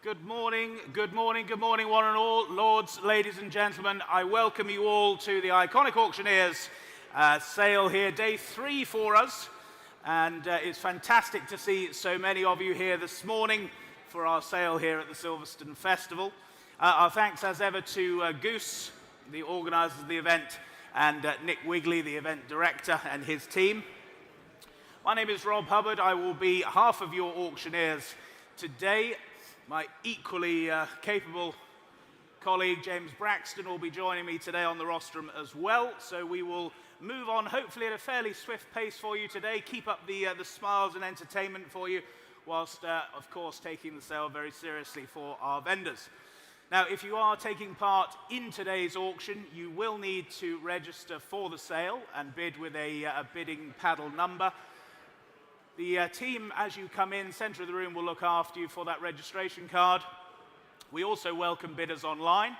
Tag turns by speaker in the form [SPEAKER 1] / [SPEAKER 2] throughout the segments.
[SPEAKER 1] Good morning, good morning, good morning, one and all. Lords, ladies and gentlemen, I welcome you all to the Iconic Auctioneers sale here, day 3 for us. And it's fantastic to see so many of you here this morning for our sale here at the Silverstone Festival. Our thanks as ever to Goose, the organisers of the event, and Nick Wigley, the event director, and his team. My name is Rob Hubbard. I will be half of your auctioneers today. My equally capable colleague, James Braxton, will be joining me today on the rostrum as well. So we will move on, hopefully at a fairly swift pace for you today, keep up the smiles and entertainment for you, whilst, of course, taking the sale very seriously for our vendors. Now, if you are taking part in today's auction, you will need to register for the sale and bid with a bidding paddle number. The team, as you come in, centre of the room, will look after you for that registration card. We also welcome bidders online.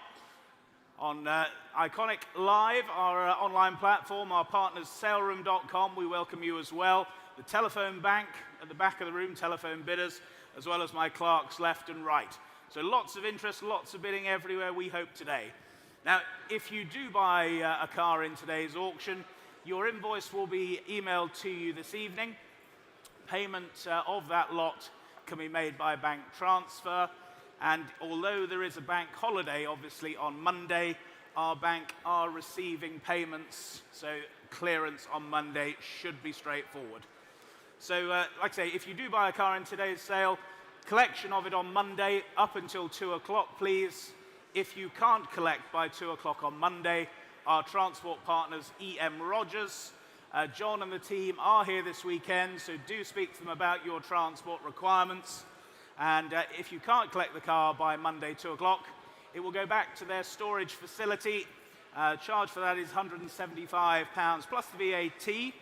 [SPEAKER 1] On Iconic Live, our online platform, our partners saleroom.com, we welcome you as well. The telephone bank at the back of the room, telephone bidders, as well as my clerks left and right. So lots of interest, lots of bidding everywhere, we hope today. Now, if you do buy a car in today's auction, your invoice will be emailed to you this evening. Payment of that lot can be made by bank transfer, and although there is a bank holiday obviously on Monday, our bank are receiving payments, so clearance on Monday should be straightforward. So like I say, if you do buy a car in today's sale, collection of it on Monday up until 2 o'clock, please. If you can't collect by 2 o'clock on Monday, our transport partners EM Rogers, John and the team are here this weekend, so do speak to them about your transport requirements. And if you can't collect the car by Monday 2 o'clock, it will go back to their storage facility. Charge for that is £175 plus the VAT,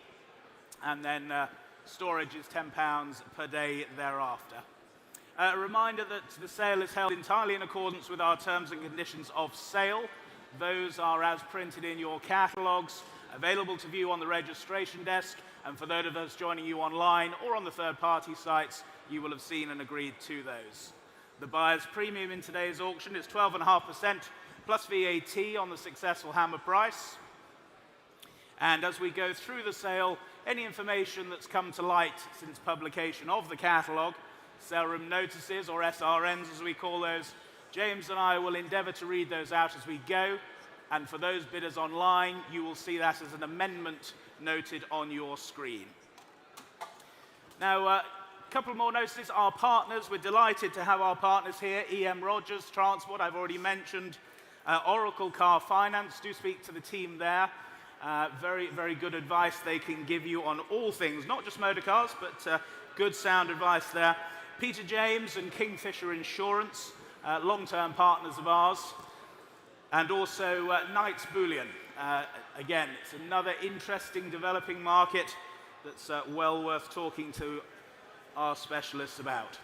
[SPEAKER 1] and then storage is £10 per day thereafter. A reminder that the sale is held entirely in accordance with our terms and conditions of sale. Those are as printed in your catalogues, available to view on the registration desk, and for those of us joining you online or on the third-party sites, you will have seen and agreed to those. The buyer's premium in today's auction is 12.5% plus VAT on the successful hammer price. And as we go through the sale, any information that's come to light since publication of the catalogue, sale room notices, or SRNs as we call those, James and I will endeavour to read those out as we go. And for those bidders online, you will see that as an amendment noted on your screen. Now, a couple more notices. Our partners, we're delighted to have our partners here. EM Rogers Transport, I've already mentioned. Oracle Car Finance, do speak to the team there. Very, very good advice they can give you on all things, not just motor cars, but good sound advice there. Peter James and Kingfisher Insurance, long-term partners of ours. And also Knights Bullion. Again, it's another interesting developing market that's well worth talking to our specialists about.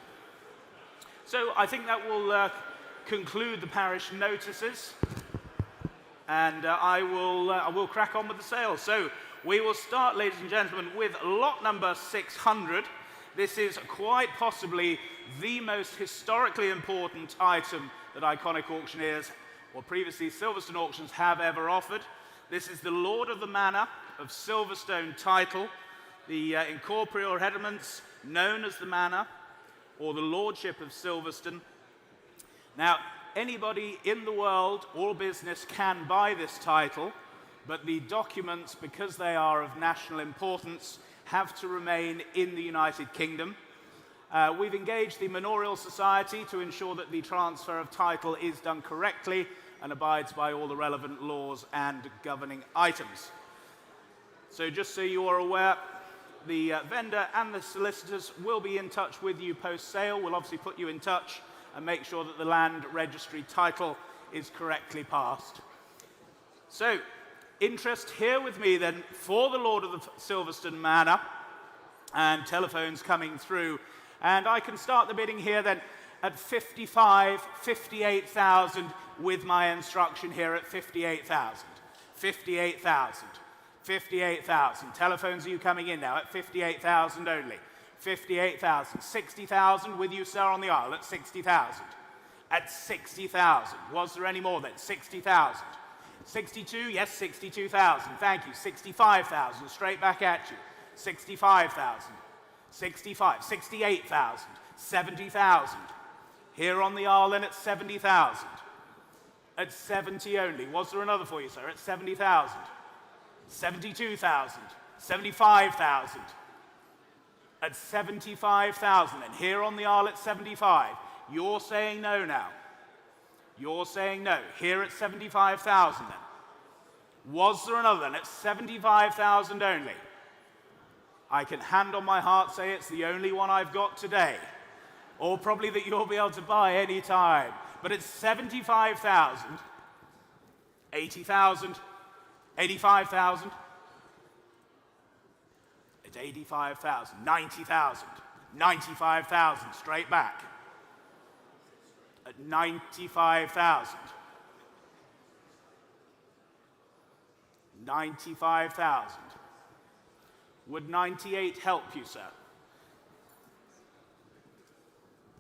[SPEAKER 1] So I think that will conclude the parish notices, and I will crack on with the sale. So we will start, ladies and gentlemen, with lot number 600. This is quite possibly the most historically important item that Iconic Auctioneers or previously Silverstone Auctions have ever offered. This is the Lord of the Manor of Silverstone title, the incorporeal heredaments known as the Manor, or the Lordship of Silverstone. Now, anybody in the world or business can buy this title, but the documents, because they are of national importance, have to remain in the United Kingdom. We've engaged the Manorial Society to ensure that the transfer of title is done correctly and abides by all the relevant laws and governing items. So just so you are aware, the vendor and the solicitors will be in touch with you post-sale. We'll obviously put you in touch and make sure that the land registry title is correctly passed. So, interest here with me then for the Lord of the Silverstone Manor, and telephones coming through. And I can start the bidding here then at 58,000 with my instruction here at 58,000. 58,000. 58,000. Telephones, are you coming in now at 58,000 only? 58,000. 60,000 with you, sir, on the aisle at 60,000. at 60,000. Was there any more then? 60,000. 62, yes, 62,000. Thank you. 65,000, straight back at you. 65,000. 65, 68,000. 70,000. Here on the aisle then at 70,000. At 70 only. Was there another for you, sir? At 70,000. 72,000. 75,000. At 75,000 then. Here on the aisle at 75. You're saying no now. You're saying no. Here at 75,000 then. Was there another then at 75,000 only? I can hand on my heart say it's the only one I've got today. Or probably that you'll be able to buy any time. But it's 75,000, 80,000, 85,000, it's 85,000, 90,000, 95,000, straight back. At 95,000, 95,000. Would 98 help you, sir?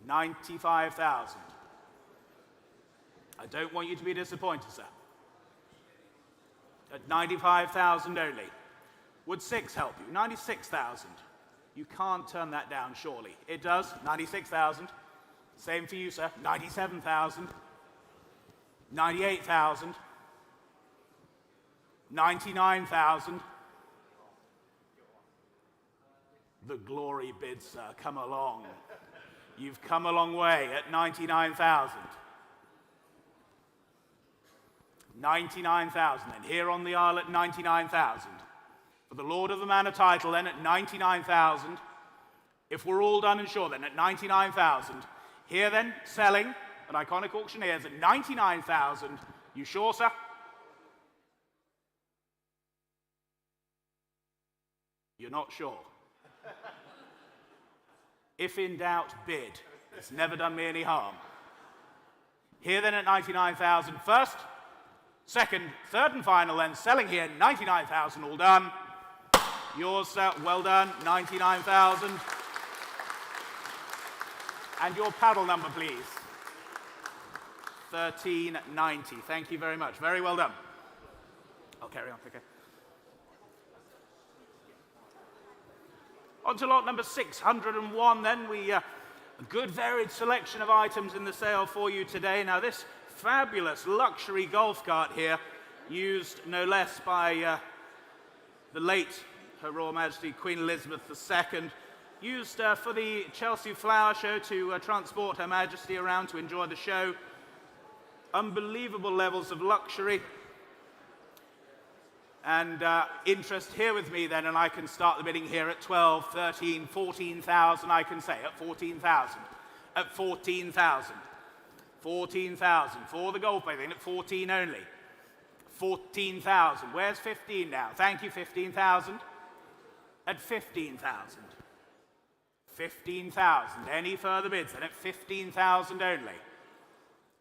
[SPEAKER 1] 95,000. I don't want you to be disappointed, sir. At 95,000 only. Would 6 help you? 96,000. You can't turn that down, surely. It does. 96,000. Same for you, sir. 97,000. 98,000. 99,000. The glory bid, sir. Come along. You've come a long way at 99,000. 99,000, and here on the aisle at 99,000. For the Lord of the Manor title then at 99,000. If we're all done and sure then at 99,000. Here then, selling at Iconic Auctioneers at 99,000. You sure, sir? You're not sure. If in doubt, bid. It's never done me any harm. Here then at 99,000 first. Second, third and final then, selling here, 99,000, all done. Yours, sir, well done, 99,000. And your paddle number, please. 1390. Thank you very much. Very well done. I'll carry on, okay. On to lot number 601 then. A good varied selection of items in the sale for you today. Now this fabulous luxury golf cart here, used no less by the late Her Royal Majesty Queen Elizabeth II, used for the Chelsea Flower Show to transport Her Majesty around to enjoy the show. Unbelievable levels of luxury. And interest here with me then, and I can start the bidding here at 12, 13, 14,000, I can say, at 14,000. At 14,000. 14,000 for the golf plaything at 14 only. 14,000. Where's 15 now? Thank you, 15,000. At 15,000. 15,000. Any further bids? Then at 15,000 only.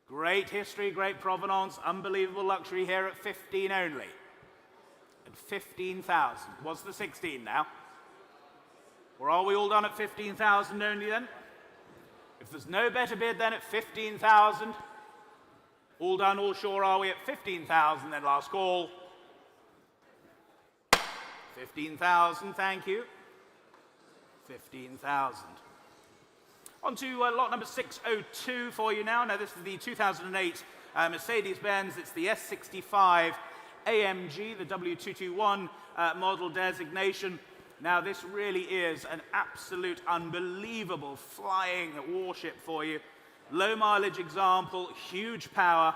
[SPEAKER 1] Great history, great provenance, unbelievable luxury here at 15 only. At 15,000. What's the 16 now? Or are we all done at 15,000 only then? If there's no better bid then at 15,000, all done, all sure are we at 15,000 then, last call. 15,000, thank you. 15,000. On to lot number 602 for you now. Now this is the 2008 Mercedes-Benz. It's the S65 AMG, the W221 model designation. Now this really is an absolute unbelievable flying warship for you. Low mileage example, huge power,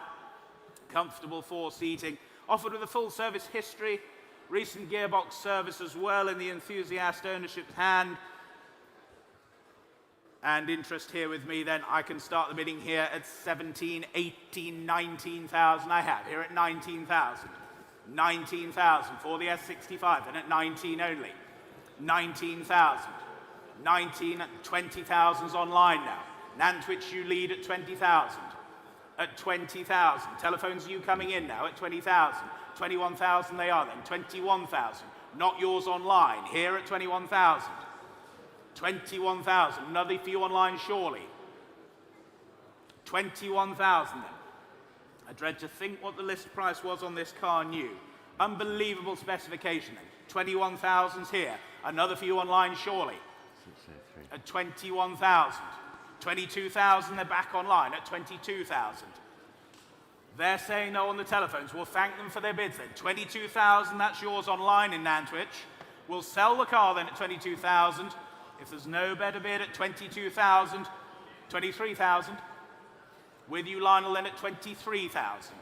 [SPEAKER 1] comfortable 4-seating, offered with a full service history, recent gearbox service as well in the enthusiast ownership's hand. And interest here with me then, I can start the bidding here at 17, 18, 19,000 I have, here at 19,000. 19,000 for the S65, and at 19 only. 19,000. 19 and 20,000's online now. Nantwich, you lead at 20,000. At 20,000. Telephones, you coming in now at 20,000. 21,000 they are then. 21,000. Not yours online. Here at 21,000. 21,000. Another for you online, surely. 21,000 then. I dread to think what the list price was on this car new. Unbelievable specification then. 21,000's here. Another for you online, surely. At 21,000. 22,000, they're back online at 22,000. They're saying no on the telephones. We'll thank them for their bids then. 22,000, that's yours online in Nantwich. We'll sell the car then at 22,000. If there's no better bid at 22,000, 23,000. With you, Lionel, then at 23,000.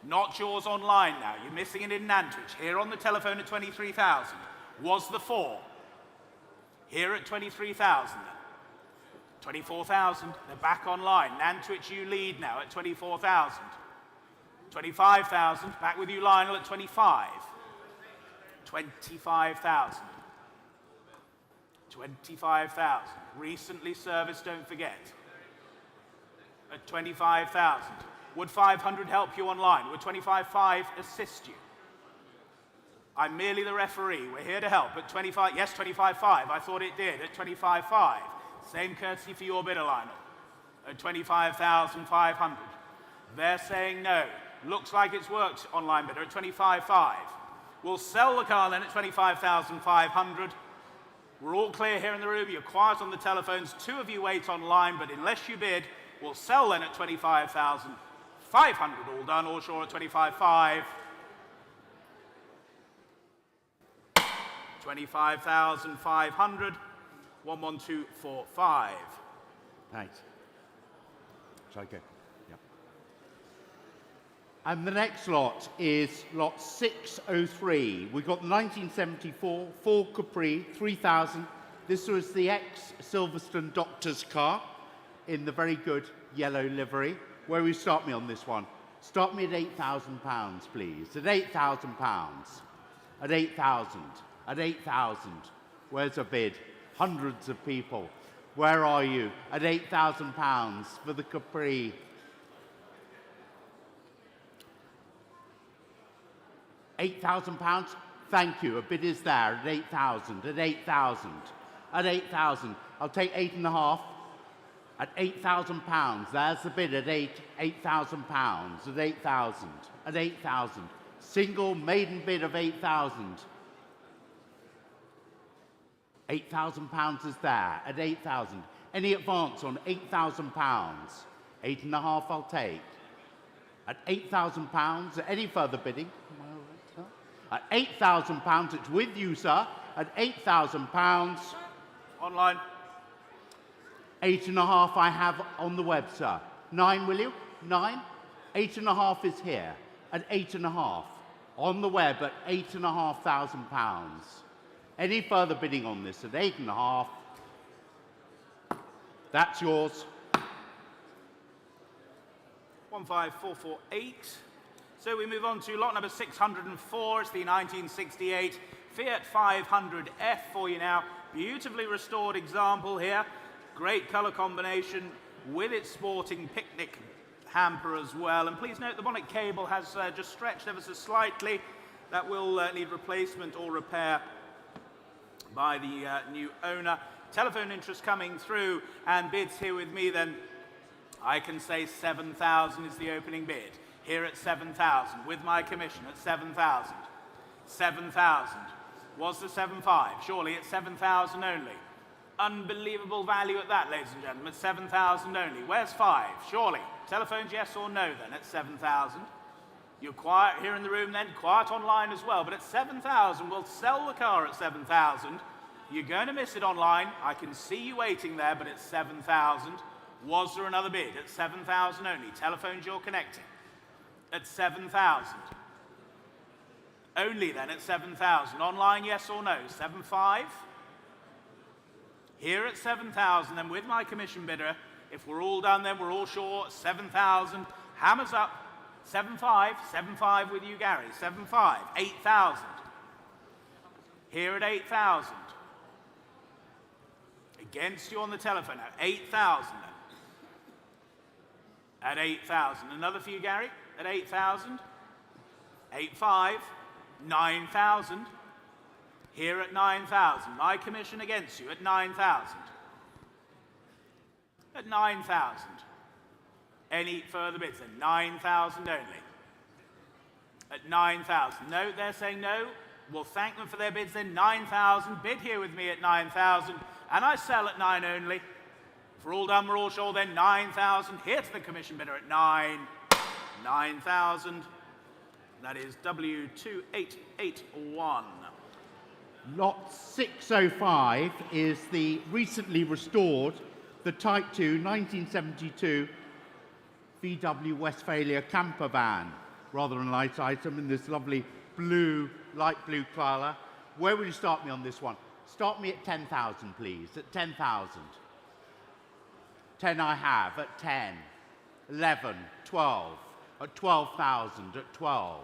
[SPEAKER 1] Not yours online now. You're missing it in Nantwich. Here on the telephone at 23,000. Was the 4. Here at 23,000 then. 24,000. They're back online. Nantwich, you lead now at 24,000. 25,000. Back with you, Lionel, at 25. 25,000. 25,000. Recently serviced, don't forget. At 25,000. Would 500 help you online? Would 25,500 assist you? I'm merely the referee. We're here to help. At 25, yes, 25,500. I thought it did. At 25,500. Same courtesy for your bidder, Lionel. At 25,500. They're saying no. Looks like it's worked, online bidder, at 25,500. We'll sell the car then at 25,500. We're all clear here in the room. You're quiet on the telephones. 2 of you wait online, but unless you bid, we'll sell then at 25,500. All done, all sure at 25,500. 25,500. 11245.
[SPEAKER 2] Thanks. Shall I go? Yep. And the next lot is lot 603. We've got the 1974 Ford Capri 3000. This was the ex-Silverstone doctor's car in the very good yellow livery. Where will you start me on this one? Start me at £8,000, please. At £8,000. At 8,000. At 8,000. Where's a bid? Hundreds of people. Where are you? At £8,000 for the Capri. £8,000? Thank you. A bid is there at 8,000. At 8,000. At 8,000. I'll take 8.5. At £8,000. There's the bid at £8,000. At 8,000. At 8,000. Single maiden bid of 8,000. £8,000 is there at 8,000. Any advance on £8,000? 8.5 I'll take. At £8,000, any further bidding? At £8,000, it's with you, sir. At £8,000.
[SPEAKER 1] Online.
[SPEAKER 2] 8.5 I have on the web, sir. 9, will you? 9? 8.5 is here. At 8.5. On the web at £8,500. Any further bidding on this at 8.5? That's yours.
[SPEAKER 1] 15448. So we move on to lot number 604. It's the 1968 Fiat 500F for you now. Beautifully restored example here. Great colour combination with its sporting picnic hamper as well. And please note the bonnet cable has just stretched ever so slightly. That will need replacement or repair by the new owner. Telephone interest coming through and bids here with me then. I can say 7,000 is the opening bid. Here at 7,000 with my commission at 7,000. 7,000. Was the 7,500? Surely it's 7,000 only. Unbelievable value at that, ladies and gentlemen. 7,000 only. Where's 5? Surely. Telephones yes or no then at 7,000. You're quiet here in the room then, quiet online as well, but at 7,000, we'll sell the car at 7,000. You're going to miss it online. I can see you waiting there, but it's 7,000. Was there another bid? At 7,000 only. Telephones you're connecting. At 7,000. Only then at 7,000. Online, yes or no? 7,500. Here at 7,000, then with my commission bidder, if we're all done then, we're all sure, 7,000. Hammers up. 7,500. 7,500 with you, Gary. 7,500. 8,000. Here at 8,000. Against you on the telephone now. 8,000. At 8,000. Another for you, Gary. At 8,000. 8,500. 9,000. Here at 9,000. My commission against you at 9,000. At 9,000. Any further bids? Then 9,000 only. At 9,000. No, they're saying no. We'll thank them for their bids then. 9,000. Bid here with me at 9,000. And I sell at 9 only. For all done, we're all sure then. 9,000. Here to the commission bidder at 9. 9,000. That is W2881.
[SPEAKER 2] Lot 605 is the recently restored, the Type 2 1972 VW Westphalia camper van. Rather a nice item in this lovely blue, light blue colour. Where will you start me on this one? Start me at 10,000, please. At 10,000. 10 I have. At 10. 11. 12. At 12,000. At 12.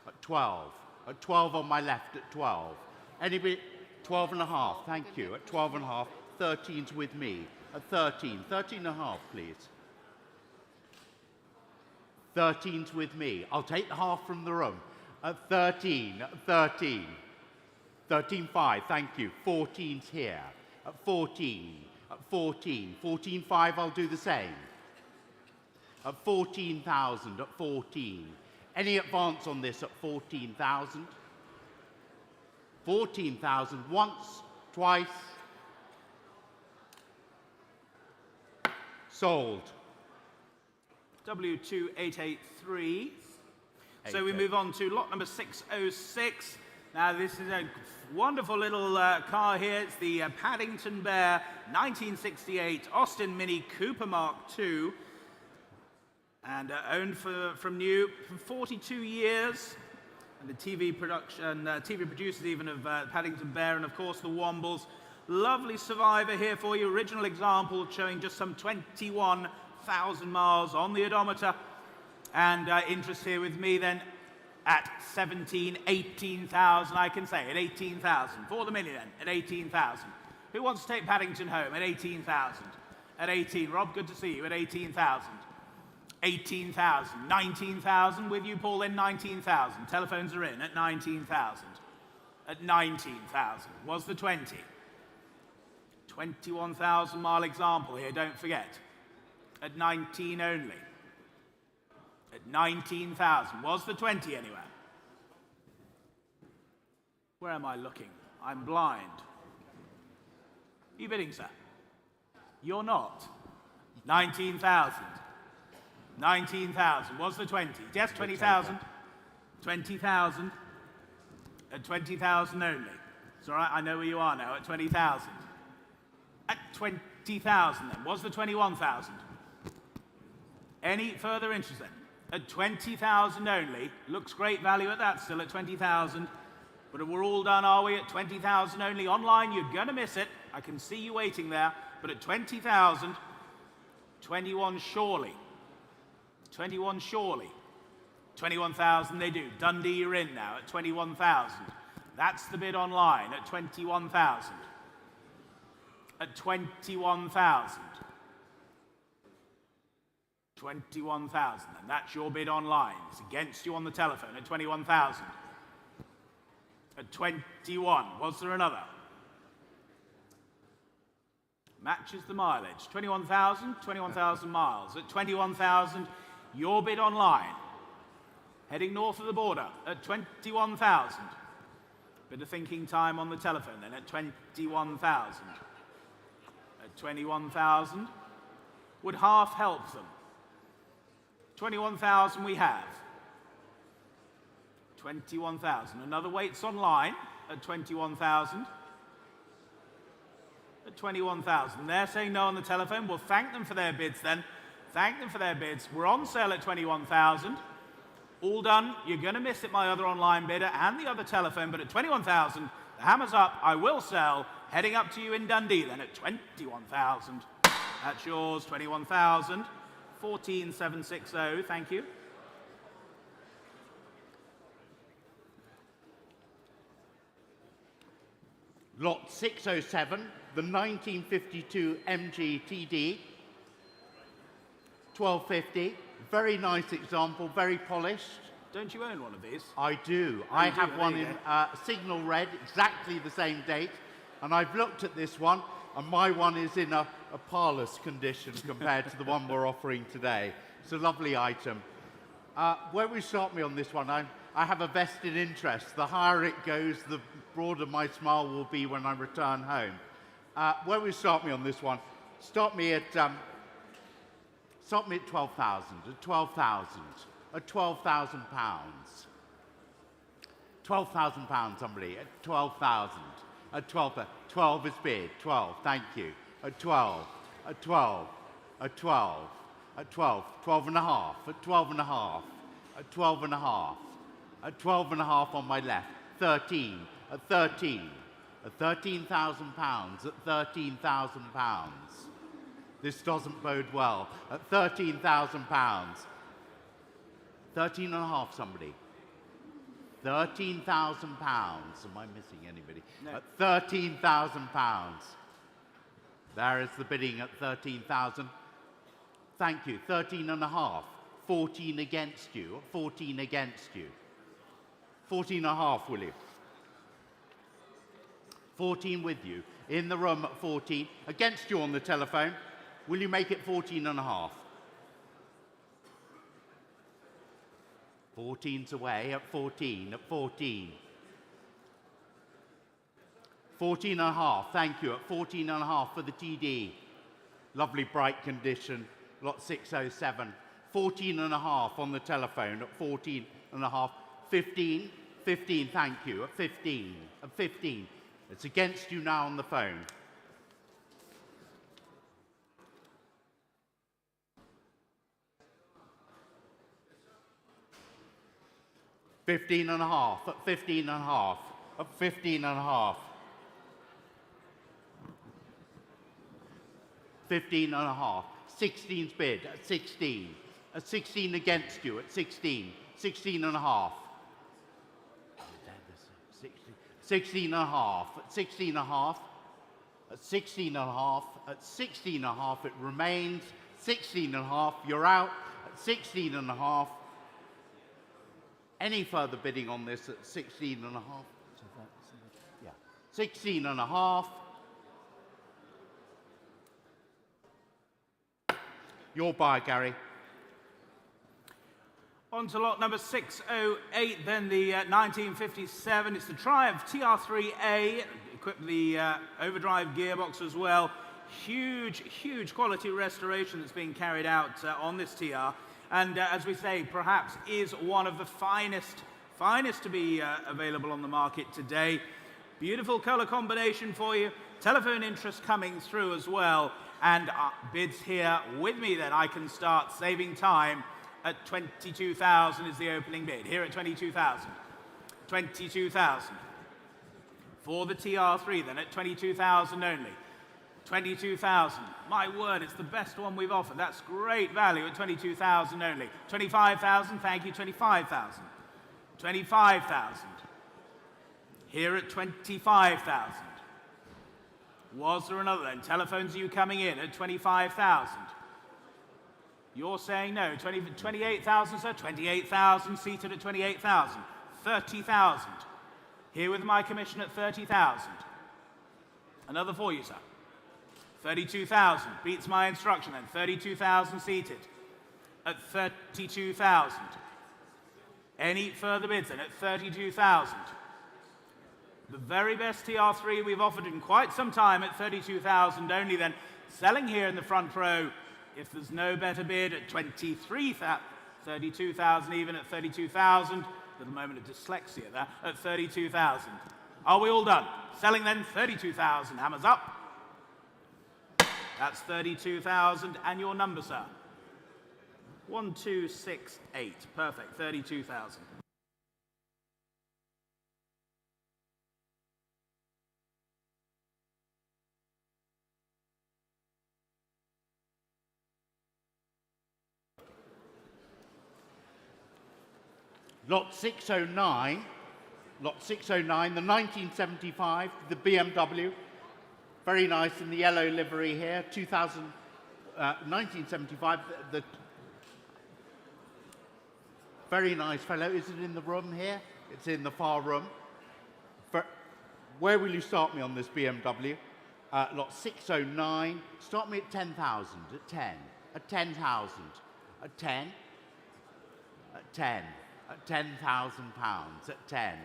[SPEAKER 2] At 12. At 12 on my left. At 12. Anybody? 12 and a half. Thank you. At 12 and a half. 13's with me. At 13. 13 and a half, please. 13's with me. I'll take the half from the room. At 13, at 13. 13.5, thank you. 14's here. At 14, at 14. 14.5, I'll do the same. At 14,000, at 14. Any advance on this at 14,000? 14,000, once, twice. Sold.
[SPEAKER 1] W2883. So we move on to lot number 606. Now this is a wonderful little car here. It's the Paddington Bear 1968 Austin Mini Cooper Mark II. And owned from new for 42 years. And the TV production, TV producers even of Paddington Bear and of course the Wombles. Lovely survivor here for you. Original example showing just some 21,000 miles on the odometer. And interest here with me then at 17, 18,000, I can say, at 18,000. For the mini then, at 18,000. Who wants to take Paddington home at 18,000? At 18, Rob, good to see you, at 18,000. 18,000, 19,000 with you, Paul, then 19,000. Telephones are in at 19,000. At 19,000, was the 20. 21,000 mile example here, don't forget. At 19 only. At 19,000, was the 20 anywhere? Where am I looking? I'm blind. Are you bidding, sir? You're not. 19,000. 19,000, was the 20? Yes, 20,000. 20,000. At 20,000 only. It's all right, I know where you are now, at 20,000. At 20,000 then, was the 21,000? Any further interest then? At 20,000 only, looks great value at that, still at 20,000. But we're all done, are we? At 20,000 only. Online, you're going to miss it. I can see you waiting there. But at 20,000, 21 surely. 21 surely. 21,000 they do. Dundee, you're in now at 21,000. That's the bid online at 21,000. At 21,000. 21,000, and that's your bid online. It's against you on the telephone at 21,000. At 21, was there another? Matches the mileage. 21,000, 21,000 miles. At 21,000, your bid online. Heading north of the border at 21,000. Bit of thinking time on the telephone then at 21,000. At 21,000, would half help them? 21,000 we have. 21,000. Another waits online at 21,000. At 21,000. They're saying no on the telephone. We'll thank them for their bids then. Thank them for their bids. We're on sale at 21,000. All done. You're going to miss it, my other online bidder and the other telephone, but at 21,000, the hammer's up. I will sell. Heading up to you in Dundee then at 21,000. That's yours, 21,000. 14760, thank you.
[SPEAKER 2] Lot 607, the 1952 MG TD. 1250, very nice example, very polished.
[SPEAKER 1] Don't you own one of these?
[SPEAKER 2] I do. I have one in signal red, exactly the same date. And I've looked at this one, and my one is in a parlous condition compared to the one we're offering today. It's a lovely item. Where will you start me on this one? I have a vested interest. The higher it goes, the broader my smile will be when I return home. Where will you start me on this one? Start me at 12,000. At 12,000. At 12,000 pounds. 12,000 pounds, somebody. At 12,000. At 12. 12 is bid. 12. Thank you. At 12. At 12. At 12. At 12. 12 and a half. At 12 and a half. At 12 and a half. At 12 and a half on my left. 13. At 13. At 13,000 pounds. At 13,000 pounds. This doesn't bode well. At 13,000 pounds. 13 and a half, somebody. 13,000 pounds. Am I missing anybody? No. At 13,000 pounds. There is the bidding at 13,000. Thank you. 13 and a half. 14 against you. 14 against you. 14 and a half, will you? 14 with you. In the room at 14. Against you on the telephone. Will you make it 14 and a half? 14's away at 14, at 14. 14 and a half, thank you, at 14 and a half for the TD. Lovely bright condition, lot 607. 14 and a half on the telephone at 14 and a half. 15, 15, thank you, at 15, at 15. It's against you now on the phone. 15 and a half, at 15 and a half, at 15 and a half. 15 and a half. 16's bid at 16. At 16 against you at 16. 16 and a half. 16 and a half. At 16 and a half. At 16 and a half. At 16 and a half it remains. 16 and a half, you're out. At 16 and a half. Any further bidding on this at 16 and a half? Yeah. 16 and a half. Your buy, Gary.
[SPEAKER 1] On to lot number 608, then the 1957. It's the Triumph TR3A, equipped with the overdrive gearbox as well. Huge, huge quality restoration that's being carried out on this TR. And as we say, perhaps is one of the finest to be available on the market today. Beautiful color combination for you. Telephone interest coming through as well. And bids here with me then. I can start saving time at 22,000 is the opening bid. Here at 22,000. 22,000. For the TR3 then at 22,000 only. 22,000. My word, it's the best one we've offered. That's great value at 22,000 only. 25,000, thank you, 25,000. 25,000. Here at 25,000. Was there another then? Telephones, are you coming in at 25,000? You're saying no. 28,000, sir? 28,000, seated at 28,000. 30,000. Here with my commission at 30,000. Another for you, sir. 32,000, beats my instruction then. 32,000 seated at 32,000. Any further bids then at 32,000? The very best TR3 we've offered in quite some time at 32,000 only then. Selling here in the front row, if there's no better bid at 23,000, 32,000 even at 32,000. Little moment of dyslexia there, at 32,000. Are we all done? Selling then 32,000, hammers up. That's 32,000, and your number, sir? 1268. Perfect, 32,000.
[SPEAKER 2] Lot 609, lot 609, the 1975, the BMW. Very nice in the yellow livery here, 1975. The very nice fellow. Is it in the room here? It's in the far room. Where will you start me on this BMW? Lot 609. Start me at 10,000, at 10, at 10,000. At 10. At 10. At £10,000. At 10.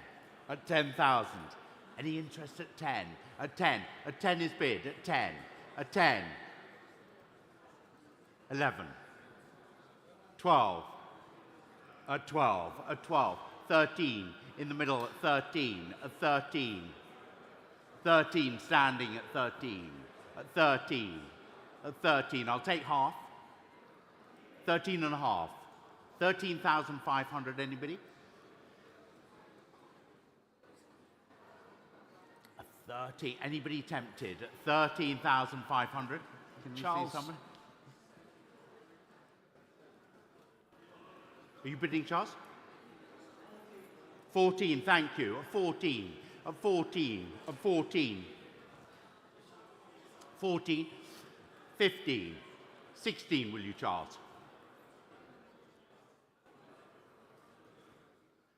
[SPEAKER 2] At 10,000. Any interest at 10? At 10. At 10 is bid. At 10. At 10. 11. 12. At 12. At 12. 13. In the middle at 13. At 13. 13 standing at 13. At 13. At 13. I'll take half. 13 and a half. 13,500. Anybody? 30. Anybody tempted? 13,500. Can you
[SPEAKER 1] Charles.
[SPEAKER 2] see someone? Are you bidding, Charles? 14. Thank you. 14. 14. 14. 14. 15. 16. Will you, Charles?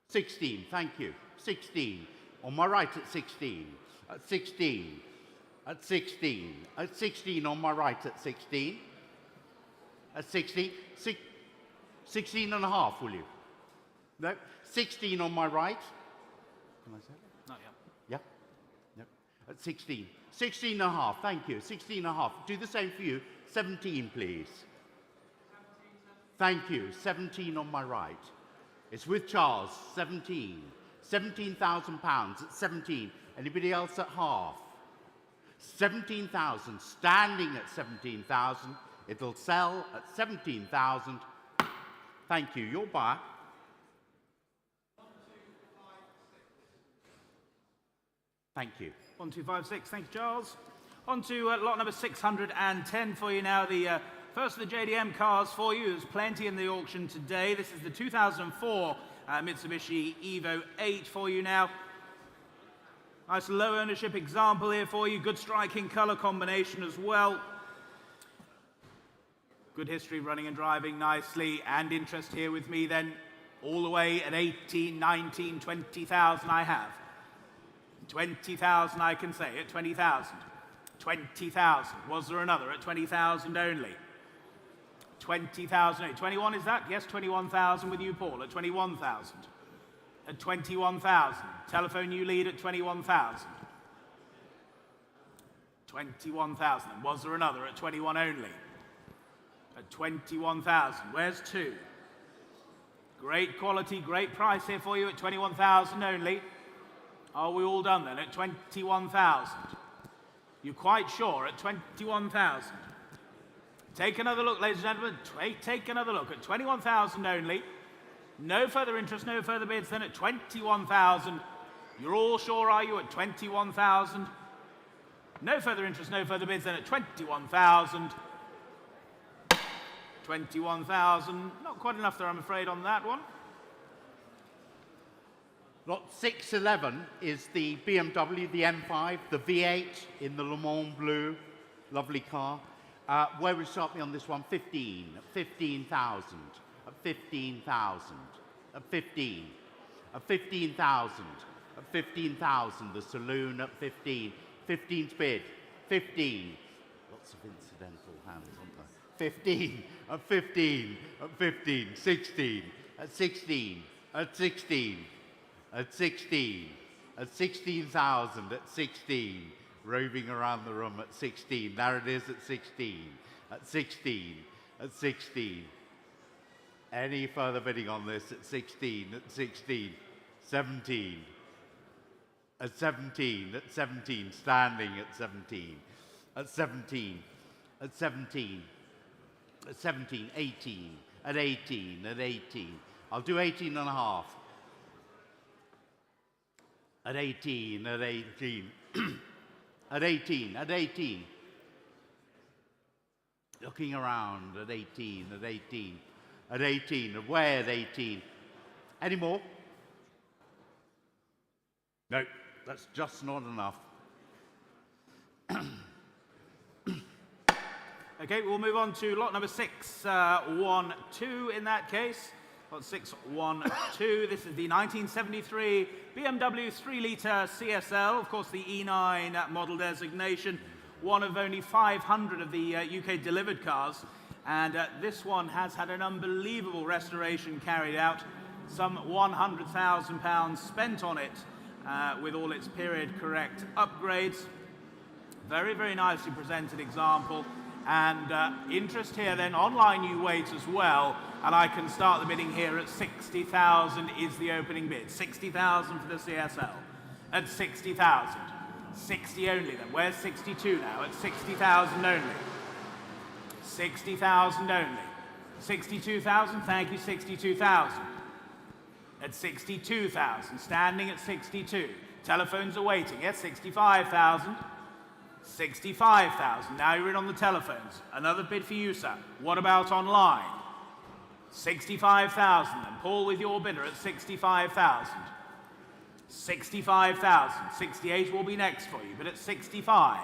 [SPEAKER 2] 16. Thank you. 16. On my right at 16. At 16. At 16. At 16 on my right at 16. At 16. 16 and a half, will you? No. 16 on my right. Can I say that?
[SPEAKER 1] Not yet.
[SPEAKER 2] Yeah. Yep. At 16. 16 and a half. Thank you. 16 and a half. Do the same for you. 17, please. Thank you. 17 on my right. It's with Charles. 17. £17,000 at 17. Anybody else at half? 17,000. Standing at 17,000. It'll sell at 17,000. Thank you. Your buyer. Thank you.
[SPEAKER 1] 1256. Thank you, Charles. On to lot number 610 for you now. The first of the JDM cars for you. There's plenty in the auction today. This is the 2004 Mitsubishi Evo 8 for you now. Nice low ownership example here for you. Good striking colour combination as well. Good history of running and driving nicely, and interest here with me then all the way at 18, 19, 20,000 I have. 20,000 I can say at 20,000. 20,000. Was there another at 20,000 only? 20,000. 21 is that? Yes, 21,000 with you, Paul, at 21,000. At 21,000. Telephone you lead at 21,000. 21,000. Was there another at 21 only? At 21,000. Where's two? Great quality, great price here for you at 21,000 only. Are we all done then at 21,000? You're quite sure at 21,000? Take another look, ladies and gentlemen. Take another look at 21,000 only. No further interest, no further bids then at 21,000. You're all sure, are you, at 21,000? No further interest, no further bids then at 21,000. 21,000. Not quite enough there, I'm afraid, on that one.
[SPEAKER 2] Lot 611 is the BMW, the M5, the V8 in the Le Mans blue. Lovely car. Where would you start me on this one? 15. 15,000. 15,000. 15. 15,000. 15,000. The saloon at 15. 15's bid. 15. Lots of incidental hands, aren't there? 15. At 15. At 15. 16. At 16. At 16. At 16. At 16,000. At 16. Roving around the room at 16. There it is at 16. At 16. At 16. Any further bidding on this at 16? At 16. 17. At 17. At 17. Standing at 17. At 17. At 17. At 17. 18. At 18. At 18. I'll do 18 and a half. At 18. At 18. At 18. At 18. Looking around at 18. At 18. At 18. Where at 18? Any more? No, that's just not enough.
[SPEAKER 1] Okay, we'll move on to lot number 612 in that case. Lot 612. This is the 1973 BMW 3-litre CSL, of course the E9 model designation, one of only 500 of the UK delivered cars. And this one has had an unbelievable restoration carried out. Some £100,000 spent on it with all its period correct upgrades. Very, very nicely presented example. And interest here then, online you wait as well, and I can start the bidding here at 60,000 is the opening bid. 60,000 for the CSL. At 60,000. 60 only then. Where's 62 now? At 60,000 only. 60,000 only. 62,000, thank you, 62,000. At 62,000, standing at 62. Telephones are waiting, yes, 65,000. 65,000, now you're in on the telephones. Another bid for you, sir. What about online? 65,000, then. Paul with your bidder at 65,000. 65,000, 68 will be next for you, but at 65.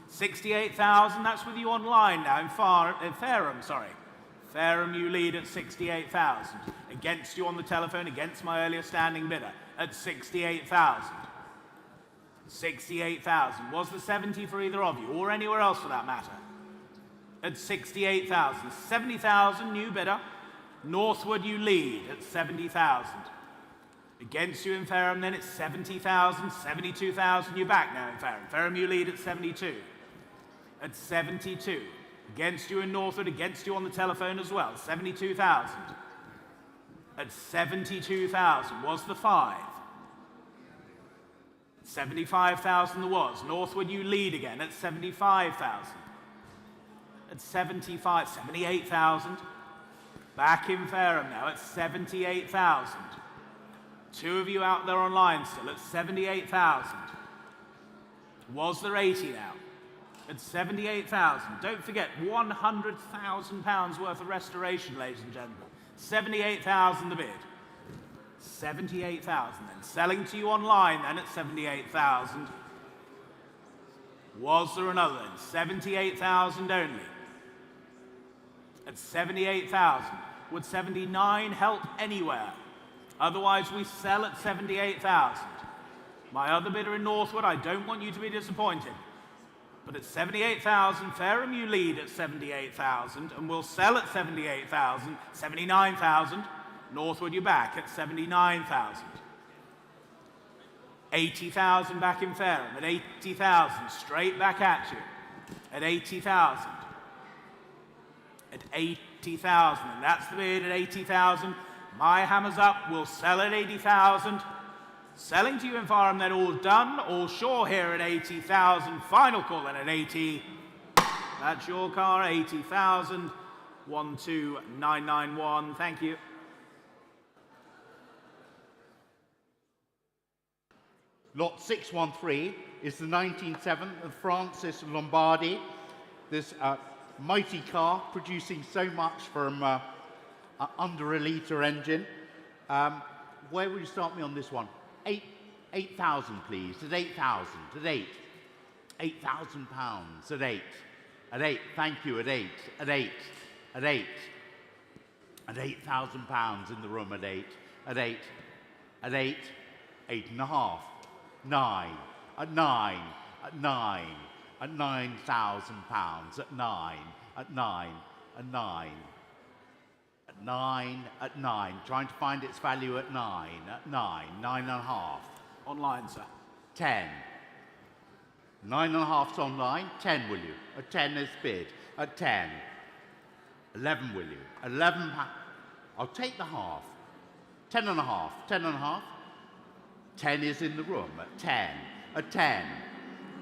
[SPEAKER 1] 68,000, that's with you online now, in Fareham, sorry. Fareham, you lead at 68,000. Against you on the telephone, against my earlier standing bidder, at 68,000. 68,000. Was the 70 for either of you, or anywhere else for that matter? At 68,000. 70,000, new bidder. Northwood, you lead at 70,000. Against you in Fareham, then it's 70,000. 72,000, you're back now in Fareham. Fareham, you lead at 72. At 72. Against you in Northwood, against you on the telephone as well. 72,000. At 72,000 was the 5. 75,000 there was. Northwood, you lead again at 75,000. At 78,000. Back in Fareham now at 78,000. Two of you out there online still at 78,000. Was there 80 now? At 78,000. Don't forget, £100,000 worth of restoration, ladies and gentlemen. 78,000 the bid. 78,000 then. Selling to you online then at 78,000. Was there another then? 78,000 only. At 78,000. Would 79 help anywhere? Otherwise we sell at 78,000. My other bidder in Northwood, I don't want you to be disappointed. But at 78,000, Fareham you lead at 78,000, and we'll sell at 78,000, 79,000. Northwood, you're back at 79,000. 80,000 back in Fareham, at 80,000, straight back at you. At 80,000. At 80,000, and that's the bid at 80,000. My hammer's up, we'll sell at 80,000. Selling to you in Fareham, then all done, all sure here at 80,000. Final call then at 80. That's your car, 80,000. 12991, thank you.
[SPEAKER 2] Lot 613 is the 197 of Francis Lombardi. This mighty car producing so much from under a litre engine. Where will you start me on this one? 8,000 please, at 8,000, at 8. £8,000 at 8. At 8, thank you, at 8, at 8, at 8. At £8,000 in the room at 8, at 8, at 8, 8.5, 9, at 9, at 9, at £9,000, at 9, at 9, at 9. At 9, at 9, trying to find its value at 9, at 9, 9.5.
[SPEAKER 1] Online, sir.
[SPEAKER 2] 10. 9.5's online, 10 will you? At 10 is bid, at 10. 11 will you? 11, I'll take the half. 10.5, 10.5. 10 is in the room, at 10, at 10.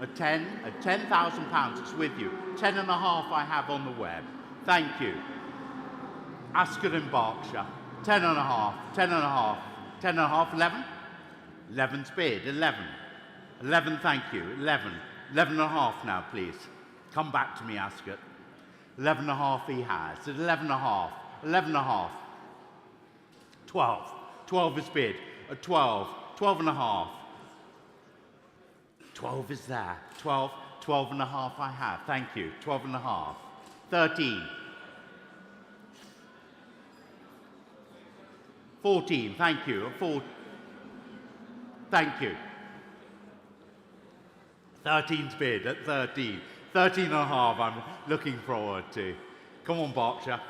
[SPEAKER 2] At 10, at £10,000 it's with you. 10.5 I have on the web. Thank you. Ascot in Berkshire, 10.5, 10.5, 10.5, 11? 11's bid, 11. 11, thank you, 11. 11.5 now, please. Come back to me, Ascot. 11.5 he has, at 11.5, 11.5. 12, 12 is bid, at 12, 12.5. 12 is there, 12, 12.5 I have, thank you, 12.5. 13. 14, thank you. Thank you. 13's bid at 13. 13.5 I'm looking forward to. Come on, Berkshire.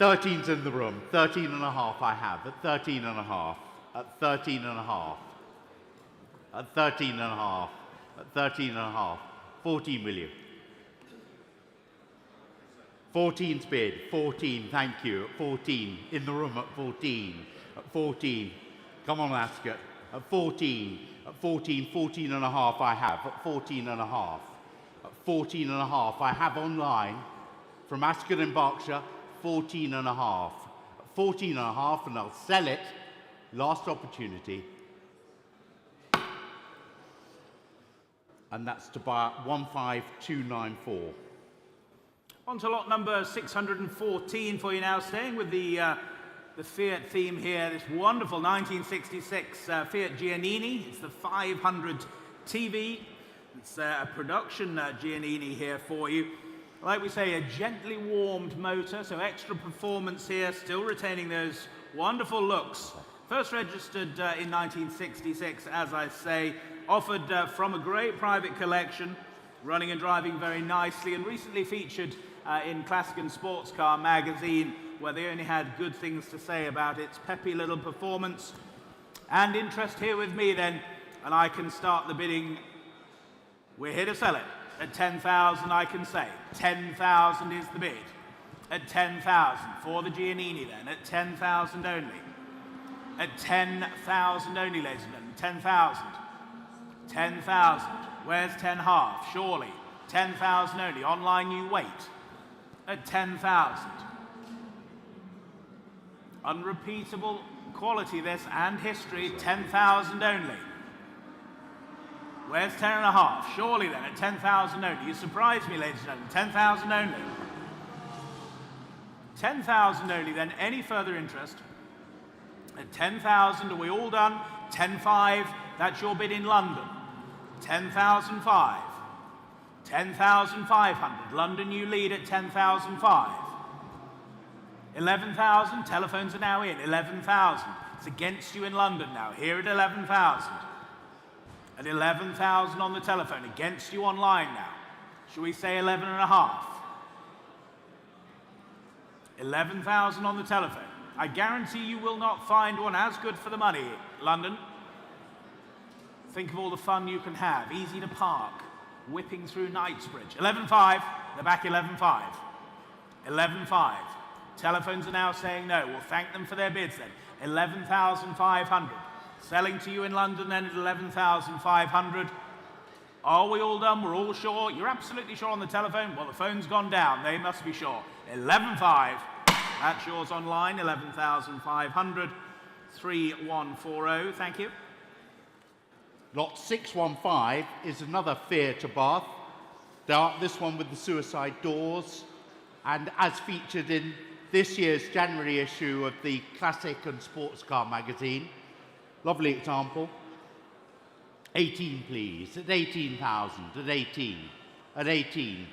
[SPEAKER 2] 13's in the room. 13 and a half I have. At 13 and a half. At 13 and a half. At 13 and a half. At 13 and a half. 14 will you? 14's bid. 14, thank you. At 14. In the room at 14. At 14. Come on, Ascot. At 14. At 14. 14 and a half I have. At 14 and a half. At 14 and a half I have online from Ascot in Berkshire. 14 and a half. At 14 and a half, and I'll sell it. Last opportunity. And that's to buy at 15294.
[SPEAKER 1] On to lot number 614 for you now, staying with the Fiat theme here, this wonderful 1966 Fiat Giannini. It's the 500 TV. It's a production Giannini here for you. Like we say, a gently warmed motor, so extra performance here, still retaining those wonderful looks. First registered in 1966, as I say, offered from a great private collection, running and driving very nicely, and recently featured in Classic and Sports Car magazine, where they only had good things to say about its peppy little performance. And interest here with me then, and I can start the bidding. We're here to sell it. At 10,000 I can say. 10,000 is the bid. At 10,000 for the Giannini then. At 10,000 only. At 10,000 only, ladies and gentlemen. 10,000. 10,000. Where's 10 half? Surely. 10,000 only. Online you wait. At 10,000. Unrepeatable quality this and history. 10,000 only. Where's 10 and a half? Surely then, at 10,000 only. You surprised me, ladies and gentlemen. 10,000 only. 10,000 only then. Any further interest? At 10,000, are we all done? 10,500, that's your bid in London. 10,005. 10,500. London, you lead at 10,005. 11,000, telephones are now in. 11,000. It's against you in London now. Here at 11,000. At 11,000 on the telephone, against you online now. Shall we say 11 and a half? 11,000 on the telephone. I guarantee you will not find one as good for the money, London. Think of all the fun you can have. Easy to park, whipping through Knightsbridge. 11.5, they're back 11.5. 11.5. Telephones are now saying no. We'll thank them for their bids then. 11,500. Selling to you in London then at 11,500. Are we all done? We're all sure? You're absolutely sure on the telephone? Well, the phone's gone down. They must be sure. 11.5. That's yours online. 11,500. 3140. Thank you.
[SPEAKER 2] Lot 615 is another Fiat to Bath. This one with the suicide doors. And as featured in this year's January issue of the Classic and Sports Car magazine. Lovely example. 18, please. At 18,000. At 18. At 18.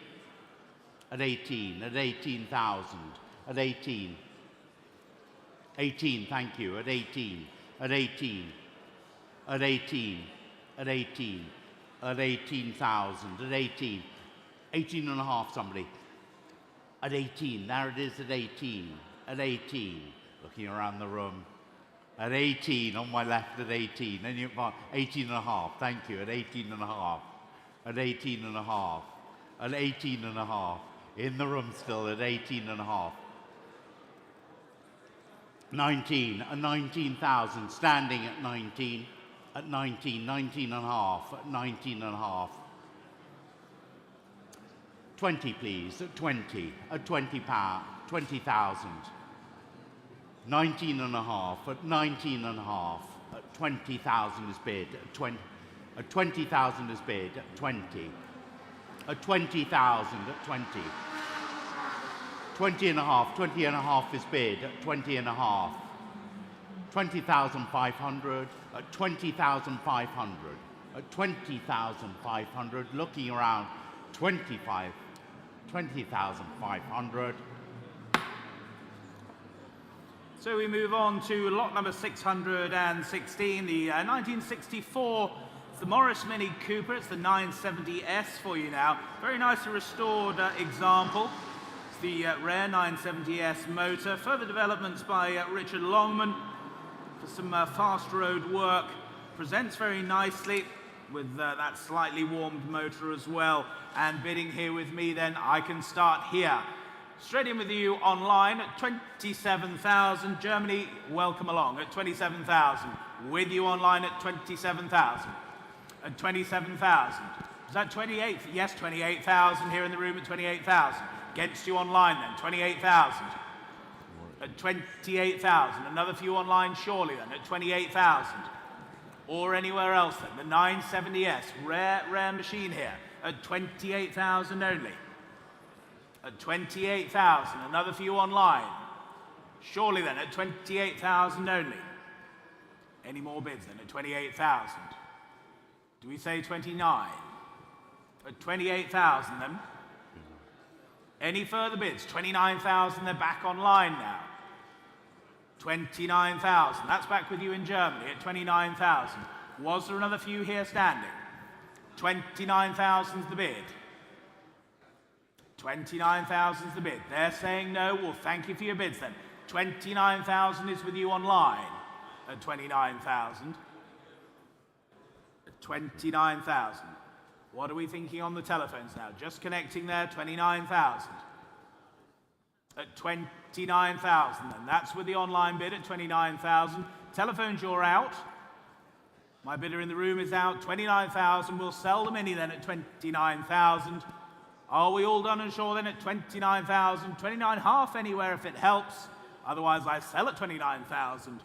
[SPEAKER 2] At 18. At 18,000. At 18. 18, thank you. At 18. At 18. At 18. At 18. At 18,000. At 18. 18 and a half, somebody. At 18. There it is at 18. At 18. Looking around the room. At 18, on my left at 18. Then you 18 and a half, thank you. At 18 and a half. At 18 and a half. At 18 and a half. In the room still at 18 and a half. 19, at 19,000. Standing at 19. At 19, 19 and a half. At 19 and a half. 20, please. At 20. At 20 pound. 20,000. 19 and a half, at 19 and a half, at 20,000 is bid, at 20,000 is bid, at 20, at 20,000, at 20, 20 and a half, 20 and a half is bid, at 20 and a half, 20,500, at 20,500, at 20,500, looking around, 20,500.
[SPEAKER 1] So we move on to lot number 616, the 1964. It's the Morris Mini Cooper. It's the 970S for you now. Very nicely restored example. the rare 970S motor. Further developments by Richard Longman for some fast road work. Presents very nicely with that slightly warmed motor as well. And bidding here with me then, I can start here. Straight in with you online at 27,000. Germany, welcome along at 27,000. With you online at 27,000. At 27,000. Is that 28? Yes, 28,000 here in the room at 28,000. Against you online then, 28,000. At 28,000. Another few online surely then at 28,000. Or anywhere else then. The 970S, rare machine here at 28,000 only. At 28,000. Another few online. Surely then at 28,000 only. Any more bids then at 28,000? Do we say 29? At 28,000 then? Any further bids? 29,000, they're back online now. 29,000, that's back with you in Germany at 29,000. Was there another few here standing? 29,000's the bid. 29,000's the bid. They're saying no. Well, thank you for your bids then. 29,000 is with you online at 29,000. 29,000. What are we thinking on the telephones now? Just connecting there, 29,000. At 29,000 then. That's with the online bid at 29,000. Telephones, you're out. My bidder in the room is out. 29,000. We'll sell the Mini then at 29,000. Are we all done and sure then at 29,000? 29.5 anywhere if it helps. Otherwise, I sell at 29,000.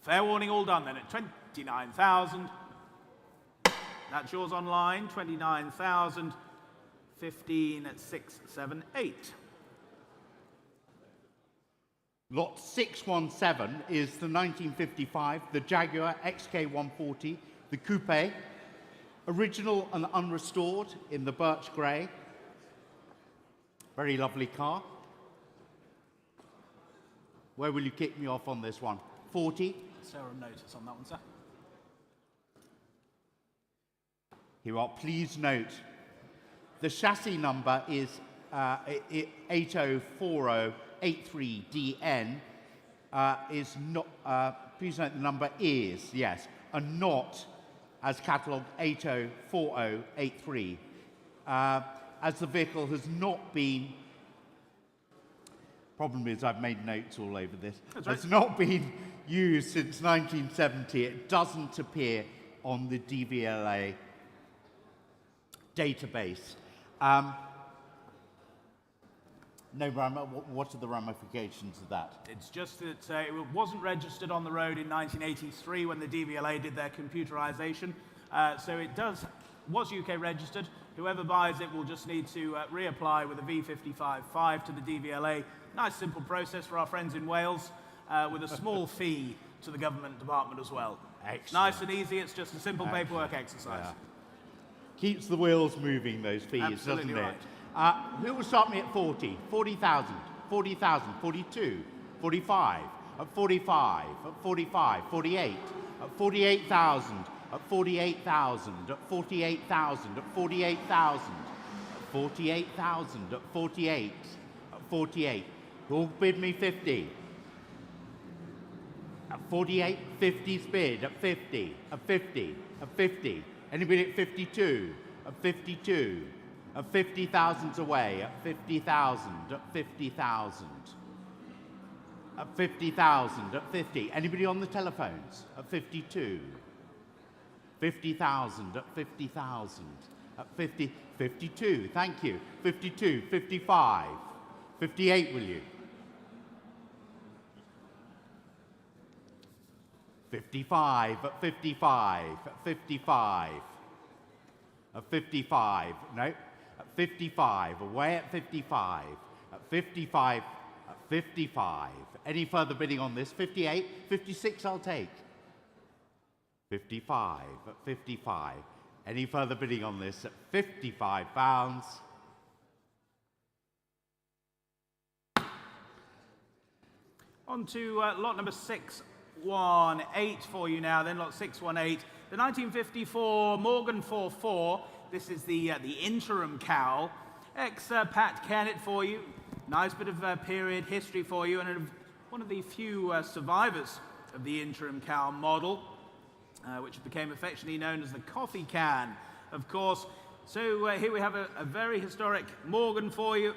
[SPEAKER 1] Fair warning, all done then at 29,000. That's yours online, 29,000, 15 at 6, 7, 8.
[SPEAKER 2] Lot 617 is the 1955, the Jaguar XK140, the coupe, original and unrestored in the birch grey. Very lovely car. Where will you kick me off on this one? 40?
[SPEAKER 1] Sarah, notice on that one, sir.
[SPEAKER 2] Here are, please note, the chassis number is 804083DN. Is not, please note the number is, yes, and not as catalogue 804083. As the vehicle has not been, problem is I've made notes all over this, has not been used since 1970. It doesn't appear on the DVLA database. No, what are the ramifications of that?
[SPEAKER 1] It's just that it wasn't registered on the road in 1983 when the DVLA did their computerization. So it was UK registered. Whoever buys it will just need to reapply with a V55.5 to the DVLA. Nice simple process for our friends in Wales with a small fee to the government department as well.
[SPEAKER 2] Excellent.
[SPEAKER 1] Nice and easy. It's just a simple paperwork exercise.
[SPEAKER 2] Yeah. Keeps the wheels moving, those fees,
[SPEAKER 1] Absolutely
[SPEAKER 2] doesn't
[SPEAKER 1] right.
[SPEAKER 2] it? Who will start me at 40? 40,000, 40,000, 42, 45, at 45, at 45, 48, at 48,000, at 48,000, at 48,000, at 48,000, at 48,000, at 48, at 48. Who'll bid me 50? At 48, 50's bid, at 50, at 50, at 50. Anybody at 52? At 52. At 50,000's away. At 50,000. At 50,000. At 50,000. At 50. Anybody on the telephones? At 52. 50,000. At 50,000. At 50. 52. Thank you. 52. 55. 58, will you? 55, at 55, at 55, at 55, no, at 55, away at 55, at 55, at 55. Any further bidding on this? 58, 56 I'll take. 55, at 55. Any further bidding on this? At £55.
[SPEAKER 1] On to lot number 618 for you now, then lot 618. The 1954 Morgan 44. This is the interim cowl. Pat Kennett for you. Nice bit of period history for you, and one of the few survivors of the interim cow model, which became affectionately known as the coffee can, of course. So here we have a very historic Morgan for you.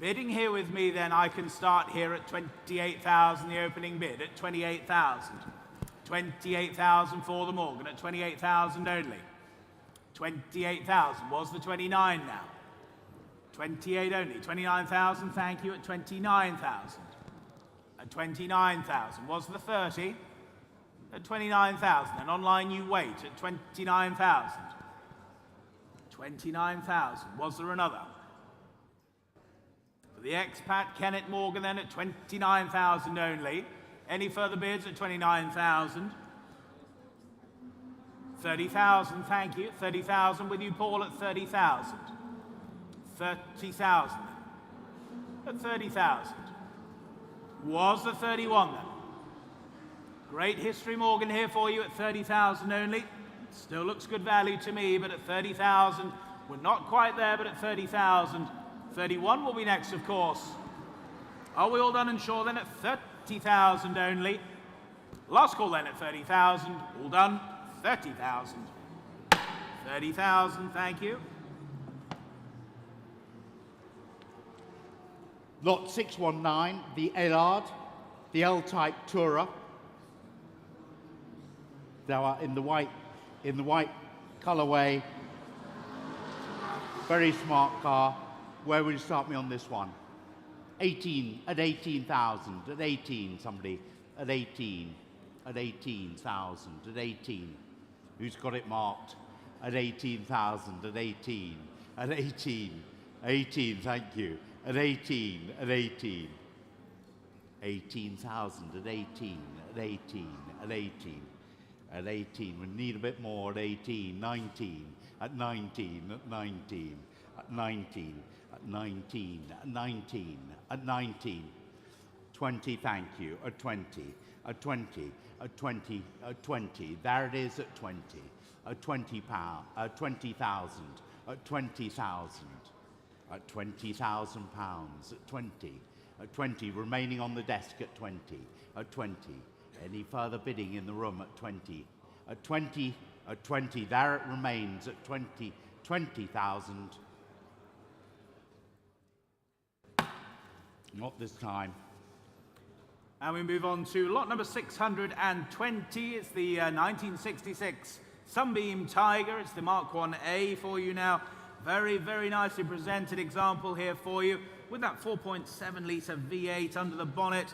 [SPEAKER 1] Bidding here with me, then, I can start here at 28,000, the opening bid, at 28,000. 28,000 for the Morgan, at 28,000 only. 28,000 was the 29 now. 28 only. 29,000, thank you, at 29,000. At 29,000 was the 30. At 29,000, and online you wait at 29,000. 29,000, was there another? For the expat Kenneth Morgan then at 29,000 only. Any further bids at 29,000? 30,000, thank you. 30,000 with you, Paul, at 30,000. 30,000. At 30,000. Was the 31 then? Great history Morgan here for you at 30,000 only. Still looks good value to me, but at 30,000, we're not quite there, but at 30,000. 31 will be next, of course. Are we all done and sure then at 30,000 only? Last call then at 30,000. All done. 30,000. 30,000, thank you.
[SPEAKER 2] Lot 619, the Ellard, the L-type Tourer. They are in the white colourway. Very smart car. Where will you start me on this one? 18, at 18,000, at 18, somebody, at 18, at 18,000, at 18. Who's got it marked? At 18,000, at 18, at 18, 18, thank you. At 18, at 18. 18,000, at 18, at 18, at 18. At 18, we need a bit more at 18, 19, at 19, at 19, at 19, at 19, at 19, at 19. 20, thank you, at 20, at 20, at 20, at 20. There it is at 20, at 20 pound, at 20,000, at 20,000, at 20,000 pounds, at 20, at 20, remaining on the desk at 20, at 20. Any further bidding in the room at 20? At 20, at 20, there it remains at 20, 20,000. Not this time.
[SPEAKER 1] And we move on to lot number 620. It's the 1966 Sunbeam Tiger. It's the Mark 1A for you now. Very, very nicely presented example here for you with that 4.7 litre V8 under the bonnet.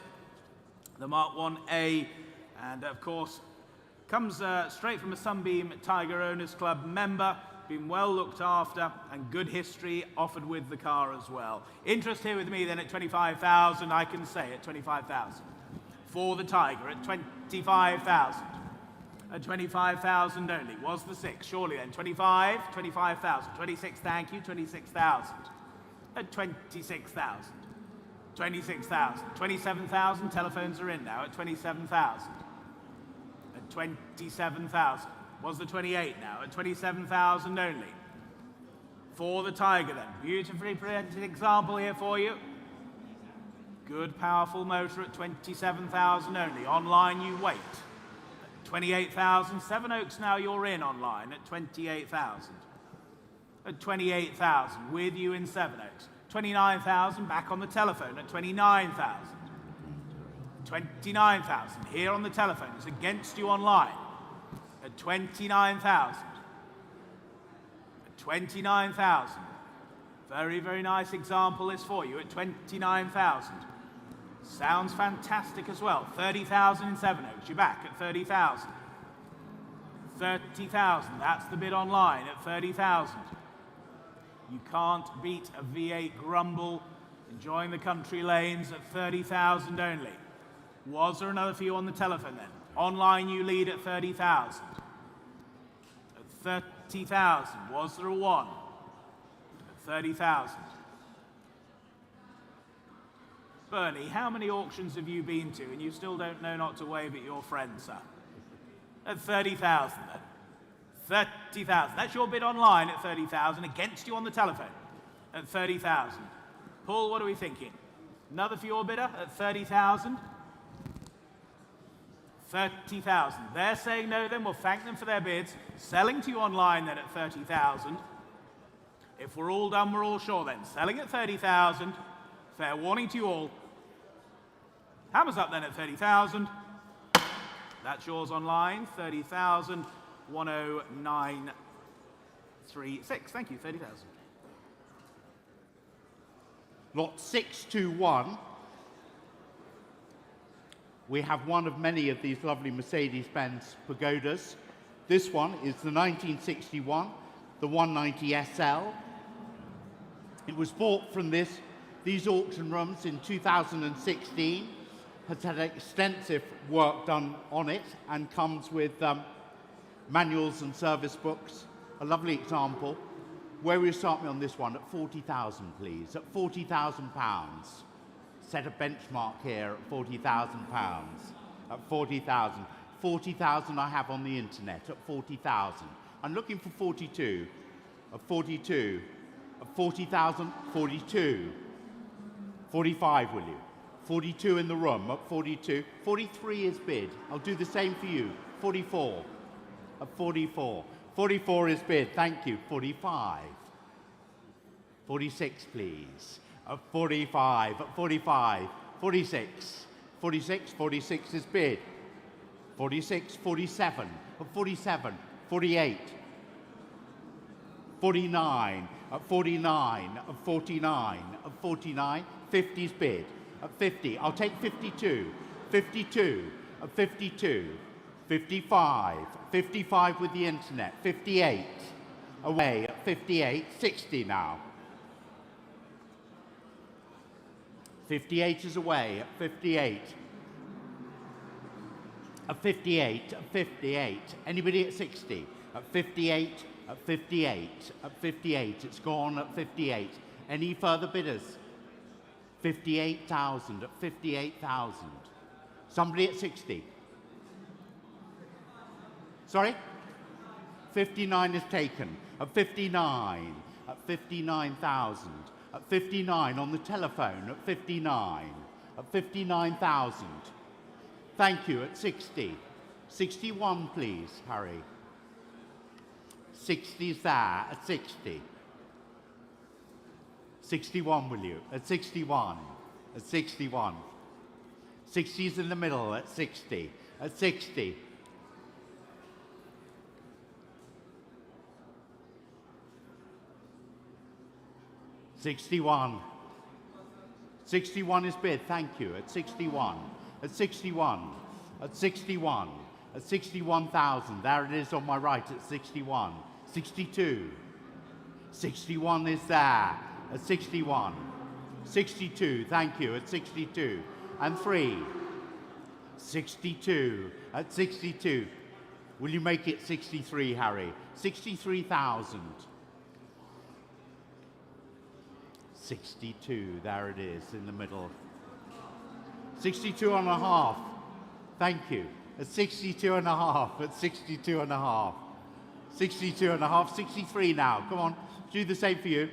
[SPEAKER 1] The Mark 1A, and of course comes straight from a Sunbeam Tiger Owners Club member, been well looked after, and good history offered with the car as well. Interest here with me then at 25,000, I can say at 25,000. For the Tiger at 25,000. At 25,000 only, was the 6, surely then. 25, 25,000, 26, thank you, 26,000. At 26,000. 26,000. 27,000, telephones are in now at 27,000. At 27,000. Was the 28 now? At 27,000 only. For the Tiger then. Beautifully presented example here for you. Good powerful motor at 27,000 only. Online you wait. At 28,000. Seven Oaks now you're in online at 28,000. At 28,000 with you in Seven Oaks. 29,000 back on the telephone at 29,000. 29,000 here on the telephone. It's against you online at 29,000. At 29,000. Very, very nice example is for you at 29,000. Sounds fantastic as well. 30,000 in Seven Oaks. You're back at 30,000. 30,000. That's the bid online at 30,000. You can't beat a V8 grumble, enjoying the country lanes at 30,000 only. Was there another for you on the telephone then? Online you lead at 30,000. At 30,000, was there a 1? At 30,000. Bernie, how many auctions have you been to and you still don't know not to wave at your friends, sir? At 30,000 then. 30,000. That's your bid online at 30,000, against you on the telephone at 30,000. Paul, what are we thinking? Another for your bidder at 30,000? 30,000. They're saying no then. We'll thank them for their bids. Selling to you online then at 30,000. If we're all done, we're all sure then. Selling at 30,000. Fair warning to you all. Hammers up then at 30,000. That's yours online. 30,000. 10936. Thank you. 30,000.
[SPEAKER 2] Lot 621. We have one of many of these lovely Mercedes-Benz Pagodas. This one is the 1961, the 190 SL. It was bought from these auction rooms in 2016, has had extensive work done on it and comes with manuals and service books. A lovely example. Where will you start me on this one? At 40,000, please. At 40,000 pounds. Set a benchmark here at 40,000 pounds. At 40,000. 40,000 I have on the internet at 40,000. I'm looking for 42. At 42. At 40,000, 42. 45, will you? 42 in the room at 42. 43 is bid. I'll do the same for you. 44. At 44. 44 is bid. Thank you. 45. 46, please. At 45. At 45. 46. 46. 46 is bid. 46. 47. At 47. 48. 49. At 49. At 49. At 49. 50 is bid. At 50. I'll take 52. 52. At 52. 55. 55 with the internet. 58. Away at 58. 60 now. 58 is away at 58. At 58. At 58. Anybody at 60? At 58. At 58. At 58. It's gone at 58. Any further bidders? 58,000. At 58,000. Somebody at 60? Sorry? 59 is taken. At 59. At 59,000. At 59 on the telephone. At 59. At 59,000. Thank you. At 60. 61, please, Harry. 60's there. At 60. 61, will you? At 61. At 61. 60's in the middle. At 60. At 60. 61. 61 is bid, thank you. At 61. At 61. At 61. At 61,000. There it is on my right at 61. 62. 61 is there. At 61. 62, thank you. At 62. And 3. 62. At 62. Will you make it 63, Harry? 63,000. 62, there it is in the middle. 62 and a half. Thank you. At 62 and a half. At 62 and a half. 62 and a half. 63 now. Come on. Do the same for you.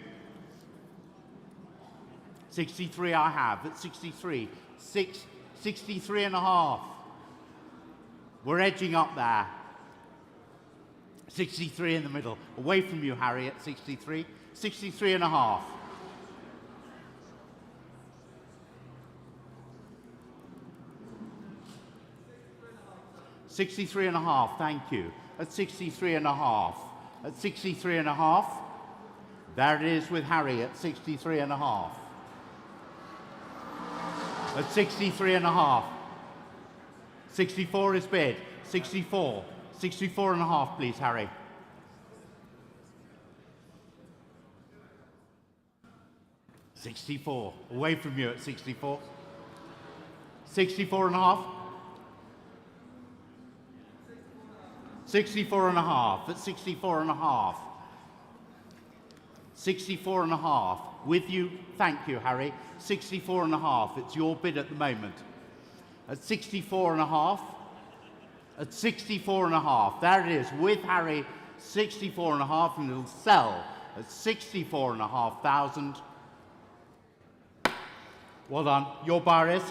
[SPEAKER 2] 63 I have. At 63. 63 and a half. We're edging up there. 63 in the middle. Away from you, Harry, at 63. 63 and a half. 63 and a half, thank you. At 63 and a half. At 63 and a half. There it is with Harry at 63 and a half. At 63 and a half. 64 is bid. 64. 64 and a half, please, Harry. $64. Away from you at 64. 64 and a half. 64 and a half. At 64 and a half. 64 and a half. With you, thank you, Harry. 64 and a half. It's your bid at the moment. At 64 and a half. At 64 and a half. There it is. With Harry, 64 and a half, and it'll sell at 64 and a half thousand. Well done. Your bar is?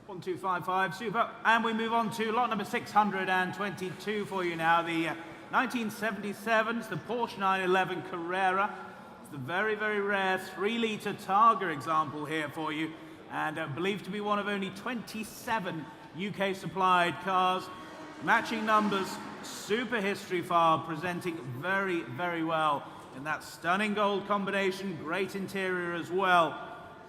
[SPEAKER 1] 1255, super. And we move on to lot number 622 for you now. The 1977's the Porsche 911 Carrera. It's the very, very rare 3-litre Targa example here for you, and believed to be one of only 27 UK supplied cars. Matching numbers, super history file, presenting very, very well in that stunning gold combination, great interior as well.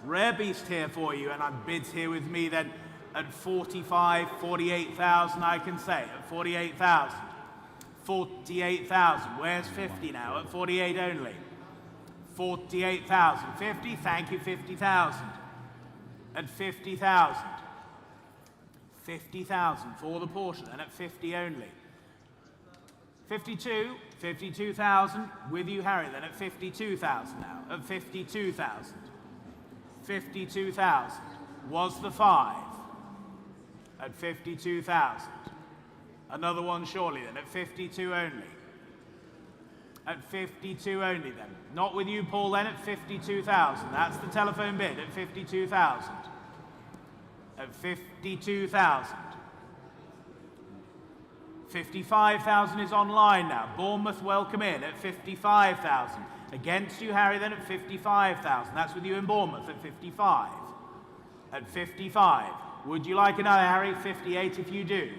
[SPEAKER 1] Rare beast here for you, and bids here with me then at 48,000, I can say, at 48,000. 48,000, where's 50 now? At 48 only. 48,000, 50, thank you, 50,000. At 50,000. 50,000 for the Porsche, then at 50 only. 52, 52,000, with you, Harry, then at 52,000 now, at 52,000. 52,000 was the 5, at 52,000. Another one surely then, at 52 only. At 52 only then. Not with you, Paul, then at 52,000. That's the telephone bid, at 52,000. At 52,000. 55,000 is online now. Bournemouth, welcome in at 55,000. Against you, Harry, then at 55,000. That's with you in Bournemouth at 55. At 55. Would you like another, Harry? 58 if you do.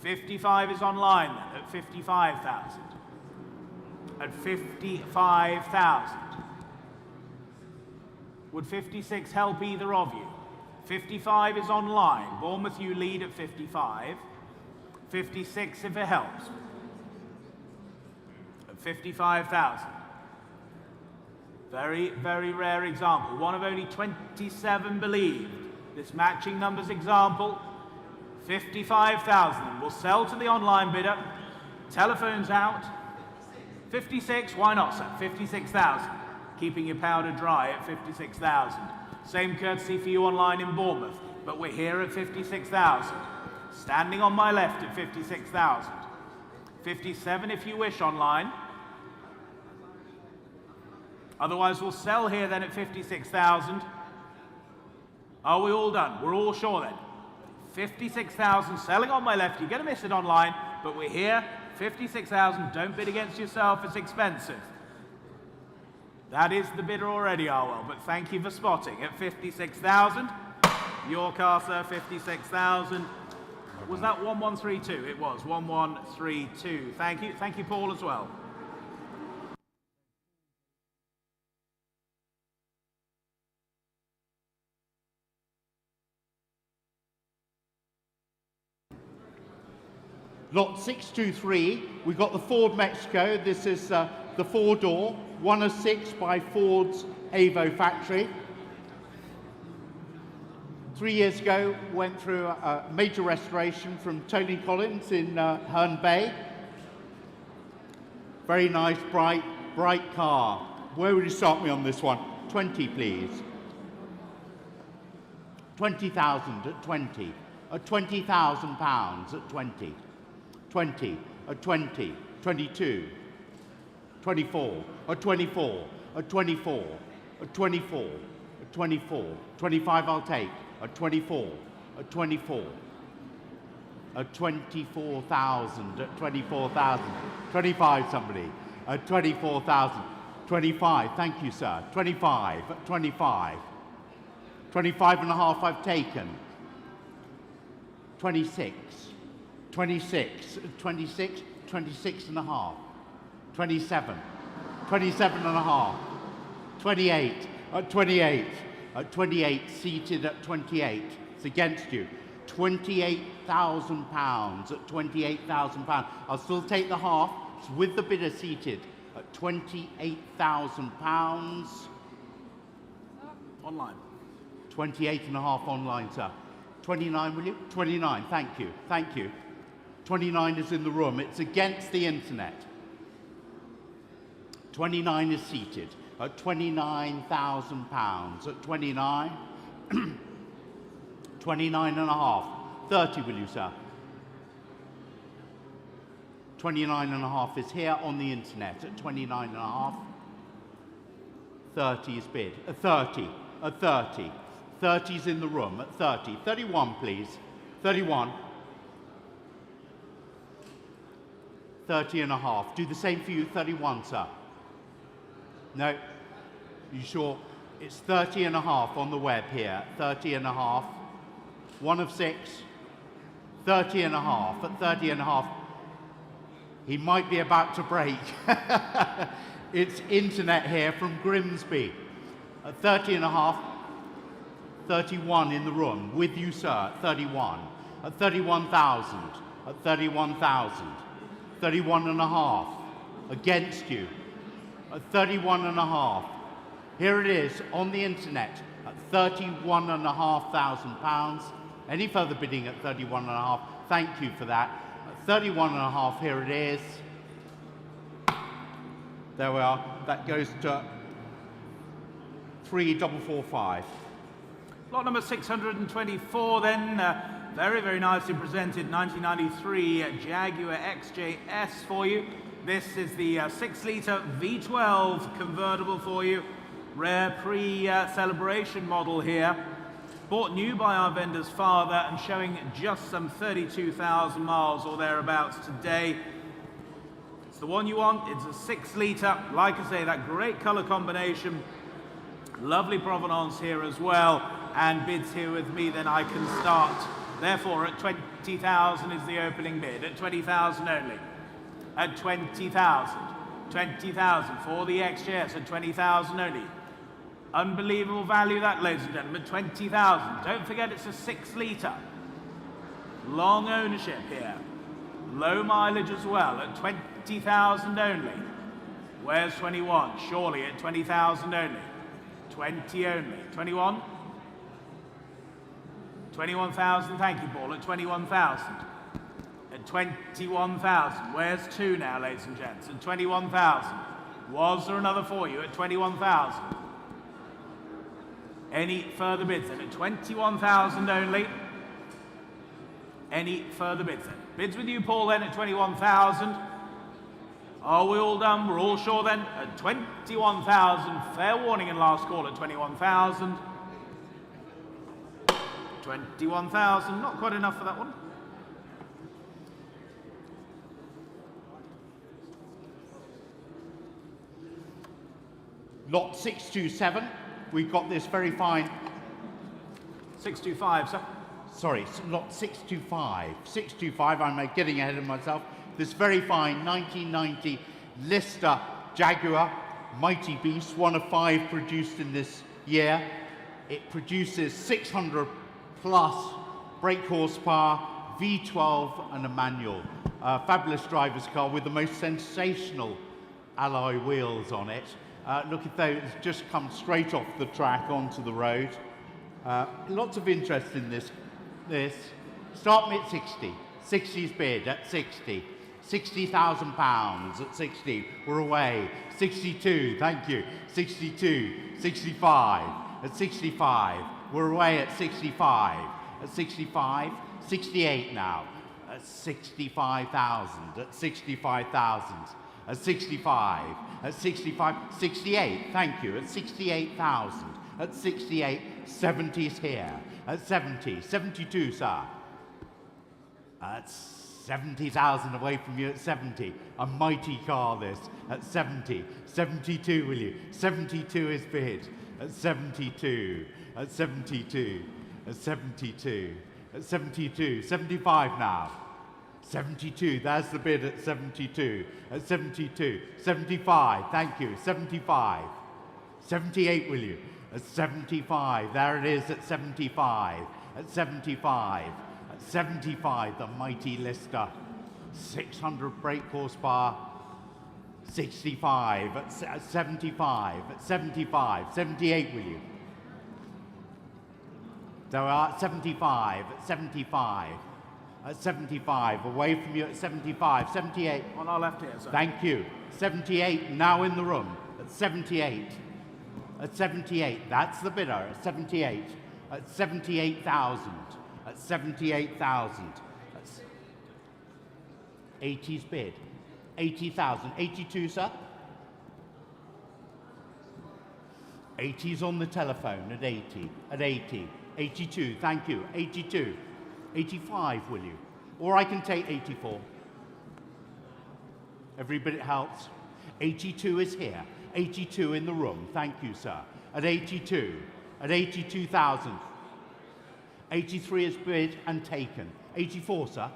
[SPEAKER 1] 55 is online then at 55,000. At 55,000. Would 56 help either of you? 55 is online. Bournemouth, you lead at 55. 56 if it helps. At 55,000. Very, very rare example. One of only 27 believed. This matching numbers example, 55,000. Will sell to the online bidder. Telephone's out. 56, why not, sir? 56,000. Keeping your powder dry at 56,000. Same courtesy for you online in Bournemouth, but we're here at 56,000. Standing on my left at 56,000. 57 if you wish online. Otherwise we'll sell here then at 56,000. Are we all done? We're all sure then. 56,000 selling on my left. You're going to miss it online, but we're here. 56,000. Don't bid against yourself. It's expensive. That is the bidder already, Arwell, but thank you for spotting. At 56,000, your car, sir, 56,000. Was that 1132? It was 1132. Thank you. Thank you, Paul, as well.
[SPEAKER 2] Lot 623, we've got the Ford Mexico. This is the 4-door, 106 by Ford's Avo factory. 3 years ago, went through a major restoration from Tony Collins in Herne Bay. Very nice, bright car. Where would you start me on this one? 20, please. 20,000 at 20. At 20,000 pounds at 20. 20, at 20, 22, 24, at 24, at 24, at 24, at 24, 25 I'll take, at 24, at 24, at 24,000, at 24,000, 25 somebody, at 24,000, 25, thank you sir, 25, at 25, 25 and a half I've taken, 26, 26, 26, 26 and a half, 27, 27 and a half, 28, at 28, at 28, seated at 28, it's against you, 28,000 pounds, at 28,000 pounds, I'll still take the half, it's with the bidder seated, at 28,000 pounds.
[SPEAKER 1] Online.
[SPEAKER 2] 28 and a half online, sir. 29, will you? 29, thank you, thank you. 29 is in the room. It's against the internet. 29 is seated at 29,000 pounds. At 29, 29 and a half. 30, will you, sir? 29.5 is here on the internet at 29.5. 30 is bid. 30. At 30. 30's in the room at 30. 31, please. 31. 30.5. Do the same for you, 31, sir. No? You sure? It's 30.5 on the web here. 30.5. 1 of 6. 30.5. At 30.5. He might be about to break. It's internet here from Grimsby. At 30.5. 31 in the room. With you, sir. At 31. At 31,000. At 31,000. 31.5. Against you. At 31.5. Here it is on the internet at £31,500. Any further bidding at 31.5? Thank you for that. At 31.5, here it is. There we are. That goes to 3445.
[SPEAKER 1] Lot number 624 then, very, very nicely presented 1993 Jaguar XJS for you. This is the 6-litre V12 convertible for you. Rare pre-celebration model here. Bought new by our vendor's father and showing just some 32,000 miles or thereabouts today. It's the one you want. It's a 6-litre. Like I say, that great colour combination. Lovely provenance here as well. And bids here with me, then I can start. Therefore, at 20,000 is the opening bid. At 20,000 only. At 20,000. 20,000 for the XJS at 20,000 only. Unbelievable value that, ladies and gentlemen, 20,000. Don't forget it's a 6-litre. Long ownership here. Low mileage as well at 20,000 only. Where's 21? Surely at 20,000 only. 20 only. 21? 21,000, thank you, Paul, at 21,000. At 21,000. Where's 2 now, ladies and gents? At 21,000. Was there another for you at 21,000? Any further bids then? At 21,000 only. Any further bids then? Bids with you, Paul, then at 21,000. Are we all done? We're all sure then? At 21,000. Fair warning and last call at 21,000. 21,000. Not quite enough for that one.
[SPEAKER 2] Lot 627. We've got this very fine.
[SPEAKER 1] 625, sir.
[SPEAKER 2] Sorry, lot 625. 625, I'm getting ahead of myself. This very fine 1990 Lister Jaguar Mighty Beast, one of 5 produced in this year. It produces 600 plus brake horsepower, V12 and a manual. Fabulous driver's car with the most sensational alloy wheels on it. Look at those, just come straight off the track onto the road. Lots of interest in this. Start me at 60. 60's bid at 60. £60,000 at 60. We're away. 62, thank you. 62, 65. At 65. We're away at 65. At 65, 68 now. At 65,000. At 65,000. At 65. At 65, 68. Thank you. At 68,000. At 68, 70's here. At 70, 72, sir. At 70,000 away from you at 70. A mighty car, this. At 70. 72, will you? 72 is bid. At 72. At 72. At 72. At 72. 75 now. 72. There's the bid at 72. At 72. 75. Thank you. 75. 78, will you? At 75. There it is at 75. At 75. At 75, the mighty Lister. 600 brake horsepower. 65. At 75. At 75. 78, will you? There are 75. At 75. At 75. Away from you at 75. 78.
[SPEAKER 1] On our left here, sir.
[SPEAKER 2] Thank you. 78, now in the room. At 78. At 78. That's the bidder. At 78. At 78,000. At 78,000. That's 80's bid. 80,000. 82, sir? 80's on the telephone at 80. At 80. 82, thank you. 82. 85, will you? Or I can take 84. Every bit it helps. 82 is here. 82 in the room. Thank you, sir. At 82. At 82,000. 83 is bid and taken. 84, sir.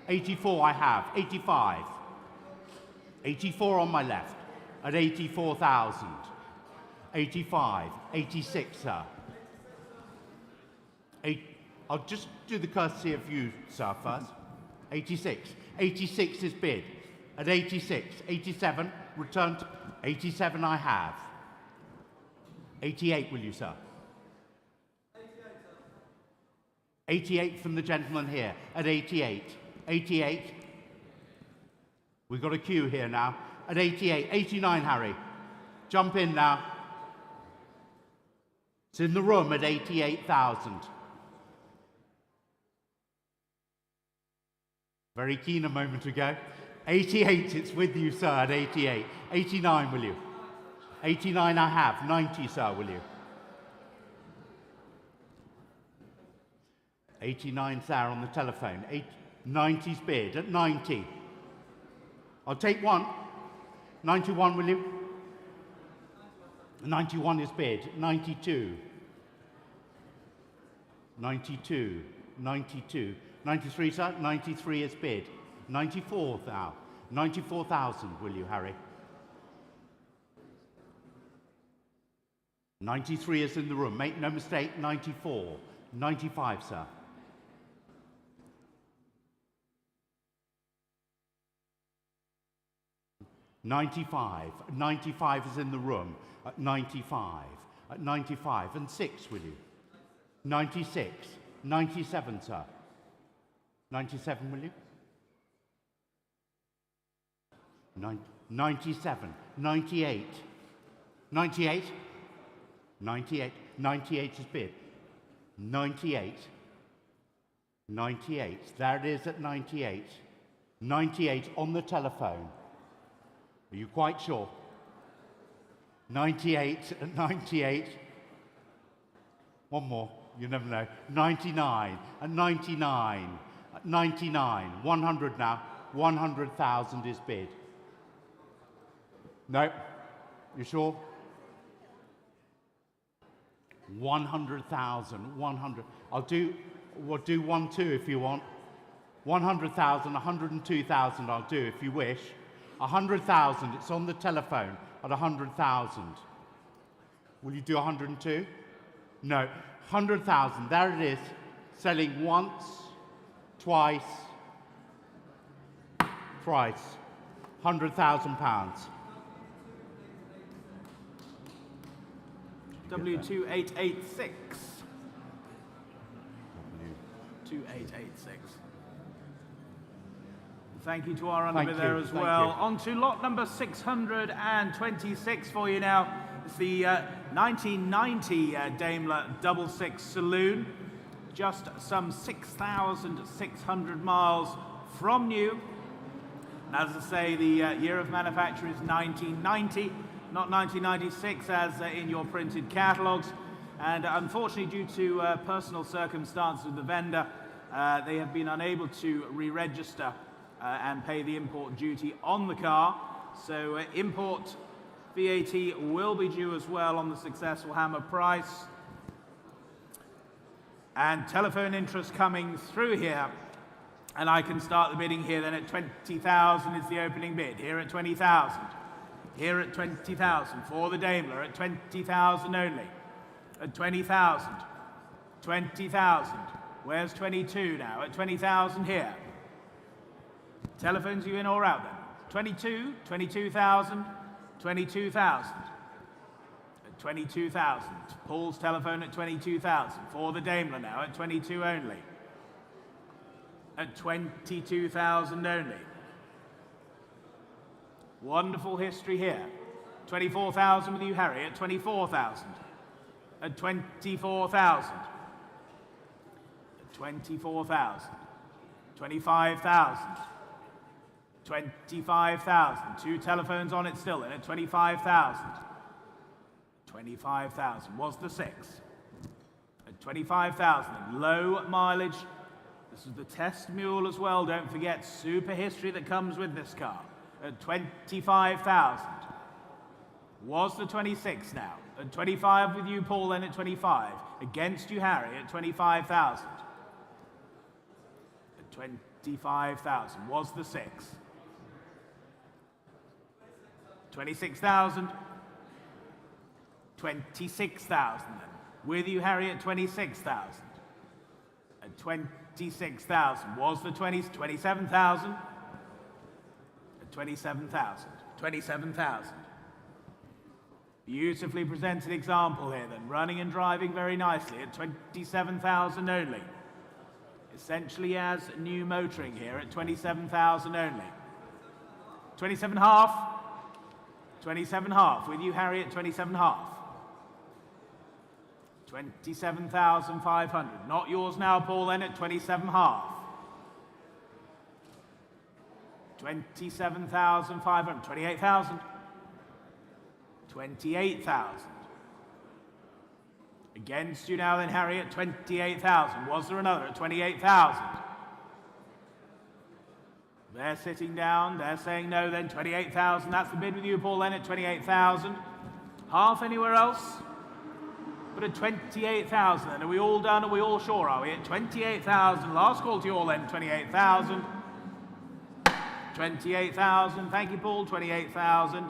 [SPEAKER 2] 84 I have. 85. 84 on my left. At 84,000. 85. 86, sir. I'll just do the courtesy of you, sir, first. 86. 86 is bid. At 86. 87, return to 87 I have. 88, will you, sir? 88 from the gentleman here. At 88. 88. We've got a queue here now. At 88. 89, Harry. Jump in now. It's in the room at 88,000. Very keen a moment ago. 88, it's with you, sir, at 88. 89, will you? 89 I have. 90, sir, will you? 89, sir, on the telephone. 90's bid at 90. I'll take one. 91, will you? 91 is bid. 92. 92. 92. 93, sir? 93 is bid. 94 now. 94,000, will you, Harry? 93 is in the room. Make no mistake, 94. 95, sir. 95. 95 is in the room. At 95. At 95. And 6, will you? 96. 97, sir. 97, will you? 97. 98. 98. 98. 98 is bid. 98. 98. There it is at 98. 98 on the telephone. Are you quite sure? 98 at 98. One more. You never know. 99 at 99. At 99. 100 now. 100,000 is bid. No. You sure? 100,000. 100. We'll do 1, 2 if you want. 100,000, 102,000 I'll do if you wish. 100,000, it's on the telephone at 100,000. Will you do 102? No. 100,000, there it is. Selling once, twice, thrice. £100,000.
[SPEAKER 1] W2886. W2886. Thank you to our underbid there as well. On to lot number 626 for you now. It's the 1990 Daimler Double Six Saloon. Just some 6,600 miles from new. And as I say, the year of manufacture is 1990, not 1996 as in your printed catalogues. And unfortunately, due to personal circumstances of the vendor, they have been unable to re-register and pay the import duty on the car. So import VAT will be due as well on the successful hammer price. And telephone interest coming through here. And I can start the bidding here then at 20,000 is the opening bid. Here at 20,000. Here at 20,000 for the Daimler at 20,000 only. At 20,000. 20,000. Where's 22 now? At 20,000 here. Telephones you in or out then? 22, 22,000, 22,000. At 22,000. Paul's telephone at 22,000. For the Daimler now at 22 only. At 22,000 only. Wonderful history here. 24,000 with you, Harry, at 24,000. At 24,000. At 24,000. 25,000. 25,000. Two telephones on it still, and at 25,000. 25,000 was the 6. At 25,000, low mileage. This is the test mule as well, don't forget, super history that comes with this car. At 25,000 was the 26 now. At 25 with you, Paul, then at 25. Against you, Harry, at 25,000. At 25,000 was the 6. 26,000. 26,000 then. With you, Harry, at 26,000. At 26,000 was the 27,000. At 27,000. 27,000. Beautifully presented example here then. Running and driving very nicely at 27,000 only. Essentially as new motoring here at 27,000 only. 27.5. 27.5. With you, Harry, at 27.5. 27,500. Not yours now, Paul, then at 27.5. 27,500. 28,000. 28,000. Against you now then, Harry, at 28,000. Was there another at 28,000? They're sitting down. They're saying no then. 28,000. That's the bid with you, Paul, then at 28,000. Half anywhere else? But at 28,000 then. Are we all done? Are we all sure, are we? At 28,000. Last call to you all then. 28,000. 28,000. Thank you, Paul. 28,000.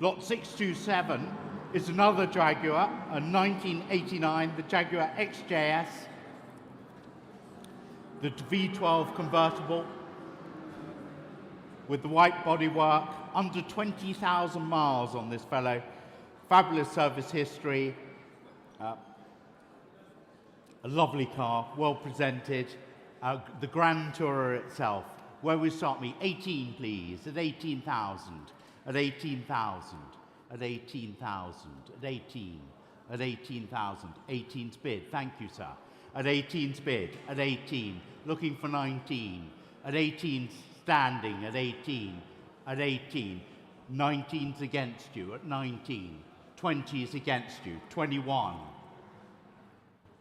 [SPEAKER 2] Lot 627 is another Jaguar, a 1989, the Jaguar XJS, the V12 convertible with the white bodywork, under 20,000 miles on this fellow, fabulous service history, a lovely car, well presented, the Grand Tourer itself. Where we start me? 18, please, at 18,000. At 18,000, at 18,000, at 18, at 18,000, 18's bid, thank you, sir. At 18's bid, at 18, looking for 19, at 18 standing, at 18, at 18, 19's against you, at 19, 20's against you, 21,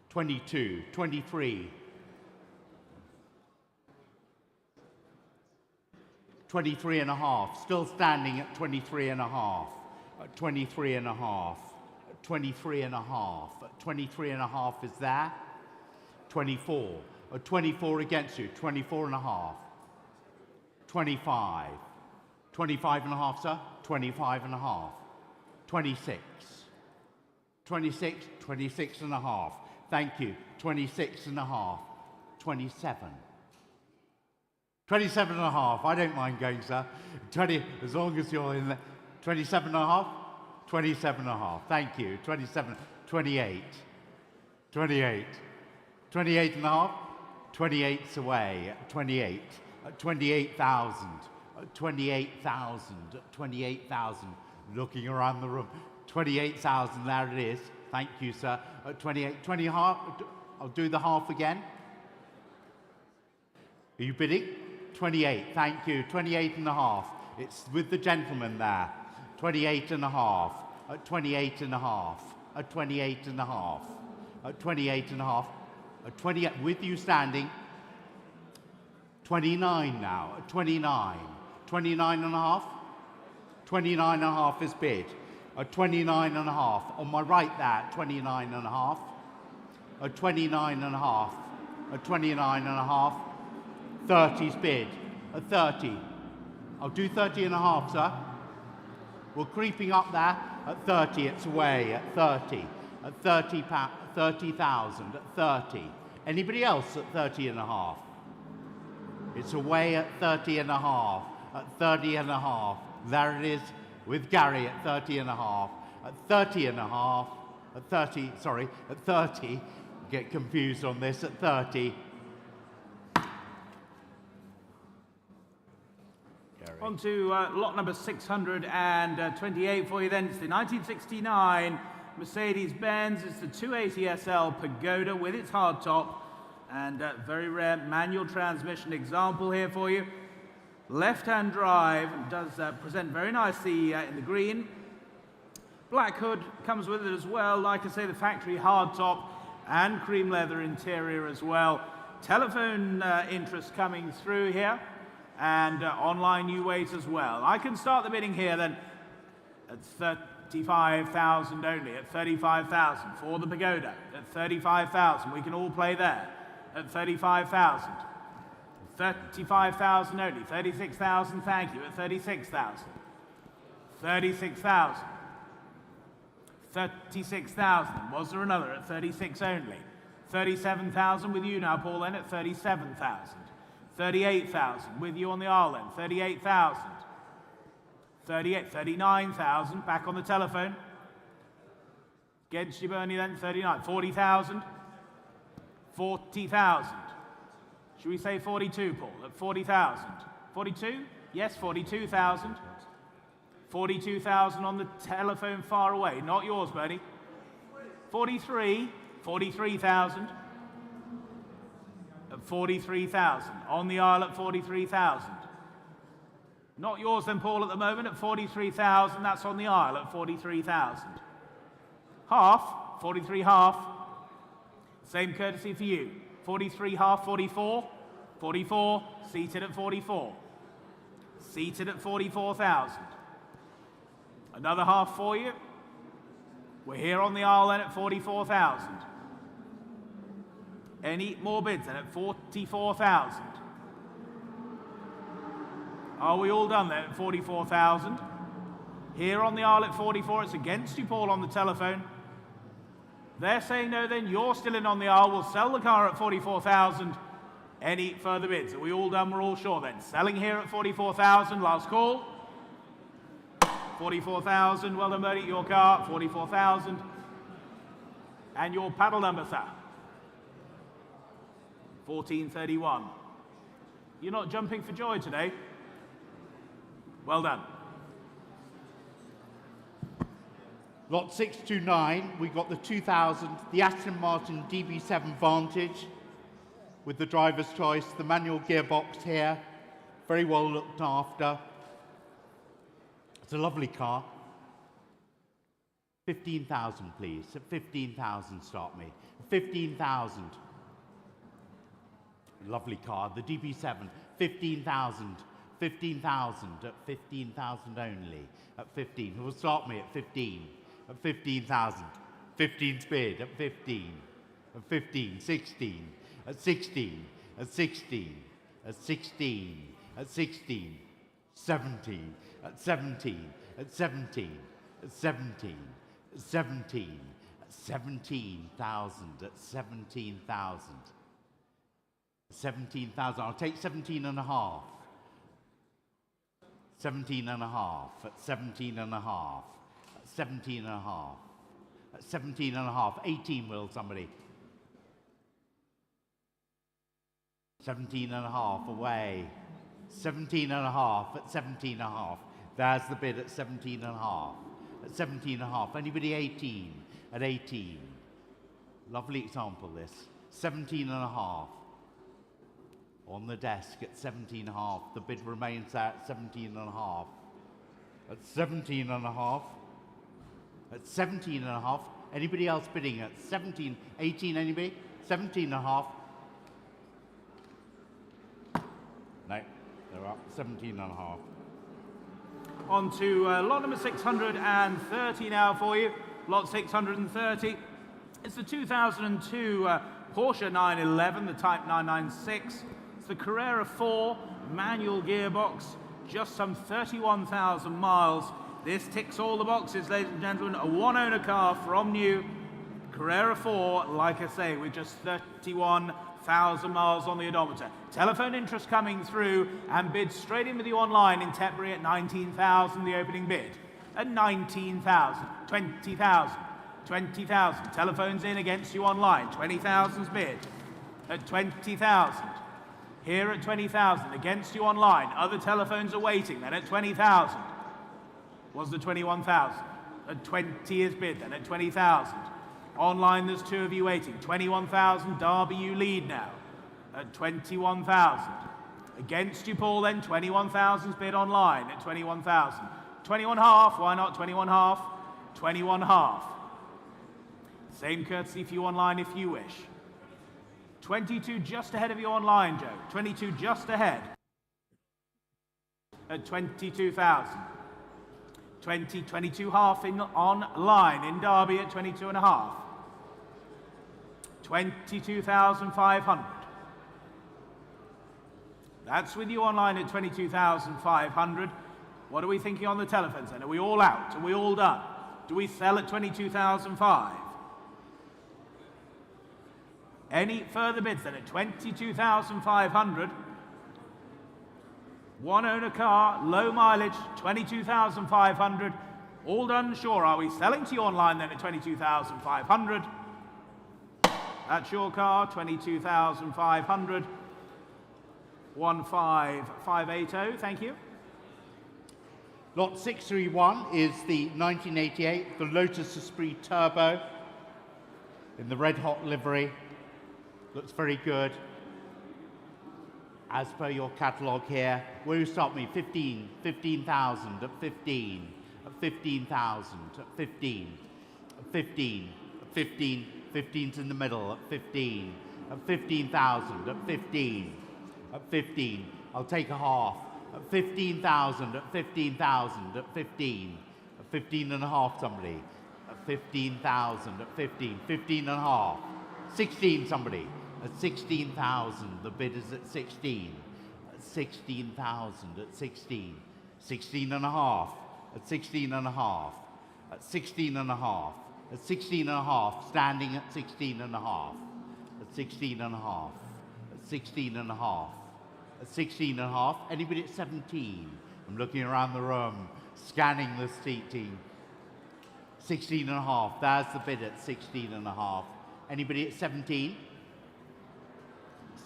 [SPEAKER 2] 22, 23, 23 and a half, still standing at 23 and a half, at 23 and a half, at 23 and a half, at 23 and a half is there, 24, at 24 against you, 24 and a half, 25, 25 and a half, sir, 25 and a half, 26, 26, 26 and a half, thank you, 26 and a half, 27, 27 and a half, I don't mind going, sir. 20, as long as you're in there. 27 and a half, 27 and a half, thank you. 27, 28, 28, 28 and a half, 28's away, 28, 28,000, 28,000, 28,000, looking around the room. 28,000, there it is, thank you, sir. 28, 20 half, I'll do the half again. Are you bidding? 28, thank you, 28 and a half. It's with the gentleman there. 28 and a half, at 28 and a half, at 28 and a half, at 28 and a half, at 28, with you standing. 29 now, at 29, 29 and a half, 29 and a half is bid. At 29 and a half, on my right there, 29 and a half, at 29 and a half, at 29 and a half, 30's bid, at 30. I'll do 30 and a half, sir. We're creeping up there, at 30, it's away, at 30. At 30,000, at 30. Anybody else at 30 and a half? It's away at 30 and a half, at 30 and a half. There it is, with Gary at 30 and a half, at 30 and a half, at 30, sorry, at 30. Get confused on this, at 30.
[SPEAKER 1] On to lot number 628 for you then. It's the 1969 Mercedes-Benz. It's the 280 SL Pagoda with its hardtop and very rare manual transmission example here for you. Left-hand drive does present very nicely in the green. Black hood comes with it as well. Like I say, the factory hardtop and cream leather interior as well. Telephone interest coming through here, and online you wait as well. I can start the bidding here then at 35,000 only, at 35,000 for the pagoda, at 35,000. We can all play there at 35,000. 35,000 only, 36,000, thank you, at 36,000. 36,000. 36,000. Was there another at 36 only? 37,000 with you now, Paul, then at 37,000. 38,000 with you on the aisle then, 38,000. 39,000, back on the telephone. Against you, Bernie, then, 39. 40,000. 40,000. Should we say 42, Paul, at 40,000? 42? Yes, 42,000. 42,000 on the telephone far away. Not yours, Bernie. 43. 43,000. At 43,000. On the aisle at 43,000. Not yours then, Paul, at the moment at 43,000. That's on the aisle at 43,000. Half. 43 half. Same courtesy for you. 43 half, 44. 44. Seated at 44. Seated at 44,000. Another half for you. We're here on the aisle then at 44,000. Any more bids then at 44,000? Are we all done then at 44,000? Here on the aisle at 44, it's against you, Paul, on the telephone. They're saying no then, you're still in on the aisle. We'll sell the car at 44,000. Any further bids? Are we all done? We're all sure then. Selling here at 44,000, last call. 44,000, well done, Bertie, your car, 44,000. And your paddle number, sir? 1431. You're not jumping for joy today? Well done.
[SPEAKER 2] Lot 629, we got the 2000, the Aston Martin DB7 Vantage with the driver's choice, the manual gearbox here, very well looked after. It's a lovely car. 15,000, please. At 15,000, start me. 15,000. Lovely car. The DB7, 15,000. 15,000 at 15,000 only. At 15. Who will start me at 15? At 15,000. 15's bid at 15. At 15. 16. At 16. At 16. At 16. At 16. 17. At 17. At 17. At 17. At 17. At 17,000. At 17,000. 17,000. I'll take 17 and a half. 17 and a half. At 17 and a half. At 17 and a half. At 17 and a half. 18 will somebody. 17 and a half away. 17 and a half at 17 and a half. There's the bid at 17 and a half. At 17 and a half. Anybody 18? At 18. Lovely example this. 17 and a half. On the desk at 17 and a half. The bid remains there at 17 and a half. At 17 and a half. At 17 and a half. Anybody else bidding at 17, 18, anybody? 17 and a half. No, they're up. 17 and a half.
[SPEAKER 1] On to lot number 630 now for you. Lot 630. It's the 2002 Porsche 911, the Type 996. It's the Carrera 4 manual gearbox, just some 31,000 miles. This ticks all the boxes, ladies and gentlemen. A one-owner car from new. Carrera 4, like I say, with just 31,000 miles on the odometer. Telephone interest coming through and bid straight in with you online in Tetbury at 19,000, the opening bid. At 19,000, 20,000, 20,000. Telephones in against you online. 20,000's bid. At 20,000. Here at 20,000, against you online. Other telephones are waiting then at 20,000. Was the 21,000. At 20 is bid then at 20,000. Online there's two of you waiting. 21,000, Derby you lead now. At 21,000. Against you, Paul, then 21,000's bid online at 21,000. 21.5, why not 21.5? 21.5. Same courtesy for you online if you wish. 22 just ahead of you online, Joe. 22 just ahead at 22,000. 22.5 in online in Derby at 22.5. 22,500. That's with you online at 22,500. What are we thinking on the telephones then? Are we all out? Are we all done? Do we sell at 22,005? Any further bids then at 22,500? One owner car, low mileage, 22,500. All done, sure. Are we selling to you online then at 22,500? That's your car, 22,500. 15580, thank you.
[SPEAKER 2] Lot 631 is the 1988, the Lotus Esprit Turbo in the red hot livery. Looks very good. As per your catalogue here, where do you start me? 15,000 at 15, at 15,000 at 15, at 15, at 15, 15's in the middle at 15, at 15,000 at 15, at 15. I'll take a half. At 15,000, at 15,000, at 15, at 15 and a half somebody, at 15,000, at 15, 15 and a half, 16 somebody, at 16,000, the bid is at 16, at 16,000, at 16, 16 and a half, at 16 and a half, at 16 and a half, at 16 and a half, standing at 16 and a half, at 16 and a half, at 16 and a half, at 16 and a half, anybody at 17? I'm looking around the room, scanning the seating. 16 and a half, there's the bid at 16 and a half. Anybody at 17?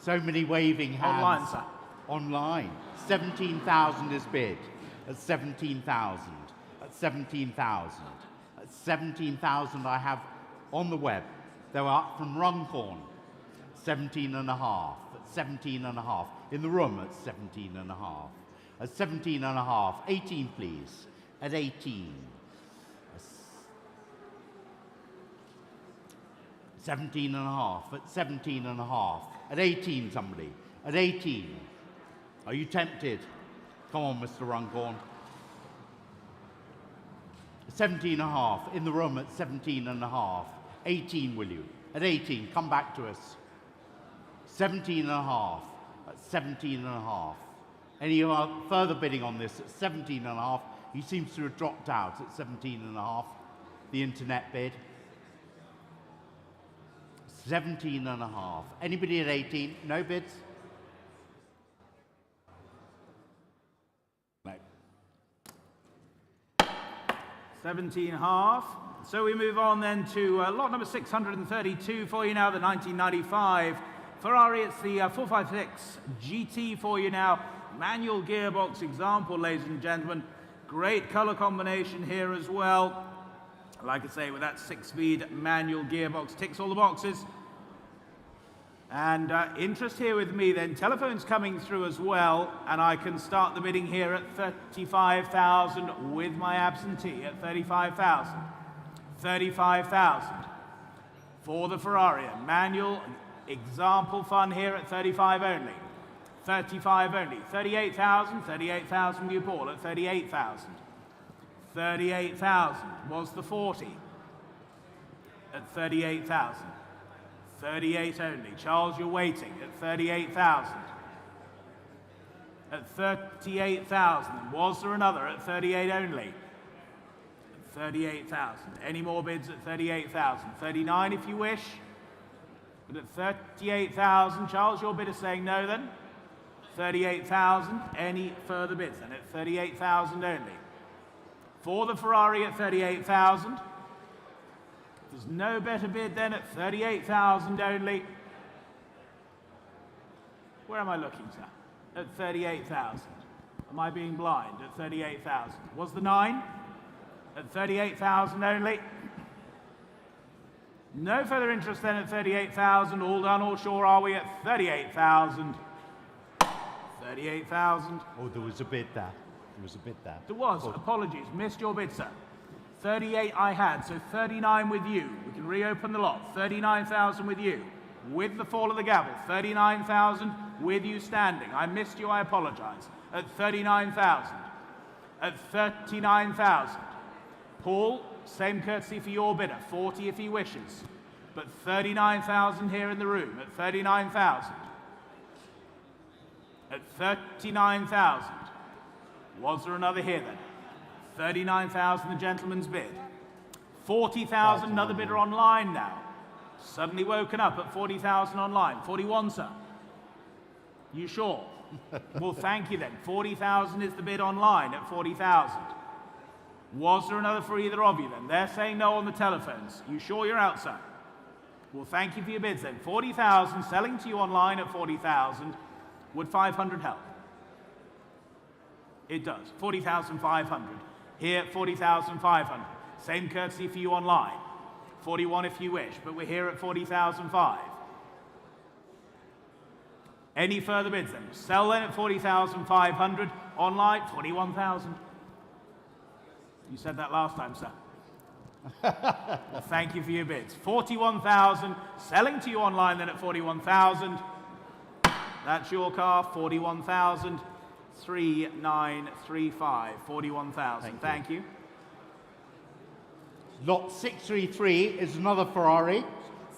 [SPEAKER 2] So many waving hands.
[SPEAKER 1] Online, sir.
[SPEAKER 2] Online. 17,000 is bid at 17,000, at 17,000. At 17,000 I have on the web. They were up from Runcorn. 17 and a half, at 17 and a half. In the room at 17 and a half. At 17 and a half, 18 please, at 18. 17 and a half, at 17 and a half. At 18 somebody, at 18. Are you tempted? Come on, Mr. Runcorn. 17 and a half, in the room at 17 and a half. 18 will you? At 18, come back to us. 17 and a half, at 17 and a half. Any further bidding on this at 17 and a half? He seems to have dropped out at 17 and a half, the internet bid. 17 and a half. Anybody at 18? No bids? No.
[SPEAKER 1] 17 half. So we move on then to lot number 632 for you now, the 1995 Ferrari. It's the 456 GT for you now. Manual gearbox example, ladies and gentlemen. Great color combination here as well. Like I say, with that 6-speed manual gearbox, ticks all the boxes. And interest here with me then. Telephone's coming through as well, and I can start the bidding here at 35,000 with my absentee at 35,000. 35,000 for the Ferrari. A manual example fun here at 35 only. 35 only. 38,000. 38,000 you Paul at 38,000. 38,000 was the 40 at 38,000. 38 only. Charles, you're waiting at 38,000. At 38,000. Was there another at 38 only? At 38,000. Any more bids at 38,000? 39 if you wish. But at 38,000, Charles, your bid is saying no then? 38,000. Any further bids then at 38,000 only? For the Ferrari at 38,000. There's no better bid then at 38,000 only. Where am I looking, sir? At 38,000. Am I being blind? At 38,000. Was the 9? At 38,000 only. No further interest then at 38,000. All done, all sure are we at 38,000. 38,000.
[SPEAKER 2] Oh, there was a bid there. There was a bid there.
[SPEAKER 1] There was. Apologies. Missed your bid, sir. 38 I had, so 39 with you. We can reopen the lot. 39,000 with you. With the fall of the gavel. 39,000 with you standing. I missed you. I apologize. At 39,000. At 39,000. Paul, same courtesy for your bidder. 40 if he wishes. But 39,000 here in the room. At 39,000. At 39,000. Was there another here then? 39,000, the gentleman's bid. 40,000, another bidder online now. Suddenly woken up at 40,000 online. 41, sir. You sure? Well, thank you then. 40,000 is the bid online at 40,000. Was there another for either of you then? They're saying no on the telephones. You sure you're out, sir? Well, thank you for your bids then. 40,000, selling to you online at 40,000. Would 500 help? It does. 40,500. Here, 40,500. Same courtesy for you online. 41 if you wish, but we're here at 40,005. Any further bids then? Sell then at 40,500. Online, 41,000. You said that last time, sir. Well, thank you for your bids. 41,000. Selling to you online then at 41,000. That's your car, 41,000. 3935, 41,000. Thank you.
[SPEAKER 2] Lot 633 is another Ferrari,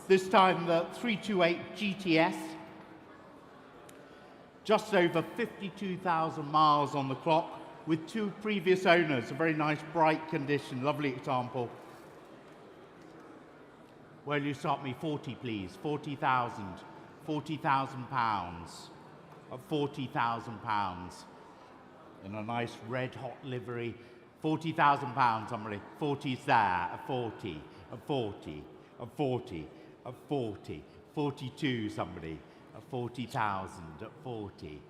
[SPEAKER 2] this time the 328 GTS. Just over 52,000 miles on the clock with two previous owners. A very nice, bright condition, lovely example. Will you start me 40, please? 40,000. 40,000 pounds. Of 40,000 pounds. In a nice red hot livery. 40,000 pounds, somebody. 40's there. A 40. A 40. A 40. A 40. 42, somebody. A 40,000. At 40.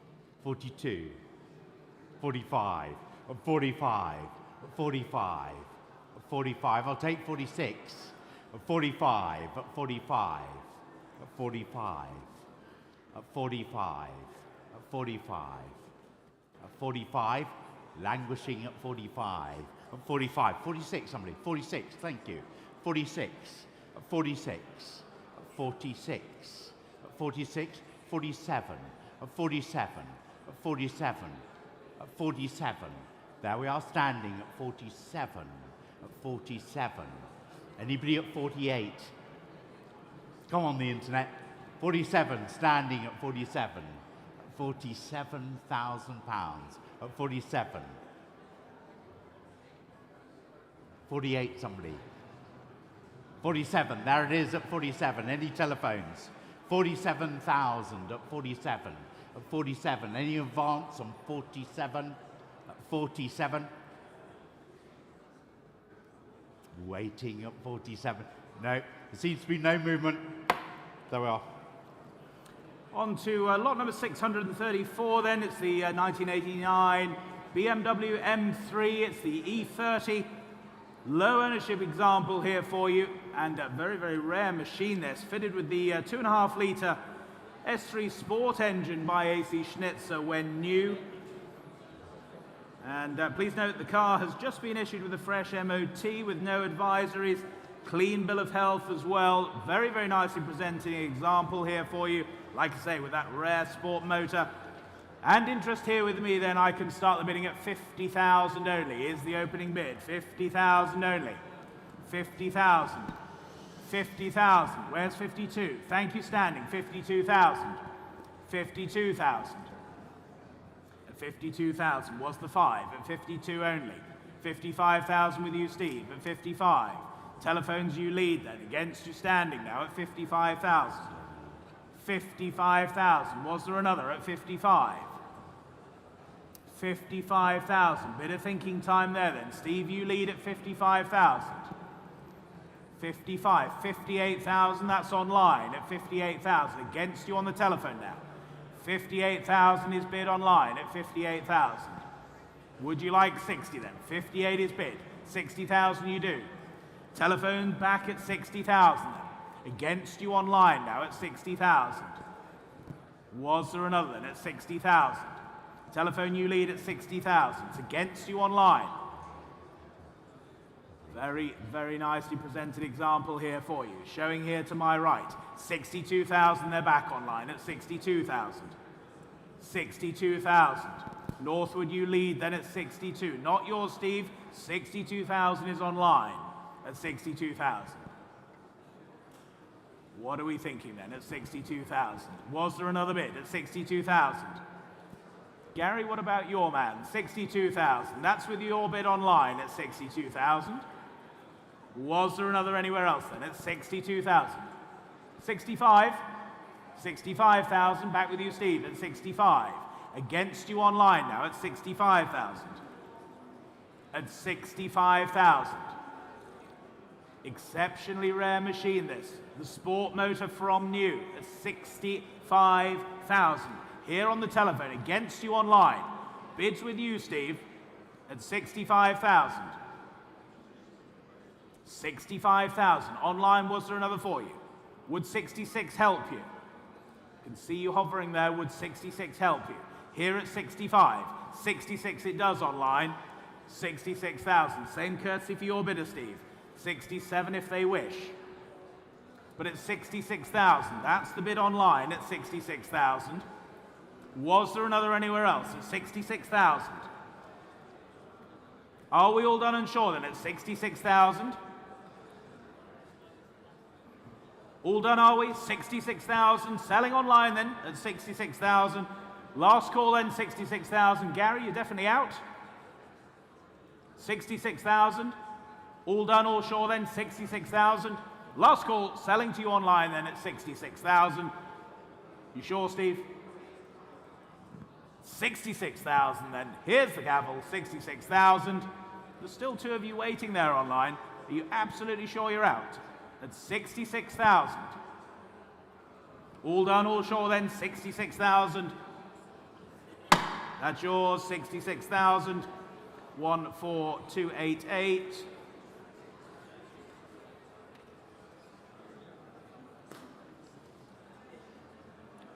[SPEAKER 2] 42. 45. A 45. A 45. A 45. I'll take 46. A 45. At 45. At 45. At 45. At 45. At 45. Languishing at 45. At 45. 46, somebody. 46. Thank you. 46. At 46. At 46. At 46. 47. At 47. At 47. At 47. There we are standing at 47. At 47. Anybody at 48? Come on the internet. 47, standing at 47. 47,000 pounds. At 47. 48, somebody. 47, there it is at 47. Any telephones? 47,000 at 47. At 47, any advance on 47? At 47. Waiting at 47. No, there seems to be no movement. There we are.
[SPEAKER 1] On to lot number 634 then. It's the 1989 BMW M3. It's the E30. Low ownership example here for you. And a very, very rare machine there. It's fitted with the 2.5 litre S3 Sport engine by AC Schnitzer when new. And please note the car has just been issued with a fresh MOT with no advisories. Clean bill of health as well. Very, very nicely presenting example here for you. Like I say, with that rare sport motor. And interest here with me, then I can start the bidding at 50,000 only. Is the opening bid. 50,000 only. 50,000. 50,000. Where's 52? Thank you, standing. 52,000. 52,000. At 52,000 was the 5. At 52 only. 55,000 with you, Steve. At 55. Telephones you lead then. Against you standing now at 55,000. 55,000. Was there another at 55? 55,000. Bit of thinking time there then. Steve, you lead at 55,000. 55. 58,000. That's online at 58,000. Against you on the telephone now. 58,000 is bid online at 58,000. Would you like 60 then? 58 is bid. 60,000 you do. Telephone back at 60,000. Against you online now at 60,000. Was there another then at 60,000? Telephone, you lead at 60,000. It's against you online. Very, very nicely presented example here for you. Showing here to my right, 62,000, they're back online at 62,000. 62,000. Northwood, you lead then at 62. Not yours, Steve. 62,000 is online at 62,000. What are we thinking then at 62,000? Was there another bid at 62,000? Gary, what about your man? 62,000. That's with your bid online at 62,000. Was there another anywhere else then at 62,000? 65? 65,000. Back with you, Steve, at 65. Against you online now at 65,000. At 65,000. Exceptionally rare machine this. The sport motor from new at 65,000. Here on the telephone, against you online. Bids with you, Steve, at 65,000. 65,000. Online, was there another for you? Would 66 help you? I can see you hovering there. Would 66 help you? Here at 65. 66 it does online. 66,000. Same courtesy for your bidder, Steve. 67 if they wish. But at 66,000, that's the bid online at 66,000. Was there another anywhere else at 66,000? Are we all done and sure then at 66,000? All done, are we? 66,000. Selling online then at 66,000. Last call then, 66,000. Gary, you're definitely out. 66,000. All done, all sure then, 66,000. Last call, selling to you online then at 66,000. You sure, Steve? 66,000 then. Here's the gavel, 66,000. There's still two of you waiting there online. Are you absolutely sure you're out? At 66,000. All done, all sure then, 66,000. That's yours, 66,000. 14288.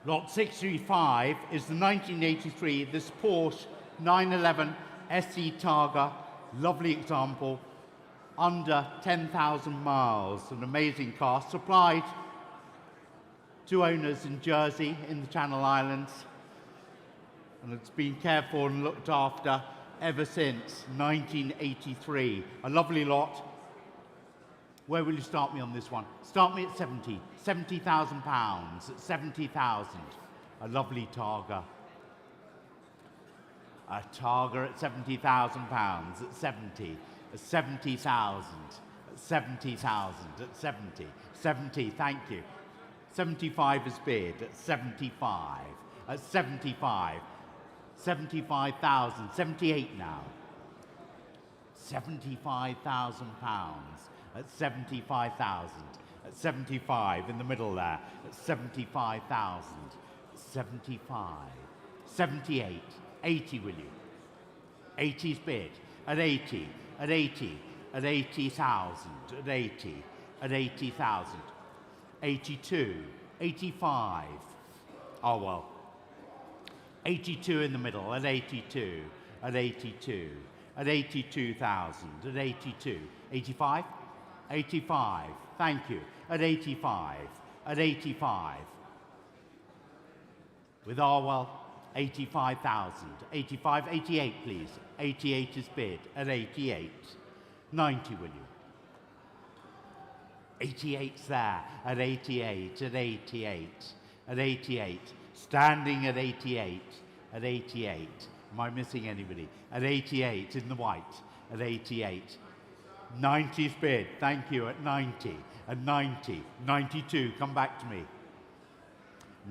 [SPEAKER 2] Lot 635 is the 1983, this Porsche 911 SE Targa. Lovely example. Under 10,000 miles. An amazing car. Supplied to owners in Jersey, in the Channel Islands. And it's been cared for and looked after ever since 1983. A lovely lot. Where will you start me on this one? Start me at 70. 70,000 pounds. At 70,000. A lovely Targa. A Targa at 70,000 pounds. At 70. At 70,000. At 70,000. At 70. 70, thank you. 75 is bid. At 75. At 75. 75,000. 78 now. 75,000 pounds. At 75,000. At 75 in the middle there. At 75,000. 75. 78. 80 will you? 80's bid. At 80. At 80. At 80,000. At 80. At 80,000. 82. 85. Oh well. 82 in the middle. At 82. At 82. At 82,000. At 82. 85. 85. Thank you. At 85. At 85. With Arwell, 85,000. 85, 88 please. 88 is bid. At 88. 90 will you? 88's there. At 88. At 88. At 88. Standing at 88. At 88. Am I missing anybody? At 88 in the white. At 88. 90's bid, thank you, at 90, at 90, 92, come back to me.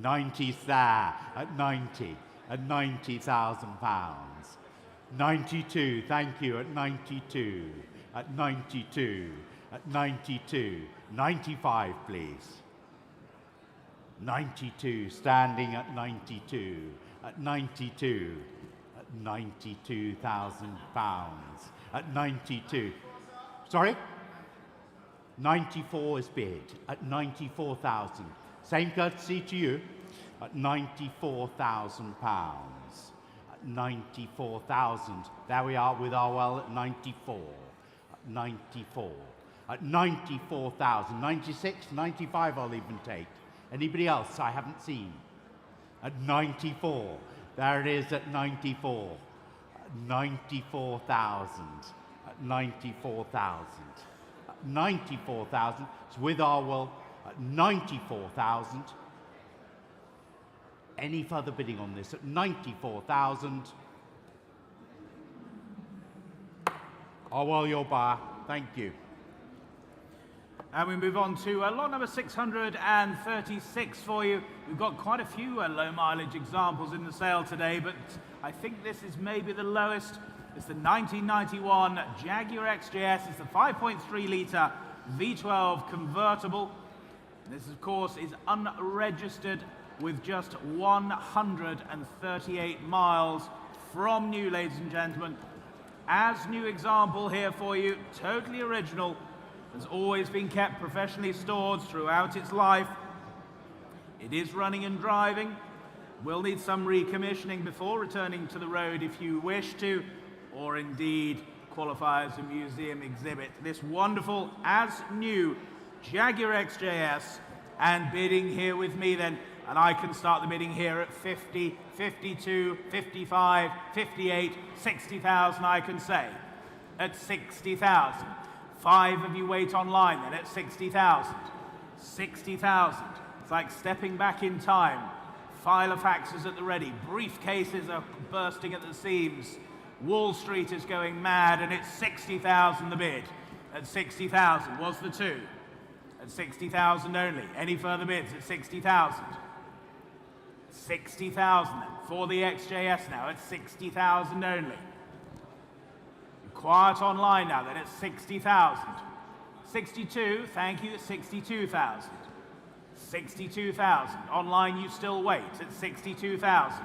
[SPEAKER 2] 90's there, at 90, at 90,000 pounds. 92, thank you, at 92, at 92, at 92, 95 please. 92, standing at 92, at 92, at 92,000 pounds, at 92. Sorry? 94 is bid at 94,000. Same courtesy to you at 94,000 pounds. At 94,000. There we are with Arwell at 94. 94. At 94,000. 96, 95 I'll even take. Anybody else I haven't seen? At 94. There it is at 94. 94,000. At 94,000. 94,000. It's with Arwell at 94,000. Any further bidding on this at 94,000? Arwell, your buyer. Thank you.
[SPEAKER 1] And we move on to lot number 636 for you. We've got quite a few low mileage examples in the sale today, but I think this is maybe the lowest. It's the 1991 Jaguar XJS. It's the 5.3 litre V12 convertible. This, of course, is unregistered with just 138 miles from new, ladies and gentlemen. As new example here for you, totally original. Has always been kept professionally stored throughout its life. It is running and driving. Will need some recommissioning before returning to the road if you wish to, or indeed qualify as a museum exhibit. This wonderful, as new Jaguar XJS, and bidding here with me then, and I can start the bidding here at 50, 52, 55, 58, 60,000 I can say. At 60,000. 5 of you wait online then at 60,000. 60,000. It's like stepping back in time. Filofaxes at the ready. Briefcases are bursting at the seams. Wall Street is going mad, and it's 60,000 the bid. At 60,000 was the 2. At 60,000 only. Any further bids at 60,000? 60,000 then for the XJS now at 60,000 only. Quiet online now then at 60,000. 62, thank you, 62,000. 62,000. Online you still wait at 62,000.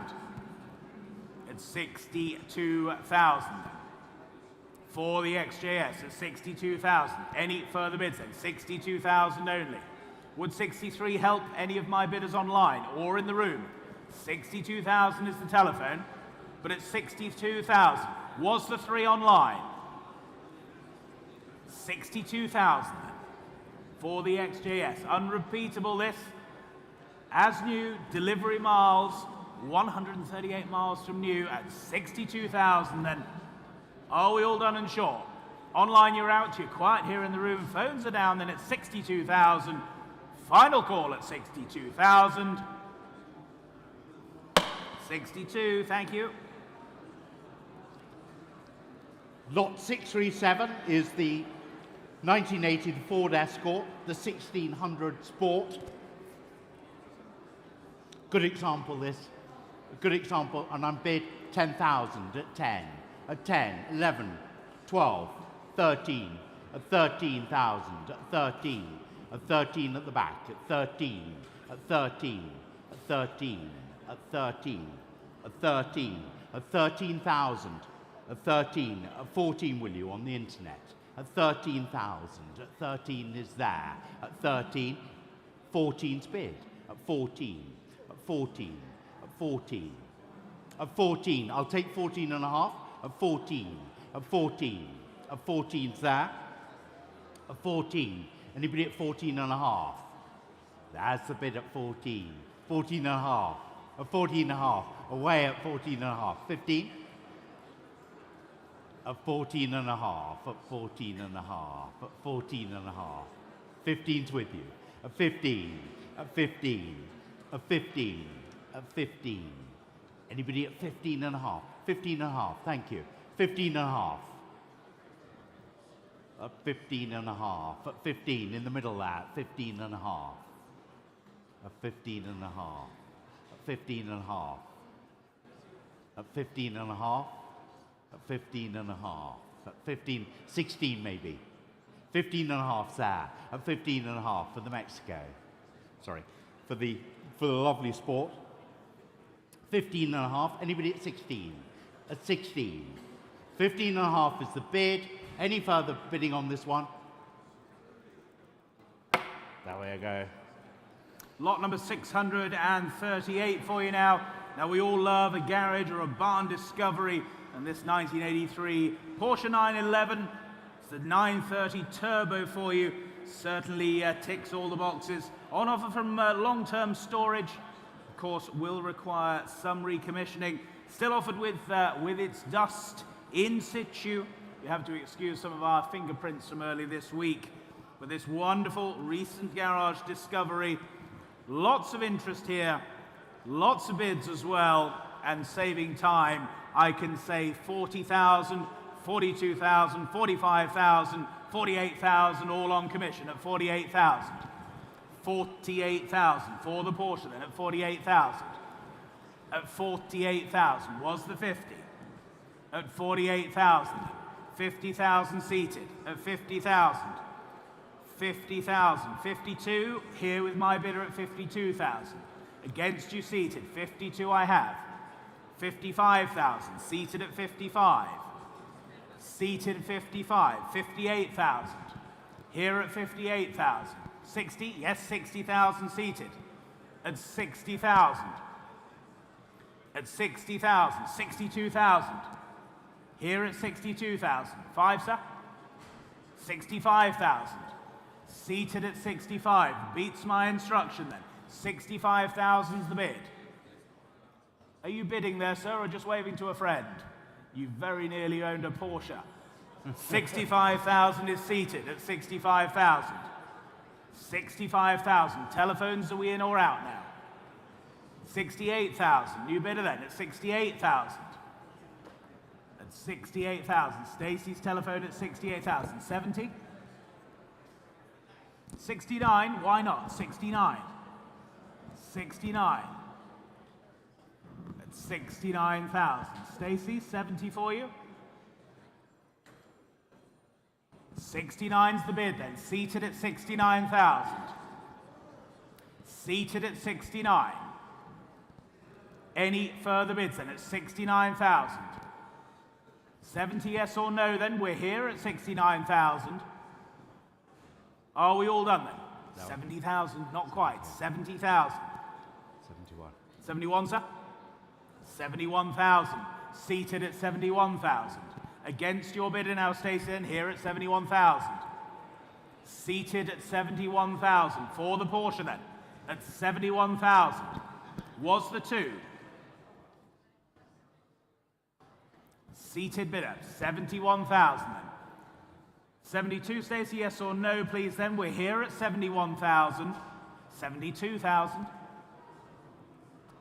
[SPEAKER 1] At 62,000. For the XJS at 62,000. Any further bids then? 62,000 only. Would 63 help any of my bidders online or in the room? 62,000 is the telephone, but at 62,000. Was the 3 online? 62,000 for the XJS. Unrepeatable this. As new, delivery miles, 138 miles from new at 62,000 then. Are we all done and short? Online you're out, you're quiet here in the room, phones are down then at 62,000. Final call at 62,000. 62, thank you.
[SPEAKER 2] Lot 637 is the 1980 Ford Escort, the 1600 Sport. Good example this. A good example, and I'm bid 10,000 at 10. At 10, 11, 12, 13, at 13,000, at 13, at 13 at the back, at 13, at 13, at 13, at 13, at 13, at 13,000, at 13, at 14 will you on the internet, at 13,000, at 13 is there, at 13, 14's bid, at 14, at 14, at 14, at 14, I'll take 14 and a half, at 14, at 14, at 14's there, at 14, anybody at 14 and a half? That's the bid at 14, 14 and a half, at 14 and a half, away at 14 and a half, 15, at 14 and a half, at 14 and a half, at 14 and a half, 15's with you, at 15, at 15, at 15, at 15, anybody at 15 and a half, 15 and a half, thank you, 15 and a half, at 15 and a half, at 15 in the middle there, 15 and a half, at 15 and a half, at 15 and a half, at 15 and a half, at 15 and a half, at 15, 16 maybe, 15 and a half there, at 15 and a half for the Mexico, sorry, for the lovely Sport, 15 and a half, anybody at 16, at 16, 15 and a half is the bid, any further bidding on this one? There we go.
[SPEAKER 1] Lot number 638 for you now. Now, we all love a garage or a barn discovery, and this 1983 Porsche 911, it's the 930 Turbo for you, certainly ticks all the boxes. On offer from long-term storage, of course, will require some recommissioning. Still offered with its dust in situ. You have to excuse some of our fingerprints from early this week. But this wonderful recent garage discovery, lots of interest here, lots of bids as well, and saving time, I can say 40,000, 42,000, 45,000, 48,000, all on commission at 48,000. 48,000 for the Porsche then at 48,000. At 48,000 was the 50. At 48,000, 50,000 seated. At 50,000, 50,000, 52, here with my bidder at 52,000. Against you seated, 52 I have. 55,000, seated at 55. Seated at 55, 58,000. Here at 58,000. 60, yes, 60,000 seated. At 60,000. At 60,000, 62,000. Here at 62,000. 5, sir? 65,000. Seated at 65. Beats my instruction then. 65,000 is the bid. Are you bidding there, sir, or just waving to a friend? You very nearly owned a Porsche. 65,000 is seated at 65,000. 65,000. Telephones, are we in or out now? 68,000. New bidder then at 68,000. At 68,000. Stacey's telephone at 68,000. 70? 69. Why not? 69. 69. At 69,000. Stacey, 70 for you. 69's the bid then. Seated at 69,000. Seated at 69. Any further bids then at 69,000? 70 yes or no then? We're here at 69,000. Are we all done then? No. 70,000, not quite. 70,000.
[SPEAKER 2] 71.
[SPEAKER 1] 71, sir? 71,000. Seated at 71,000. Against your bidder now, Stacey, then here at 71,000. Seated at 71,000 for the Porsche then. At 71,000 was the 2. Seated bidder, 71,000 then. 72, Stacey, yes or no, please then. We're here at 71,000. 72,000.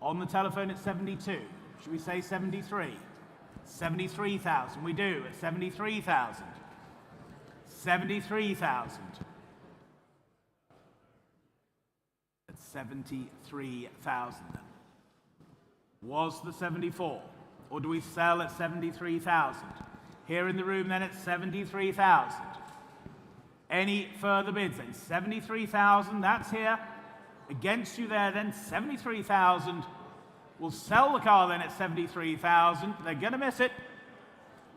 [SPEAKER 1] On the telephone at 72. Should we say 73? 73,000, we do, at 73,000. 73,000. At 73,000 then. Was the 74? Or do we sell at 73,000? Here in the room then at 73,000. Any further bids then? 73,000, that's here. Against you there then, 73,000. We'll sell the car then at 73,000. They're going to miss it.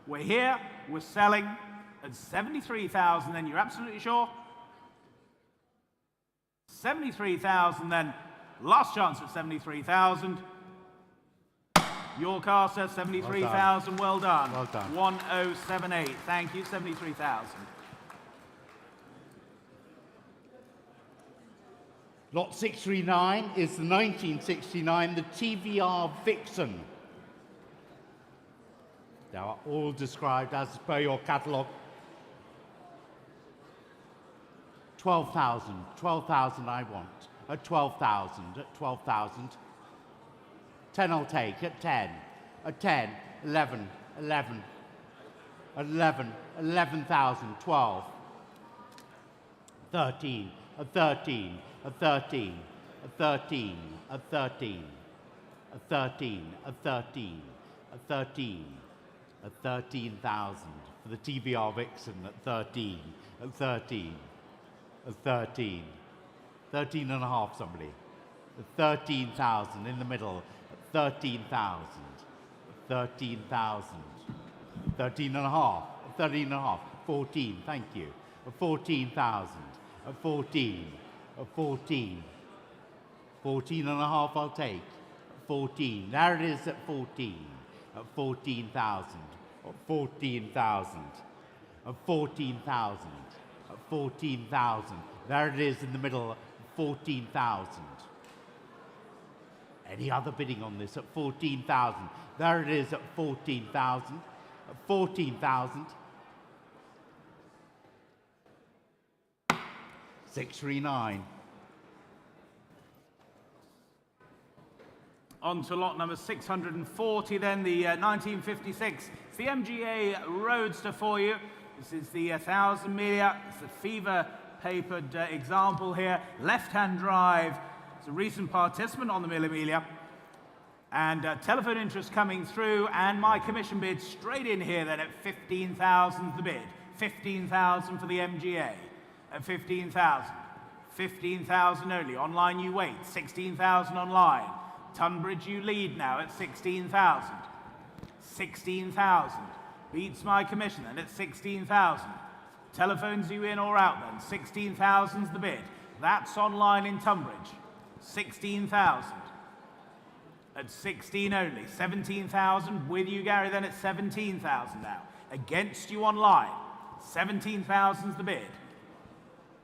[SPEAKER 1] We're here. We're selling at 73,000 then. You're absolutely sure? 73,000 then. Last chance at 73,000. Your car says 73,000. Well done.
[SPEAKER 2] Well done.
[SPEAKER 1] 1078. Thank you. 73,000.
[SPEAKER 2] Lot 639 is the 1969, the TVR Vixen. They are all described as per your catalogue. 12,000, 12,000 I want. At 12,000, at 12,000. 10 I'll take, at 10. At 10, 11, 11. 11, 11,000, 12. 13, at 13. A 13, a 13, a 13, a 13, a 13, a 13, a 13,000 for the TBR Vixen at 13, at 13, at 13, 13 and a half somebody, at 13,000 in the middle, at 13,000, 13,000, 13 and a half, 13 and a half, 14, thank you, at 14,000, at 14, at 14, 14 and a half I'll take, 14. There it is at 14. At 14,000. At 14,000. At 14,000. At 14,000. There it is in the middle. At 14,000. Any other bidding on this? At 14,000. There it is at 14,000. At 14,000. 639.
[SPEAKER 1] On to lot number 640 then, the 1956. It's the MGA Roadster for you. This is the 1,000 melia. It's a fever-papered example here. Left-hand drive. It's a recent participant on the Mille Miglia. And telephone interest coming through, and my commission bid straight in here then at 15,000 the bid. 15,000 for the MGA at 15,000. 15,000 only. Online you wait. 16,000 online. Tunbridge you lead now at 16,000. 16,000. Beats my commission then at 16,000. Telephones you in or out then. 16,000's the bid. That's online in Tunbridge. 16,000. At 16 only. 17,000 with you, Gary, then at 17,000 now. Against you online. 17,000's the bid.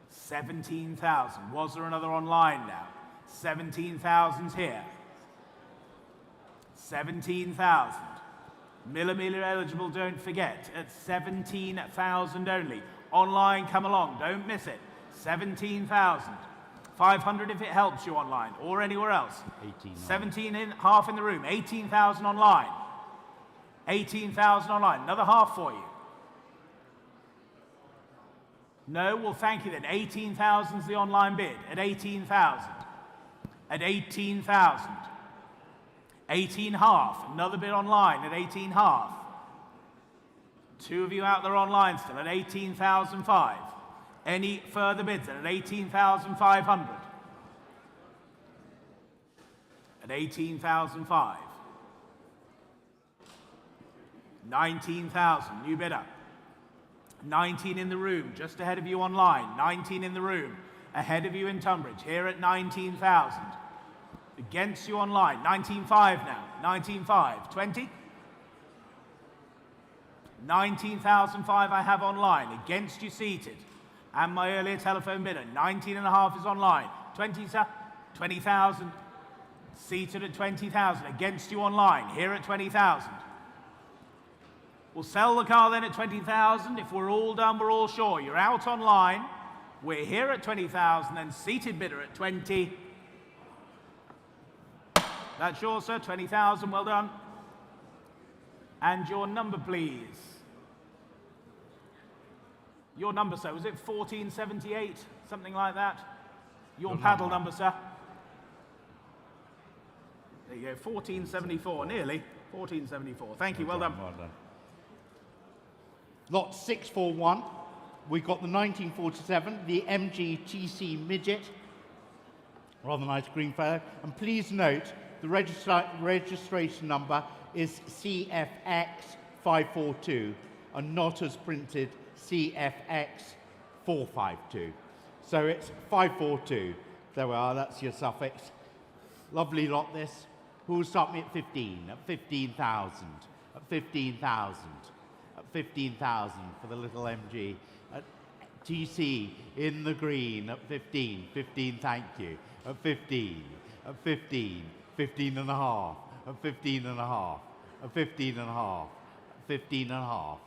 [SPEAKER 1] 17,000. Was there another online now? 17,000's here. 17,000. Mille Miglia eligible, don't forget, at 17,000 only. Online, come along, don't miss it. 17,000. 500 if it helps you online, or anywhere else. 17 in, half in the room. 18,000 online. 18,000 online. Another half for you. No? Well, thank you then. 18,000 is the online bid. At 18,000. At 18,000. 18 half. Another bid online at 18 half. Two of you out there online still at 18,005. Any further bids at 18,500. At 18,005. 19,000. New bidder. 19 in the room, just ahead of you online. 19 in the room, ahead of you in Tunbridge. Here at 19,000. Against you online. 19.5 now. 19.5. 20. 19,005 I have online. Against you seated. And my earlier telephone bidder. 19.5 is online. 20,000. Seated at 20,000. Against you online. Here at 20,000. We'll sell the car then at 20,000. If we're all done, we're all sure. You're out online. We're here at 20,000. Then seated bidder at 20. That's yours, sir. 20,000. Well done. And your number, please. Your number, sir. Was it 1478? Something like that? Your paddle number, sir. There you go. 1474. Nearly. 1474. Thank you. Well done.
[SPEAKER 2] Well done. Lot 641. We've got the 1947, the MGTC Midget. Rather nice green fellow. And please note, the registration number is CFX542 and not as printed CFX452. So it's 542. There we are, that's your suffix. Lovely lot this. Who will start me at 15? At 15,000. At 15,000. At 15,000 for the little MG. At TC in the green at 15. 15, thank you. At 15. At 15. 15 and a half. At 15 and a half. At 15 and a half. At 15 and a half.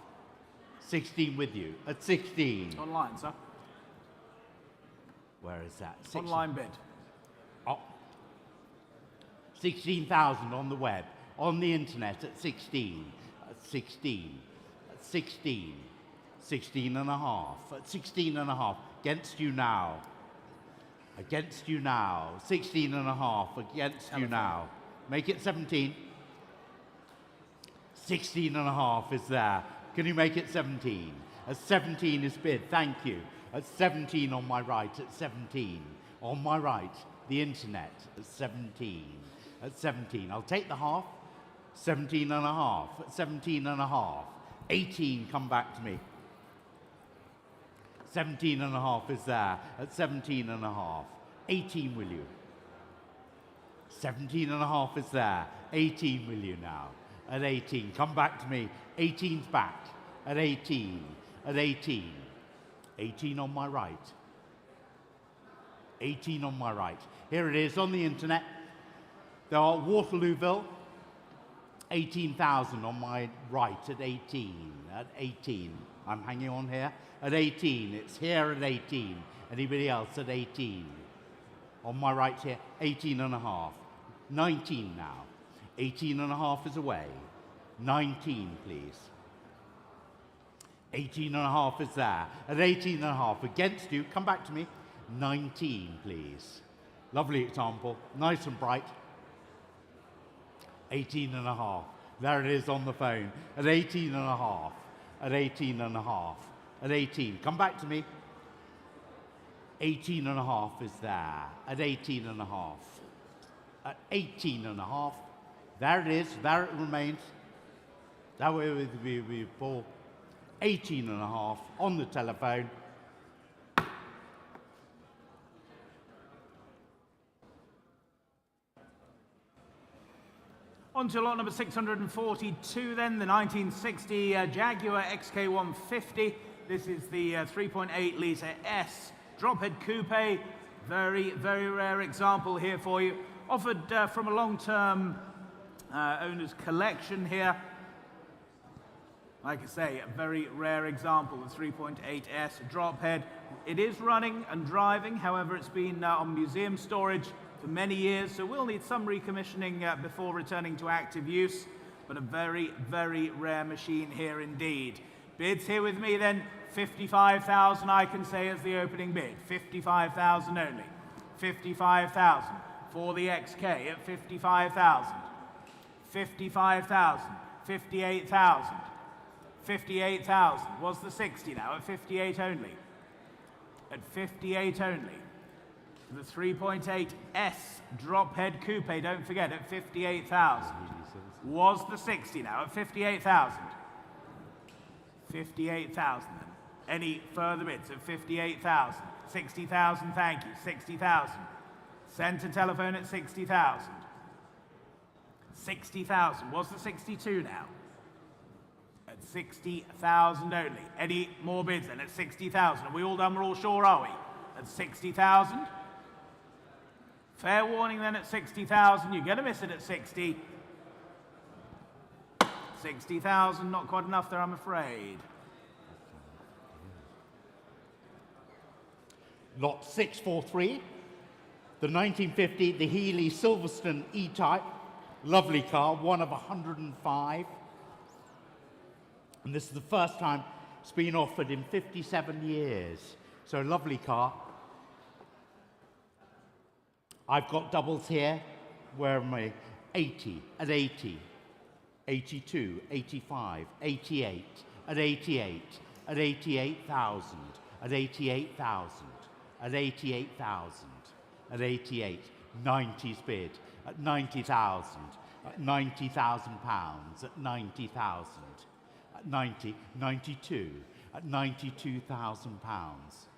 [SPEAKER 2] 16 with you. At 16.
[SPEAKER 1] Online, sir.
[SPEAKER 2] Where is that? 16.
[SPEAKER 1] Online bid.
[SPEAKER 2] Oh. 16,000 on the web. On the internet at 16. At 16. At 16. 16 and a half. At 16 and a half. Against you now. Against you now. 16 and a half. Against you now. Make it 17. 16 and a half is there. Can you make it 17? At 17 is bid. Thank you. At 17 on my right. At 17. On my right. The internet. At 17. At 17. I'll take the half. 17 and a half. At 17 and a half. 18, come back to me. 17 and a half is there. At 17 and a half. 18, will you? 17 and a half is there. 18 will you now? At 18. Come back to me. 18's back. At 18. At 18. 18 on my right. 18 on my right. Here it is on the internet. There are Waterlooville. 18,000 on my right at 18. At 18. I'm hanging on here. At 18. It's here at 18. Anybody else at 18? On my right here, 18 and a half. 19 now. 18 and a half is away. 19, please. 18 and a half is there. At 18 and a half, against you, come back to me. 19, please. Lovely example, nice and bright. 18 and a half. There it is on the phone. At 18 and a half. At 18 and a half. At 18, come back to me. 18 and a half is there. At 18 and a half. At 18 and a half. There it is. There it remains. That way we pull 18 and a half on the telephone.
[SPEAKER 1] On to lot number 642 then, the 1960 Jaguar XK150. This is the 3.8 litre S drophead coupe. Very, very rare example here for you. Offered from a long-term owner's collection here. Like I say, a very rare example, the 3.8S drophead. It is running and driving, however, it's been on museum storage for many years, so we'll need some recommissioning before returning to active use, but a very, very rare machine here indeed. Bids here with me then, 55,000 I can say as the opening bid. 55,000 only. 55,000 for the XK at 55,000. 55,000. 58,000. 58,000. Was the 60 now at 58 only. At 58 only. The 3.8S drophead coupe, don't forget, at 58,000. Was the 60 now at 58,000. 58,000 then. Any further bids at 58,000? 60,000, thank you. 60,000. Centre telephone at 60,000. 60,000. Was the 62 now? At 60,000 only. Any more bids then at 60,000? Are we all done? We're all sure, are we? At 60,000. Fair warning then at 60,000. You're going to miss it at 60. 60,000, not quite enough there, I'm afraid.
[SPEAKER 2] Lot 643, the 1950, the Healey Silverstone E-Type. Lovely car, one of 105. And this is the first time it's been offered in 57 years. So lovely car. I've got doubles here. Where am I? 80, at 80, 82, 85, 88, at 88, at 88,000, at 88,000, at 88,000, at 88, 90's bid, at 90,000, at 90,000 pounds, at 90,000, at 90, 92, at 92,000 pounds,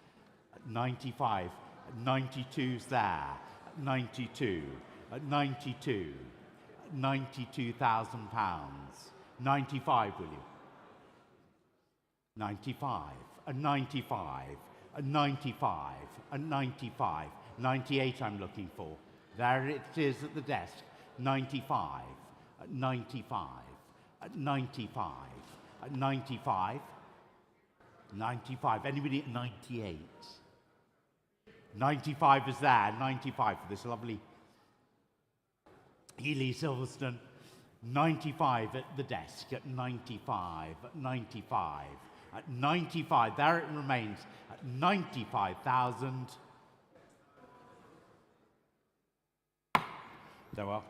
[SPEAKER 2] at 95, at 92's there, at 92, at 92, at 92,000 pounds, 95 will you? 95, at 95, at 95, at 95, 98 I'm looking for. There it is at the desk, 95, at 95, at 95, at 95, 95, anybody at 98? 95 is there, 95 for this lovely Healey Silverstone. 95 at the desk, at 95, at 95, at 95, there it remains, at 95,000. There we are.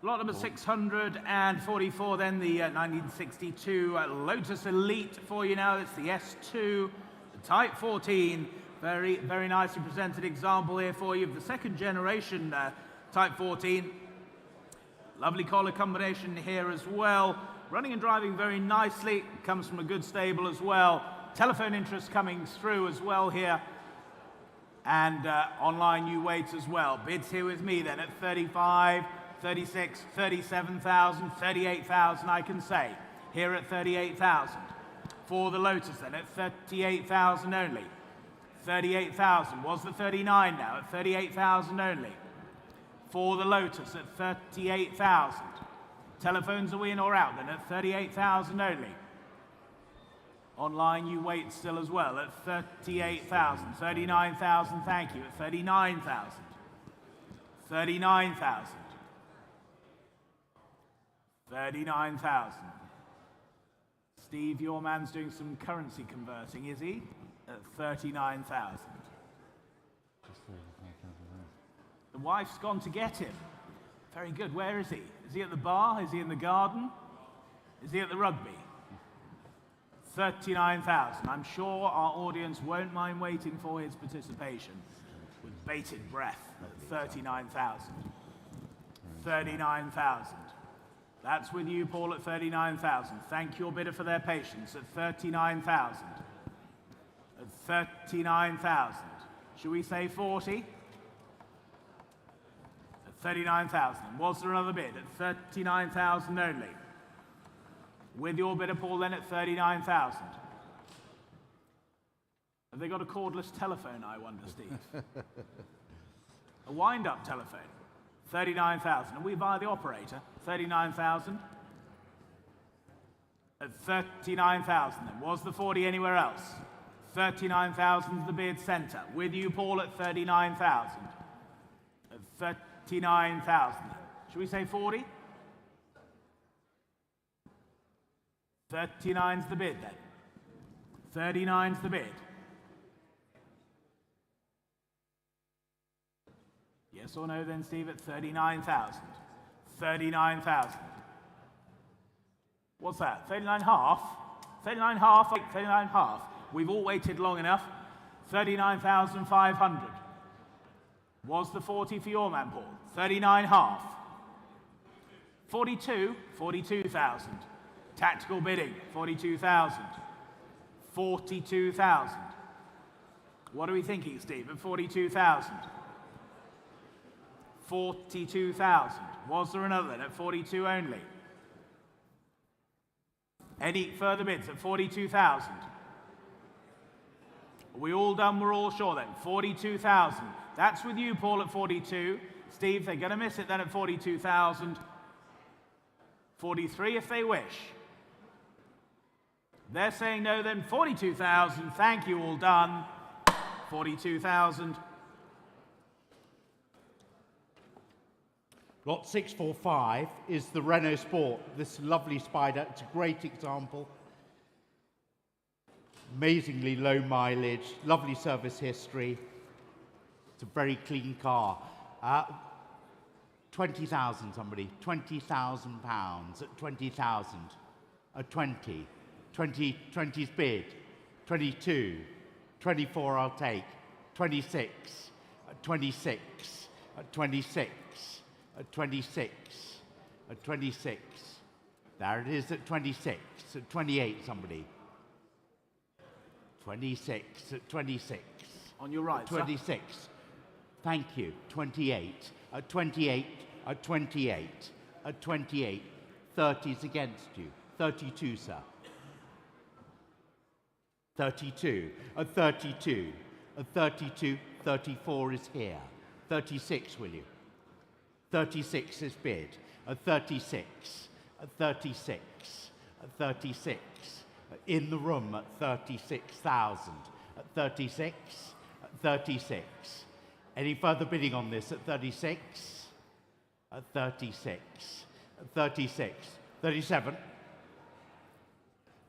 [SPEAKER 1] Lot number 644 then, the 1962 Lotus Elite for you now. It's the S2, the Type 14. Very, very nicely presented example here for you of the second generation Type 14. Lovely collar combination here as well. Running and driving very nicely. Comes from a good stable as well. Telephone interest coming through as well here. And online you wait as well. Bids here with me then at 35, 36, 37,000, 38,000 I can say. Here at 38,000. For the Lotus then at 38,000 only. 38,000. Was the 39 now at 38,000 only. For the Lotus at 38,000. Telephones are in or out then at 38,000 only. Online you wait still as well at 38,000. 39,000, thank you, at 39,000. 39,000. 39,000. Steve, your man's doing some currency converting, is he? At 39,000. The wife's gone to get him. Very good. Where is he? Is he at the bar? Is he in the garden? Is he at the rugby? 39,000. I'm sure our audience won't mind waiting for his participation with bated breath at 39,000. 39,000. That's with you, Paul, at 39,000. Thank your bidder for their patience at 39,000. At 39,000. Should we say 40? At 39,000. Was there another bid at 39,000 only? With your bidder, Paul, then at 39,000. Have they got a cordless telephone, I wonder, Steve? A wind-up telephone. 39,000. Are we via the operator? 39,000. At 39,000 then. Was the 40 anywhere else? 39,000 is the bid centre. With you, Paul, at 39,000. At 39,000. Should we say 40? 39's the bid then. 39's the bid. Yes or no then, Steve, at 39,000. 39,000. What's that? 39 half? 39 half? 39 half. We've all waited long enough. 39,500. Was the 40 for your man, Paul? 39 half. 42? 42,000. Tactical bidding, 42,000. 42,000. What are we thinking, Steve, at 42,000? 42,000. Was there another then at 42 only? Any further bids at 42,000? Are we all done? We're all sure then. 42,000. That's with you, Paul, at 42. Steve, they're going to miss it then at 42,000. 43 if they wish. They're saying no then. 42,000. Thank you, all done. 42,000.
[SPEAKER 2] Lot 645 is the Renault Sport. This lovely Spider. It's a great example. Amazingly low mileage, lovely service history. It's a very clean car. 20,000 somebody. £20,000 at 20,000. At 20. 20's bid. 22. 24 I'll take. 26. At 26. At 26. At 26. At 26. There it is at 26. At 28 somebody. 26. At 26.
[SPEAKER 1] On your right,
[SPEAKER 2] 26. Sir. Thank you. 28. At 28. At 28. At 28. 30's against you. 32, sir. 32. At 32. At 32. 34 is here. 36, will you? 36 is bid. At 36. At 36. At 36. In the room at 36,000. At 36. At 36. Any further bidding on this at 36? At 36. At 36. 37.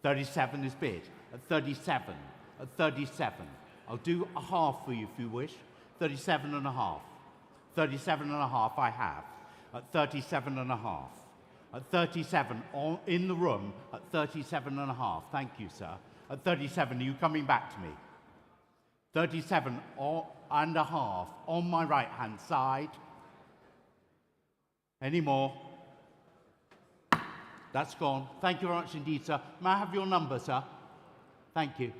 [SPEAKER 2] 37 is bid. At 37. At 37. I'll do a half for you if you wish. 37 and a half. 37 and a half I have. At 37 and a half. At 37 in the room at 37 and a half. Thank you, sir. At 37, are you coming back to me? 37 and a half on my right-hand side. Any more? That's gone. Thank you very much indeed, sir. May I have your number, sir? Thank you.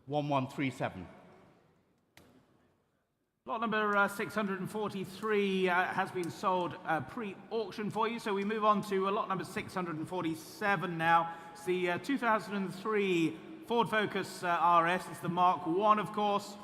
[SPEAKER 2] 1137.
[SPEAKER 1] Lot number 643 has been sold pre-auction for you, so we move on to lot number 647 now. It's the 2003 Ford Focus RS. It's the Mark I, of course.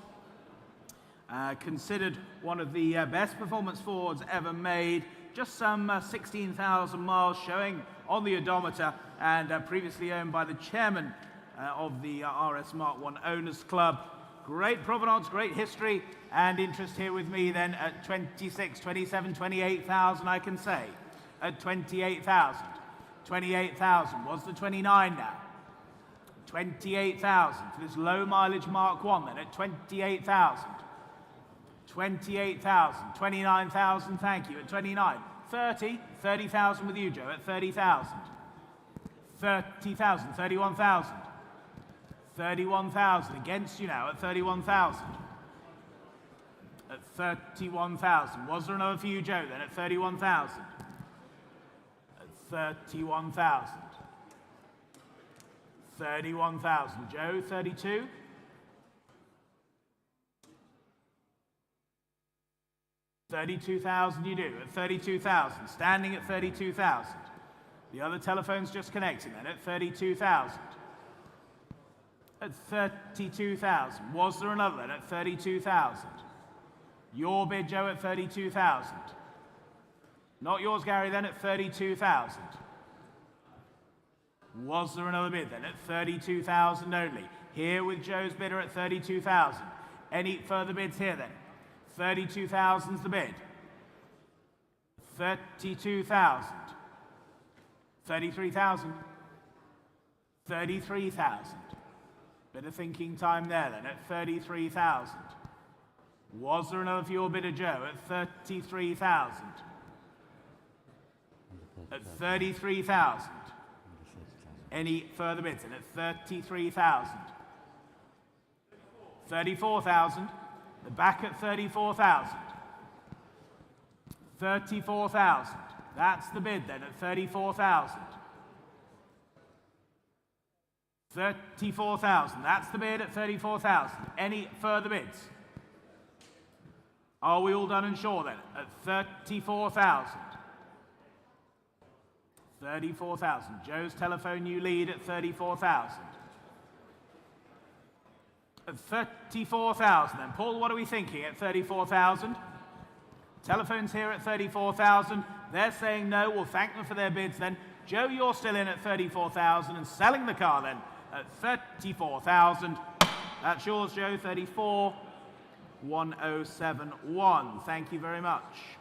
[SPEAKER 1] Considered one of the best performance Fords ever made. Just some 16,000 miles showing on the odometer, and previously owned by the chairman of the RS Mark I Owners Club. Great provenance, great history, and interest here with me then at 26, 27, 28,000, I can say. At 28,000. 28,000. What's the 29 now? 28,000 for this low mileage Mark I then at 28,000. 28,000. 29,000, thank you, at 29. 30. 30,000 with you, Joe, at 30,000. 30,000. 31,000. 31,000 against you now at 31,000. At 31,000. Was there another for you, Joe, then at 31,000? At 31,000. 31,000. Joe, 32. $32,000 you do, at 32,000, standing at 32,000. The other telephone's just connecting then at 32,000. At 32,000. Was there another then at 32,000? Your bid, Joe, at 32,000. Not yours, Gary, then at 32,000. Was there another bid then at 32,000 only? Here with Joe's bidder at 32,000. Any further bids here then? 32,000's the bid. 32,000. 33,000. 33,000. Bit of thinking time there then at 33,000. Was there another for your bidder, Joe, at 33,000? At 33,000. Any further bids then at 33,000? 34,000. The back at 34,000. 34,000. That's the bid then at 34,000. 34,000. That's the bid at 34,000. Any further bids? Are we all done and sure then? At 34,000. 34,000. Joe's telephone, you lead at 34,000. At 34,000 then. Paul, what are we thinking at 34,000? Telephone's here at 34,000. They're saying no. We'll thank them for their bids then. Joe, you're still in at 34,000 and selling the car then at 34,000. That's yours, Joe, 34,1071. Thank you very much.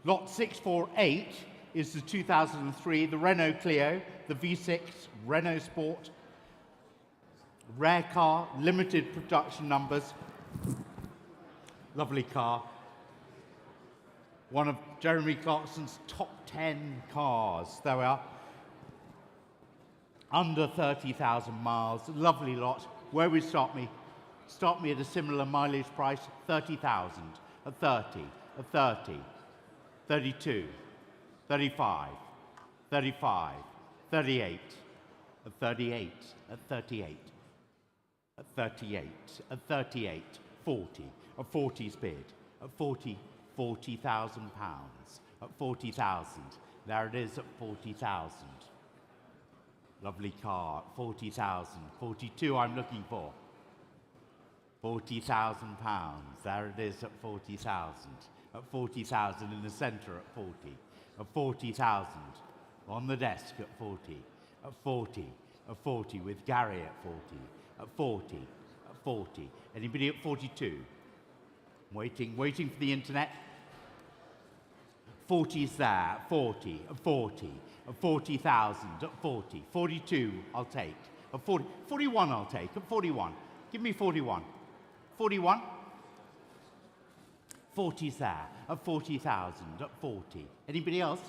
[SPEAKER 2] Lot 648 is the 2003, the Renault Clio, the V6, Renault Sport. Rare car, limited production numbers. Lovely car. One of Jeremy Clarkson's top 10 cars. There we are. Under 30,000 miles. Lovely lot. Where would start me? Start me at a similar mileage price, 30,000. At 30. At 30. 32. 35. 35. 38. At 38. At 38. At 38. At 38. 40. At 40's bid. At 40. 40,000 pounds. At 40,000. There it is at 40,000. Lovely car at 40,000. 42 I'm looking for. 40,000 pounds. There it is at 40,000. At 40,000 in the centre at 40. At 40,000. On the desk at 40. At 40. At 40 with Gary at 40. At 40. At 40. Anybody at 42? Waiting for the internet. 40's there. 40. At 40. At 40,000. At 40. 42 I'll take. At 40. 41 I'll take. At 41. Give me 41. 41. 40's there. At 40,000. At 40. Anybody else?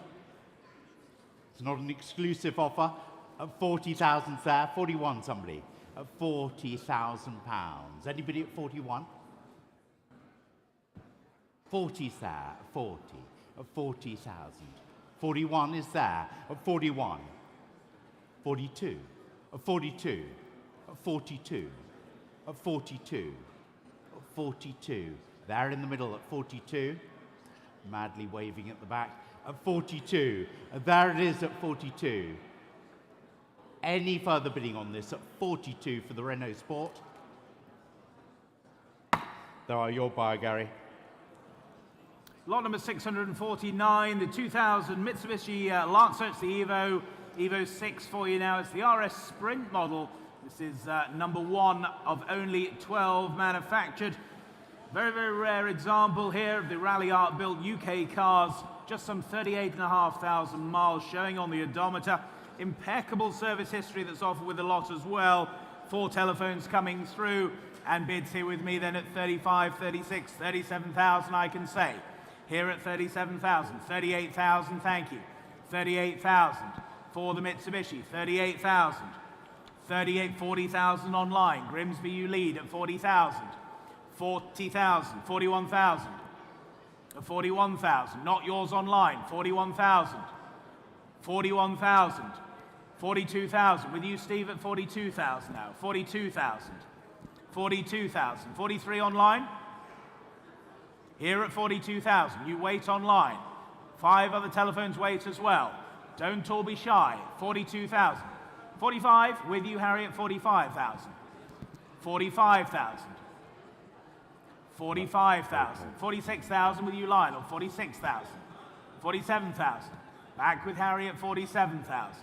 [SPEAKER 2] It's not an exclusive offer. At 40,000's there. 41 somebody. At 40,000 pounds. Anybody at 41? 40's there. At 40. At 40,000. 41 is there. At 41. 42. At 42. at 42, at 42, at 42. There in the middle at 42, madly waving at the back, at 42. And there it is at 42. Any further bidding on this at 42 for the Renault Sport? There are your buyer, Gary.
[SPEAKER 1] Lot number 649, the 2000 Mitsubishi Lancer. It's the Evo 6 for you now. It's the RS Sprint model. This is number 1 of only 12 manufactured. Very, very rare example here of the Rally Art built UK cars. Just some 38,500 miles showing on the odometer. Impeccable service history that's offered with the lot as well. 4 telephones coming through, and bids here with me then at 35, 36, 37,000 I can say. Here at 37,000, 38,000, thank you. 38,000 for the Mitsubishi, 38,000. 40,000 online. Grimsby, you lead at 40,000. 40,000, 41,000. 41,000, not yours online. 41,000. 41,000. 42,000. With you, Steve, at 42,000 now. 42,000. 42,000. 43 online. Here at 42,000. You wait online. 5 other telephones wait as well. Don't all be shy. 42,000. 45. With you, Harry, at 45,000. 45,000. 45,000. 46,000 with you, Lionel. 46,000. 47,000. Back with Harry at 47,000.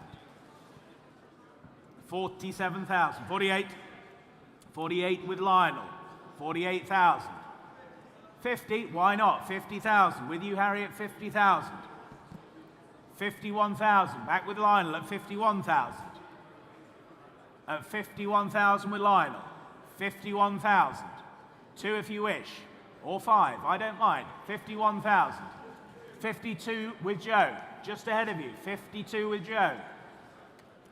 [SPEAKER 1] 47,000. 48. 48 with Lionel. 48,000. 50. Why not? 50,000. With you, Harry, at 50,000. 51,000. Back with Lionel at 51,000. At 51,000 with Lionel. 51,000. 2 if you wish. Or 5. I don't mind. 51,000. 52 with Joe. Just ahead of you. 52 with Joe.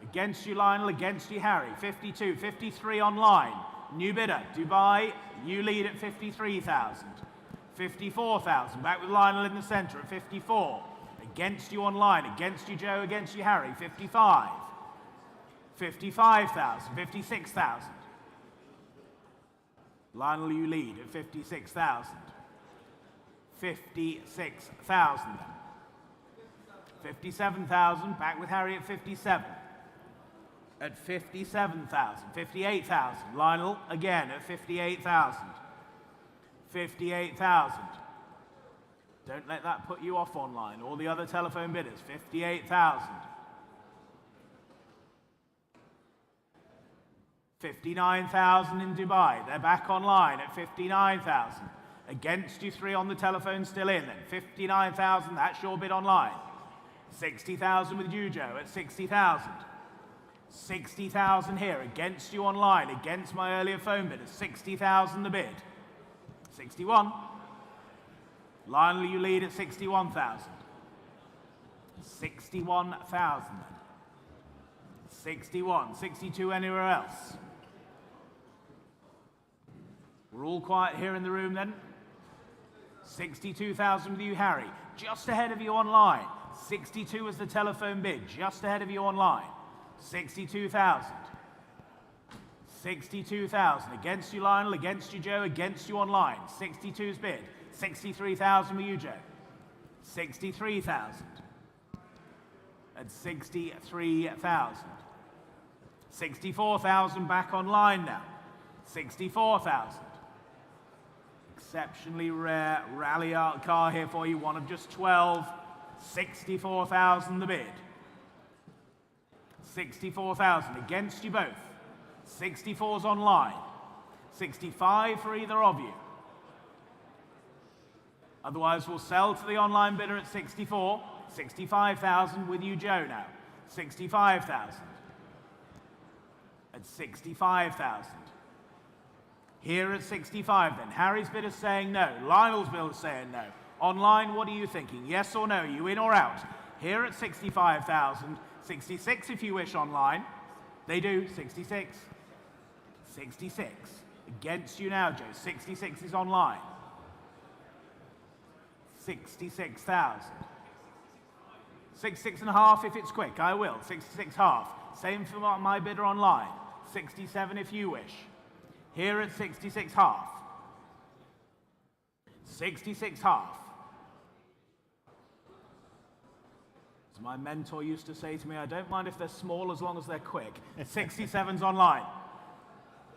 [SPEAKER 1] Against you, Lionel. Against you, Harry. 52. 53 online. New bidder. Dubai. You lead at 53,000. 54,000. Back with Lionel in the centre at 54. Against you online. Against you, Joe. Against you, Harry. 55. 55,000. 56,000. Lionel, you lead at 56,000. 56,000 then. 57,000. Back with Harry at 57. At 57,000. 58,000. Lionel again at 58,000. 58,000. Don't let that put you off online. All the other telephone bidders. 58,000. 59,000 in Dubai. They're back online at 59,000. Against you, 3 on the telephone still in then. 59,000, that's your bid online. 60,000 with you, Joe, at 60,000. 60,000 here. Against you online. Against my earlier phone bid at 60,000 the bid. 61. Lionel, you lead at 61,000. 61,000 then. 61. 62 anywhere else? We're all quiet here in the room then. 62,000 with you, Harry. Just ahead of you online. 62 is the telephone bid. Just ahead of you online. 62,000. 62,000. Against you, Lionel. Against you, Joe. Against you online. 62's bid. 63,000 with you, Joe. 63,000. At 63,000. 64,000 back online now. 64,000. Exceptionally rare rally art car here for you, one of just 12. 64,000 the bid. 64,000 against you both. 64's online. 65 for either of you. Otherwise, we'll sell to the online bidder at 64. 65,000 with you, Joe, now. 65,000. At 65,000. Here at 65 then. Harry's bid is saying no. Lionel's bid is saying no. Online, what are you thinking? Yes or no? You in or out? Here at 65,000. 66 if you wish online. They do. 66. 66. Against you now, Joe. 66 is online. 66,000. 66 and a half if it's quick. I will. 66 half. Same for my bidder online. 67 if you wish. Here at 66 half. 66 half. As my mentor used to say to me, I don't mind if they're small as long as they're quick. 67's online.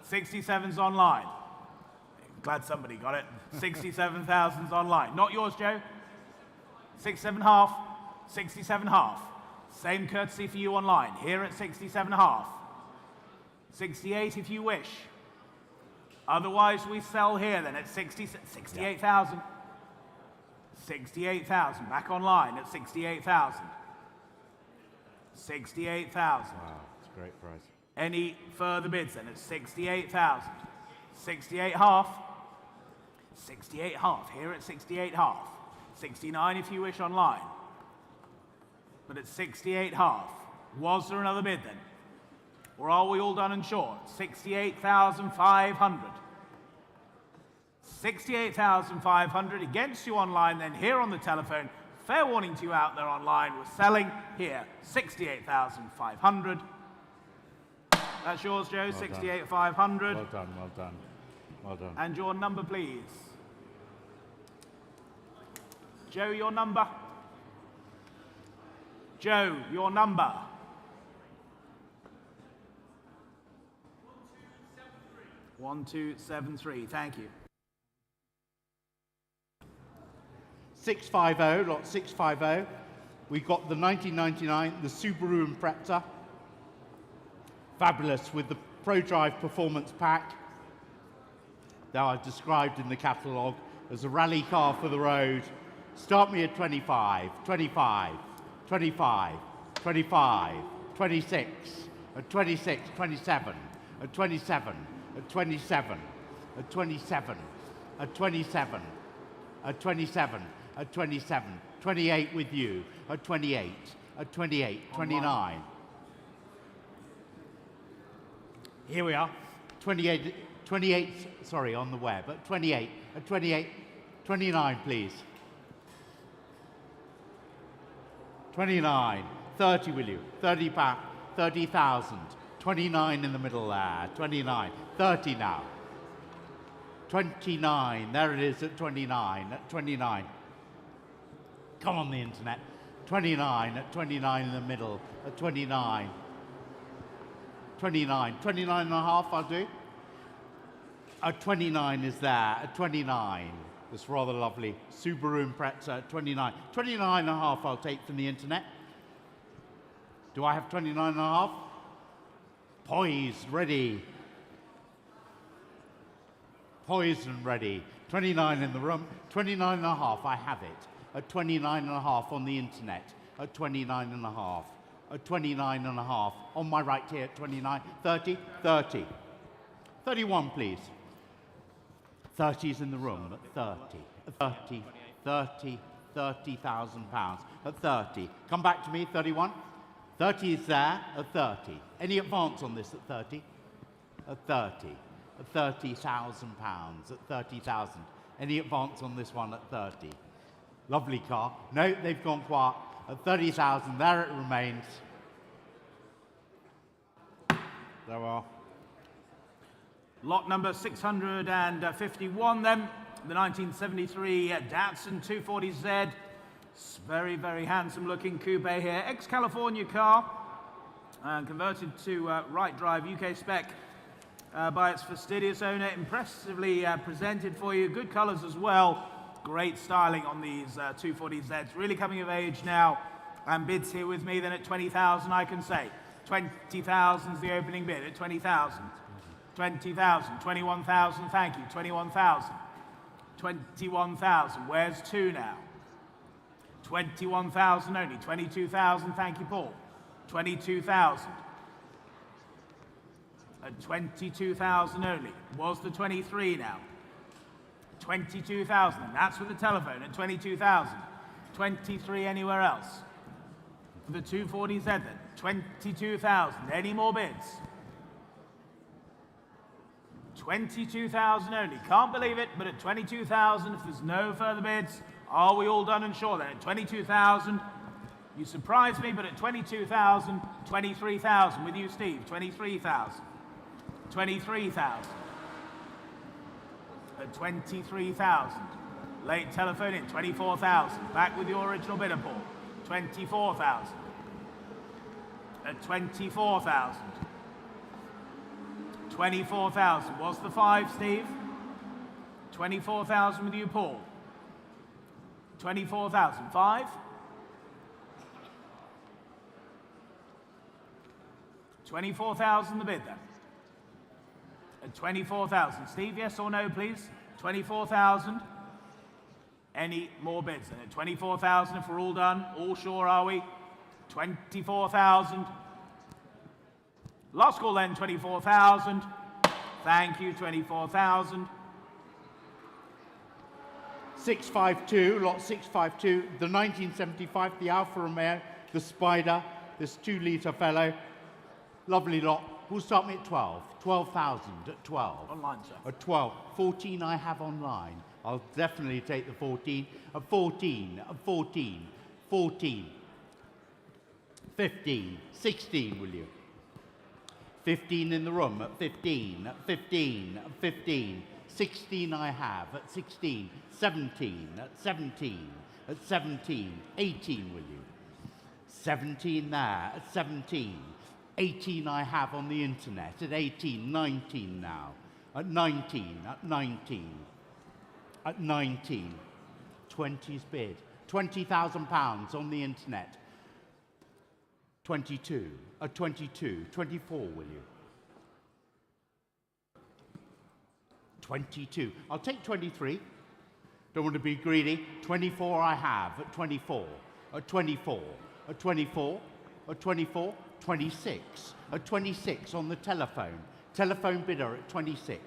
[SPEAKER 1] 67's online. Glad somebody got it. 67,000's online. Not yours, Joe. 67 half. 67 half. Same courtesy for you online. Here at 67 half. 68 if you wish. Otherwise, we sell here then at 68,000. 68,000. Back online at 68,000. 68,000.
[SPEAKER 2] Wow, it's a great price.
[SPEAKER 1] Any further bids then at 68,000. 68 half. 68 half. Here at 68 half. 69 if you wish online. But at 68 half. Was there another bid then? Or are we all done and short? 68,500. 68,500 against you online, then here on the telephone. Fair warning to you out there online. We're selling here 68,500. That's yours, Joe. 68,500.
[SPEAKER 2] Well done, well done, well done.
[SPEAKER 1] And your number, please. Joe, your number. Joe, your number. 1273. Thank you.
[SPEAKER 2] 650, lot 650. We've got the 1999, the Subaru Impreza. Fabulous with the ProDrive Performance Pack that I've described in the catalogue as a rally car for the road. Start me at 25, 25, 25, 25, 26, at 26, 27, at 27, at 27, at 27, at 27, at 27, at 27, 28 with you, at 28, at 28, 29. Here we are, 28, 28, sorry, on the web, at 28, at 28, 29 please. 29, 30 will you, 30,000, 29 in the middle there, 29, 30 now. 29, there it is at 29, at 29. Come on the internet, 29, at 29 in the middle, at 29. 29, 29 and a half I'll do. At 29 is there, at 29. This rather lovely Subaru Impreza at 29. 29 and a half I'll take from the internet. Do I have 29 and a half? Poised, ready. Poised and ready. 29 in the room, 29 and a half, I have it. At 29 and a half on the internet, at 29 and a half. At 29 and a half, on my right here at 29, 30, 30. 31 please. 30's in the room at 30, 30, 30,000 pounds at 30. Come back to me, 31. 30 is there at 30. Any advance on this at 30? At 30. At 30,000 pounds, at 30,000. Any advance on this one at 30? Lovely car. No, they've gone quiet. At 30,000, there it remains. There we are.
[SPEAKER 1] Lot number 651 then, the 1973 Datsun 240Z. It's very, very handsome looking coupe here. Ex-California car, converted to right drive UK spec by its fastidious owner. Impressively presented for you, good colours as well. Great styling on these 240Zs. Really coming of age now. And bids here with me then at 20,000 I can say. 20,000 is the opening bid at 20,000. 20,000, 21,000, thank you, 21,000. 21,000, where's two now? 21,000 only, 22,000, thank you, Paul. 22,000. At 22,000 only, was the 23 now? 22,000, and that's with the telephone at 22,000. 23 anywhere else? For the 240Z then, 22,000, any more bids? 22,000 only. Can't believe it, but at 22,000, if there's no further bids, are we all done and sure then? At 22,000, you surprised me, but at 22,000, 23,000 with you, Steve. 23,000. 23,000. At 23,000. Late telephone in, 24,000. Back with your original bidder, Paul. 24,000. At 24,000. 24,000. What's the 5, Steve? 24,000 with you, Paul. 24,000. 5? 24,000 the bid then. At 24,000. Steve, yes or no, please? 24,000. Any more bids then? At 24,000, if we're all done, all sure are we? 24,000. Last call then, 24,000. Thank you, 24,000.
[SPEAKER 2] 652, lot 652, the 1975, the Alfa Romeo, the Spider, this 2-litre fellow. Lovely lot. We'll start me at 12. 12,000 at 12.
[SPEAKER 1] Online, sir.
[SPEAKER 2] At 12. 14 I have online. I'll definitely take the 14. At 14, at 14, 14. 15, 16, will you? 15 in the room, at 15, at 15, at 15. 16 I have, at 16. 17, at 17, at 17. 18, will you? 17 there, at 17. 18 I have on the internet, at 18, 19 now. At 19, at 19. At 19. 20's bid. £20,000 on the internet. 22, at 22. 24, will you? 22. I'll take 23. Don't want to be greedy. 24 I have, at 24. At 24. At 24. At 24. 26. At 26 on the telephone. Telephone bidder at 26.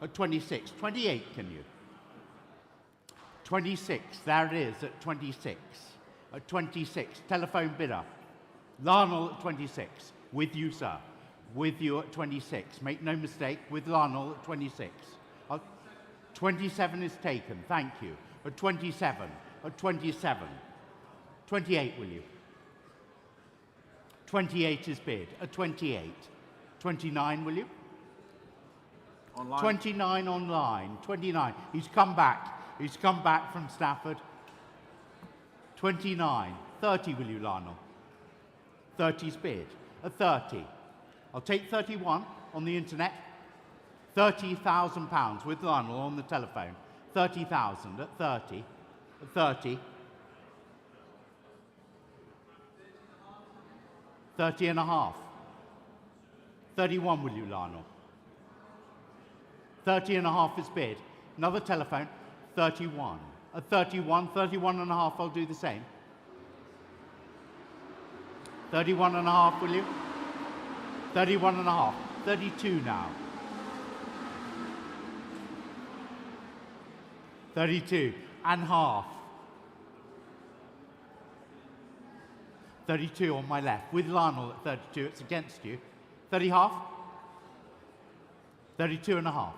[SPEAKER 2] At 26. 28, can you? 26. There it is at 26. At 26. Telephone bidder. Larnell at 26. With you, sir. With you at 26. Make no mistake. With Larnell at 26. 27 is taken. Thank you. At 27. At 27. 28, will you? 28 is bid. At 28. 29, will you?
[SPEAKER 1] Online.
[SPEAKER 2] 29 online. 29. He's come back. He's come back from Stafford. 29. 30, will you, Lionel? 30's bid. At 30. I'll take 31 on the internet. £30,000 with Lionel on the telephone. 30,000 at 30. At 30. 30 and a half. 31, will you, Lionel? 30 and a half is bid. Another telephone. 31. At 31, 31 and a half, I'll do the same. 31 and a half, will you? 31 and a half. 32 now. 32 and half. 32 on my left. With Lionel at 32, it's against you. 30 half. 32 and a half.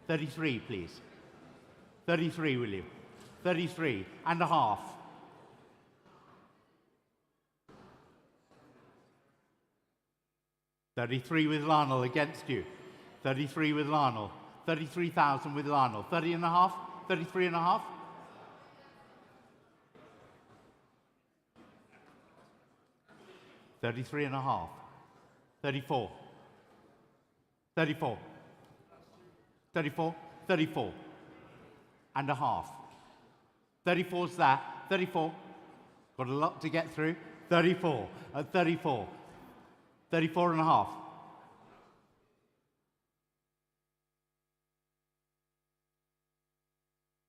[SPEAKER 2] 33, please. 33, will you? 33 and a half. 33 with Lionel against you. 33 with Lionel. 33,000 with Lionel. 30 and a half. 33 and a half. 33 and a half. 34. 34. 34. 34 and a half. 34's there. 34. Got a lot to get through. 34. At 34. 34 and a half.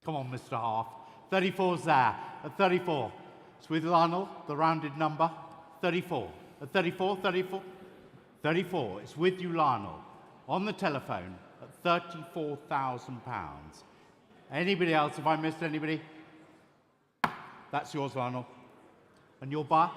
[SPEAKER 2] Come on, Mr. Half. 34's there. At 34. It's with Lionel, the rounded number. 34. At 34, 34. 34. It's with you, Lionel. On the telephone at £34,000. Anybody else? Have I missed anybody? That's yours, Lionel. And your buy?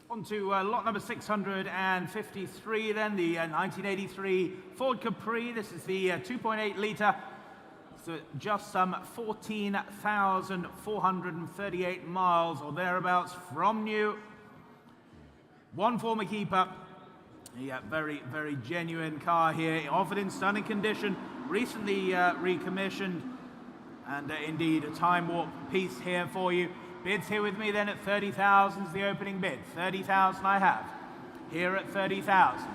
[SPEAKER 1] On to lot number 653 then, the 1983 Ford Capri. This is the 2.8 litre So just some 14,438 miles or thereabouts from new. One former keeper. Yeah, very, very genuine car here, offered in stunning condition, recently recommissioned, and indeed a time warp piece here for you. Bids here with me then at 30,000 is the opening bid. 30,000 I have. Here at 30,000.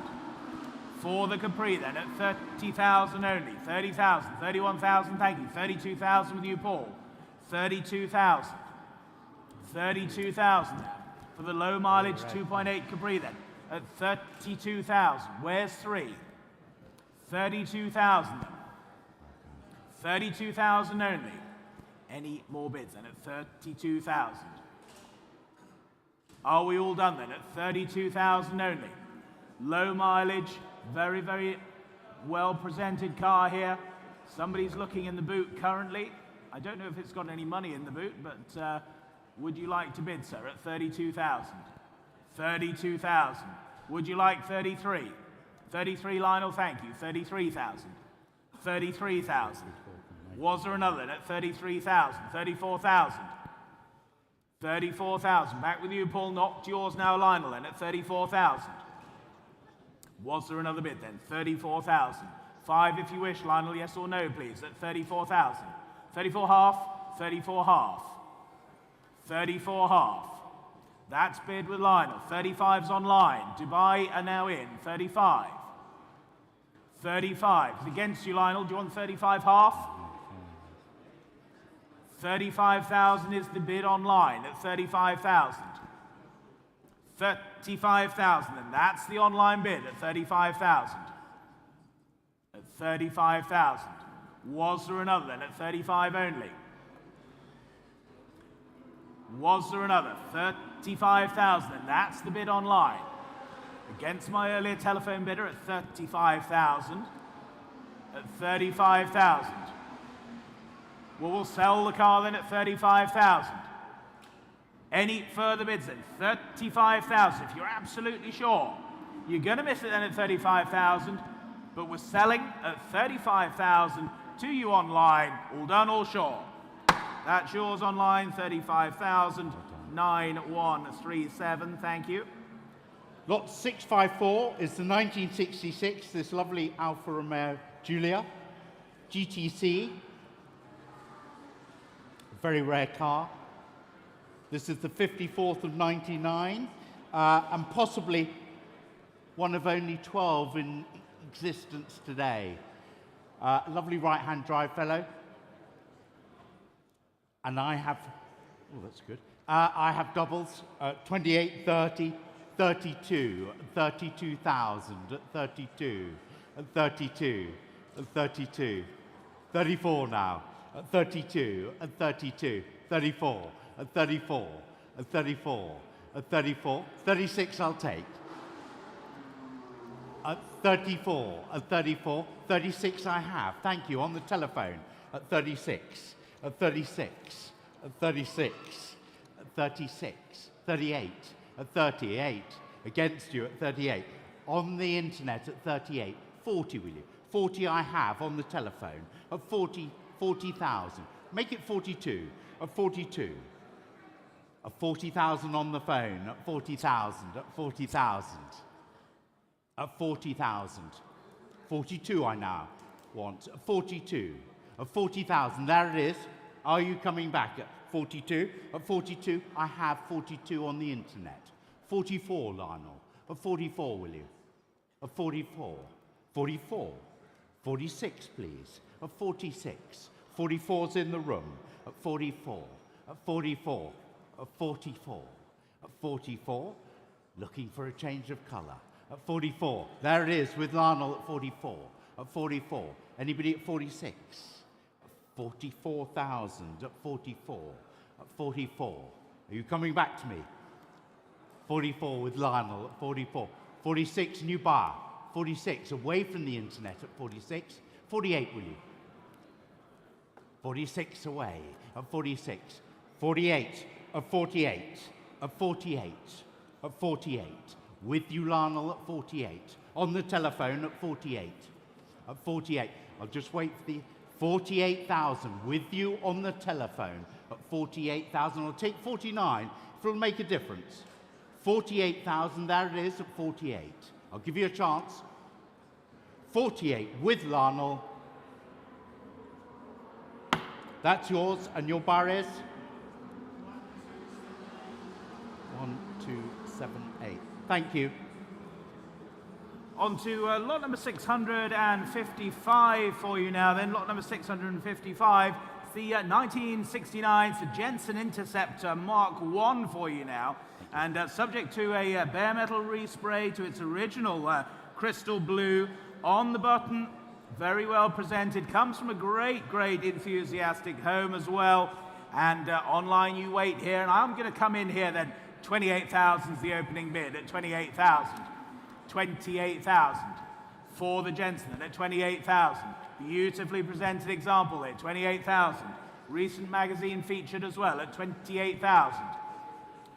[SPEAKER 1] For the Capri then at 30,000 only. 30,000, 31,000, thank you. 32,000 with you, Paul. 32,000. 32,000 for the low mileage 2.8 Capri then at 32,000. Where's 3? 32,000 then. 32,000 only. Any more bids then at 32,000? Are we all done then at 32,000 only? Low mileage, very, very well presented car here. Somebody's looking in the boot currently. I don't know if it's got any money in the boot, but would you like to bid, sir, at 32,000? 32,000. Would you like 33? 33, Lionel, thank you. 33,000. 33,000. Was there another at 33,000? 34,000. 34,000. Back with you, Paul. Not yours now, Lionel, then at 34,000. Was there another bid then? 34,000. 5 if you wish, Lionel. Yes or no, please, at 34,000. 34 half. 34 half. 34 half. That's bid with Lionel. 35's online. Dubai are now in. 35. 35. It's against you, Lionel. Do you want 35 half? 35,000 is the bid online at 35,000. 35,000, and that's the online bid at 35,000. At 35,000. Was there another then at 35 only? Was there another? 35,000, and that's the bid online. Against my earlier telephone bidder at 35,000. At 35,000. Well, we'll sell the car then at 35,000. Any further bids then? 35,000. If you're absolutely sure, you're going to miss it then at 35,000, but we're selling at 35,000 to you online. All done, all sure. That's yours online, 35,000, 9137. Thank you.
[SPEAKER 2] Lot 654 is the 1966, this lovely Alfa Romeo Giulia GTC. Very rare car. This is the 54th of 99, and possibly one of only 12 in existence today. Lovely right-hand drive fellow. And I have, oh, that's good. I have doubles, 28, 30, 32, 32,000, 32, 32, 32, 34 now. 32, 32, 34, 34, 34, 34, 36 I'll take. 34, 34, 36 I have. Thank you, on the telephone. 36, 36, 36, 36, 38, 38. Against you at 38. On the internet at 38. 40 will you? 40 I have on the telephone. At 40, 40,000. Make it 42. At 42. At 40,000 on the phone. At 40,000. At 40,000. At 40,000. 42 I now want. At 42. At 40,000. There it is. Are you coming back at 42? At 42. I have 42 on the internet. 44, Lionel. At 44, will you? At 44. 44. 46, please. At 46. 44's in the room. At 44. At 44. At 44. At 44. Looking for a change of colour. At 44. There it is with Lionel at 44. At 44. Anybody at 46? 44,000 at 44. At 44. Are you coming back to me? 44 with Lionel at 44. 46, new bar. 46, away from the internet at 46. 48, will you? 46 away at 46. 48 at 48. At 48. At 48. With you, Lionel, at 48. On the telephone at 48. At 48. I'll just wait for the 48,000 with you on the telephone at 48,000. I'll take 49 if it'll make a difference. 48,000, there it is at 48. I'll give you a chance. 48 with Lionel. That's yours, and your bar is? 1, 2, 7, 8. Thank you.
[SPEAKER 1] On to lot number 655 for you now then. Lot number 655. It's the 1969 Jensen Interceptor Mark 1 for you now. And subject to a bare metal respray to its original crystal blue on the button. Very well presented. Comes from a great enthusiastic home as well. And online you wait here. And I'm going to come in here then. 28,000 is the opening bid at 28,000. 28,000 for the Jensen at 28,000. Beautifully presented example there, 28,000. Recent magazine featured as well at 28,000.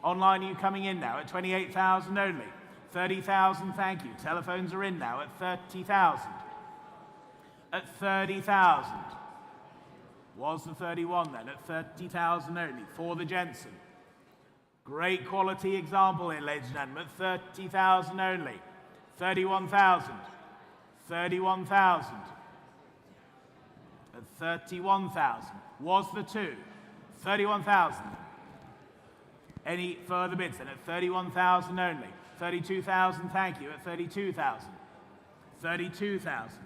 [SPEAKER 1] Online you coming in now at 28,000 only. 30,000, thank you. Telephones are in now at 30,000. At 30,000. Was the 31 then, at 30,000 only for the Jensen. Great quality example here, ladies and gentlemen, at 30,000 only. 31,000. 31,000. At 31,000. Was the 2. 31,000. Any further bids then? At 31,000 only. 32,000, thank you. At 32,000. 32,000.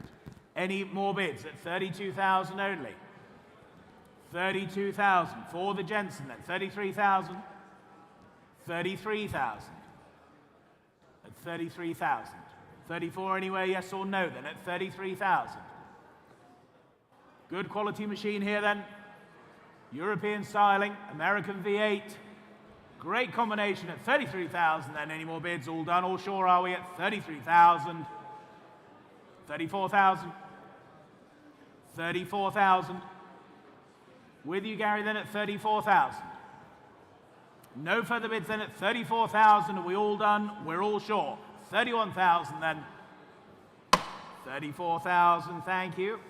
[SPEAKER 1] Any more bids? At 32,000 only. 32,000 for the Jensen then. 33,000. 33,000. At 33,000. 34 anywhere, yes or no then, at 33,000. Good quality machine here then. European styling, American V8. Great combination at 33,000 then. Any more bids? All done, all sure are we at 33,000. 34,000. 34,000. With you, Gary, then at 34,000. No further bids then at 34,000. Are we all done? We're all sure. 31,000 then. 34,000, thank you.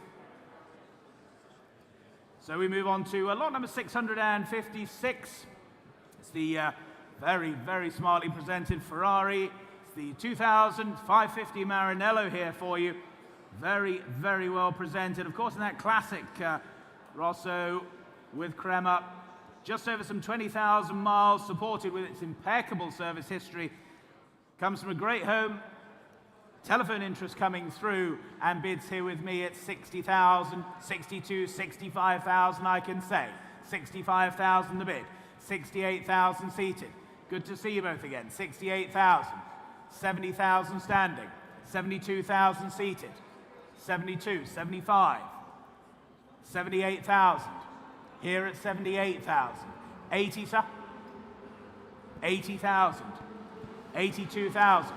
[SPEAKER 1] So we move on to lot number 656. It's the very smartly presented Ferrari. It's the 2000 550 Maranello here for you. Very well presented. Of course, in that classic Rosso with Crema. Just over some 20,000 miles, supported with its impeccable service history. Comes from a great home. Telephone interest coming through, and bids here with me at 60,000, 62, 65,000 I can say. 65,000 the bid. 68,000 seated. Good to see you both again. 68,000. 70,000 standing. 72,000 seated. 72, 75. 78,000. Here at 78,000. 80, sir? 80,000. 82,000.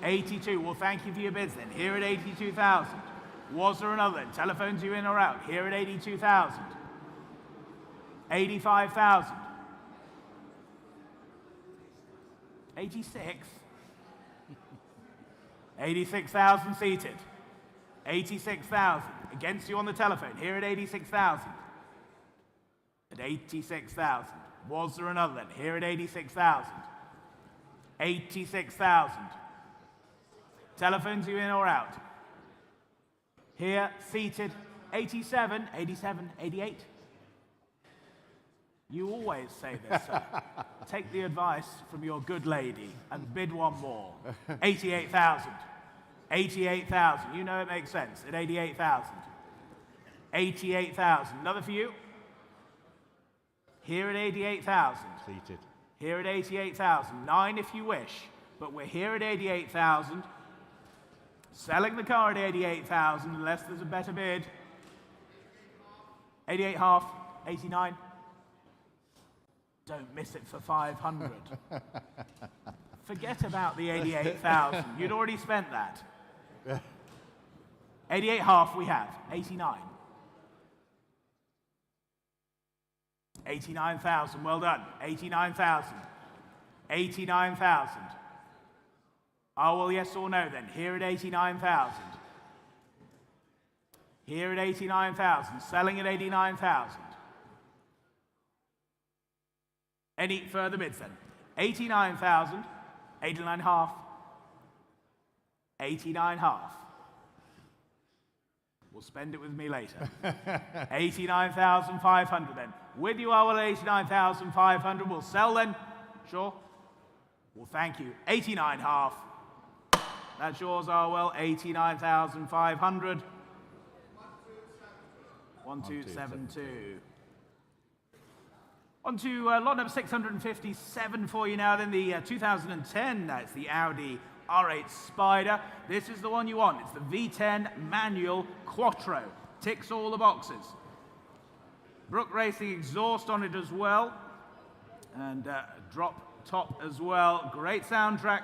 [SPEAKER 1] 82. Well, thank you for your bids then. Here at 82,000. Was there another? Telephones you in or out? Here at 82,000. 85,000. 86. 86,000 seated. 86,000. Against you on the telephone. Here at 86,000. At 86,000. Was there another then? Here at 86,000. 86,000. Telephones you in or out? Here, seated, 87, 87, 88. You always say this, sir. Take the advice from your good lady and bid one more. 88,000. 88,000. You know it makes sense. At 88,000. 88,000. Another for you? Here at 88,000.
[SPEAKER 2] Seated.
[SPEAKER 1] Here at 88,000. 9 if you wish. But we're here at 88,000. Selling the car at 88,000 unless there's a better bid. 88 half. 89. Don't miss it for 500. Forget about the 88,000. You'd already spent that. 88 half we have. 89. 89,000. Well done. 89,000. 89,000. Oh, well, yes or no then. Here at 89,000. Here at 89,000, selling at 89,000. Any further bids then? 89,000, 89.5, 89.5. We'll spend it with me later. 89,500 then. With you, I will 89,500. We'll sell then. Sure. Well, thank you. 89.5. That's yours, Arwell. 89,500. 1272. On to lot number 657 for you now. Then the 2010. That's the Audi R8 Spider. This is the one you want. It's the V10 manual Quattro. Ticks all the boxes. Brook Racing exhaust on it as well. And drop top as well. Great soundtrack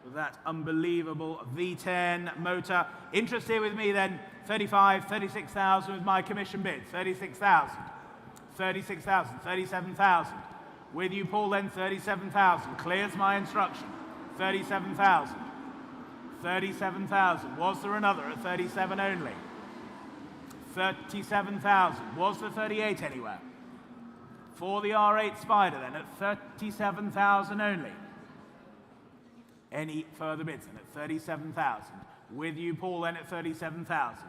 [SPEAKER 1] with that unbelievable V10 motor. Interest here with me then, 35, 36,000 with my commission bid. 36,000, 36,000, 37,000. With you, Paul, then 37,000. Clears my instruction. 37,000. 37,000. Was there another at 37 only? 37,000. Was there 38 anywhere? For the R8 Spider then at 37,000 only. Any further bids then at 37,000. With you, Paul, then at 37,000.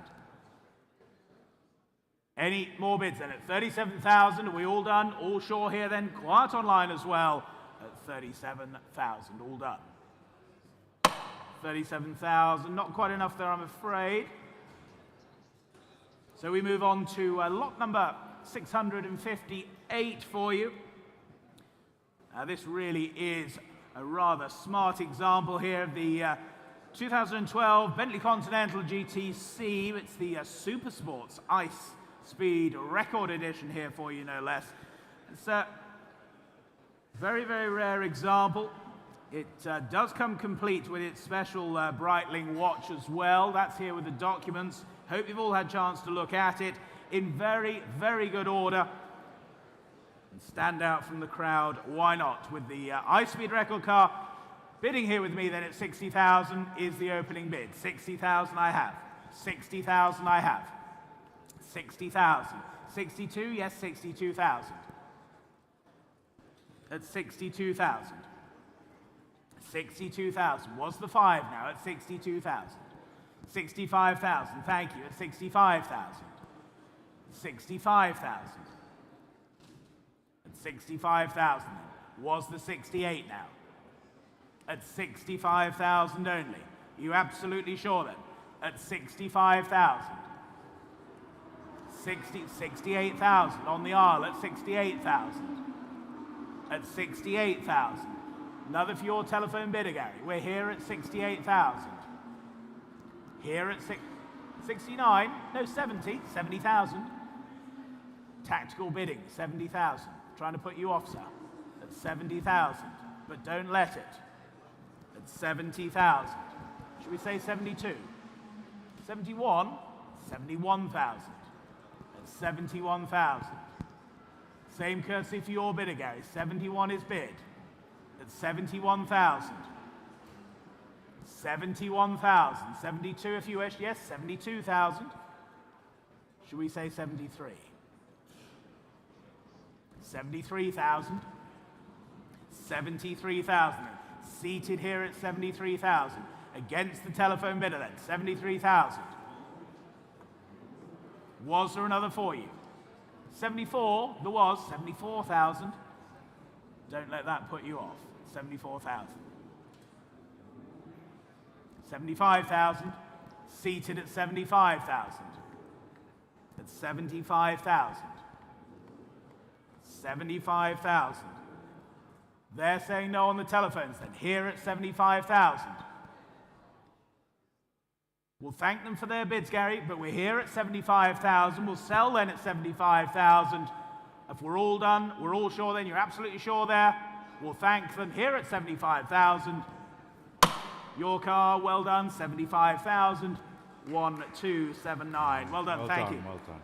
[SPEAKER 1] Any more bids then at 37,000? Are we all done? All sure here then? Quiet online as well at 37,000. All done. 37,000. Not quite enough there, I'm afraid. So we move on to lot number 658 for you. This really is a rather smart example here of the 2012 Bentley Continental GTC. It's the Super Sports Ice Speed Record Edition here for you, no less. It's a very, very rare example. It does come complete with its special Breitling watch as well. That's here with the documents. Hope you've all had a chance to look at it in very, very good order. And stand out from the crowd, why not? With the high-speed record car bidding here with me then at 60,000 is the opening bid. 60,000 I have. 60,000 I have. 60,000. 62, yes, 62,000. At 62,000. 62,000. Was the 5 now at 62,000. 65,000, thank you, at 65,000. 65,000. At 65,000 then. Was the 68 now? At 65,000 only. You absolutely sure then? At 65,000. 68,000 on the aisle at 68,000. At 68,000. Another for your telephone bidder, Gary. We're here at 68,000. Here at 69, no, 70, 70,000. Tactical bidding, 70,000. Trying to put you off, sir. At 70,000, but don't let it. At 70,000. Should we say 72? 71, 71,000. At 71,000. Same courtesy for your bidder, Gary. 71 is bid. At 71,000. 71,000. 72 if you wish. Yes, 72,000. Should we say 73? 73,000. 73,000. Seated here at 73,000. Against the telephone bidder then. 73,000. Was there another for you? 74, there was. 74,000. Don't let that put you off. 74,000. 75,000. Seated at 75,000. At 75,000. 75,000. They're saying no on the telephones then. Here at 75,000. We'll thank them for their bids, Gary, but we're here at 75,000. We'll sell then at 75,000. If we're all done, we're all sure then, you're absolutely sure there. We'll thank them here at 75,000. Your car, well done, 75,000. 1279. Well done, thank you.
[SPEAKER 2] Well done.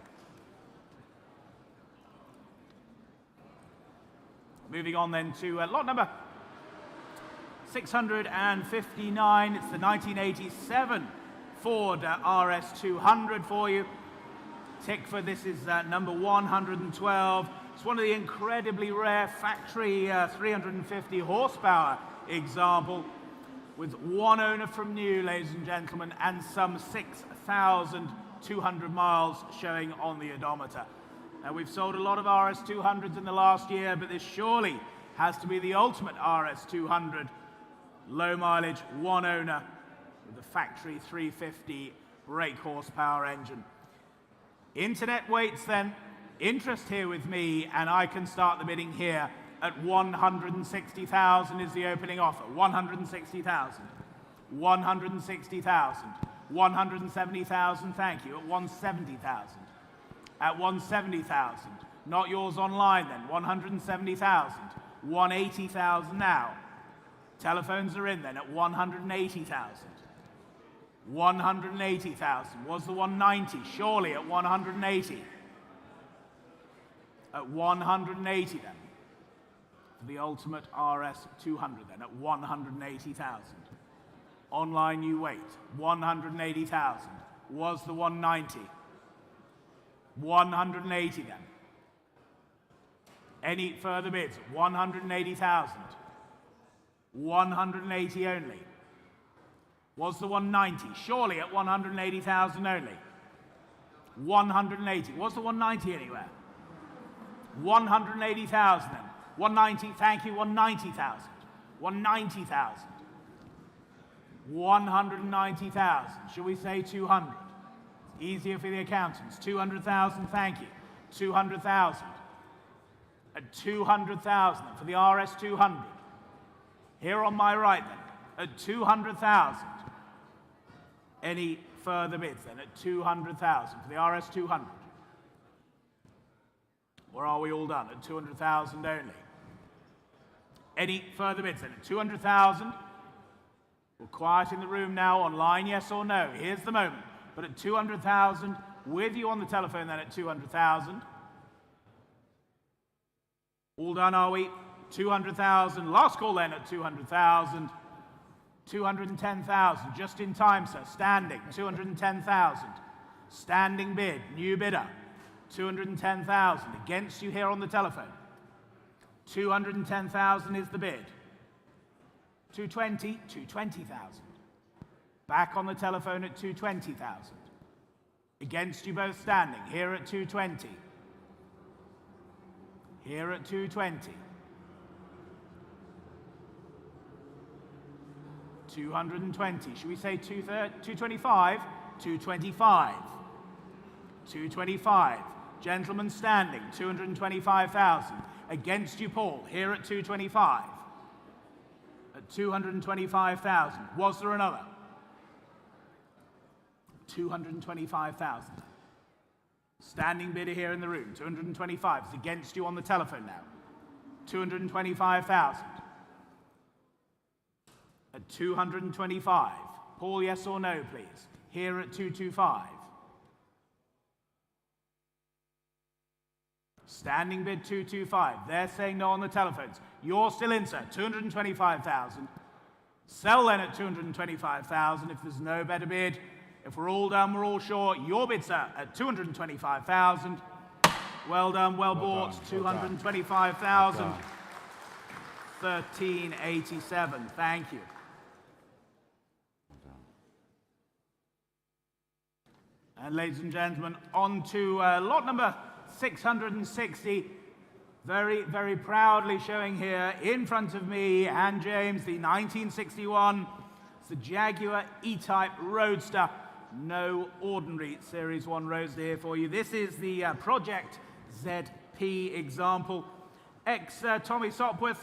[SPEAKER 1] Moving on then to lot number 659. It's the 1987 Ford RS200 for you. Tickford, this is number 112. It's one of the incredibly rare factory 350 horsepower example with one owner from new, ladies and gentlemen, and some 6,200 miles showing on the odometer. Now, we've sold a lot of RS200s in the last year, but this surely has to be the ultimate RS200. Low mileage, one owner, with the factory 350 brake horsepower engine. Internet waits then. Interest here with me, and I can start the bidding here at 160,000 is the opening offer. 160,000. 160,000. 170,000, thank you, at 170,000. At 170,000. Not yours online then. 170,000. 180,000 now. Telephones are in then at 180,000. 180,000. Was the 190? Surely at 180. At 180 then. For the ultimate RS200 then at 180,000. Online you wait. 180,000. Was the 190? 180 then. Any further bids? 180,000. 180 only. Was the 190? Surely at 180,000 only. 180. Was the 190 anywhere? 180,000 then. 190, thank you, 190,000. 190,000. 190,000. Shall we say 200? It's easier for the accountants. 200,000, thank you. 200,000. At 200,000 for the RS200. Here on my right then, at 200,000. Any further bids then at 200,000 for the RS200? Or are we all done at 200,000 only? Any further bids then at 200,000? We're quiet in the room now. Online, yes or no? Here's the moment. But at 200,000, with you on the telephone then at 200,000. All done, are we? 200,000. Last call then at 200,000. 210,000. Just in time, sir. Standing. 210,000. Standing bid. New bidder. 210,000. Against you here on the telephone. 210,000 is the bid. 220. 220,000. Back on the telephone at 220,000. Against you both standing. Here at 220. Here at 220. 220. Should we say 225? 225. 225. Gentlemen standing, 225,000. Against you, Paul, here at 225. At 225,000. Was there another? 225,000. Standing bidder here in the room, 225. It's against you on the telephone now. 225,000. At 225. Paul, yes or no, please? Here at 225. Standing bid 225. They're saying no on the telephones. You're still in, sir. 225,000. Sell then at 225,000 if there's no better bid. If we're all done, we're all sure. Your bid, sir, at 225,000. Well done, well bought. 225,000. 1387. Thank you. And ladies and gentlemen, on to lot number 660. Very, very proudly showing here in front of me and James, the 1961. It's the Jaguar E-Type Roadster. No ordinary Series 1 Roadster here for you. This is the Project ZP example. Tommy Sopwith,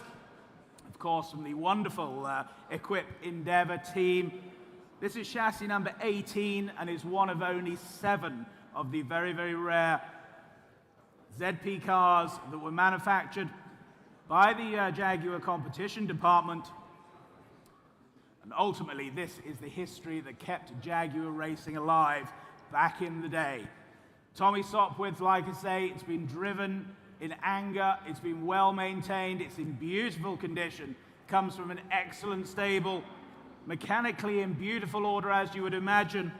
[SPEAKER 1] of course, from the wonderful Equip Endeavour team. This is chassis number 18 and is one of only 7 of the very, very rare ZP cars that were manufactured by the Jaguar competition department. And ultimately, this is the history that kept Jaguar racing alive back in the day. Tommy Sopwith, like I say, it's been driven in anger, it's been well maintained, it's in beautiful condition, comes from an excellent stable, mechanically in beautiful order as you would imagine,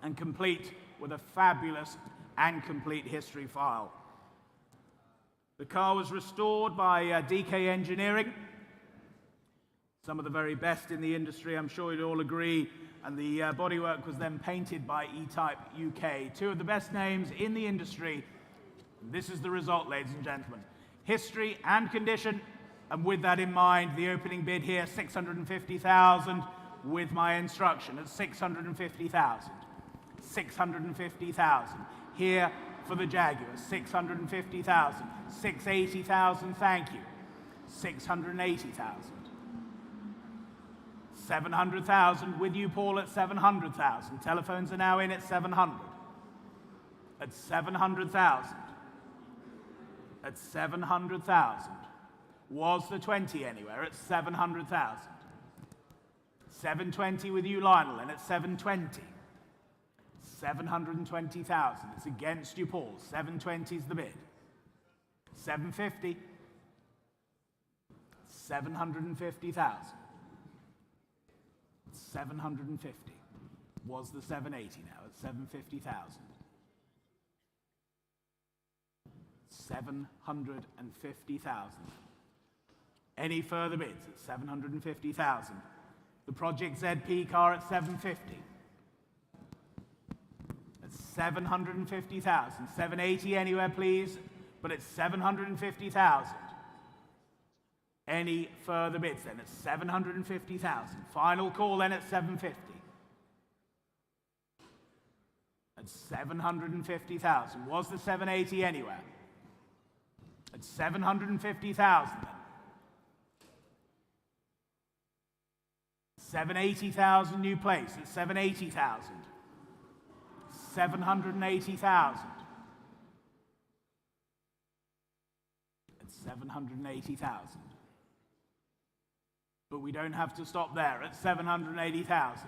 [SPEAKER 1] and complete with a fabulous and complete history file. The car was restored by DK Engineering, some of the very best in the industry, I'm sure you'd all agree, and the bodywork was then painted by E-Type UK, two of the best names in the industry. This is the result, ladies and gentlemen. History and condition, and with that in mind, the opening bid here, 650,000, with my instruction at 650,000. 650,000. Here for the Jaguar, 650,000. 680,000, thank you. 680,000. 700,000, with you, Paul, at 700,000. Telephones are now in at 700. At 700,000. At 700,000. Was the 20 anywhere? At 700,000. 720 with you, Lionel, and at 720. 720,000. It's against you, Paul. 720 is the bid. 750. 750,000. 750. Was the 780 now at 750,000. 750,000. Any further bids at 750,000? The Project ZP car at 750. At 750,000. 780 anywhere, please, but it's 750,000. Any further bids then at 750,000? Final call then at 750. At 750,000. Was the 780 anywhere? At 750,000 then. 780,000 new place at 780,000. 780,000. At 780,000. But we don't have to stop there at 780,000.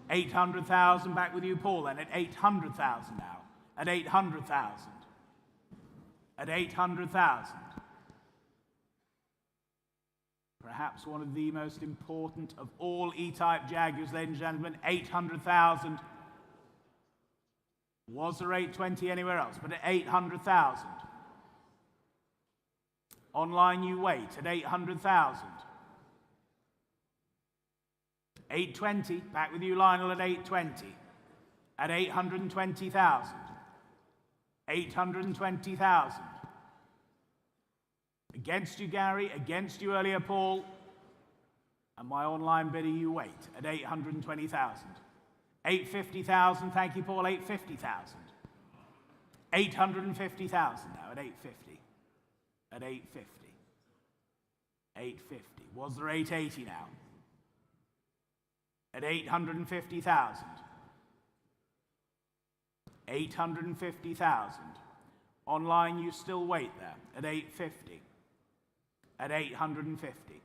[SPEAKER 1] 800,000, back with you, Paul, then at 800,000 now. At 800,000. At 800,000. Perhaps one of the most important of all E-Type Jaguars, ladies and gentlemen, 800,000. Was there 820 anywhere else? But at 800,000. Online you wait at 800,000. 820, back with you, Lionel, at 820. At 820,000. 820,000. Against you, Gary, against you earlier, Paul. And my online bidder, you wait at 820,000. 850,000, thank you, Paul, 850,000. 850,000 now at 850. At 850. 850. Was there 880 now? At 850,000. 850,000. Online, you still wait there at 850. At 850.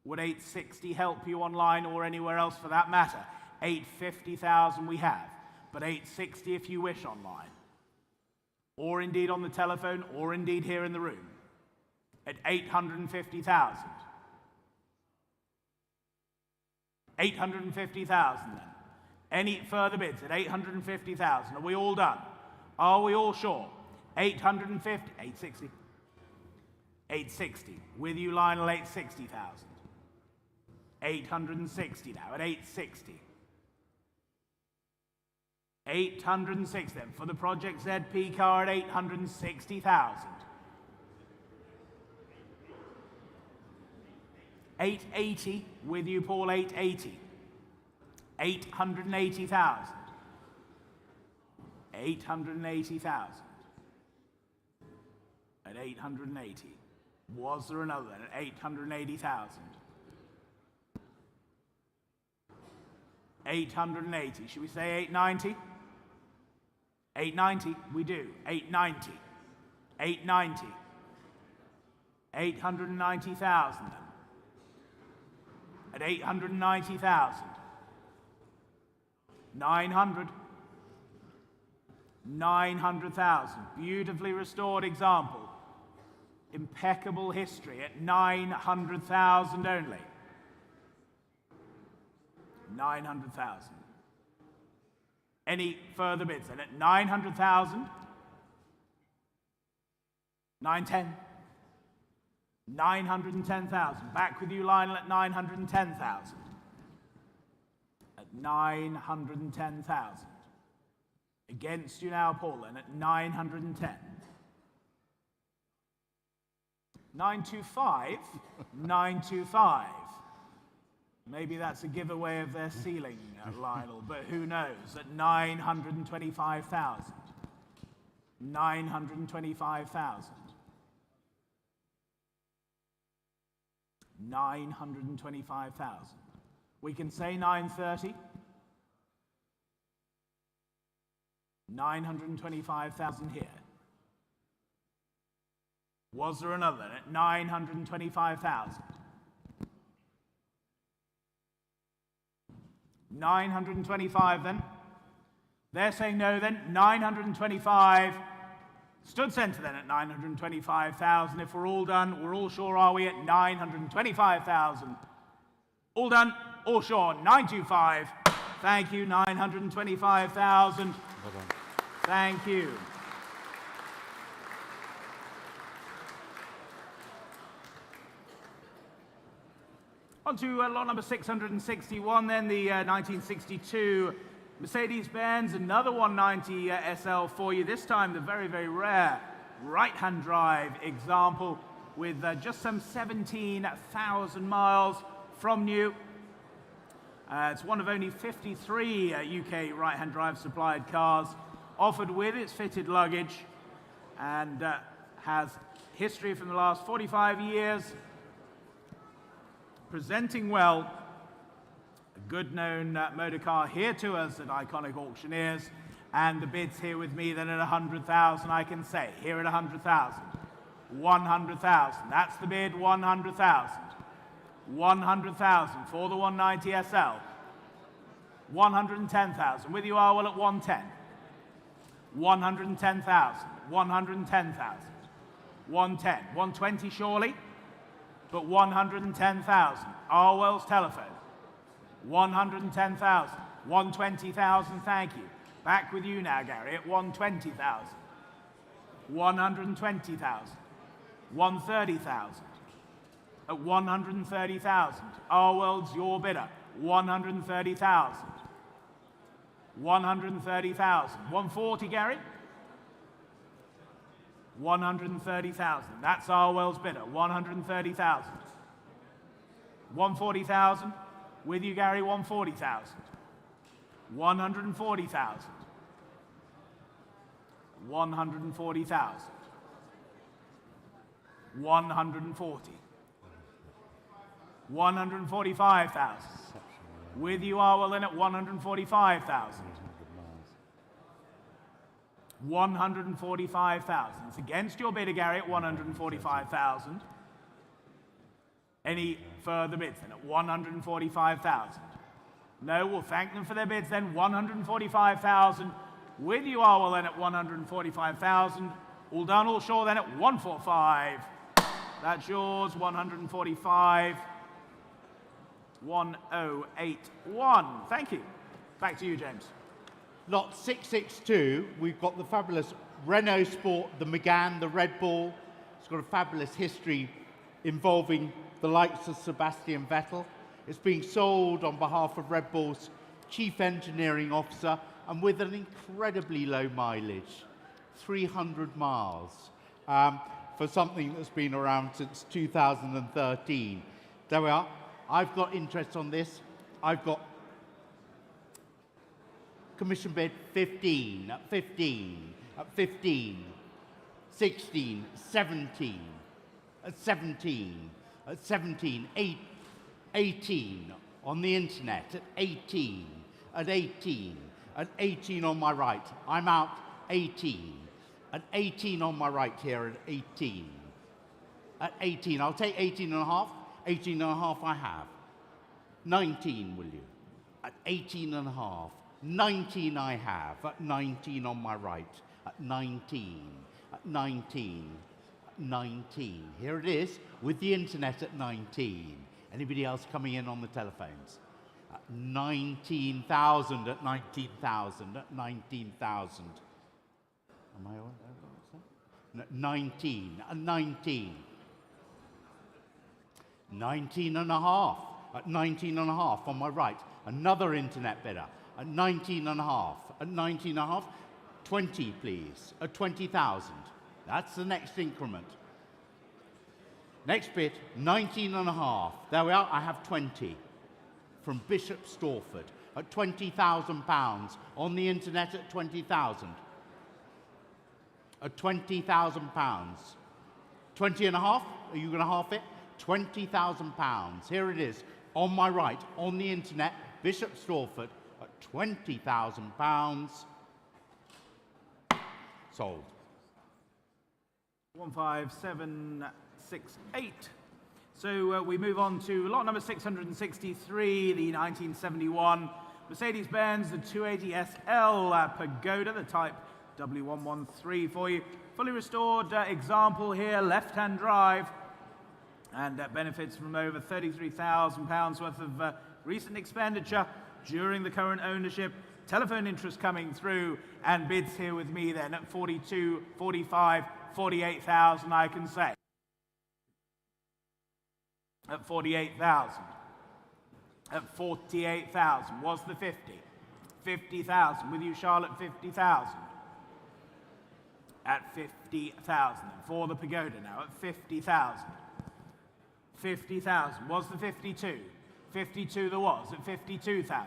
[SPEAKER 1] Would 860 help you online or anywhere else for that matter? 850,000 we have, but 860 if you wish online. Or indeed on the telephone, or indeed here in the room. At 850,000. 850,000 then. Any further bids at 850,000? Are we all done? Are we all sure? 850, 860. 860. With you, Lionel, 860,000. 860 now at 860. 806 then for the Project ZP car at 860,000. 880 with you, Paul, 880. 880,000. 880,000. At 880. Was there another then at 880,000? 880. Should we say 890? 890. We do. 890. 890. 890,000 then. At 890,000. 900. 900,000. Beautifully restored example. Impeccable history at 900,000 only. 900,000. Any further bids then? At 900,000, 910. 910,000. Back with you, Lionel, at 910,000. At 910,000. Against you now, Paulin, at 910. 925. 925. Maybe that's a giveaway of their ceiling, Lionel, but who knows? At 925,000. 925,000. 925,000. We can say 930. 925,000 here. Was there another at 925,000? 925 then. They're saying no then. 925. Stood centre then at 925,000. If we're all done, we're all sure, are we, at 925,000? All done, all sure, 925. Thank you, 925,000.
[SPEAKER 2] Well done.
[SPEAKER 1] Thank you. On to lot number 661 then, the 1962 Mercedes-Benz, another 190 SL for you. This time the very, very rare right-hand drive example with just some 17,000 miles from new. It's one of only 53 UK right-hand drive supplied cars offered with its fitted luggage and has history from the last 45 years. Presenting well, a good known motor car here to us at Iconic Auctioneers, and the bids here with me then at 100,000, I can say, here at 100,000, 100,000, that's the bid, 100,000, 100,000 for the 190 SL, 110,000, with you are well at 110, 110,000, 110,000, 110, 120 surely, but 110,000. Arwell's telephone. 110,000. 120,000, thank you. Back with you now, Gary, at 120,000. 120,000. 130,000. At 130,000. Arwell's your bidder. 130,000. 130,000. 140, Gary? 130,000. That's Arwell's bidder. 130,000. 140,000. With you, Gary, 140,000. 140,000. 140,000. 140. 145,000. With you, Arwell, in at 145,000. 145,000. It's against your bidder, Gary, at 145,000. Any further bids then at 145,000? No, we'll thank them for their bids then. 145,000. With you, Arwell, then at 145,000. All done, all sure then at 145. That's yours, 145. 1081. Thank you. Back to you, James.
[SPEAKER 2] Lot 662, we've got the fabulous Renault Sport, the Megane, the Red Bull. It's got a fabulous history involving the likes of Sebastian Vettel. It's being sold on behalf of Red Bull's Chief Engineering Officer and with an incredibly low mileage, 300 miles, for something that's been around since 2013. There we are. I've got interest on this. I've got commission bid 15, at 15, at 15, 16, 17, at 17, at 17, 18, on the internet, at 18, at 18, at 18 on my right. I'm out 18, at 18 on my right here at 18, at 18. I'll take 18 and a half, 18 and a half I have. 19, will you? At 18 and a half. 19 I have, at 19 on my right, at 19, at 19, at 19. Here it is, with the internet at 19. Anybody else coming in on the telephones? At 19,000, at 19,000, at 19,000. Am I on? 19, a 19. 19 and a half, at 19 and a half on my right. Another internet bidder, at 19 and a half, at 19 and a half. 20, please, at 20,000. That's the next increment. Next bid, 19 and a half. There we are, I have 20. From Bishop Stortford, at £20,000. On the internet at 20,000. At £20,000. 20 and a half, are you going to half it? £20,000. Here it is, on my right, on the internet, Bishop Stortford, at £20,000. Sold.
[SPEAKER 1] 15768. So we move on to lot number 663, the 1971 Mercedes-Benz, the 280 SL Pagoda, the Type W113 for you. Fully restored example here, left-hand drive, and benefits from over £33,000 worth of recent expenditure during the current ownership. Telephone interest coming through, and bids here with me then at 42, 45, 48,000, I can say. At 48,000. At 48,000 was the 50. 50,000 with you, Charlotte, 50,000. At 50,000 for the Pagoda now at 50,000. 50,000 was the 52. 52 there was at 52,000.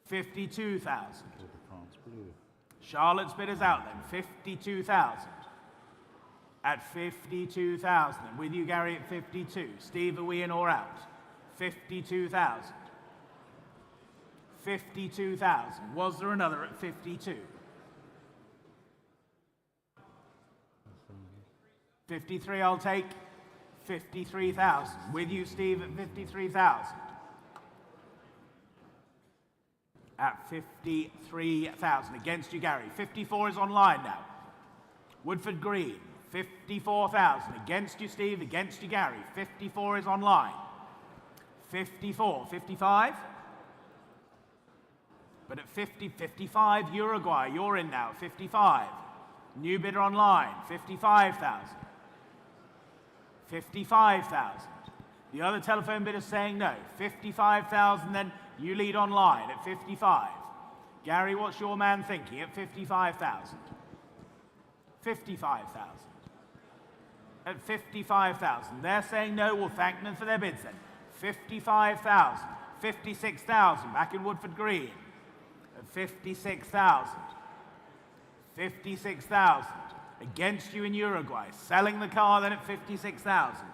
[SPEAKER 1] 52,000. Charlotte's bid is out then. 52,000. At 52,000. With you, Gary, at 52. Steve, are we in or out? 52,000. 52,000. Was there another at 52? 53 I'll take. 53,000. With you, Steve, at 53,000. At 53,000. Against you, Gary. 54 is online now. Woodford Green, 54,000. Against you, Steve. Against you, Gary. 54 is online. 54. 55. But at 50, 55, Uruguay, you're in now. 55. New bidder online. 55,000. 55,000. The other telephone bidder saying no. 55,000, then you lead online at 55. Gary, what's your man thinking at 55,000? 55,000. At 55,000. They're saying no. We'll thank them for their bids then. 55,000. 56,000 back in Woodford Green. At 56,000. 56,000. Against you in Uruguay. Selling the car then at 56,000.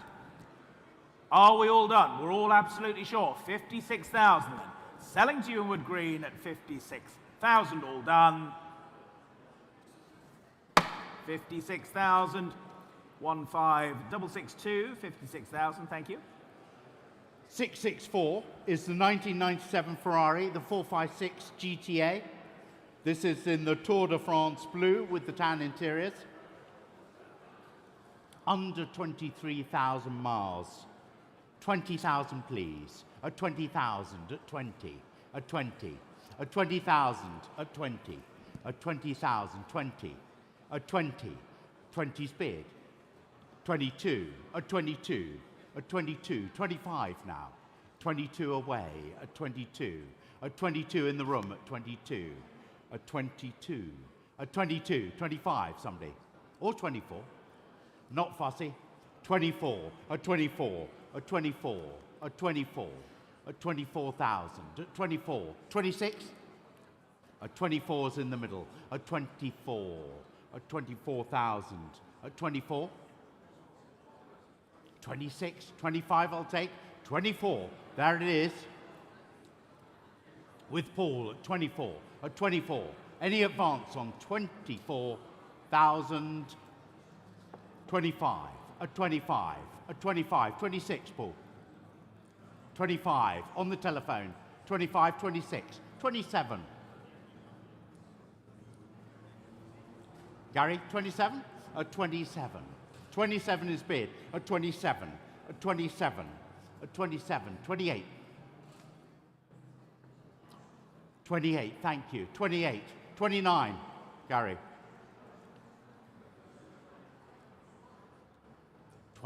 [SPEAKER 1] Are we all done? We're all absolutely sure. 56,000 then. Selling to you in Wood Green at 56,000. All done. 56,000. 15662. 56,000. Thank you.
[SPEAKER 2] 664 is the 1997 Ferrari, the 456 GTA. This is in the Tour de France blue with the tan interiors. Under 23,000 miles. 20,000, please. At 20,000, at 20, at 20, at 20,000, at 20, at 20,000, 20, at 20, 20's bid. 22, at 22, at 22, 25 now. 22 away, at 22, at 22 in the room, at 22, at 22, at 22, 25, somebody, or 24. Not fussy. 24, at 24, at 24, at 24, at 24,000, at 24, 26, at 24's in the middle, at 24, at 24,000, at 24, 26, 25 I'll take, 24, there it is, with Paul at 24, at 24, any advance on 24,000, 25, at 25, at 25, 26, Paul. 25, on the telephone, 25, 26, 27. Gary, 27? At 27. 27 is bid, at 27, at 27, at 27, 28. 28, thank you, 28, 29, Gary.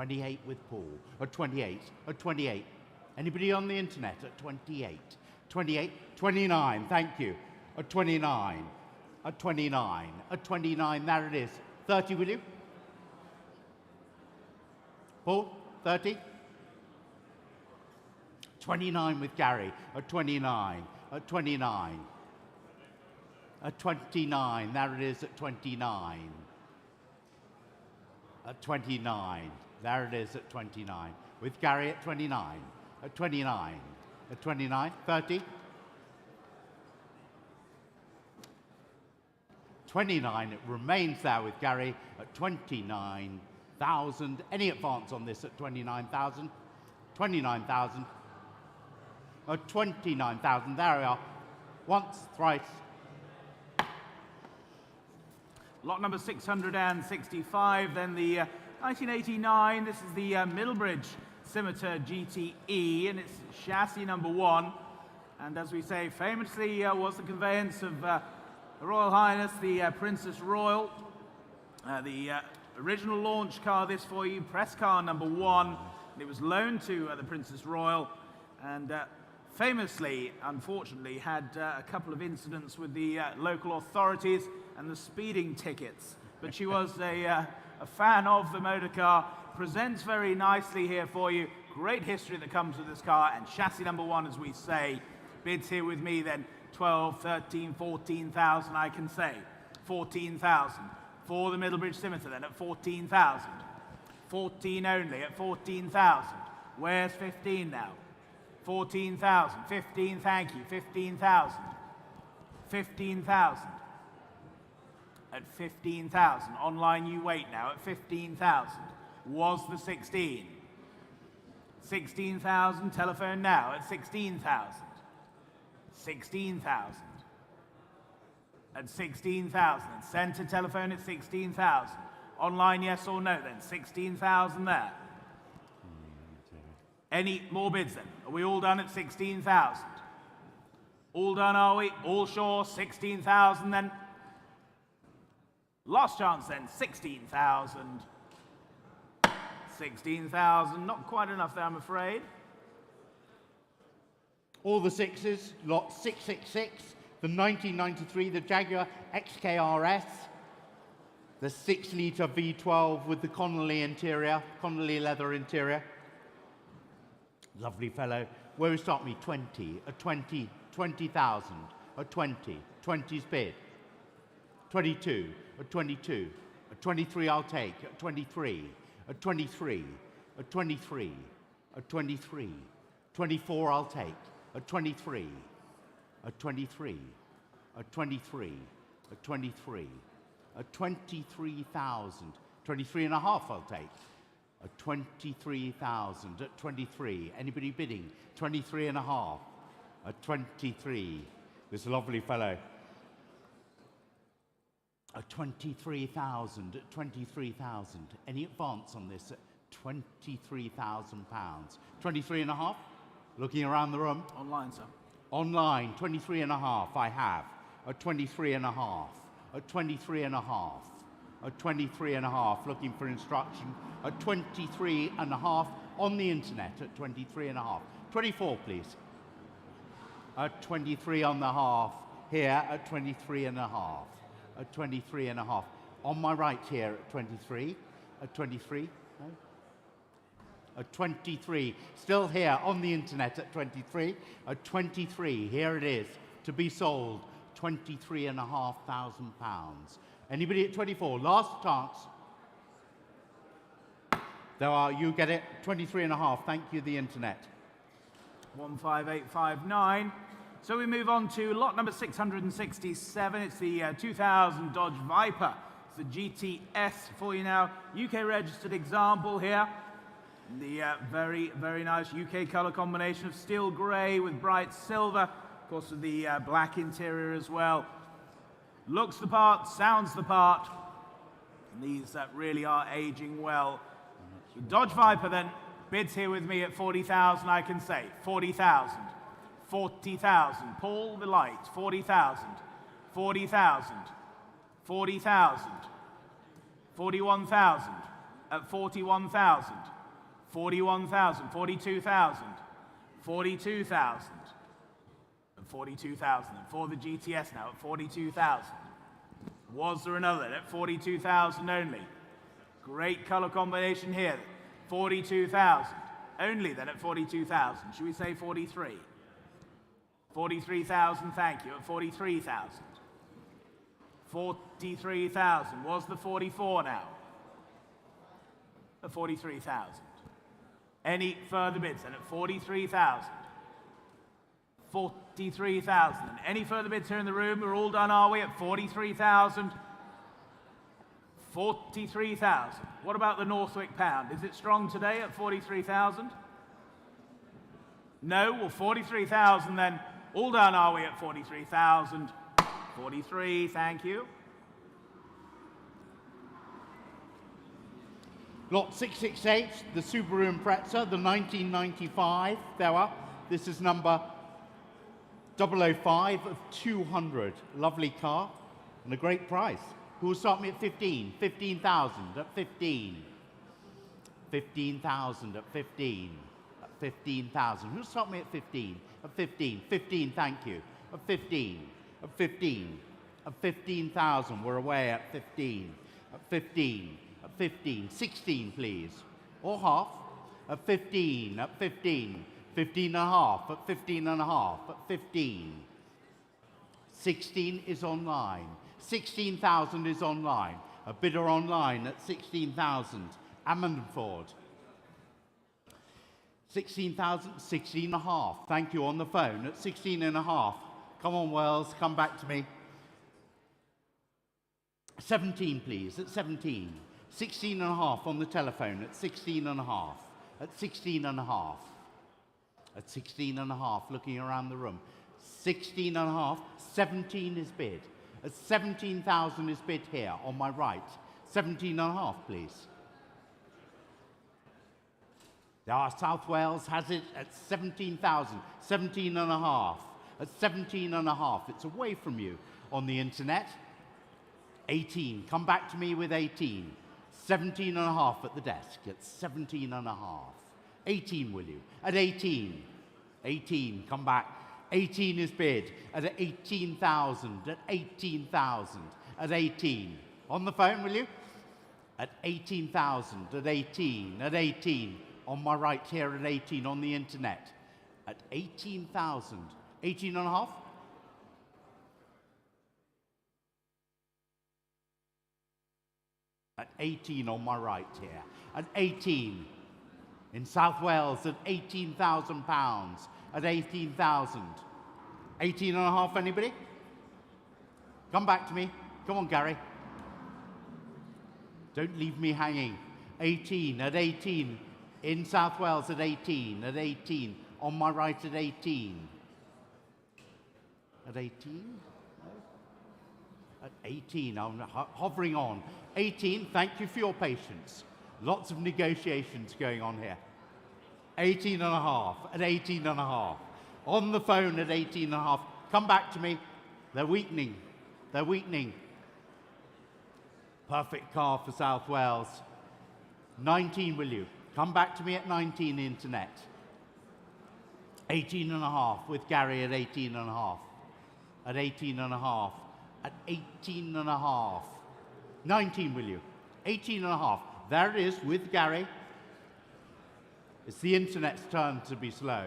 [SPEAKER 2] 28 with Paul. At 28. At 28. Anybody on the internet? At 28. 28. 29. Thank you. At 29. At 29. At 29. There it is. 30, will you? Paul? 30? 29 with Gary. At 29. At 29. At 29. There it is at 29. At 29. There it is at 29. With Gary at 29. At 29. At 29. 30. 29. It remains there with Gary at 29,000. Any advance on this at 29,000? 29,000. At 29,000. There we are. Once, thrice.
[SPEAKER 1] Lot number 665, then the 1989. This is the Middlebridge Scimitar GTE, and it's chassis number 1. And as we say, famously was the conveyance of Her Royal Highness, the Princess Royal. The original launch car, this for you, press car number 1. And it was loaned to the Princess Royal, and famously, unfortunately, had a couple of incidents with the local authorities and the speeding tickets. But she was a fan of the motor car, presents very nicely here for you. Great history that comes with this car, and chassis number 1, as we say. Bids here with me then, 12, 13, 14,000, I can say. 14,000. For the Middlebridge Scimitar then at 14,000. 14 only at 14,000. Where's 15 now? 14,000. 15, thank you. 15,000. 15,000. At 15,000. Online you wait now at 15,000. Was the 16. 16,000. Telephone now at 16,000. 16,000. At 16,000. Centre telephone at 16,000. Online yes or no then? 16,000 there. Any more bids then? Are we all done at 16,000? All done, are we? All sure? 16,000 then? Last chance then, 16,000. 16,000, not quite enough there, I'm afraid.
[SPEAKER 2] All the sixes, lot 666, the 1993, the Jaguar XKRS, the 6-litre V12 with the Connolly interior, Connolly leather interior. Lovely fellow. Where we start me? 20, a 20, 20,000, a 20, 20's bid. 22, a 22, a 23 I'll take, a 23, a 23, a 23, a 23, 24 I'll take, a 23, a 23, a 23, a 23, a 23,000, 23 and a half I'll take, a 23,000 at 23. Anybody bidding? 23 and a half, a 23. This lovely fellow. A 23,000 at 23,000. Any advance on this at 23,000 pounds? 23 and a half? Looking around the room.
[SPEAKER 1] Online, sir.
[SPEAKER 2] Online, 23 and a half I have. A 23 and a half. A 23 and a half. A 23 and a half. Looking for instruction. A 23 and a half on the internet at 23 and a half. 24, please. At 23 on the half. Here at 23 and a half. At 23 and a half. On my right here at 23. At 23. No? At 23. Still here on the internet at 23. At 23. Here it is. To be sold. 23,500 pounds. Anybody at 24? Last chance. There are. You get it. 23 and a half. Thank you, the internet.
[SPEAKER 1] 15859. So we move on to lot number 667. It's the 2000 Dodge Viper. It's the GTS for you now. UK registered example here. The very, very nice UK colour combination of steel grey with bright silver. Of course, with the black interior as well. Looks the part, sounds the part. And these really are aging well. The Dodge Viper then bids here with me at 40,000, I can say. 40,000. 40,000. Paul the light. 40,000. 40,000. 40,000. 41,000. At 41,000. 41,000, 42,000, 42,000, and 42,000. And for the GTS now at 42,000. Was there another at 42,000 only? Great color combination here. 42,000. Only then at 42,000. Should we say 43? 43,000, thank you, at 43,000. 43,000. Was the 44 now? At 43,000. Any further bids then at 43,000? 43,000. Any further bids here in the room? We're all done, are we? At 43,000. 43,000. What about the Northwick pound? Is it strong today at 43,000? No? Well, 43,000 then. All done, are we? At 43,000. 43, thank you.
[SPEAKER 2] Lot 668, the Subaru Impreza, the 1995. They're up. This is number 005 of 200. Lovely car and a great price. Who will start me at 15? 15,000 at 15. 15,000 at 15. At 15,000. Who'll start me at 15? At 15. 15, thank you. At 15. At 15. At 15,000. We're away at 15. At 15. At 15. 16, please. Or half. At 15. At 15. 15 and a half. At 15 and a half. At 15. 16 is online. 16,000 is online. A bidder online at 16,000. Ammanford. 16,000, 16 and a half. Thank you, on the phone at 16 and a half. Come on, Wells, come back to me. 17, please, at 17. 16 and a half on the telephone at 16 and a half. At 16 and a half. At 16 and a half, looking around the room. 16 and a half, 17 is bid. At 17,000 is bid here, on my right. 17 and a half, please. South Wales has it at 17,000, 17 and a half. At 17 and a half, it's away from you on the internet. 18, come back to me with 18. 17 and a half at the desk, at 17 and a half. 18, will you? At 18. 18, come back. 18 is bid at 18,000, at 18,000, at 18. On the phone, will you? At 18,000, at 18, at 18. On my right here at 18 on the internet. At 18,000. 18 and a half? At 18 on my right here. At 18. In South Wales at £18,000. At 18,000. 18 and a half, anybody? Come back to me. Come on, Gary. Don't leave me hanging. 18, at 18. In South Wales at 18, at 18. On my right at 18. At 18? No. At 18, I'm hovering on. 18, thank you for your patience. Lots of negotiations going on here. 18 and a half, at 18 and a half. On the phone at 18 and a half. Come back to me. They're weakening. They're weakening. Perfect car for South Wales. 19, will you? Come back to me at 19, internet. 18 and a half with Gary at 18 and a half. At 18 and a half. At 18 and a half. 19, will you? 18 and a half. There it is with Gary. It's the internet's turn to be slow.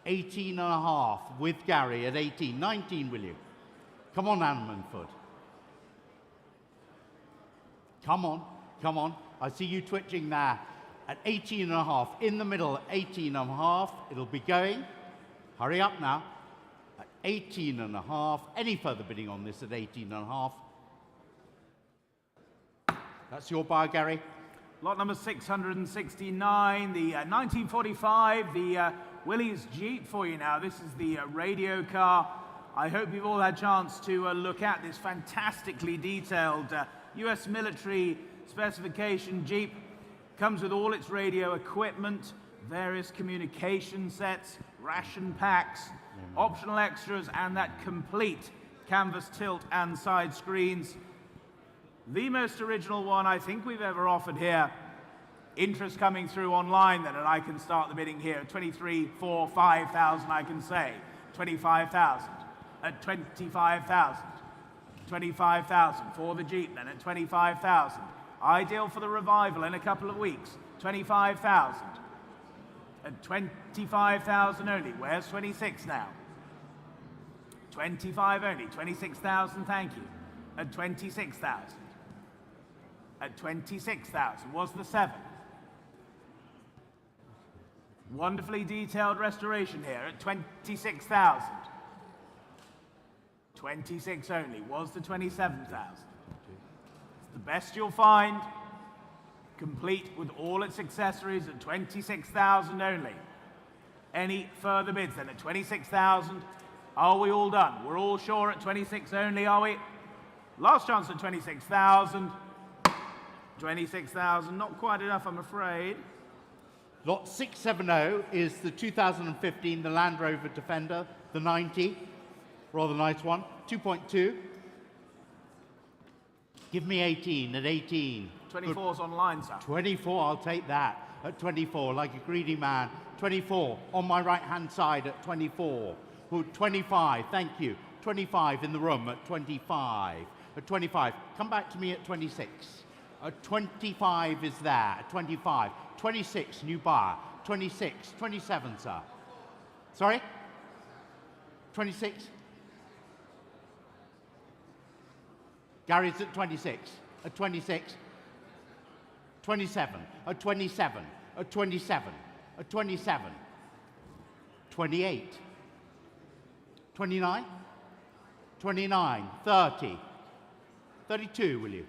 [SPEAKER 2] 18 and a half with Gary at 18. 19, will you? Come on, Ammanford. Come on, come on. I see you twitching there. At 18 and a half, in the middle, 18 and a half. It'll be going. Hurry up now. At 18 and a half. Any further bidding on this at 18 and a half? That's your buy, Gary.
[SPEAKER 1] Lot number 669, the 1945, the Willys Jeep for you now. This is the radio car. I hope you've all had a chance to look at this fantastically detailed US military specification Jeep. Comes with all its radio equipment, various communication sets, ration packs, optional extras, and that complete canvas tilt and side screens. The most original one I think we've ever offered here Interest coming through online then, and I can start the bidding here. 23, 4, 5,000 I can say. 25,000. At 25,000. 25,000 for the Jeep then at 25,000. Ideal for the revival in a couple of weeks. 25,000. At 25,000 only. Where's 26 now? 25 only. 26,000, thank you. At 26,000. At 26,000 was the 7. Wonderfully detailed restoration here at 26,000. 26 only was the 27,000. It's the best you'll find, complete with all its accessories at 26,000 only. Any further bids then at 26,000? Are we all done? We're all sure at 26 only, are we? Last chance at 26,000. 26,000, not quite enough, I'm afraid.
[SPEAKER 2] Lot 670 is the 2015, the Land Rover Defender, the 90. Rather nice one. 2.2. Give me 18 at 18.
[SPEAKER 1] 24's online, sir.
[SPEAKER 2] 24, I'll take that at 24, like a greedy man. 24, on my right-hand side at 24. Oh, 25, thank you. 25 in the room at 25. At 25, come back to me at 26. At 25 is there, at 25. 26, new buyer. 26, 27, sir. Sorry? 26? Gary's at 26. At 26. 27. At 27. At 27. At 27. 28. 29. 29. 30. 32, will you?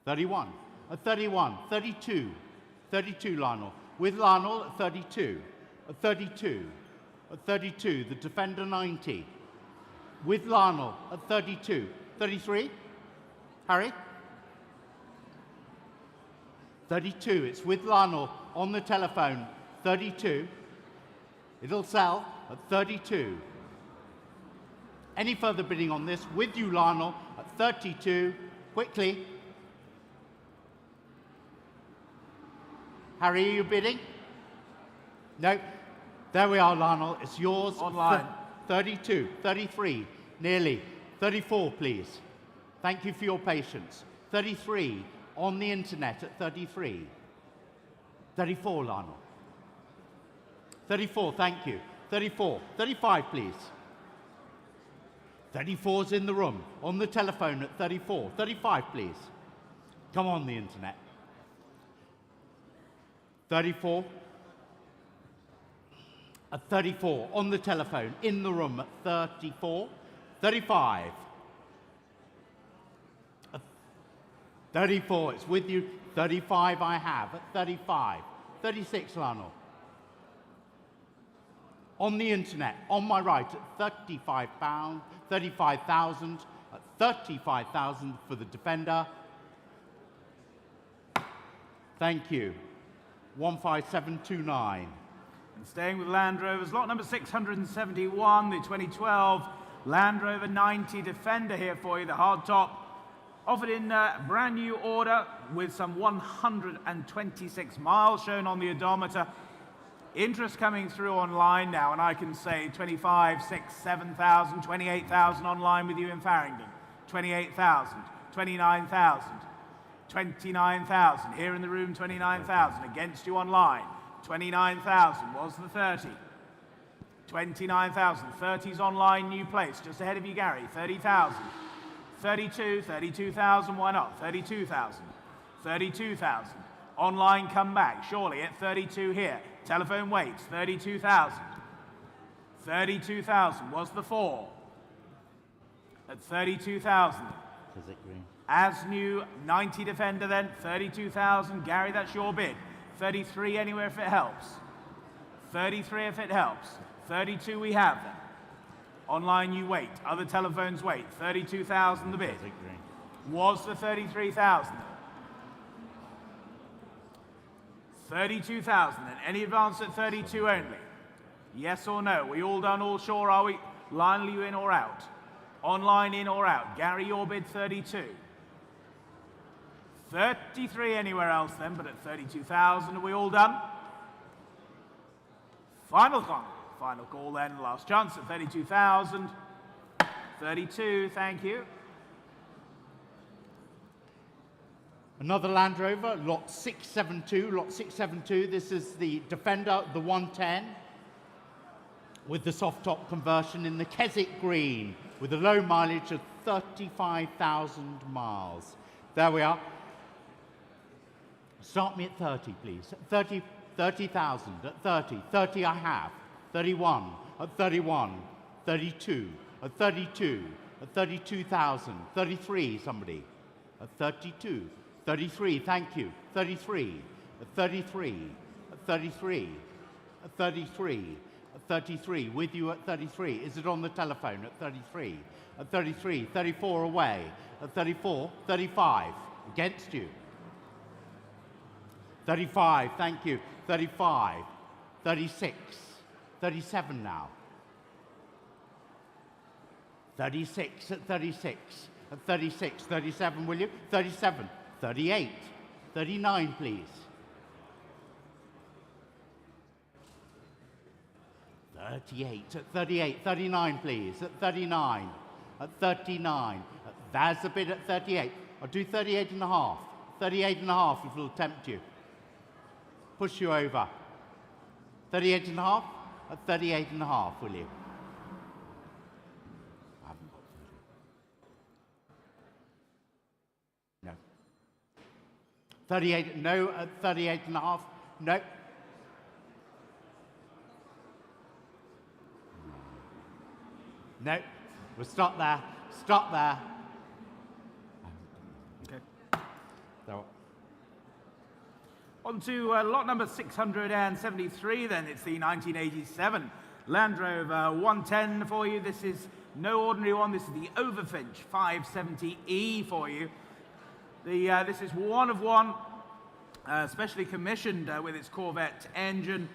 [SPEAKER 2] 31. At 31. 32. 32, Lionel. With Lionel at 32. At 32. At 32, the Defender 90. With Lionel at 32. 33? Harry? 32, it's with Lionel on the telephone. 32. It'll sell at 32. Any further bidding on this? With you, Lionel, at 32. Quickly. Harry, are you bidding? No. There we are, Lionel. It's yours.
[SPEAKER 1] Online.
[SPEAKER 2] 32, 33, nearly. 34, please. Thank you for your patience. 33, on the internet at 33. 34, Lionel. 34, thank you. 34, 35, please. 34's in the room, on the telephone at 34. 35, please. Come on the internet. 34. At 34, on the telephone, in the room at 34. 35. 34, it's with you. 35 I have at 35. 36, Lionel. On the internet, on my right at £35, 35,000, at 35,000 for the Defender. Thank you. 15729.
[SPEAKER 1] And staying with Land Rovers, lot number 671, the 2012 Land Rover 90 Defender here for you, the hardtop. Offered in brand new order with some 126 miles shown on the odometer. Interest coming through online now, and I can say 25, 6, 7,000, 28,000 online with you in Farringdon. 28,000, 29,000, 29,000. Here in the room, 29,000. Against you online. 29,000 was the 30. 29,000. 30's online, new place. Just ahead of you, Gary. 30,000. 32, 32,000. Why not? 32,000. 32,000. Online, come back. Surely at 32 here. Telephone waits. 32,000. 32,000 was the 4. At 32,000.
[SPEAKER 2] Is it green?
[SPEAKER 1] As new 90 Defender then, 32,000. Gary, that's your bid. 33 anywhere if it helps. 33 if it helps. 32 we have then. Online you wait. Other telephones wait. 32,000 the bid.
[SPEAKER 2] Is it green?
[SPEAKER 1] Was the 33,000. 32,000 then. Any advance at 32 only? Yes or no? We all done, all sure, are we? Lionel, you in or out? Online in or out? Gary, your bid 32. 33 anywhere else then, but at 32,000, are we all done? Final call then, last chance at 32,000. 32, thank you.
[SPEAKER 2] Another Land Rover, lot 672. Lot 672, this is the Defender, the 110, with the soft top conversion in the Keswick green, with a low mileage of 35,000 miles. There we are. Start me at 30, please. 30,000 at 30. 30 I have. 31 at 31. 32 at 32. At 32,000. 33, somebody. At 32. 33, thank you. 33. At 33. At 33. At 33. At 33. With you at 33. Is it on the telephone at 33? At 33. 34 away. At 34. 35. Against you. 35, thank you. 35, 36, 37 now. 36 at 36, at 36, 37 will you? 37, 38, 39 please. 38 at 38, 39 please, at 39, at 39. There's a bid at 38. I'll do 38 and a half. 38 and a half if it'll tempt you. Push you over. 38 and a half? At 38 and a half, will you? I haven't got 30. No. 38, no, at 38 and a half? No. No. We'll stop there. Stop there.
[SPEAKER 1] Okay.
[SPEAKER 2] So,
[SPEAKER 1] On to lot number 673 then. It's the 1987 Land Rover 110 for you. This is no ordinary one. This is the Overfinch 570E for you. This is one of one, specially commissioned with its Corvette engine.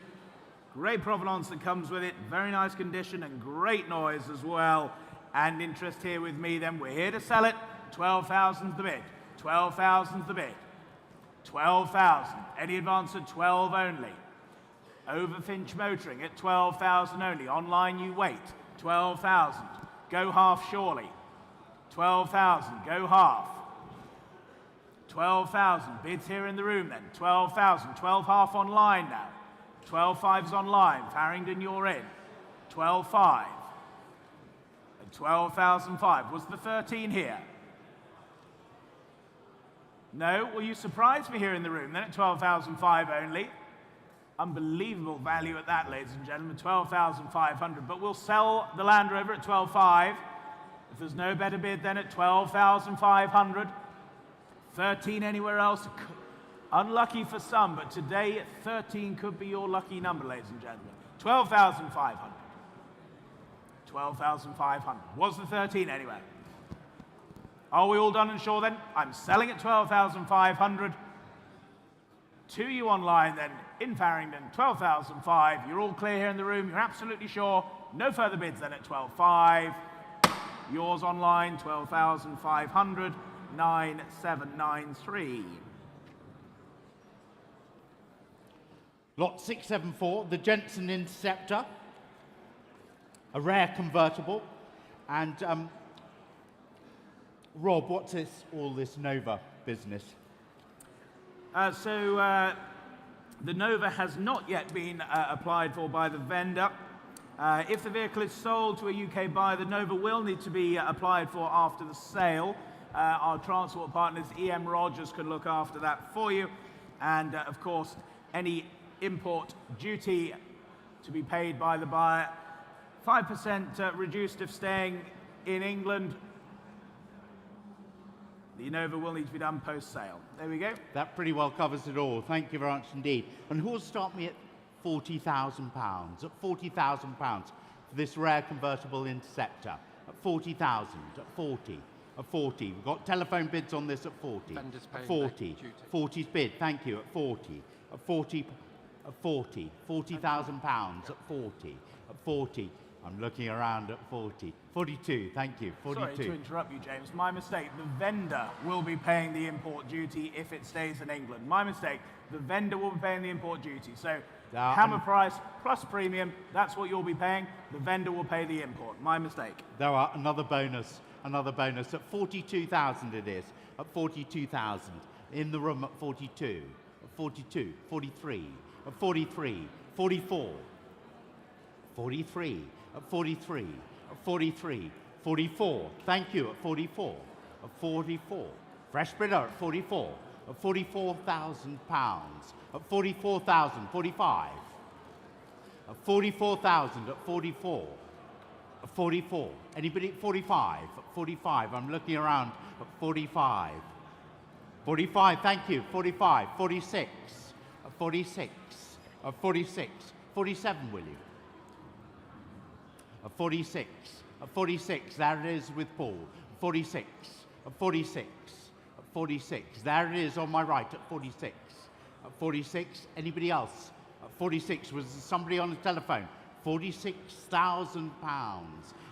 [SPEAKER 1] Great provenance that comes with it. Very nice condition and great noise as well. And interest here with me then. We're here to sell it. 12,000's the bid. 12,000's the bid. 12,000. Any advance at 12 only. Overfinch Motoring at 12,000 only. Online you wait. 12,000. Go half surely. 12,000. Go half. 12,000. Bids here in the room then. 12,000. 12 half online now. 12.5's online. Farringdon, you're in. 12.5. At 12,005. Was the 13 here? No? Well, you surprised me here in the room then at 12,005 only. Unbelievable value at that, ladies and gentlemen. 12,500. But we'll sell the Land Rover at 12.5. If there's no better bid then at 12,500. 13 anywhere else. Unlucky for some, but today 13 could be your lucky number, ladies and gentlemen. 12,500. 12,500. Was the 13 anyway? Are we all done and sure then? I'm selling at 12,500. To you online then, in Farringdon, 12,005. You're all clear here in the room. You're absolutely sure. No further bids then at 12.5. Yours online, 12,500. 9793.
[SPEAKER 2] Lot 674, the Jensen Interceptor, a rare convertible. And Rob, what's all this Nova business?
[SPEAKER 1] The Nova has not yet been applied for by the vendor. If the vehicle is sold to a UK buyer, the Nova will need to be applied for after the sale. Our transport partners, EM Rogers, can look after that for you. And of course, any import duty to be paid by the buyer, 5% reduced if staying in England. The Nova will need to be done post-sale. There we go.
[SPEAKER 2] That pretty well covers it all. Thank you very much indeed. And who'll start me at £40,000? At £40,000 for this rare convertible Interceptor. At 40,000. At 40. At 40. We've got telephone bids on this at 40. At 40. 40's bid. Thank you. At 40. At 40. At 40. £40,000 at 40. At 40. I'm looking around at 40. 42, thank you, 42.
[SPEAKER 1] Sorry to interrupt you, James. My mistake. The vendor will be paying the import duty if it stays in England. My mistake. The vendor will be paying the import duty. So hammer price plus premium, that's what you'll be paying. The vendor will pay the import. My mistake.
[SPEAKER 2] There are another bonus. At 42,000 it is. At 42,000. In the room at 42. At 42. 43. At 43. 44. 43. At 43. At 43. 44. Thank you. At 44. At 44. Fresh bidder at 44. At £44,000. At 44,000. 45. At 44,000. At 44. At 44. Anybody at 45? At 45. I'm looking around at 45. 45, thank you. 45. 46. At 46. At 46. 47, will you? At 46. At 46. There it is with Paul. 46. At 46. At 46. There it is on my right at 46. At 46. Anybody else? At 46. Was there somebody on the telephone? £46,000.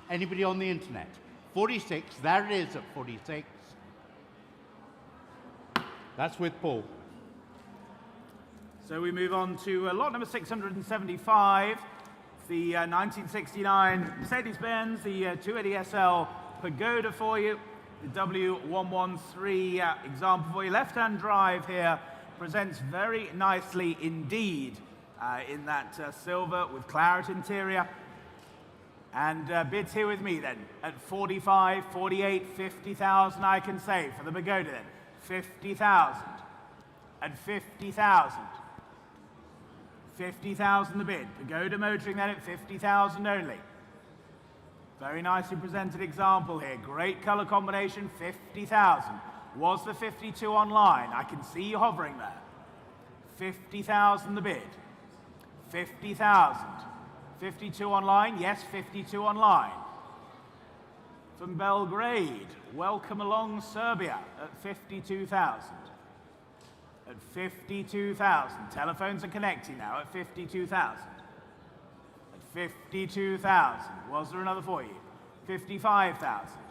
[SPEAKER 2] Anybody on the internet? 46, there it is at 46. That's with Paul.
[SPEAKER 1] So we move on to lot number 675, the 1969 Mercedes-Benz, the 280 SL Pagoda for you, the W113 example for you. Left-hand drive here presents very nicely indeed. In that silver with claret interior. And bids here with me then at 45, 48, 50,000 I can say for the Pagoda then. 50,000 and 50,000. 50,000 the bid. Pagoda motoring then at 50,000 only. Very nicely presented example here. Great colour combination, 50,000. Was the 52 online? I can see you hovering there. 50,000 the bid. 50,000. 52 online? Yes, 52 online. From Belgrade, welcome along Serbia at 52,000. At 52,000. Telephones are connecting now at 52,000. At 52,000. Was there another for you? 55,000.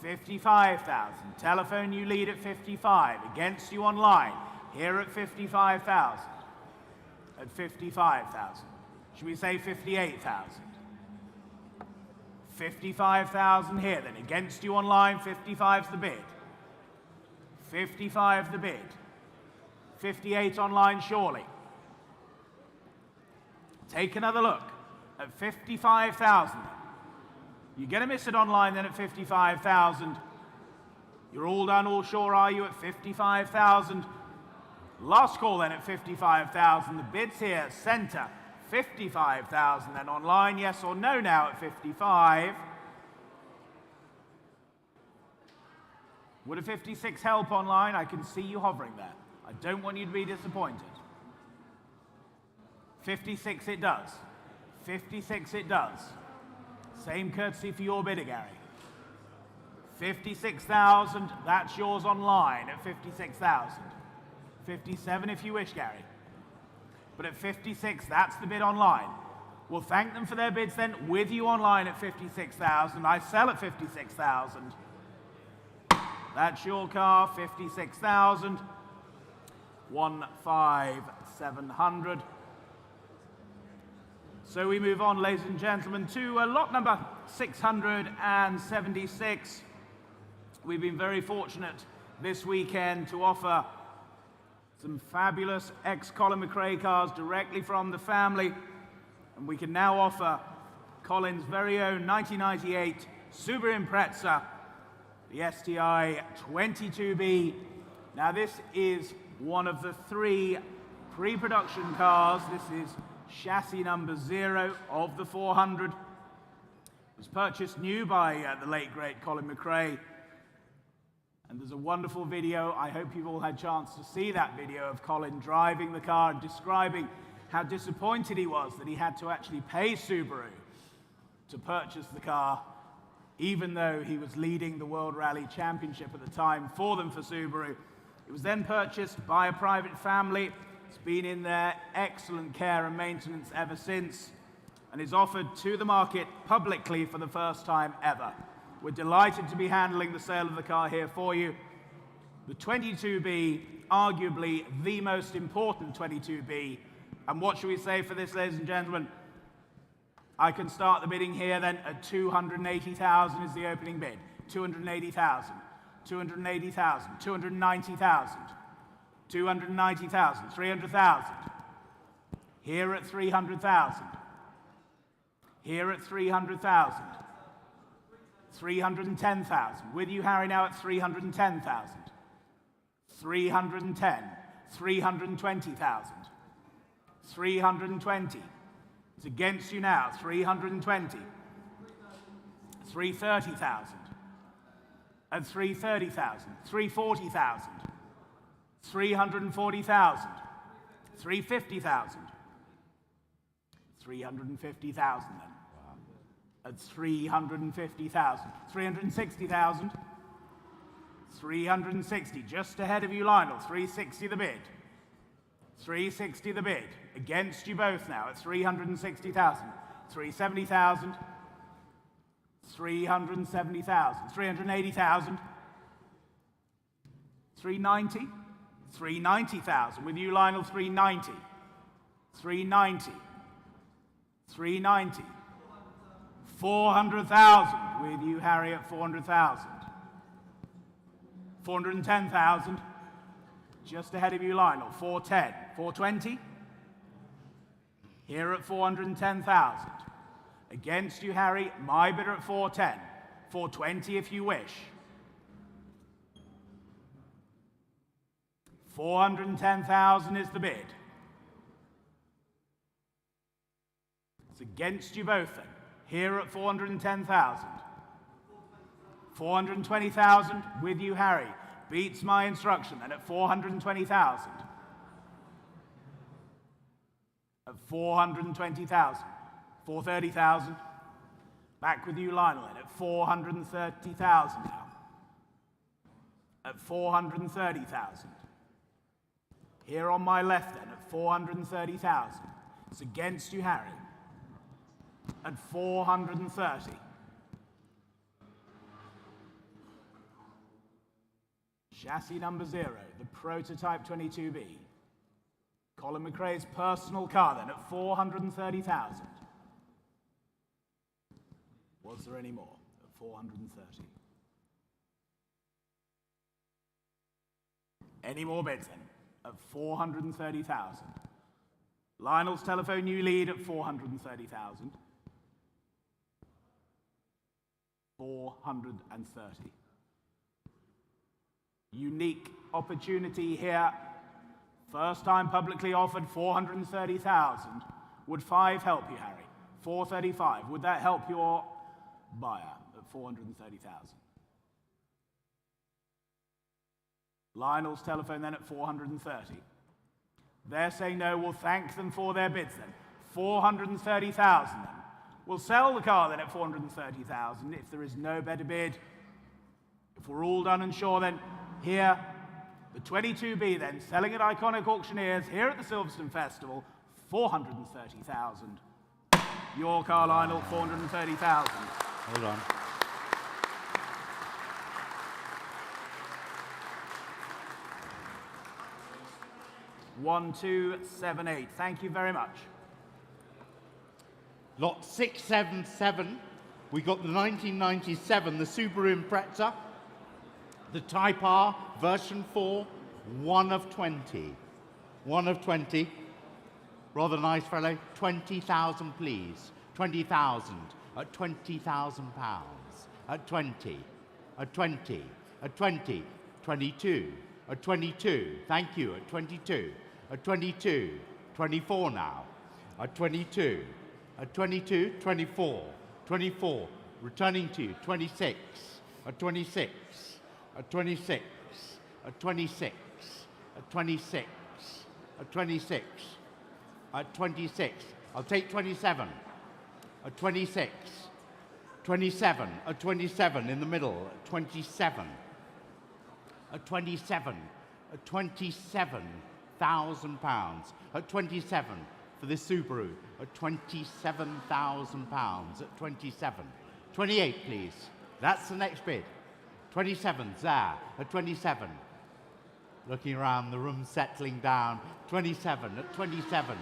[SPEAKER 1] 55,000. Telephone you lead at 55. Against you online. Here at 55,000. At 55,000. Should we say 58,000? 55,000 here then. Against you online, 55's the bid. 55 the bid. 58 online surely. Take another look at 55,000. You're going to miss it online then at 55,000. You're all done, all sure, are you, at 55,000? Last call then at 55,000. The bids here, centre, 55,000. Then online, yes or no now at 55. Would a 56 help online? I can see you hovering there. I don't want you to be disappointed. 56 it does. 56 it does. Same courtesy for your bidder, Gary. 56,000, that's yours online at 56,000. 57 if you wish, Gary. But at 56, that's the bid online. We'll thank them for their bids then, with you online at 56,000. I sell at 56,000. That's your car, 56,000. 15700. So we move on, ladies and gentlemen, to lot number 676. We've been very fortunate this weekend to offer some fabulous ex-Colin McRae cars directly from the family. And we can now offer Colin's very own 1998 Subaru Impreza, the STI 22B. Now this is one of the 3 pre-production cars. This is chassis number 0 of the 400. It was purchased new by the late great Colin McRae. And there's a wonderful video. I hope you've all had a chance to see that video of Colin driving the car and describing how disappointed he was that he had to actually pay Subaru to purchase the car, even though he was leading the World Rally Championship at the time for them for Subaru. It was then purchased by a private family. It's been in their excellent care and maintenance ever since. and is offered to the market publicly for the first time ever. We're delighted to be handling the sale of the car here for you. The 22B, arguably the most important 22B. And what should we say for this, ladies and gentlemen? I can start the bidding here then at 280,000 is the opening bid. 280,000, 280,000, 290,000, 290,000, 300,000. Here at 300,000. Here at 300,000. 310,000. With you, Harry, now at 310,000. 310. 320,000. 320. It's against you now. 320. 330,000. At 330,000. 340,000. 340,000. 350,000. 350,000 then. At 350,000. 360,000. 360, just ahead of you, Lionel. 360 the bid. 360 the bid. Against you both now at 360,000. 370,000. 370,000. 380,000. 390. 390,000. With you, Lionel, 390. 390. 390. 400,000. With you, Harry, at 400,000. 410,000. Just ahead of you, Lionel. 410. 420. Here at 410,000. Against you, Harry, my bidder at 410. 420 if you wish. 410,000 is the bid. It's against you both then. Here at 410,000. 420,000 with you, Harry. Beats my instruction then at 420,000. At 420,000. 430,000. Back with you, Lionel, then at 430,000 now. At 430,000. Here on my left then at 430,000. It's against you, Harry. At 430. Chassis number 0, the prototype 22B. Colin McRae's personal car then at 430,000. Was there any more at 430? Any more bids then at 430,000? Lionel's telephone new lead at 430,000. 430. Unique opportunity here. First time publicly offered 430,000. Would 5 help you, Harry? 435. Would that help your buyer at 430,000? Lionel's telephone then at 430. They're saying no. We'll thank them for their bids then. 430,000 then. We'll sell the car then at 430,000 if there is no better bid. If we're all done and sure, then here, the 22B then, selling at Iconic Auctioneers here at the Silverstone Festival, 430,000. Your car, Lionel, 430,000.
[SPEAKER 2] Hold on.
[SPEAKER 1] One, 2, 7, 8. Thank you very much.
[SPEAKER 2] Lot 677, we got the 1997, the Subaru Impreza, the Type R, version 4, 1 of 20. 1 of 20. Rather nice fellow. 20,000, please. 20,000 at 20,000 pounds. At 20. At 20. At 20. 22. At 22. Thank you. At 22. At 22. 24 now. At 22. At 22. 24. 24. Returning to 26. At 26. At 26. At 26. At 26. At 26. At 26. I'll take 27. At 26. 27. At 27 in the middle. At 27. At 27. At 27,000 pounds. At 27. for this Subaru at £27,000 at 27. 28, please. That's the next bid. 27, there, at 27. Looking around, the room settling down. 27, at 27.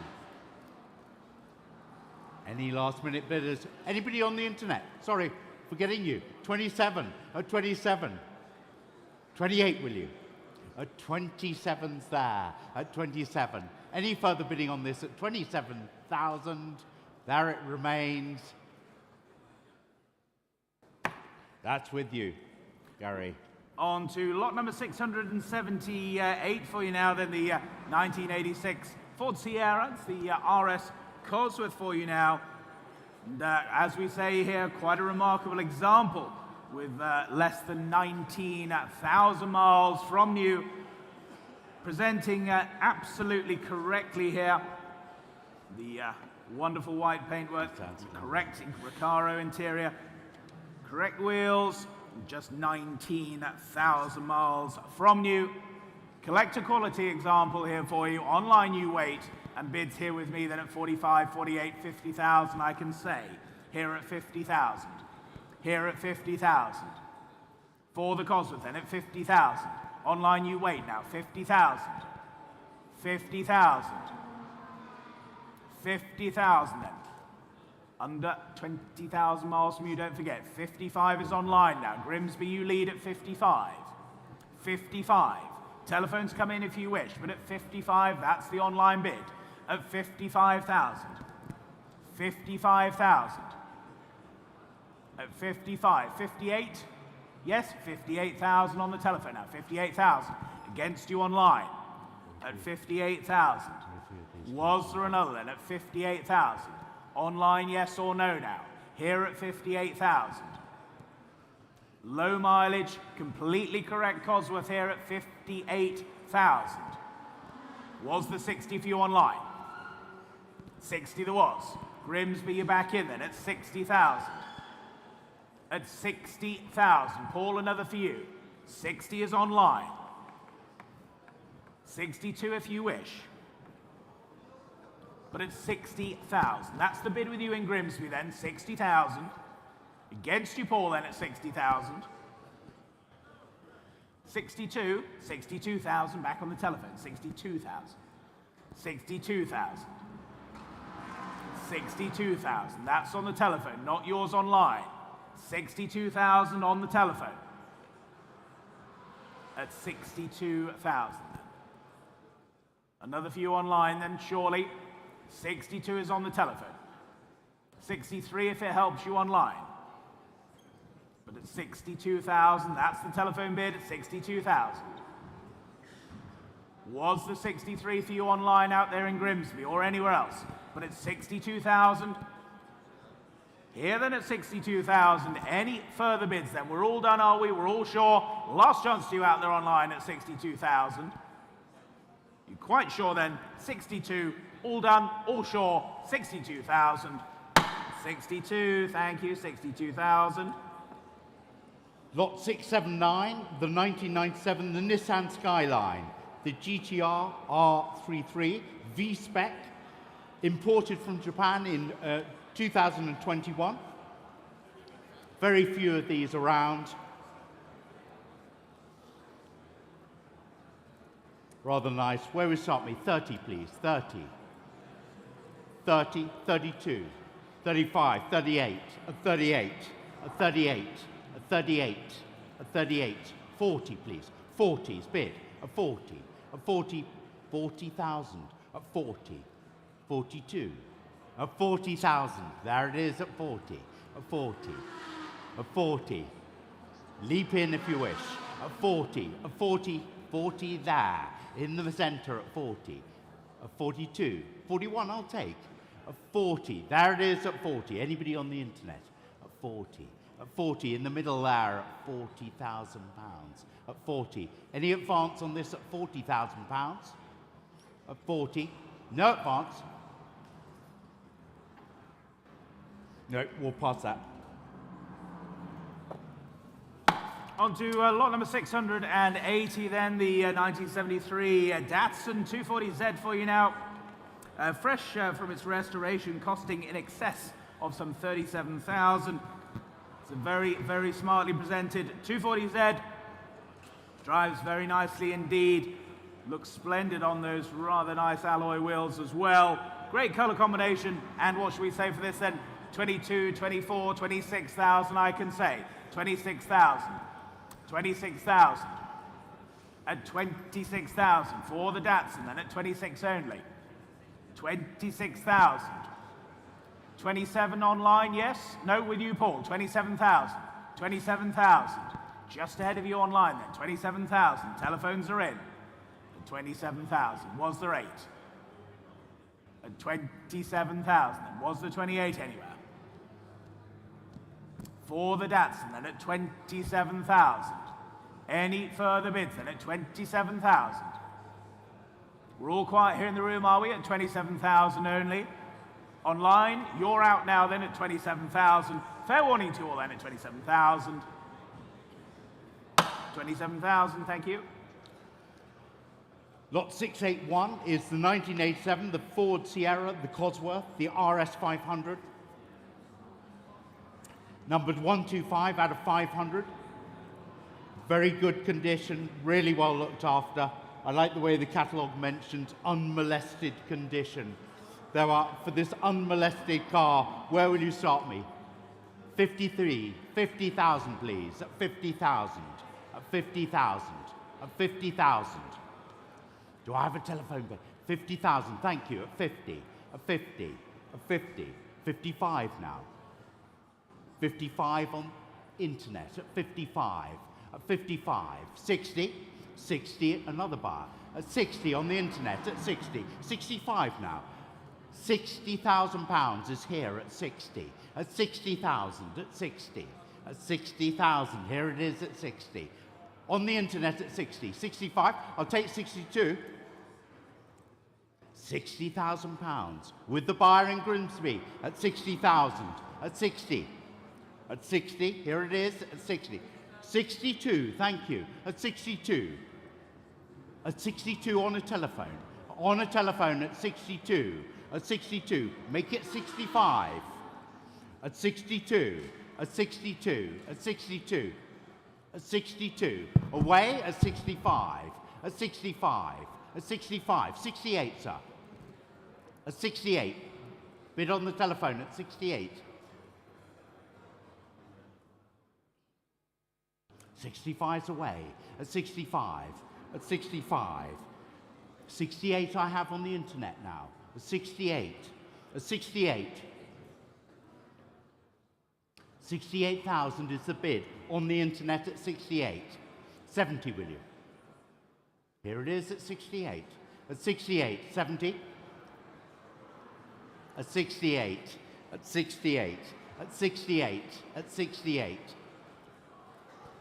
[SPEAKER 2] Any last minute bidders? Anybody on the internet? Sorry, forgetting you. 27, at 27. 28, will you? At 27's there, at 27. Any further bidding on this at 27,000? There it remains. That's with you, Gary.
[SPEAKER 1] On to lot number 678 for you now, then the 1986 Ford Sierra. It's the RS Cosworth for you now. And as we say here, quite a remarkable example with less than 19,000 miles from new. Presenting absolutely correctly here. The wonderful white paintwork, correct Recaro interior, correct wheels, just 19,000 miles from new. Collector quality example here for you. Online you wait, and bids here with me then at 45, 48, 50,000 I can say. Here at 50,000. Here at 50,000. For the Cosworth then at 50,000. Online you wait now, 50,000. 50,000. 50,000 then. Under 20,000 miles from you, don't forget. 55 is online now. Grimsby, you lead at 55. 55. Telephones come in if you wish, but at 55, that's the online bid. At 55,000. 55,000. At 55. 58? Yes, 58,000 on the telephone now. 58,000. Against you online. At 58,000. Was there another then? At 58,000. Online, yes or no now. Here at 58,000. Low mileage, completely correct Cosworth here at 58,000. Was the 60 for you online? 60 there was. Grimsby, you're back in then at 60,000. At 60,000. Paul, another for you. 60 is online. 62 if you wish. But it's 60,000. That's the bid with you in Grimsby then, 60,000. Against you, Paul, then at 60,000. 62, 62,000, back on the telephone, 62,000. 62,000. 62,000, that's on the telephone, not yours online. 62,000 on the telephone. At 62,000. Another for you online then, surely. 62 is on the telephone. 63 if it helps you online. But at 62,000, that's the telephone bid at 62,000. Was the 63 for you online out there in Grimsby or anywhere else? But at 62,000. Here then at 62,000. Any further bids then? We're all done, are we? We're all sure. Last chance to you out there online at 62,000. You're quite sure then? 62. All done, all sure, 62,000. 62, thank you, 62,000.
[SPEAKER 2] Lot 679, the 1997, the Nissan Skyline, the GTR R33 V-Spec, imported from Japan in 2021. Very few of these around. Rather nice. Where we start me? 30, please. 30. 30, 32, 35, 38, 38, 38, 38, 38, 40, please. 40's bid. 40, 40, 40,000, 40, 42, 40,000. There it is at 40, 40, 40. Leap in if you wish. 40, 40, 40 there. In the centre at 40. 42. 41 I'll take. 40. There it is at 40. Anybody on the internet? At 40. At 40 in the middle there at £40,000. At 40. Any advance on this at £40,000? At 40. No advance. No, we'll pass that.
[SPEAKER 1] On to lot number 680 then, the 1973 Datsun 240Z for you now. fresh from its restoration, costing in excess of some 37,000. It's a very, very smartly presented 240Z. Drives very nicely indeed. Looks splendid on those rather nice alloy wheels as well. Great color combination. And what should we say for this then? 22, 24, 26,000 I can say. 26,000. 26,000. At 26,000 for the Datsun, then at 26 only. 26,000. 27 online, yes? No, with you, Paul. 27,000. 27,000. Just ahead of you online then. 27,000. Telephones are in. At 27,000. Was there 8? At 27,000. Was there 28 anywhere? For the Datsun, then at 27,000. Any further bids then at 27,000? We're all quiet here in the room, are we? At 27,000 only. Online, you're out now then at 27,000. Fair warning to you all then at 27,000. 27,000, thank you.
[SPEAKER 2] Lot 681 is the 1987, the Ford Sierra, the Cosworth, the RS 500. Numbered 125 out of 500. Very good condition, really well looked after. I like the way the catalogue mentions unmolested condition. There are, for this unmolested car, where will you start me? 53, 50,000 please, at 50,000, at 50,000, at 50,000. Do I have a telephone bill? 50,000, thank you, at 50, at 50, at 50, 55 now. 55 on internet, at 55. At 55, 60, 60, another buyer. At 60 on the internet, at 60, 65 now. £60,000 is here at 60. At 60,000, at 60. At 60,000, here it is at 60. On the internet at 60, 65, I'll take 62. £60,000 with the buyer in Grimsby at 60,000, at 60. At 60, here it is at 60. 62, thank you, at 62. At 62 on a telephone. On a telephone at 62. At 62, make it 65. At 62, at 62, at 62. At 62, away at 65. At 65, at 65, 68, sir. At 68, bid on the telephone at 68. 65's away, at 65, at 65. 68 I have on the internet now, at 68, at 68. 68,000 is the bid on the internet at 68. 70, will you? Here it is at 68. At 68, 70. At 68, at 68, at 68, at 68.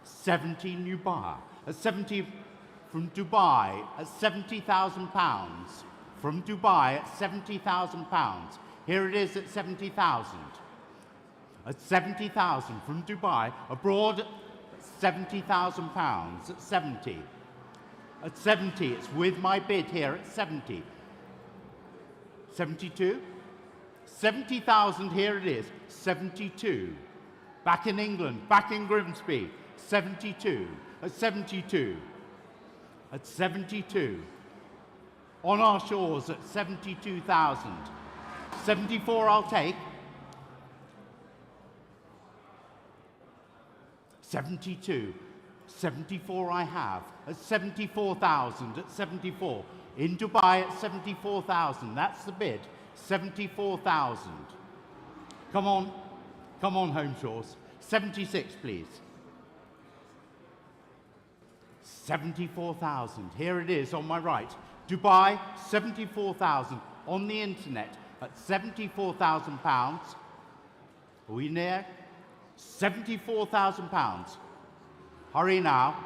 [SPEAKER 2] 70 new buyer, at 70 from Dubai at £70,000. From Dubai at £70,000. Here it is at 70,000. At 70,000 from Dubai, abroad £70,000 at 70. At 70, it's with my bid here at 70. 72? 70,000, here it is, 72. Back in England, back in Grimsby, 72. At 72. At 72. On our shores at 72,000. 74 I'll take. 72. 74 I have. At 74,000. At 74. In Dubai at 74,000. That's the bid. 74,000. Come on. Come on, Home Shores. 76, please. 74,000. Here it is on my right. Dubai, 74,000. On the internet at £74,000. Are we near? £74,000. Hurry now.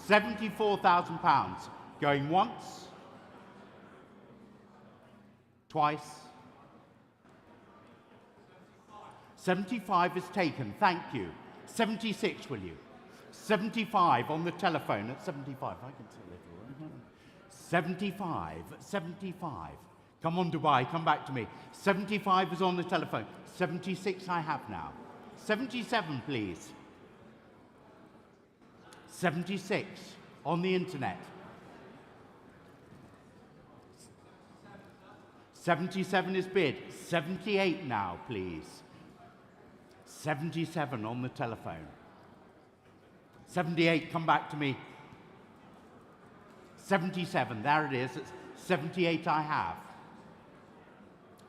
[SPEAKER 2] £74,000. Going once. Twice. 75 is taken. Thank you. 76, will you? 75 on the telephone at 75. I can see a little. 75, 75. Come on, Dubai, come back to me. 75 is on the telephone. 76 I have now. 77, please. 76 on the internet. 77 is bid. 78 now, please. 77 on the telephone. 78, come back to me. 77, there it is. It's 78 I have.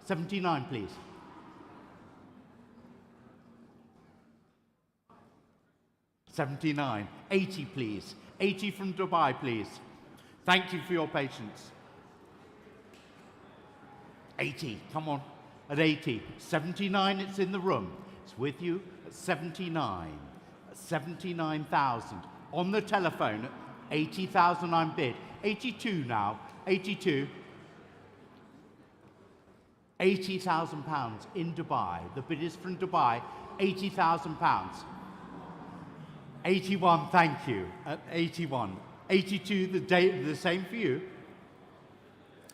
[SPEAKER 2] 79, please. 79. 80, please. 80 from Dubai, please. Thank you for your patience. 80, come on. At 80. 79, it's in the room. It's with you at 79. 79,000. On the telephone, 80,000 I'm bid. 82 now. 82. 80,000 pounds in Dubai. The bid is from Dubai. 80,000 pounds. 81, thank you. At 81. 82, the same for you.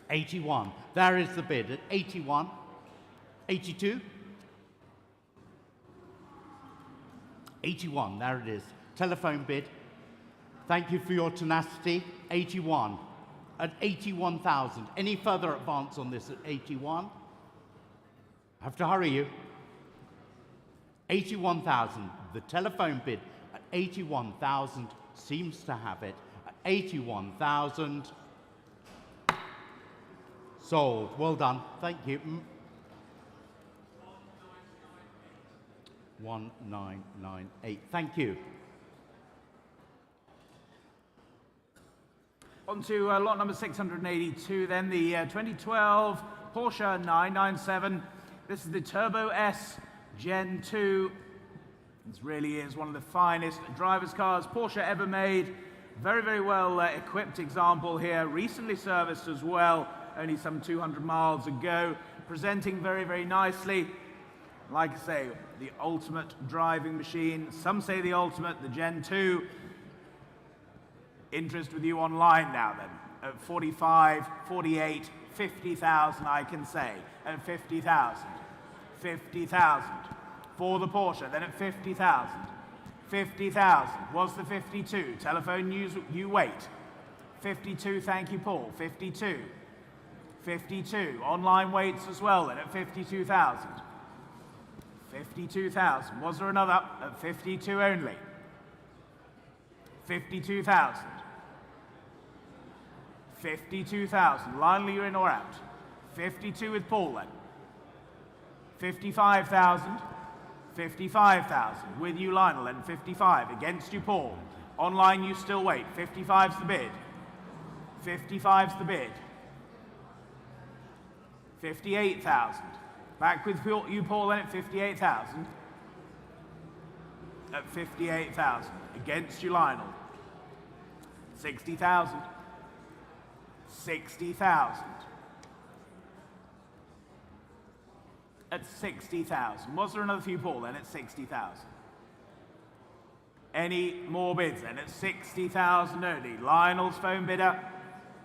[SPEAKER 2] 81. There is the bid at 81. 82. 81, there it is. Telephone bid. Thank you for your tenacity. 81. At 81,000. Any further advance on this at 81? I have to hurry you. 81,000. The telephone bid at 81,000 seems to have it. At 81,000. Sold. Well done. Thank you. 1998. Thank you.
[SPEAKER 1] On to lot number 682 then, the 2012 Porsche 997. This is the Turbo S Gen 2. This really is one of the finest driver's cars Porsche ever made. Very, very well equipped example here. Recently serviced as well, only some 200 miles ago. Presenting very, very nicely. Like I say, the ultimate driving machine. Some say the ultimate, the Gen 2. Interest with you online now then. At 45, 48, 50,000 I can say. At 50,000. 50,000 for the Porsche. Then at 50,000. 50,000 was the 52. Telephone news, you wait. 52, thank you, Paul. 52. 52. Online waits as well then at 52,000. 52,000. Was there another? At 52 only. 52,000. 52,000. Lionel, you're in or out? 52 with Paul then. 55,000. 55,000. With you, Lionel, then 55. Against you, Paul. Online, you still wait. 55's the bid. 55's the bid. 58,000. Back with you, Paul, then at 58,000. At 58,000. Against you, Lionel. 60,000. 60,000. At 60,000. Was there another few, Paul, then at 60,000? Any more bids then at 60,000 only? Lionel's phone bidder,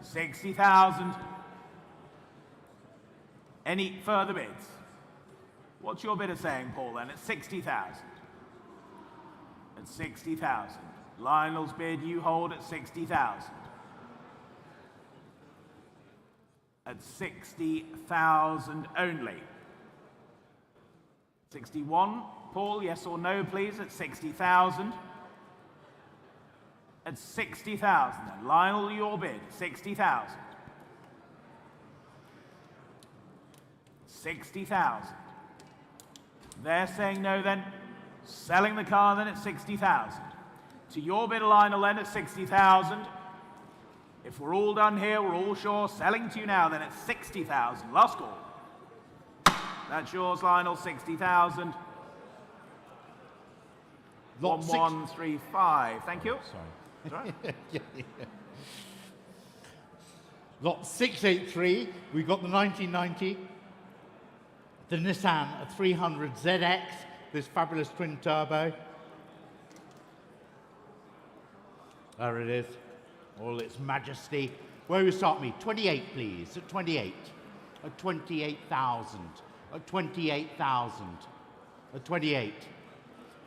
[SPEAKER 1] 60,000. Any further bids? What's your bidder saying, Paul, then at 60,000? At 60,000. Lionel's bid, you hold at 60,000. At 60,000 only. 61, Paul, yes or no, please, at 60,000. At 60,000 then. Lionel, your bid, 60,000. 60,000. They're saying no then. Selling the car then at 60,000. To your bid, Lionel, then at 60,000. If we're all done here, we're all sure. Selling to you now then at 60,000. Last call. That's yours, Lionel, 60,000. 1135. Thank you.
[SPEAKER 2] Sorry. Lot 683, we've got the 1990, the Nissan 300 ZX, this fabulous twin turbo. There it is, all its majesty. Where will you start me? 28, please, at 28. at 28,000, at 28,000, at 28,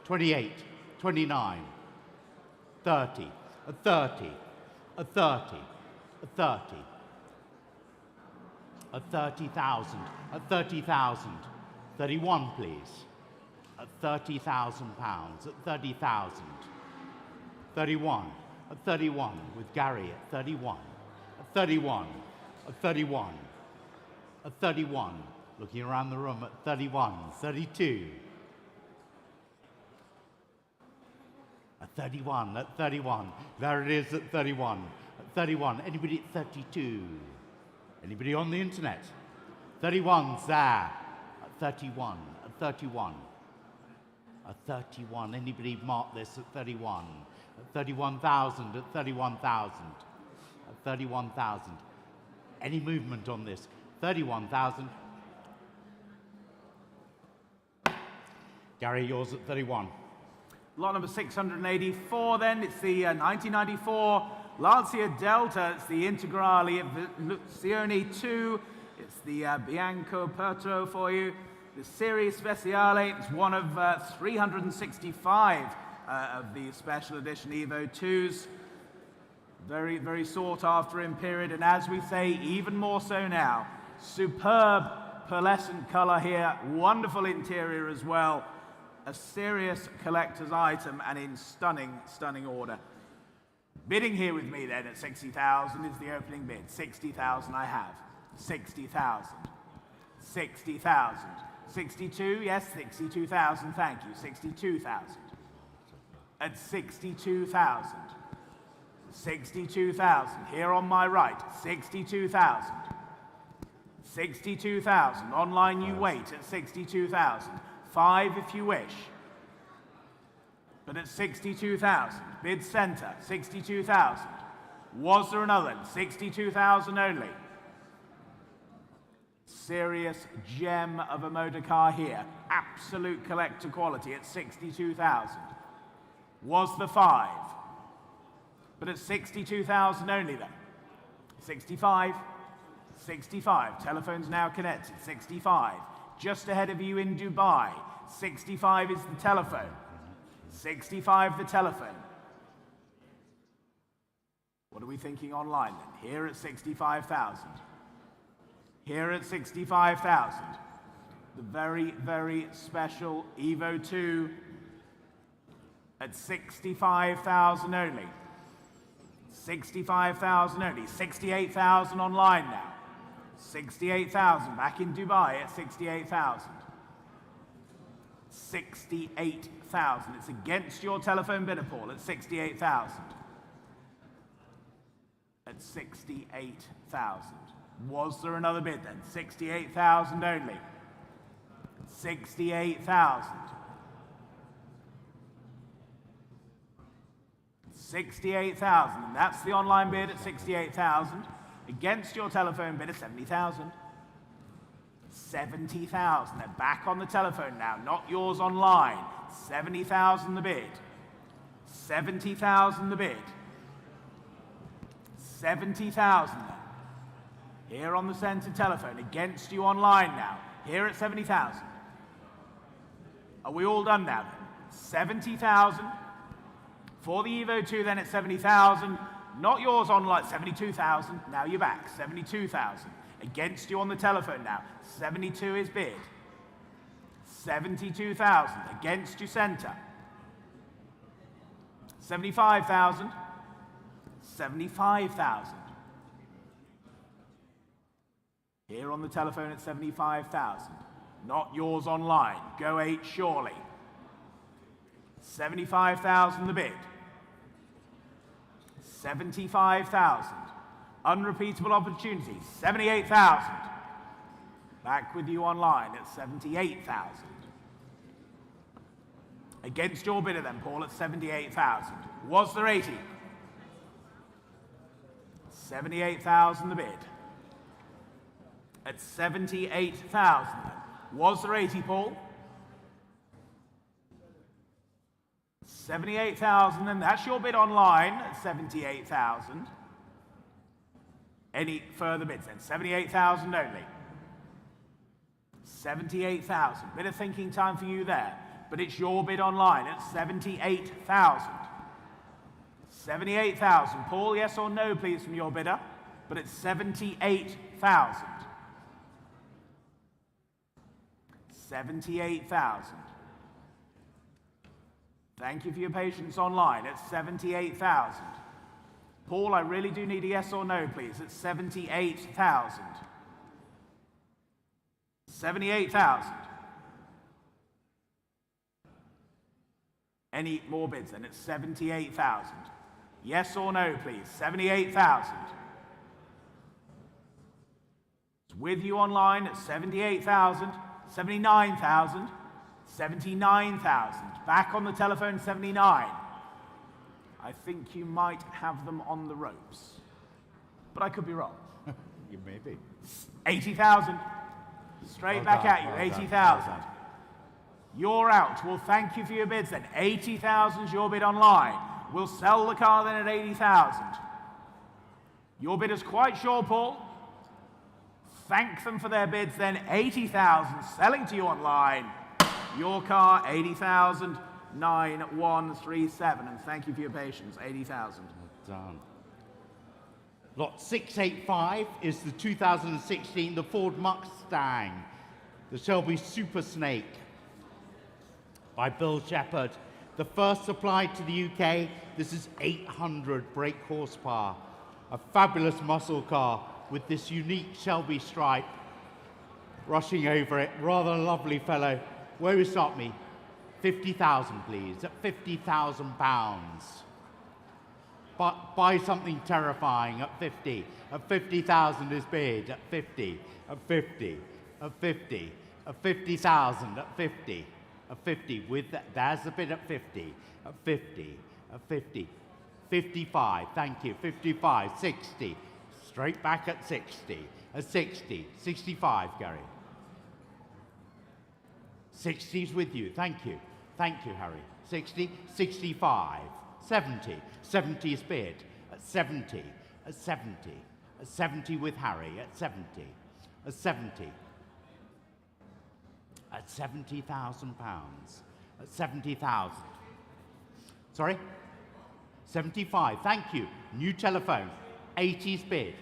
[SPEAKER 2] 28, 29, 30, at 30, at 30, at 30, at 30,000, at 30,000, 31 please, at £30,000, at 30,000, 31, at 31 with Gary at 31, at 31, at 31, at 31, looking around the room at 31, 32, at 31, at 31, there it is at 31, at 31, anybody at 32, anybody on the internet, 31's there, at 31, at 31, at 31, anybody mark this at 31, at 31,000, at 31,000, at 31,000, any movement on this, 31,000, Gary, yours at 31.
[SPEAKER 1] Lot number 684 then, it's the 1994 Lancia Delta, it's the Integrale Evoluzione 2, it's the Bianco Perto for you, the Serie Speciale, it's one of 365 of the special edition Evo 2s. Very, very sought after in period, and as we say, even more so now. Superb pearlescent color here, wonderful interior as well. A serious collector's item and in stunning, stunning order. Bidding here with me then at 60,000 is the opening bid. 60,000 I have. 60,000. 60,000. 62, yes, 62,000, thank you. 62,000. At 62,000. 62,000. Here on my right, 62,000. 62,000. Online you wait at 62,000. 5 if you wish. But at 62,000, bid center, 62,000. Was there another? 62,000 only. Serious gem of a motor car here. Absolute collector quality at 62,000. Was the 5. But at 62,000 only then. 65, 65. Telephone's now connected, 65. Just ahead of you in Dubai. 65 is the telephone. 65 the telephone. What are we thinking online then? Here at 65,000. Here at 65,000. The very, very special Evo 2 at 65,000 only. 65,000 only. 68,000 online now. 68,000 back in Dubai at 68,000. 68,000. It's against your telephone bidder, Paul, at 68,000. At 68,000. Was there another bid then? 68,000 only. 68,000. 68,000. And that's the online bid at 68,000. Against your telephone bid at 70,000. 70,000. They're back on the telephone now, not yours online. 70,000 the bid. 70,000 the bid. 70,000 then. Here on the centre telephone, against you online now. Here at 70,000. Are we all done now then? 70,000. For the Evo 2 then at 70,000. Not yours online, 72,000. Now you're back, 72,000. Against you on the telephone now. 72 is bid. 72,000. Against you centre. 75,000. 75,000. Here on the telephone at 75,000. Not yours online. Go 8 surely. 75,000 the bid. 75,000. Unrepeatable opportunity. 78,000. Back with you online at 78,000. Against your bidder then, Paul, at 78,000. Was there 80? 78,000 the bid. At 78,000 then. Was there 80, Paul? 78,000, and that's your bid online at 78,000. Any further bids then? 78,000 only. 78,000. Bit of thinking time for you there, but it's your bid online at 78,000. 78,000. Paul, yes or no, please, from your bidder, but it's 78,000. 78,000. Thank you for your patience online. It's 78,000. Paul, I really do need a yes or no, please. It's 78,000. 78,000. Any more bids then? It's 78,000. Yes or no, please. 78,000. It's with you online at 78,000, 79,000, 79,000. Back on the telephone, 79. I think you might have them on the ropes, but I could be wrong.
[SPEAKER 2] You may be.
[SPEAKER 1] 80,000. Straight
[SPEAKER 2] Well
[SPEAKER 1] back
[SPEAKER 2] done,
[SPEAKER 1] at you,
[SPEAKER 2] well done,
[SPEAKER 1] 80,000.
[SPEAKER 2] well done.
[SPEAKER 1] You're out. Well, thank you for your bids then. 80,000 is your bid online. We'll sell the car then at 80,000. Your bid is quite sure, Paul. Thank them for their bids then. 80,000 selling to you online. Your car, 80,000, 9137. And thank you for your patience. 80,000.
[SPEAKER 2] Well done. Lot 685 is the 2016, the Ford Mustang, the Shelby Super Snake by Bill Shepherd. The first supplied to the UK. This is 800 brake horsepower. A fabulous muscle car with this unique Shelby stripe rushing over it. Rather lovely fellow. Where we stop me? 50,000, please. At 50,000 pounds. But buy something terrifying at 50. At 50,000 is bid. At 50. At 50. At 50. At 50,000. At 50. At 50. With that, there's the bid at 50. At 50. At 50. 55. Thank you. 55. 60. Straight back at 60. At 60. 65, Gary. 60's with you. Thank you. Thank you, Harry. 60. 65. 70. 70 is bid. At 70. At 70. At 70 with Harry. At 70. At 70. At 70,000 pounds. At 70,000. Sorry? 75. Thank you. New telephone. 80's bid.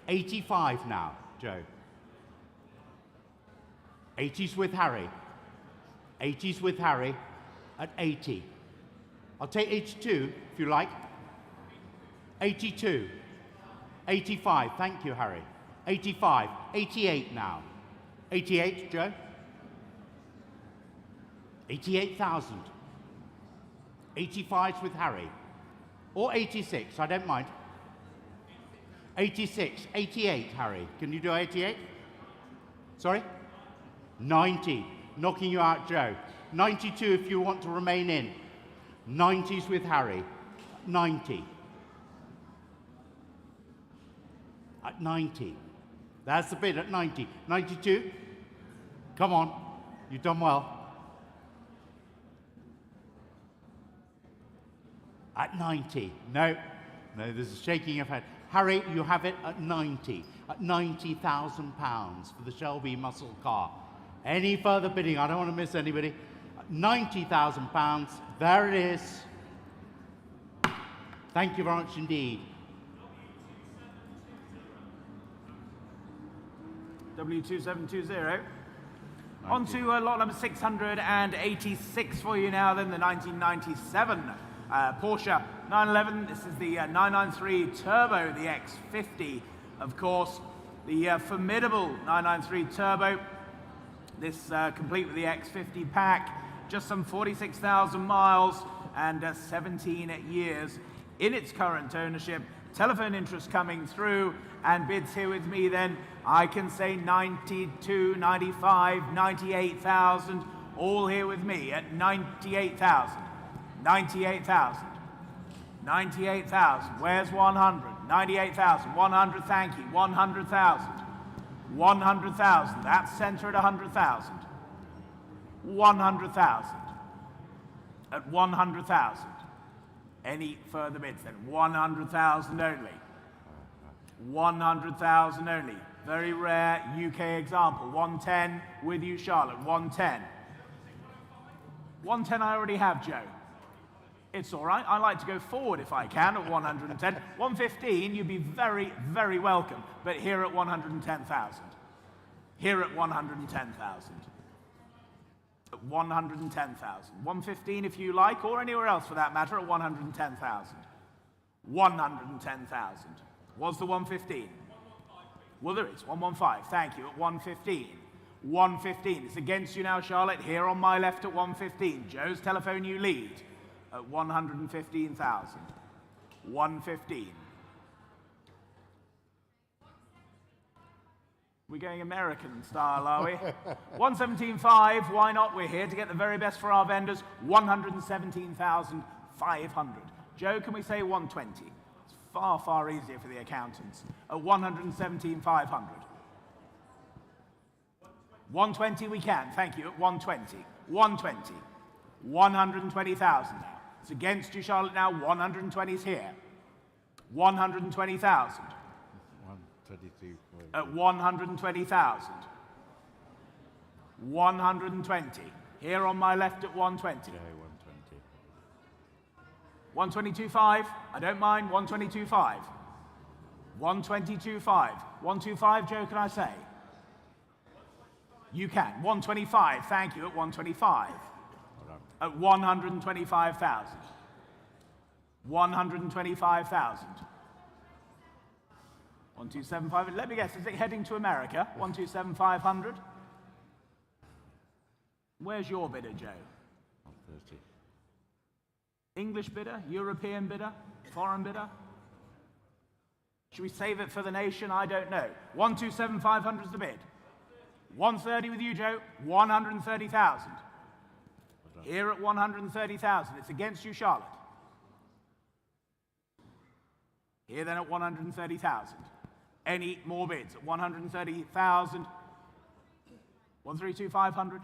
[SPEAKER 2] 85 now, Joe. 80's with Harry. 80's with Harry at 80. I'll take 82 if you like. 82. 85. Thank you, Harry. 85. 88 now. 88, Joe. 88,000. 85's with Harry. Or 86, I don't mind. 86. 88, Harry. Can you do 88? Sorry? 90. Knocking you out, Joe. 92 if you want to remain in. 90's with Harry. 90. At 90. That's the bid at 90. 92. Come on. You've done well. At 90. No. No, there's a shaking of head. Harry, you have it at 90. At 90,000 pounds for the Shelby muscle car. Any further bidding? I don't want to miss anybody. 90,000 pounds. There it is. Thank you very much indeed.
[SPEAKER 1] W2720. On to lot number 686 for you now, then the 1997 Porsche 911. This is the 993 Turbo, the X50, of course. The formidable 993 Turbo. This complete with the X50 pack. Just some 46,000 miles and 17 years in its current ownership. Telephone interest coming through and bids here with me then. I can say 92, 95, 98,000, all here with me at 98,000. 98,000. 98,000. Where's 100? 98,000. 100, thank you. 100,000. 100,000. That's center at 100,000. 100,000. At 100,000. Any further bids then? 100,000 only. 100,000 only. Very rare UK example. 110 with you, Charlotte. 110. 110 I already have, Joe. It's all right. I like to go forward if I can at 110. 115, you'd be very, very welcome. But here at 110,000. Here at 110,000. At 110,000. 115 if you like, or anywhere else for that matter, at 110,000. 110,000. Was the 115? Well, there is. 115. Thank you. At 115. 115. It's against you now, Charlotte. Here on my left at 115. Joe's telephone, you lead at 115,000. 115. We're going American style, are we? 117.5. Why not? We're here to get the very best for our vendors. 117,500. Joe, can we say 120? It's far, far easier for the accountants. At 117,500. 120 we can, thank you, at 120. 120. 120,000 now. It's against you, Charlotte, now. 120 is here. 120,000.
[SPEAKER 2] 122.
[SPEAKER 1] At 120,000. 120. Here on my left at 120.
[SPEAKER 2] Yeah, 120.
[SPEAKER 1] 122.5. I don't mind. 122.5. 122.5. 125, Joe, can I say? You can. 125, thank you, at 125. At 125,000. 125,000. 127.5. Let me guess, is it heading to America? 127,500. Where's your bidder, Joe?
[SPEAKER 2] 130.
[SPEAKER 1] English bidder? European bidder? Foreign bidder? Should we save it for the nation? I don't know. 127,500 is the bid. 130 with you, Joe. 130,000. Here at 130,000. It's against you, Charlotte. Here then at 130,000. Any more bids at 130,000? 132,500.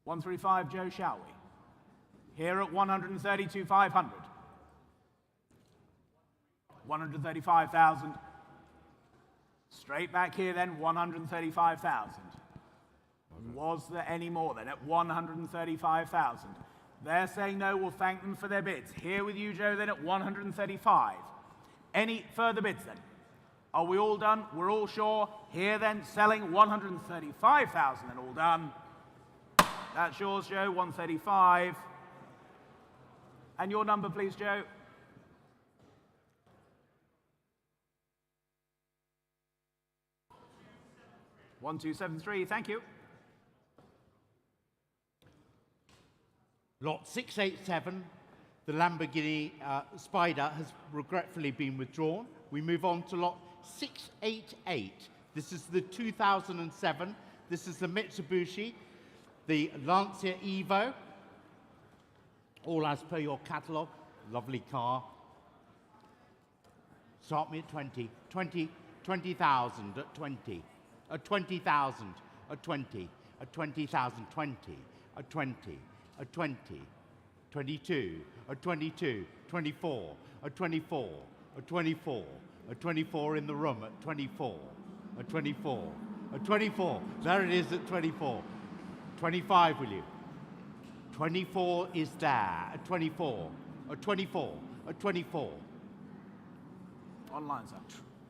[SPEAKER 1] 135, Joe, shall we? Here at 132,500. 135,000. Straight back here then, 135,000. Was there any more then at 135,000? They're saying no, we'll thank them for their bids. Here with you, Joe, then at 135. Any further bids then? Are we all done? We're all sure. Here then, selling 135,000 and all done. That's yours, Joe, 135. And your number, please, Joe. One, 2, 7, 3, thank you.
[SPEAKER 2] Lot 687, the Lamborghini Spider has regretfully been withdrawn. We move on to lot 688. This is the 2007. This is the Mitsubishi, the Lancia Evo. All as per your catalogue. Lovely car. Start me at 20. 20,000 at 20. At 20,000 at 20. At 20,000, 20. At 20. At 20. 22. At 22. 24. At 24. At 24. At 24 in the room. At 24. At 24. At 24. There it is at 24. 25, will you? 24 is there. At 24. At 24. At 24.
[SPEAKER 1] Online, sir.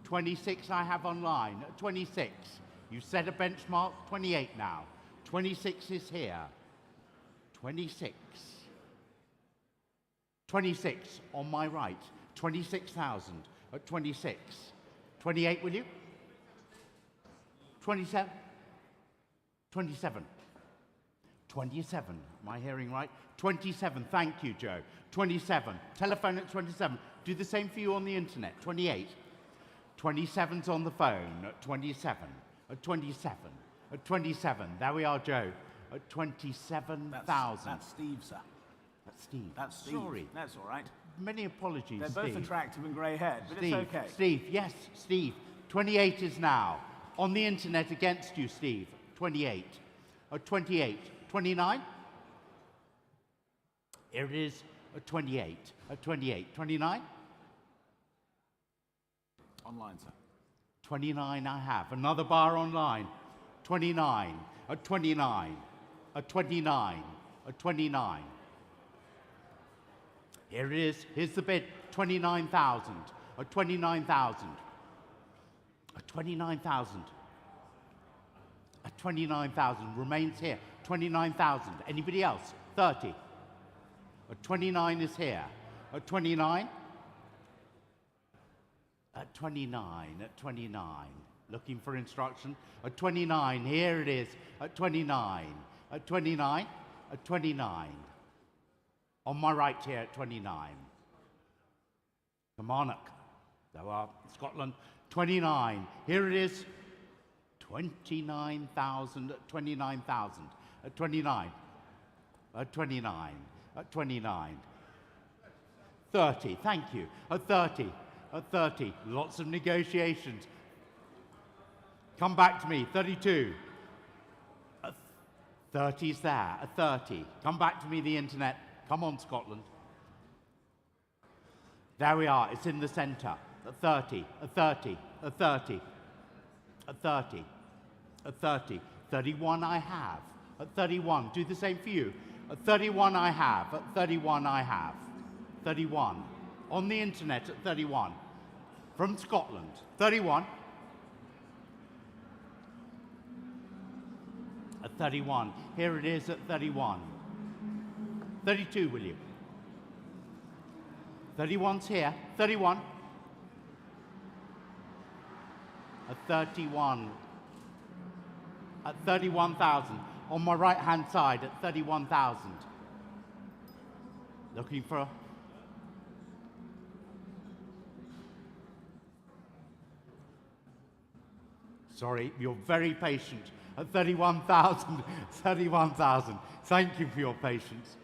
[SPEAKER 2] 26 I have online. At 26. You set a benchmark. 28 now. 26 is here. 26. 26 on my right. 26,000 at 26. 28, will you? 27. 27. 27. Am I hearing right? 27. Thank you, Joe. 27. Telephone at 27. Do the same for you on the internet. 28. 27's on the phone at 27. At 27. At 27. There we are, Joe. At 27,000.
[SPEAKER 1] That's Steve, sir.
[SPEAKER 2] That's Steve.
[SPEAKER 1] That's Steve.
[SPEAKER 2] Sorry.
[SPEAKER 1] That's all right.
[SPEAKER 2] Many apologies,
[SPEAKER 1] They're
[SPEAKER 2] Steve.
[SPEAKER 1] both attractive and grey-haired, but
[SPEAKER 2] Steve,
[SPEAKER 1] it's okay.
[SPEAKER 2] Steve, yes, Steve. 28 is now. On the internet against you, Steve. 28. At 28. 29? Here it is at 28. At 28. 29?
[SPEAKER 1] Online, sir.
[SPEAKER 2] 29 I have. Another bar online. 29. At 29. At 29. At 29. Here it is. Here's the bid. 29,000. At 29,000. At 29,000. At 29,000. Remains here. 29,000. Anybody else? 30. At 29 is here. At 29. At 29. At 29. Looking for instruction. At 29. Here it is. At 29. At 29. At 29. On my right here at 29. Kilmarnock. There are Scotland. 29. Here it is. 29,000 at 29,000. At 29. At 29. At 29. 30. Thank you. At 30. At 30. Lots of negotiations. Come back to me. 32. 30's there. At 30. Come back to me, the internet. Come on, Scotland. There we are. It's in the centre. At 30. At 30. At 30. At 30. At 30. 31 I have. At 31. Do the same for you. At 31 I have. At 31 I have. 31. On the internet at 31. From Scotland. 31. At 31. Here it is at 31. 32, will you? 31's here. 31. At 31. At 31,000. On my right-hand side at 31,000. Looking for a... Sorry, you're very patient. At 31,000. 31,000. Thank you for your patience.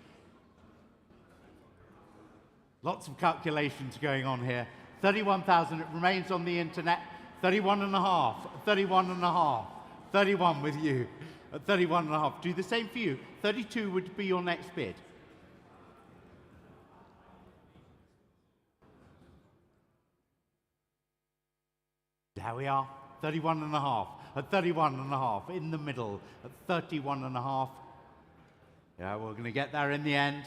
[SPEAKER 2] Lots of calculations going on here. 31,000, it remains on the internet. 31 and a half, 31 and a half, 31 with you. At 31 and a half, do the same for you. 32 would be your next bid. There we are, 31 and a half. At 31 and a half, in the middle, at 31 and a half. Yeah, we're going to get there in the end.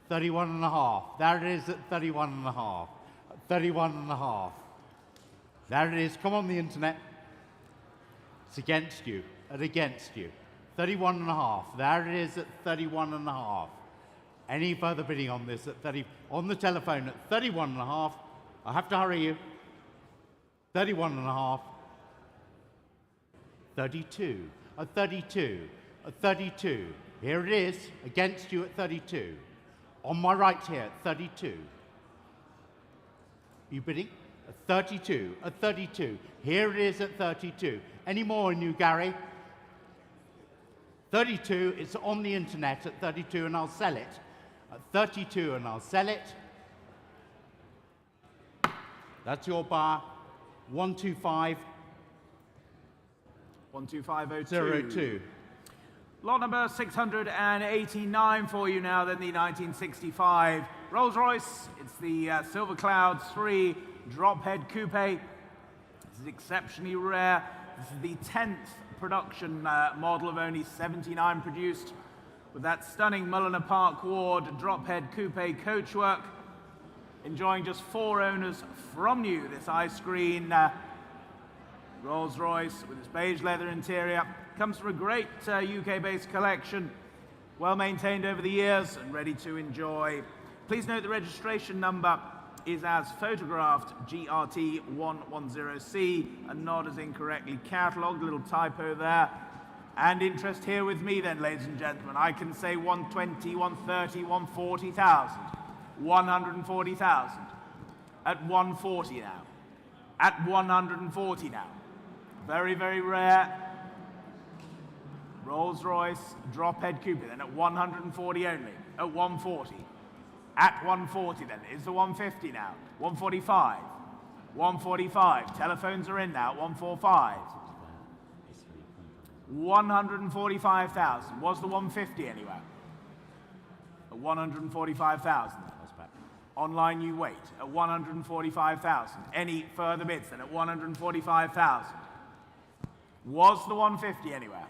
[SPEAKER 2] 31 and a half. There it is at 31 and a half. At 31 and a half. There it is. Come on the internet. It's against you. At against you. 31 and a half. There it is at 31 and a half. Any further bidding on this at 30? On the telephone at 31 and a half. I have to hurry you. 31 and a half. 32. At 32. At 32. Here it is. Against you at 32. On my right here at 32. You bidding? At 32. At 32. Here it is at 32. Any more in you, Gary? 32. It's on the internet at 32 and I'll sell it. At 32 and I'll sell it. That's your bar. 125.
[SPEAKER 1] 12502.
[SPEAKER 2] 02.
[SPEAKER 1] Lot number 689 for you now, then the 1965 Rolls-Royce. It's the Silver Cloud 3 drop head coupe. This is exceptionally rare. This is the 10th production model of only 79 produced, with that stunning Mulliner Park Ward drop head coupe coachwork. Enjoying just 4 owners from new. This ice green Rolls-Royce with its beige leather interior. Comes from a great UK-based collection, well maintained over the years and ready to enjoy. Please note the registration number is as photographed, GRT110C, and not as incorrectly catalogued. A little typo there. And interest here with me then, ladies and gentlemen. I can say 120, 130, 140,000. 140,000. At 140 now. At 140 now. Very, very rare. Rolls-Royce drop head coupe then at 140 only. At 140. At 140 then. Is the 150 now. 145. 145. Telephones are in now. 145. 145,000. Was the 150 anywhere? At 145,000. Online you wait at 145,000. Any further bids then at 145,000? Was the 150 anywhere?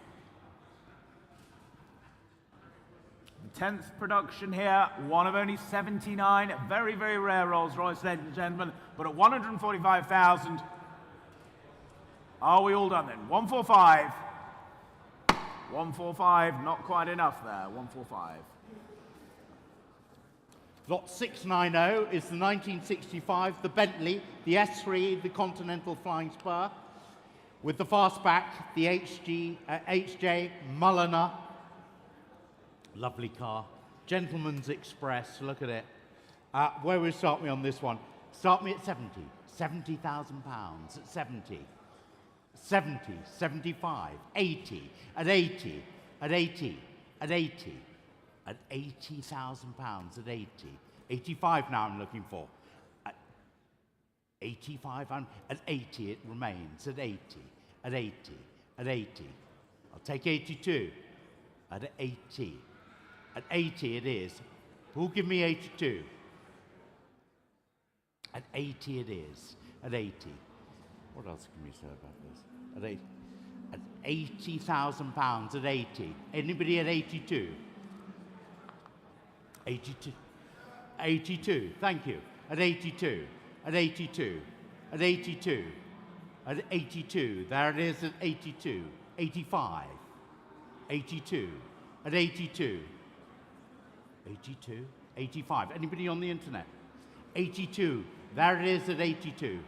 [SPEAKER 1] The 10th production here, one of only 79. A very, very rare Rolls-Royce, ladies and gentlemen. But at 145,000, are we all done then? 145. 145, not quite enough there. 145.
[SPEAKER 2] Lot 690 is the 1965, the Bentley, the S3, the Continental Flying Spur, with the fastback, the HJ Mulliner. Lovely car. Gentleman's Express, look at it. Where will you start me on this one? Start me at 70. 70,000 pounds at 70. 70, 75, 80, at 80, at 80, at 80. At 80,000 pounds, at 80. 85 now I'm looking for. At 85, at 80 it remains, at 80, at 80, at 80. I'll take 82, at 80. At 80 it is. Who'll give me 82? At 80 it is, at 80. What else can we say about this? At 80. At 80,000 pounds, at 80. Anybody at 82? 82. 82. Thank you. At 82. At 82. At 82. At 82. There it is at 82. 85. 82. At 82. 82. 85. Anybody on the internet? 82. There it is at 82.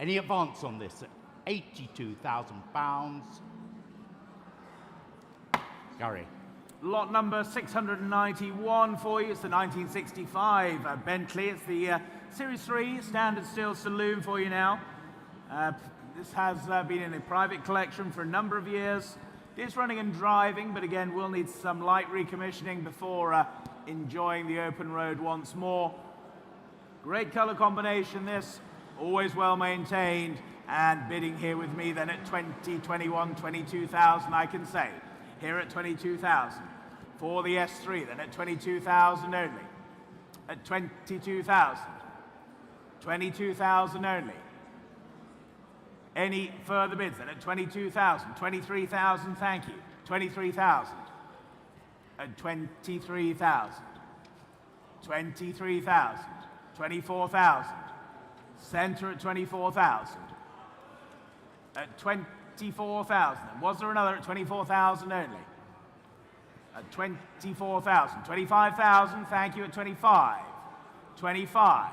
[SPEAKER 2] Any advance on this? At 82,000 pounds. Gary.
[SPEAKER 1] Lot number 691 for you. It's the 1965 Bentley. It's the Series 3 standard steel saloon for you now. This has been in a private collection for a number of years. It is running and driving, but again, we'll need some light recommissioning before enjoying the open road once more. Great color combination, this. Always well maintained. And bidding here with me then at 20, 21, 22,000, I can say. Here at 22,000. For the S3, then at 22,000 only. At 22,000. 22,000 only. Any further bids then at 22,000. 23,000, thank you. 23,000. At 23,000. 23,000. 24,000. Centre at 24,000. At 24,000. Was there another at 24,000 only? At 24,000. 25,000, thank you, at 25. 25.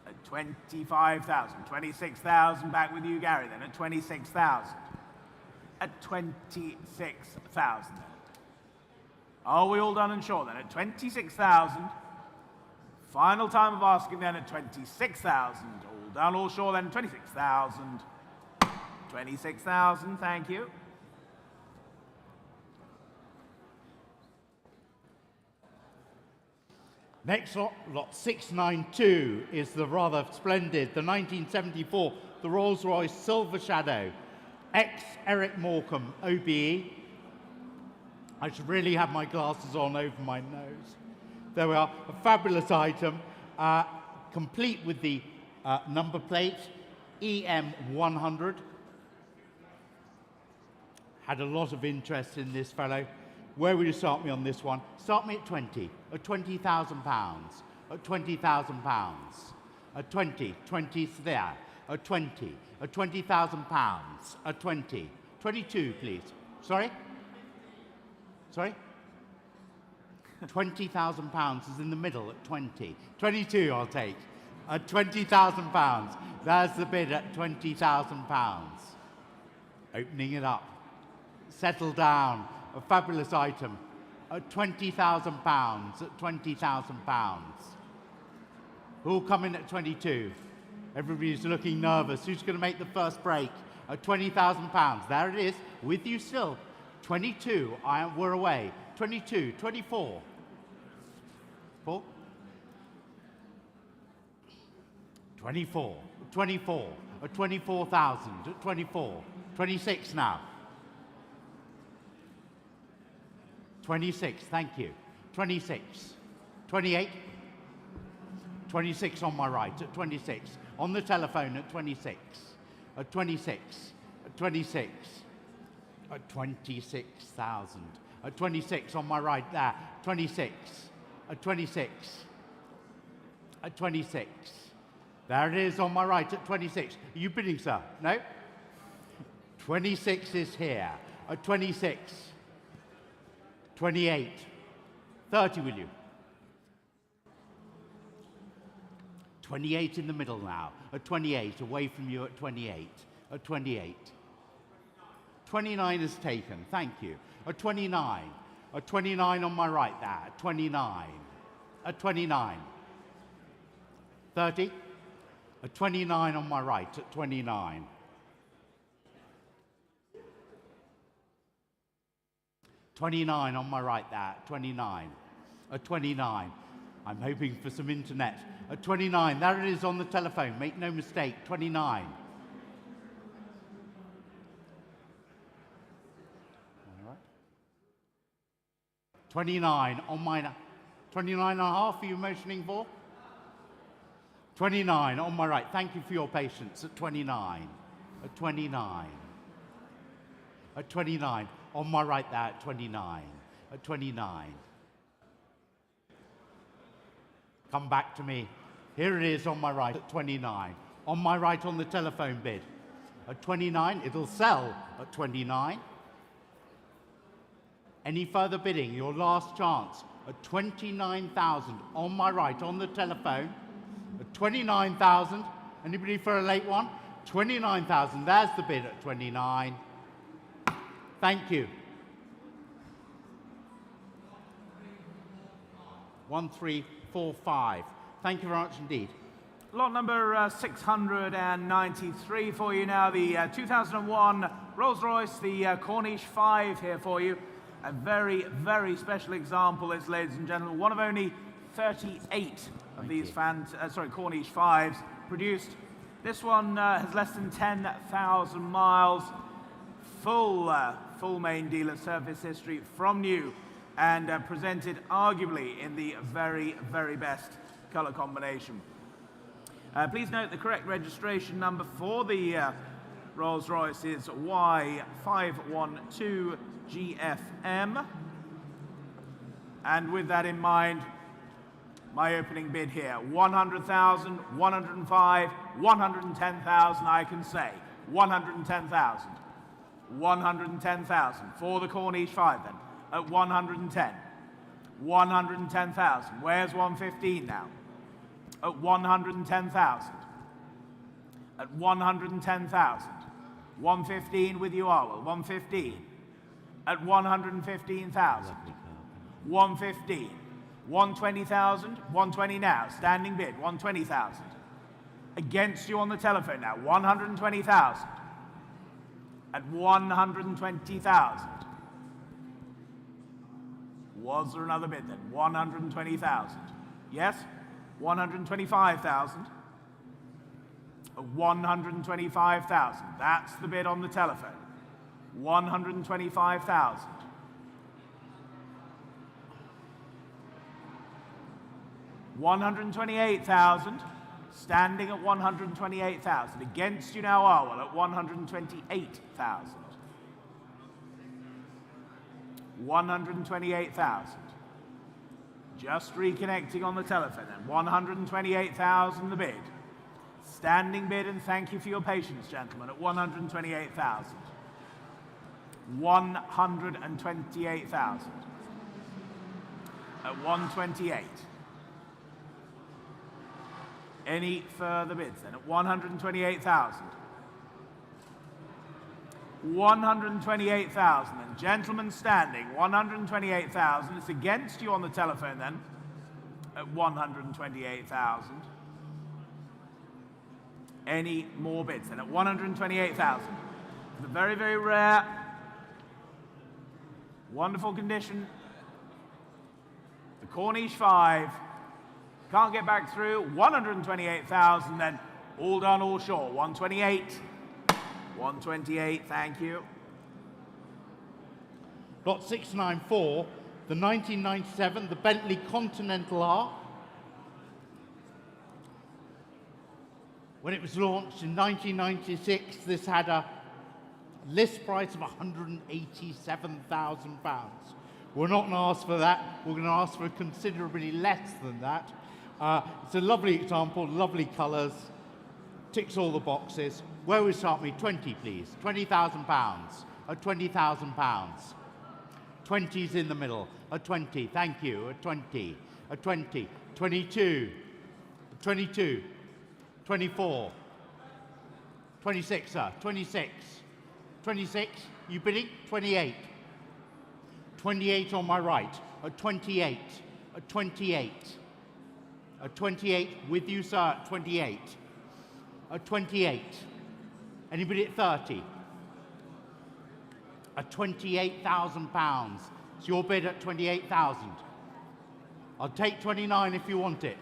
[SPEAKER 1] At 25,000. 26,000, back with you, Gary, then at 26,000. At 26,000. Are we all done and sure then? At 26,000. Final time of asking then at 26,000. All done, all sure then, 26,000. 26,000, thank you.
[SPEAKER 2] Next lot, lot 692, is the rather splendid, the 1974, the Rolls-Royce Silver Shadow, ex-Eric Morecambe OBE. I should really have my glasses on over my nose. There we are, a fabulous item, complete with the number plate, EM100. Had a lot of interest in this fellow. Where will you start me on this one? Start me at 20, at 20,000 pounds, at 20,000 pounds, at 20, 20's there, at 20, at 20,000 pounds, at 20, 22 please. Sorry? Sorry? 20,000 pounds is in the middle at 20. 22 I'll take, at 20,000 pounds. There's the bid at 20,000 pounds. Opening it up. Settle down. A fabulous item at 20,000 pounds, at 20,000 pounds. Who'll come in at 22? Everybody's looking nervous. Who's going to make the first break? At 20,000 pounds. There it is, with you still. 22, we're away. 22, 24. Paul? 24, 24, at 24,000, at 24. 26 now. 26, thank you. 26, 28, 26 on my right, at 26. On the telephone at 26. At 26. At 26. At 26,000. At 26 on my right there. 26. At 26. At 26. There it is on my right at 26. Are you bidding, sir? No? 26 is here. At 26. 28. 30, will you? 28 in the middle now. At 28, away from you at 28. At 28. 29 is taken, thank you. At 29. At 29 on my right there. At 29. At 29. 30. At 29 on my right. At 29. 29 on my right there. 29. At 29. I'm hoping for some internet. At 29. There it is on the telephone. Make no mistake. 29. All right. 29 on my... 29 and a half, are you motioning for? 29 on my right. Thank you for your patience. At 29. At 29. At 29. On my right there at 29. At 29. Come back to me. Here it is on my right at 29. On my right on the telephone bid. At 29, it'll sell at 29. Any further bidding? Your last chance at 29,000 on my right on the telephone. At 29,000. Anybody for a late one? 29,000. There's the bid at 29. Thank you. 1345. Thank you very much indeed.
[SPEAKER 1] Lot number 693 for you now. The 2001 Rolls-Royce, the Corniche 5 here for you. A very, very special example, this, ladies and gentlemen. One of only 38 of these Corniche 5s produced. This one has less than 10,000 miles. Full main dealer service history from new, and presented arguably in the very, very best color combination. Please note the correct registration number for the Rolls-Royce is Y512GFM. And with that in mind, my opening bid here, 100,000, 105, 110,000, I can say. 110,000. 110,000 for the Corniche 5 then, at 110. 110,000. Where's 115 now? At 110,000. At 110,000. 115 with you, Arwell. 115. At 115,000. 115. 120,000. 120 now. Standing bid. 120,000. Against you on the telephone now. 120,000. At 120,000. Was there another bid then? 120,000. Yes? 125,000. 125,000. That's the bid on the telephone. 125,000. 128,000. Standing at 128,000. Against you now, Arwell, at 128,000. 128,000. Just reconnecting on the telephone then. 128,000 the bid. Standing bid, and thank you for your patience, gentlemen, at 128,000. 128,000. At 128. Any further bids then? At 128,000. 128,000. And gentlemen standing, 128,000. It's against you on the telephone then, at 128,000. Any more bids then? At 128,000. The very, very rare, wonderful condition, the Corniche 5. Can't get back through. 128,000 then. All done, all sure. 128. 128, thank you.
[SPEAKER 2] Lot 694, the 1997, the Bentley Continental R. When it was launched in 1996, this had a list price of £187,000. We're not going to ask for that. We're going to ask for considerably less than that. It's a lovely example, lovely colours, ticks all the boxes. Where we start me? 20, please. £20,000. At £20,000. 20's in the middle. At 20, thank you. At 20. At 20. 22. 22. 24. 26, sir. 26. 26. You bidding? 28. 28 on my right. At 28. At 28. At 28. With you, sir. At 28. At 28. Anybody at 30? At £28,000. It's your bid at 28,000. I'll take 29 if you want it.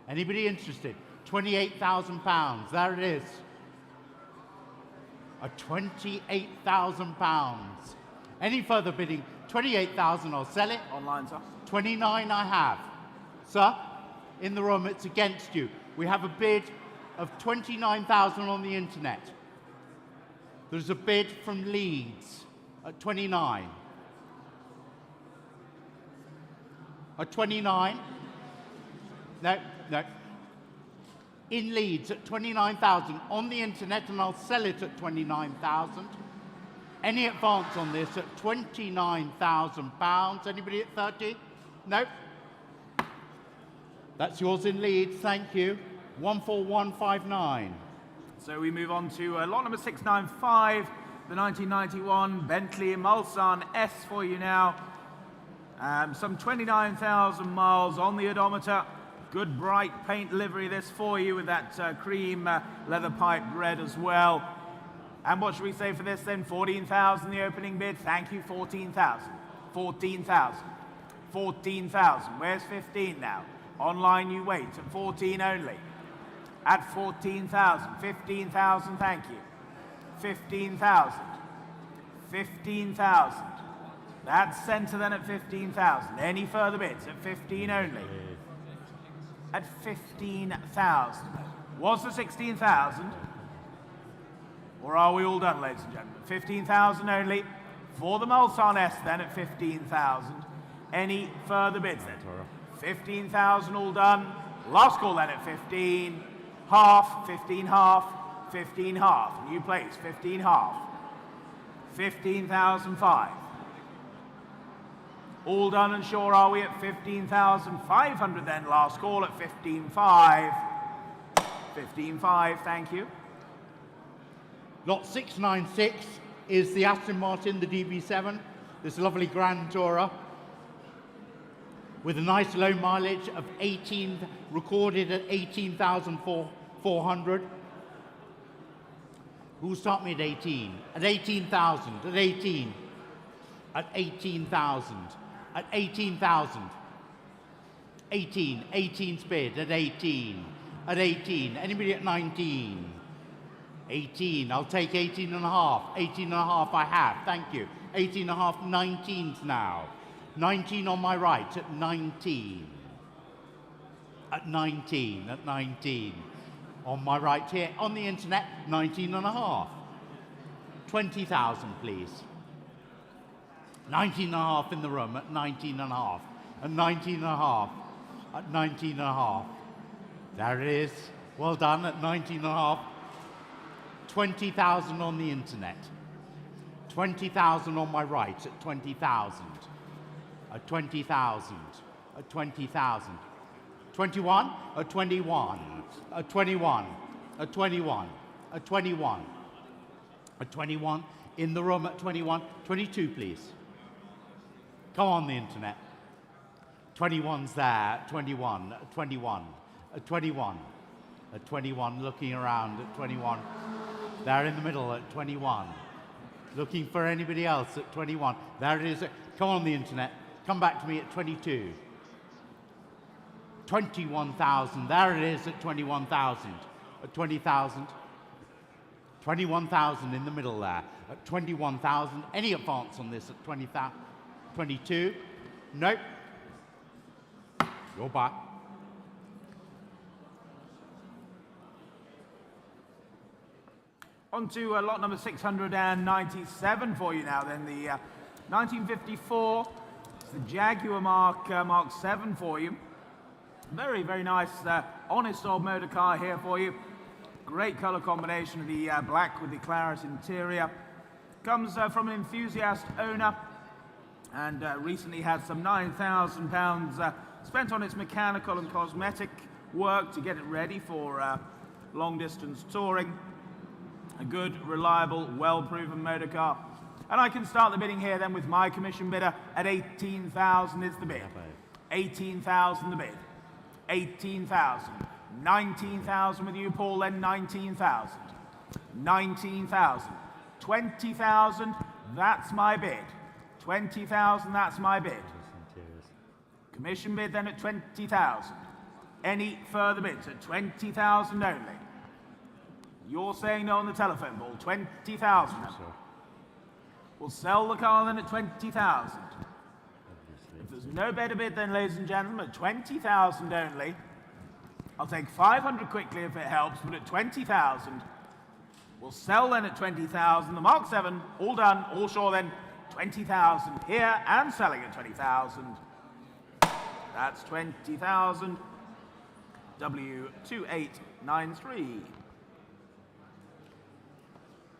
[SPEAKER 2] Anybody interested? £28,000. There it is. At £28,000. Any further bidding? 28,000. I'll sell it.
[SPEAKER 1] Online, sir.
[SPEAKER 2] 29 I have. Sir, in the room, it's against you. We have a bid of 29,000 on the internet. There's a bid from Leeds at 29. At 29? No, no. In Leeds at 29,000 on the internet, and I'll sell it at 29,000. Any advance on this at £29,000? Anybody at 30? No? That's yours in Leeds, thank you. 14159.
[SPEAKER 1] So we move on to lot number 695, the 1991 Bentley Mulsanne S for you now. Some 29,000 miles on the odometer. Good bright paint livery this for you with that cream leather pipe red as well. And what should we say for this then? 14,000 the opening bid. Thank you, 14,000. 14,000. 14,000. Where's 15 now? Online you wait at 14 only. At 14,000. 15,000, thank you. 15,000. 15,000. That's centre then at 15,000. Any further bids? At 15 only. At 15,000. Was the 16,000? Or are we all done, ladies and gentlemen? 15,000 only. For the Mulsanne S then at 15,000. Any further bids then? 15,000 all done. Last call then at 15. Half, 15 half, 15 half. New place, 15 half. 15,005. All done and sure are we at 15,500 then. Last call at 15.5. 15.5, thank you.
[SPEAKER 2] Lot 696 is the Aston Martin, the DB7. This lovely Grand Tourer with a nice low mileage of 18, recorded at 18,400. Who'll start me at 18? At 18,000, at 18. At 18,000. At 18,000. 18, 18's bid at 18. At 18. Anybody at 19? 18, I'll take 18 and a half. 18 and a half I have, thank you. 18 and a half, 19's now. 19 on my right, at 19. At 19, at 19. On my right here, on the internet, 19 and a half. 20,000, please. 19 and a half in the room, at 19 and a half. At 19 and a half. At 19 and a half. There it is. Well done, at 19 and a half. 20,000 on the internet. 20,000 on my right, at 20,000. At 20,000. At 20,000. 21? At 21. At 21. At 21. At 21. At 21. In the room at 21. 22, please. Come on the internet. 21's there. At 21. At 21. At 21. At 21. Looking around at 21. There in the middle at 21. Looking for anybody else at 21. There it is. Come on the internet. Come back to me at 22. 21,000. There it is at 21,000. At 20,000. 21,000 in the middle there. At 21,000. Any advance on this at 20,000? 22? Nope. You're back.
[SPEAKER 1] On to lot number 697 for you now then. The 1954, it's the Jaguar Mark 7 for you. Very, very nice, honest old motor car here for you. Great colour combination of the black with the claret interior. Comes from an enthusiast owner and recently had some £9,000 spent on its mechanical and cosmetic work to get it ready for long distance touring. A good, reliable, well-proven motor car. And I can start the bidding here then with my commission bidder at 18,000 is the bid. 18,000 the bid. 18,000. 19,000 with you, Paul, then 19,000. 19,000. 20,000, that's my bid. 20,000, that's my bid. Commission bid then at 20,000. Any further bids at 20,000 only? You're saying no on the telephone, Paul. 20,000. We'll sell the car then at 20,000. If there's no better bid then, ladies and gentlemen, at 20,000 only. I'll take 500 quickly if it helps, but at 20,000. We'll sell then at 20,000. The Mark 7, all done, all sure then, 20,000 here and selling at 20,000. That's 20,000. W2893.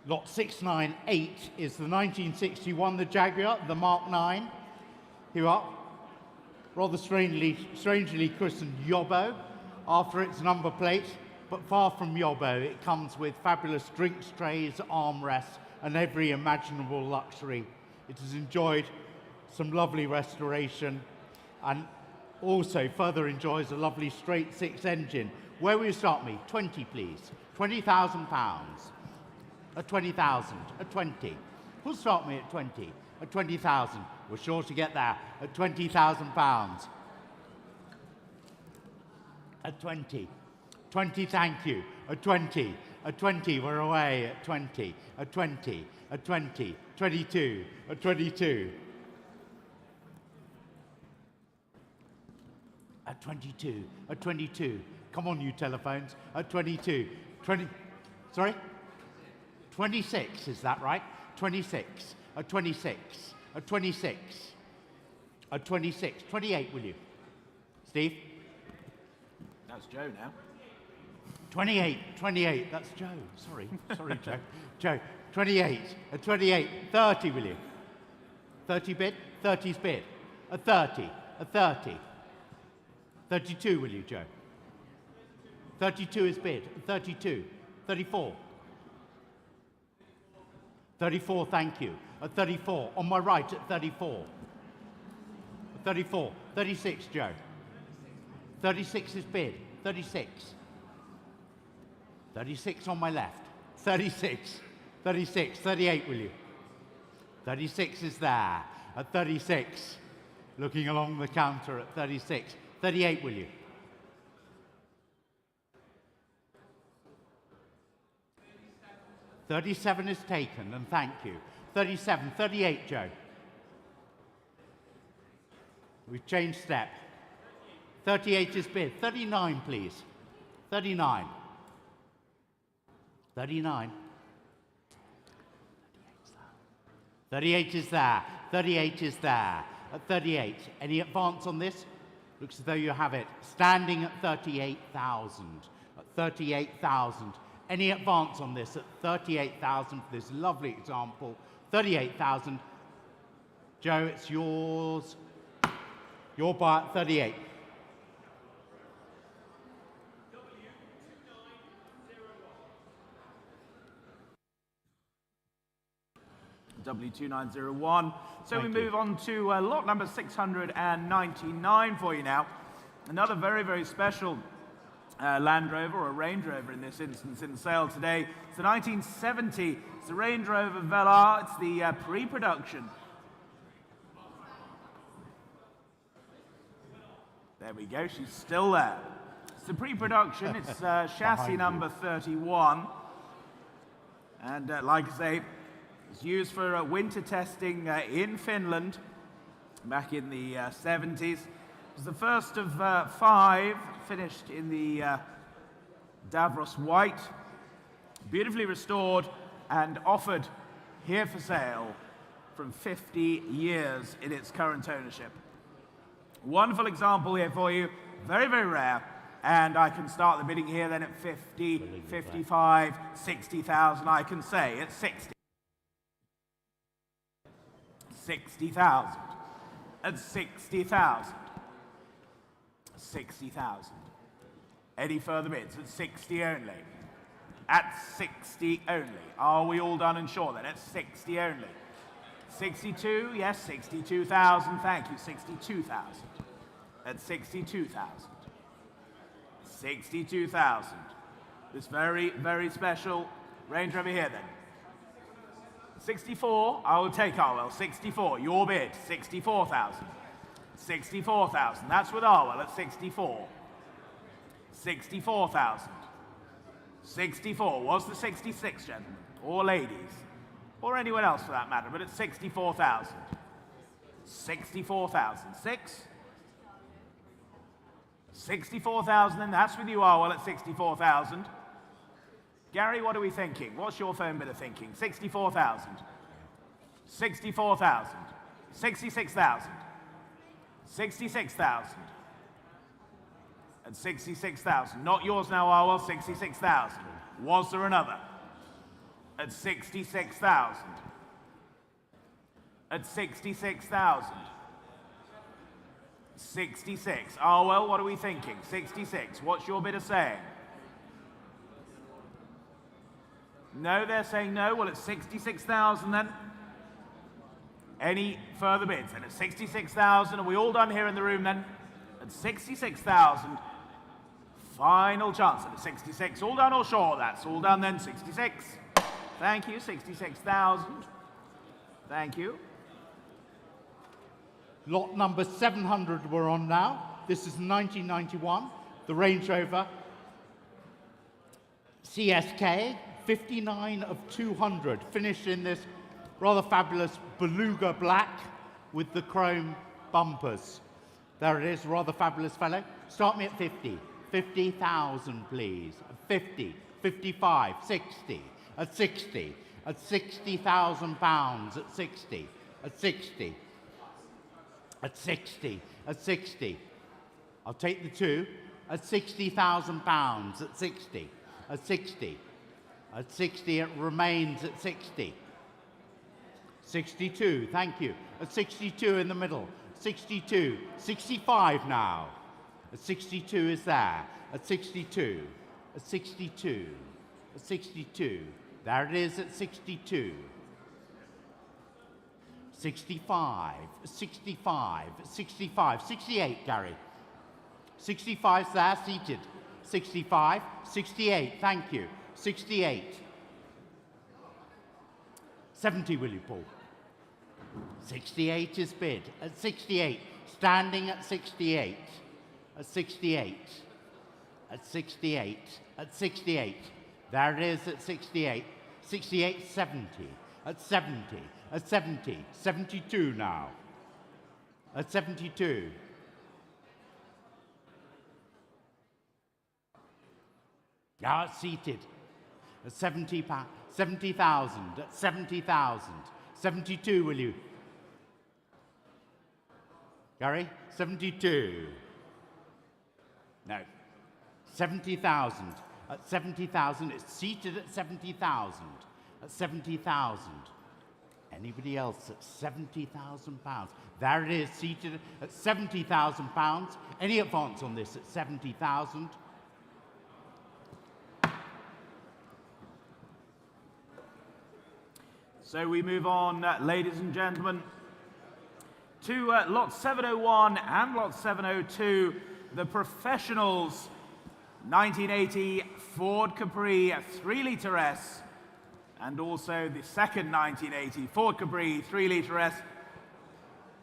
[SPEAKER 2] Lot 698 is the 1961, the Jaguar, the Mark 9. Here up, rather strangely christened Yobbo, after its number plate, but far from Yobbo. It comes with fabulous drinks trays, armrests, and every imaginable luxury. It has enjoyed some lovely restoration and also further enjoys a lovely straight six engine. Where will you start me? 20, please. £20,000. At 20,000. At 20. Who'll start me at 20? At 20,000. We're sure to get there. At £20,000. At 20. 20, thank you. At 20. At 20, we're away. At 20. At 20. At 20. 22. At 22. At 22. At 22. Come on, you telephones. At 22. 20. Sorry? 26, is that right? 26. At 26. At 26. At 26. 28, will you? Steve?
[SPEAKER 1] That's Joe now.
[SPEAKER 2] 28. 28. That's Joe. Sorry. Sorry, Joe. Joe. 28. At 28. 30, will you? 30 bid? 30's bid. At 30. At 30. 32, will you, Joe? 32 is bid. At 32. 34. 34, thank you. At 34. On my right, at 34. At 34. 36, Joe. 36 is bid. 36. 36 on my left. 36. 36. 38, will you? 36 is there. At 36. Looking along the counter at 36. 38, will you? 37 is taken, and thank you. 37, 38, Joe. We've changed step. 38 is bid. 39, please. 39. 39. 38 is there. 38 is there. At 38. Any advance on this? Looks as though you have it. Standing at 38,000. At 38,000. Any advance on this at 38,000 for this lovely example? 38,000. Joe, it's yours. Your buy at 38.
[SPEAKER 1] W2901. So we move on to lot number 699 for you now. Another very, very special Land Rover, or a Range Rover in this instance, in sale today. It's the 1970. It's the Range Rover Velar. It's the pre-production. There we go. She's still there. It's the pre-production. It's chassis number 31. And like I say, it's used for winter testing in Finland back in the 70s. It was the first of 5 finished in the Davros White. Beautifully restored, and offered here for sale from 50 years in its current ownership. Wonderful example here for you, very, very rare. And I can start the bidding here then at 50, 55, 60,000. I can say at 60. 60,000. At 60,000. 60,000. Any further bids? At 60 only. At 60 only. Are we all done and sure then? At 60 only. 62, yes, 62,000. Thank you, 62,000. At 62,000. 62,000. This very, very special Range Rover here then. 64, I will take Arwell. 64, your bid. 64,000. 64,000. That's with Arwell at 64. 64,000. 64. Was the 66, gentlemen? Or ladies? Or anyone else for that matter, but it's 64,000. 64,000. 6. 64,000, and that's with you, Arwell, at 64,000. Gary, what are we thinking? What's your phone bidder thinking? 64,000. 64,000. 66,000. 66,000. And 66,000. Not yours now, Arwell, 66,000. Was there another? At 66,000. At 66,000. 66. Arwell, what are we thinking? 66. What's your bidder saying? No, they're saying no. Well, it's 66,000 then. Any further bids? And at 66,000, are we all done here in the room then? At 66,000. Final chance at 66. All done or sure? That's all done then. 66. Thank you. 66,000. Thank you.
[SPEAKER 2] Lot number 700 we're on now. This is 1991, the Range Rover CSK, 59 of 200, finished in this rather fabulous beluga black with the chrome bumpers. There it is, rather fabulous fellow. Start me at 50. 50,000, please. 50, 55, 60, at 60, at 60,000 pounds, at 60, at 60. At 60, at 60. I'll take the 2. At 60,000 pounds, at 60, at 60. At 60, it remains at 60. 62, thank you. At 62 in the middle. 62, 65 now. At 62 is there. At 62, at 62, at 62. There it is at 62. 65, 65, 65, 68, Gary. 65's there, seated. 65, 68, thank you. 68. 70, will you, Paul? 68 is bid. At 68, standing at 68. At 68. At 68. At 68. There it is at 68. 68, 70. At 70. At 70, 72 now. At 72. Now it's seated. At 70,000. At 70,000. 72, will you? Gary? 72. No. 70,000. At 70,000. It's seated at 70,000. At 70,000. Anybody else at 70,000 pounds? There it is, seated at 70,000 pounds. Any advance on this at 70,000?
[SPEAKER 1] So we move on, ladies and gentlemen, to lot 701 and lot 702, the Professionals 1980 Ford Capri 3-litre S, and also the second 1980 Ford Capri 3-litre S,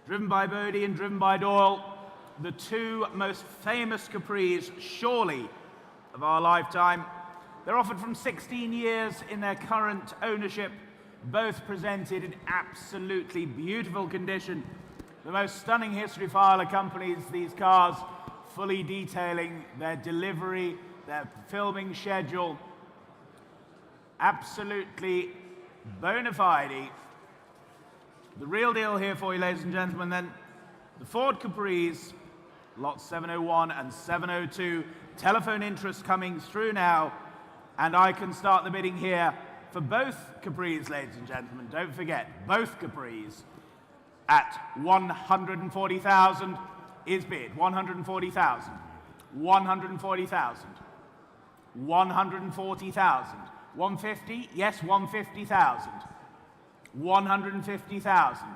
[SPEAKER 1] driven by Bodie and driven by Doyle, the two most famous Capris, surely, of our lifetime. They're offered from 16 years in their current ownership, both presented in absolutely beautiful condition. The most stunning history file accompanies these cars, fully detailing their delivery, their filming schedule. Absolutely bona fide. The real deal here for you, ladies and gentlemen, then. The Ford Capris, lots 701 and 702. Telephone interest coming through now, and I can start the bidding here for both Capris, ladies and gentlemen. Don't forget, both Capris at 140,000 is bid. 140,000. 140,000. 140,000. 150? Yes, 150,000. 150,000.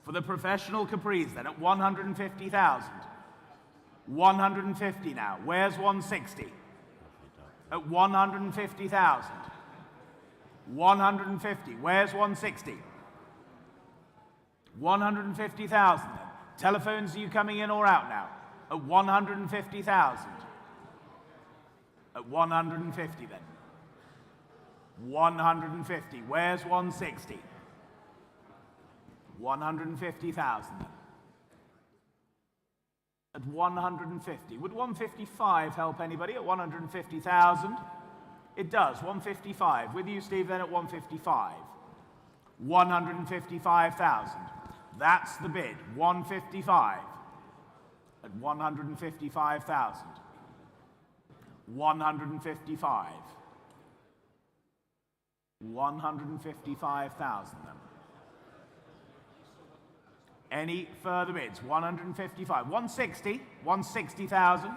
[SPEAKER 1] For the professional Capris, then, at 150,000. 150 now. Where's 160? At 150,000. 150. Where's 160? 150,000 then. Telephones, are you coming in or out now? At 150,000. At 150 then. 150. Where's 160? 150,000 then. At 150. Would 155 help anybody at 150,000? It does. 155. With you, Steve, then at 155. 155,000. That's the bid. 155. At 155,000. 155. 155,000 then. Any further bids? 155. 160. 160,000.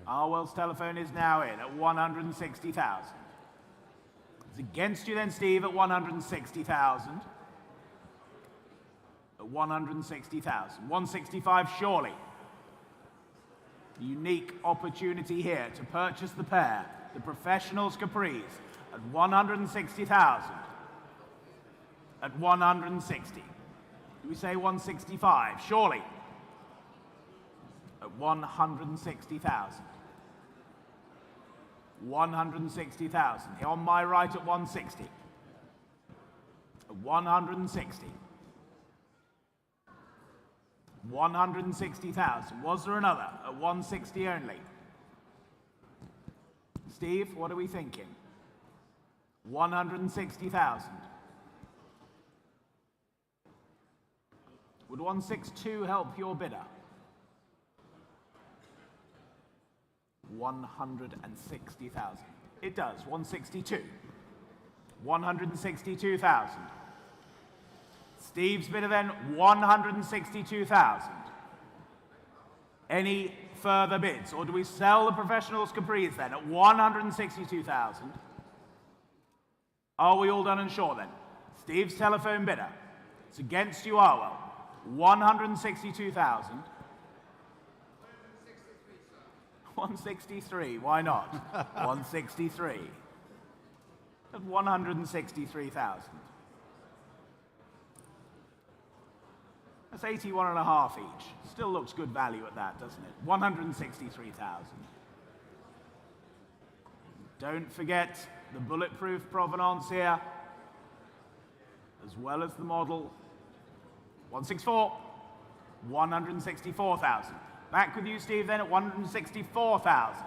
[SPEAKER 1] Arwell's telephone is now in at 160,000. It's against you then, Steve, at 160,000. At 160,000. 165, surely. Unique opportunity here to purchase the pair, the Professionals Capris, at 160,000. At 160. Do we say 165? Surely. At 160,000. 160,000. Here on my right at 160. At 160. 160,000. Was there another? At 160 only. Steve, what are we thinking? 160,000. Would 162 help your bidder? 160,000. It does. 162. 162,000. Steve's bidder then, 162,000. Any further bids? Or do we sell the Professionals Capris then at 162,000? Are we all done and sure then? Steve's telephone bidder. It's against you, Arwell. 162,000. 163, why not? 163. At 163,000. That's 81.5 each. Still looks good value at that, doesn't it? 163,000. Don't forget the bulletproof provenance here, as well as the model. 164. 164,000. Back with you, Steve, then at 164,000.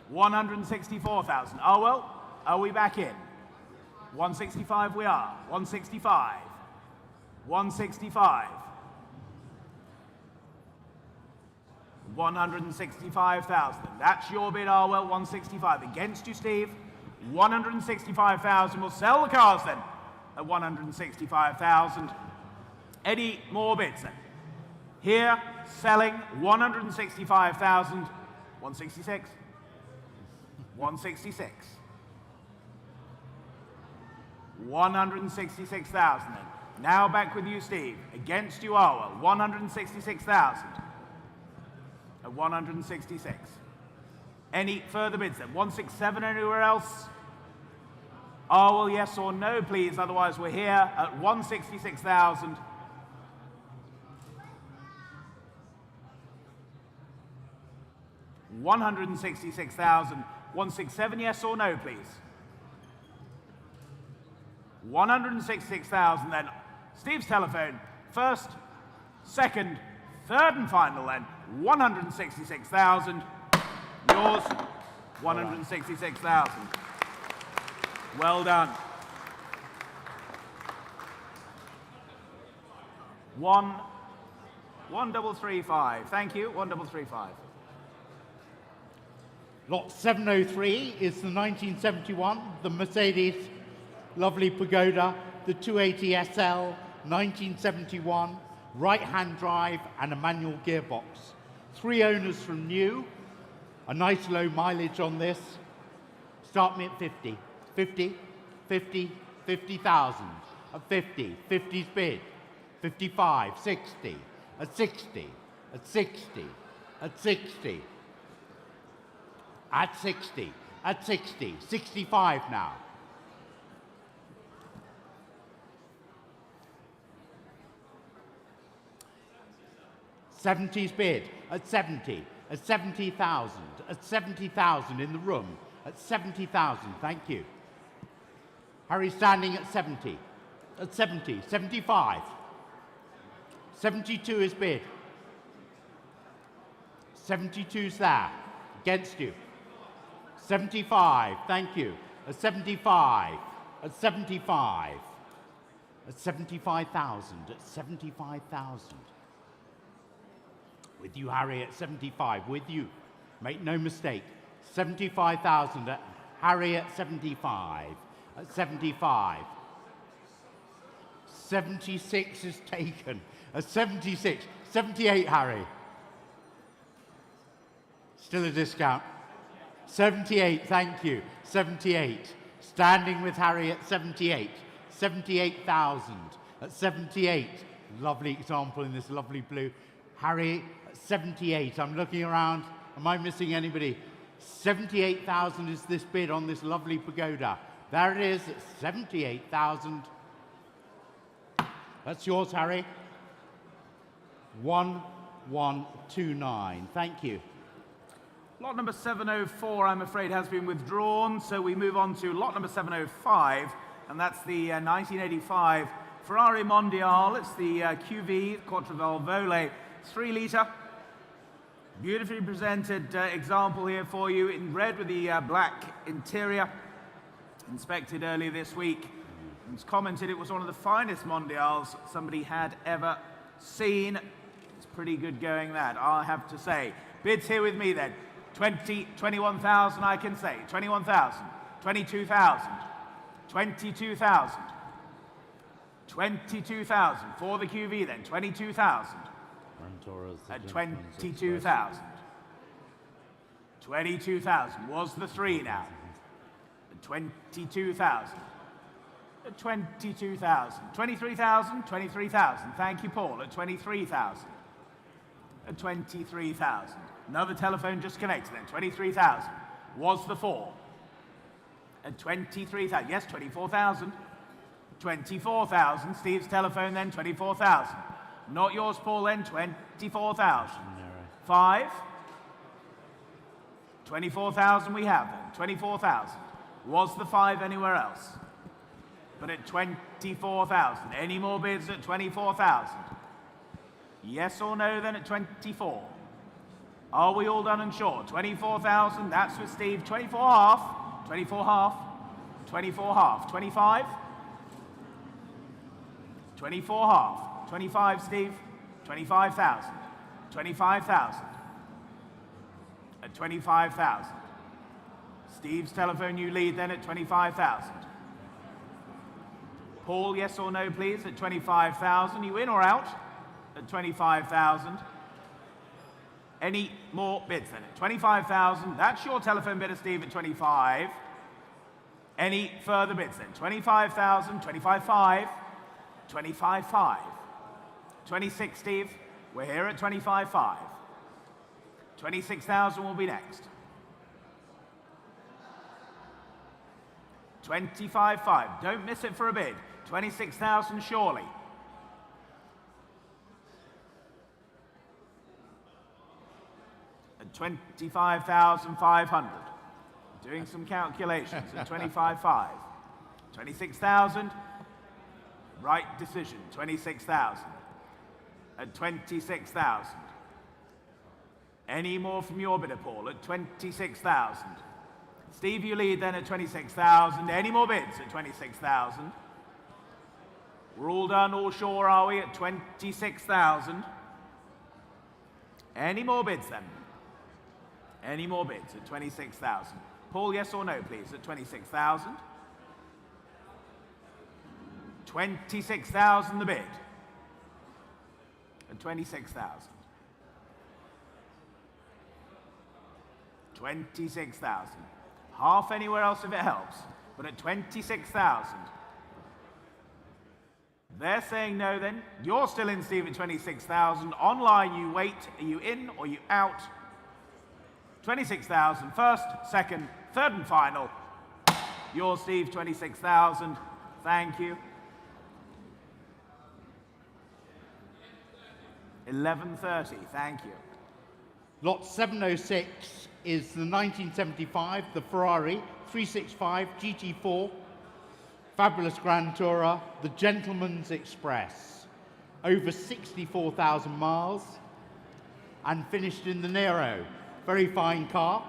[SPEAKER 1] 164,000. Oh, well, are we back in? 165 we are. 165. 165. 165,000. That's your bid, Arwell, 165. Against you, Steve, 165,000. We'll sell the cars then at 165,000. Any more bids then? Here, selling 165,000. 166. 166. 166,000 then. Now back with you, Steve. Against you, Arwell. 166,000. At 166. Any further bids then? 167 anywhere else? Arwell, yes or no, please. Otherwise, we're here at 166,000. 166,000. 167, yes or no, please. 166,000 then. Steve's telephone, first, second, third and final then. 166,000. Yours, 166,000. Well done. 1335. Thank you. 1335.
[SPEAKER 2] Lot 703 is the 1971, the Mercedes lovely Pagoda, the 280 SL, 1971, right-hand drive and a manual gearbox. 3 owners from new, a nice low mileage on this. Start me at 50, 50, 50, 50,000, at 50, 50's bid, 55, 60, at 60, at 60, at 60, at 60, at 60, 65 now. '70's bid at 70, at 70,000, at 70,000 in the room, at 70,000, thank you. Harry standing at 70, at 70, 75. 72 is bid. 72's there, against you. 75, thank you. At 75, at 75, at 75,000, at 75,000. With you, Harry, at 75, with you. Make no mistake. 75,000 at Harry at 75, at 75. 76 is taken, at 76. 78, Harry. Still a discount. 78, thank you. 78. Standing with Harry at 78. 78,000 at 78. Lovely example in this lovely blue. Harry at 78. I'm looking around. Am I missing anybody? 78,000 is this bid on this lovely Pagoda. There it is, 78,000. That's yours, Harry. 1129. Thank you.
[SPEAKER 1] Lot number 704, I'm afraid, has been withdrawn, so we move on to lot number 705, and that's the 1985 Ferrari Mondial. It's the QV, Quattrovalvole 3-litre. Beautifully presented example here for you in red with the black interior. Inspected earlier this week. It's commented it was one of the finest Mondials somebody had ever seen. It's pretty good going, that, I have to say. Bids here with me then. 21,000 I can say. 21,000. 22,000. 22,000. 22,000 for the QV then. 22,000. At 22,000. 22,000 was the 3 now. At 22,000. At 22,000. 23,000. 23,000. Thank you, Paul. At 23,000. At 23,000. Another telephone just connected then. 23,000 was the 4. At 23,000. Yes, 24,000. 24,000. Steve's telephone then. 24,000. Not yours, Paul, then. 24,000. 5. 24,000 we have then. 24,000. Was the 5 anywhere else? But at 24,000. Any more bids at 24,000? Yes or no then at 24? Are we all done and short? 24,000, that's for Steve. 24 half. 24 half. 24 half. 25? 24 half. 25, Steve. 25,000. 25,000. At 25,000. Steve's telephone, you lead then at 25,000. Paul, yes or no, please, at 25,000. You in or out? At 25,000. Any more bids then? At 25,000. That's your telephone bidder, Steve, at 25. Any further bids then? 25,000, 25,500, 25,500. 26, Steve. We're here at 25,500. 26,000 will be next. 25,500. Don't miss it for a bid. 26,000 surely. At 25,500. Doing some calculations at 25,500. 26,000. Right decision. 26,000. At 26,000. Any more from your bidder, Paul? At 26,000. Steve, you lead then at 26,000. Any more bids at 26,000? We're all done, all sure, are we, at 26,000? Any more bids then? Any more bids at 26,000? Paul, yes or no, please, at 26,000? 26,000 the bid. At 26,000. 26,000. Half anywhere else if it helps, but at 26,000. They're saying no then. You're still in, Steve, at 26,000. Online, you wait. Are you in or you out? 26,000. First, second, third and final. You're, Steve, 26,000. Thank you. 11:30. Thank you.
[SPEAKER 2] Lot 706 is the 1975, the Ferrari 365 GT4. Fabulous Grand Tourer, the Gentleman's Express, over 64,000 miles, and finished in the Nero. Very fine car.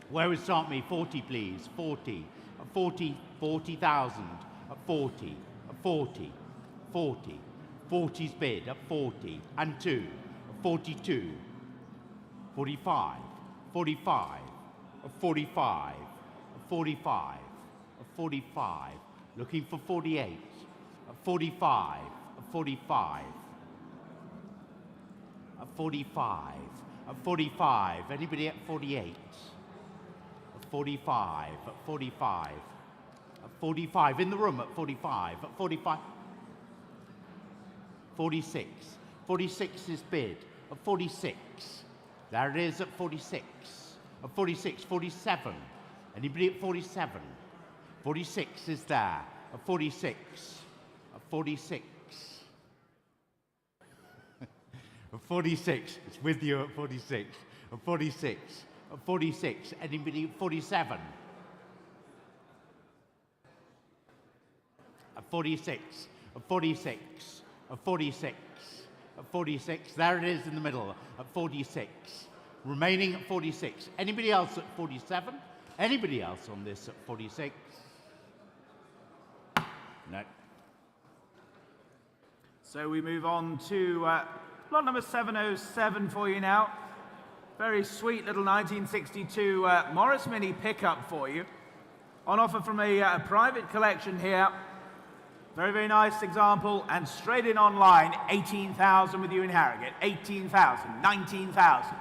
[SPEAKER 2] Where would start me? 40, please. 40. 40, 40,000. 40. 40. 40. 40's bid at 40. And 2. 42. 45. 45. 45. 45. 45, looking for 48, 45, 45, 45, 45, anybody at 48, 45, 45, 45, in the room at 45, 45, 46, 46 is bid, 46, there it is at 46, 46, 47, anybody at 47, 46 is there. A 46. A 46. A 46. It's with you at 46. A 46. A 46. Anybody at 47? A 46. A 46. A 46. A 46. There it is in the middle. At 46. Remaining at 46. Anybody else at 47? Anybody else on this at 46? No.
[SPEAKER 1] So we move on to lot number 707 for you now. Very sweet little 1962 Morris Mini pickup for you. On offer from a private collection here. Very, very nice example. And straight in online, 18,000 with you in Harrogate. 18,000, 19,000,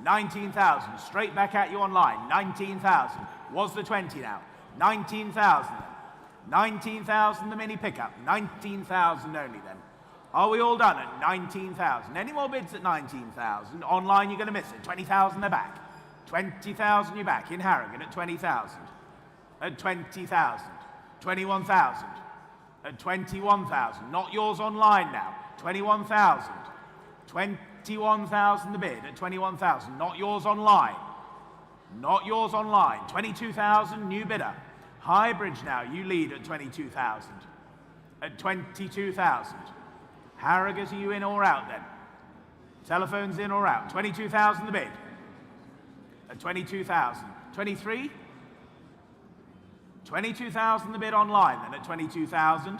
[SPEAKER 1] 19,000. Straight back at you online, 19,000. Was the 20 now? 19,000. 19,000 the mini pickup, 19,000 only then. Are we all done at 19,000? Any more bids at 19,000? Online you're going to miss it, 20,000 they're back. 20,000 you're back in Harrogate at 20,000. At 20,000. 21,000. At 21,000. Not yours online now. 21,000. 21,000 the bid at 21,000. Not yours online. Not yours online. 22,000 new bidder. Highbridge now, you lead at 22,000. At 22,000. Harrogate, are you in or out then? Telephones in or out? 22,000 the bid. At 22,000. 23? 22,000 the bid online then at 22,000.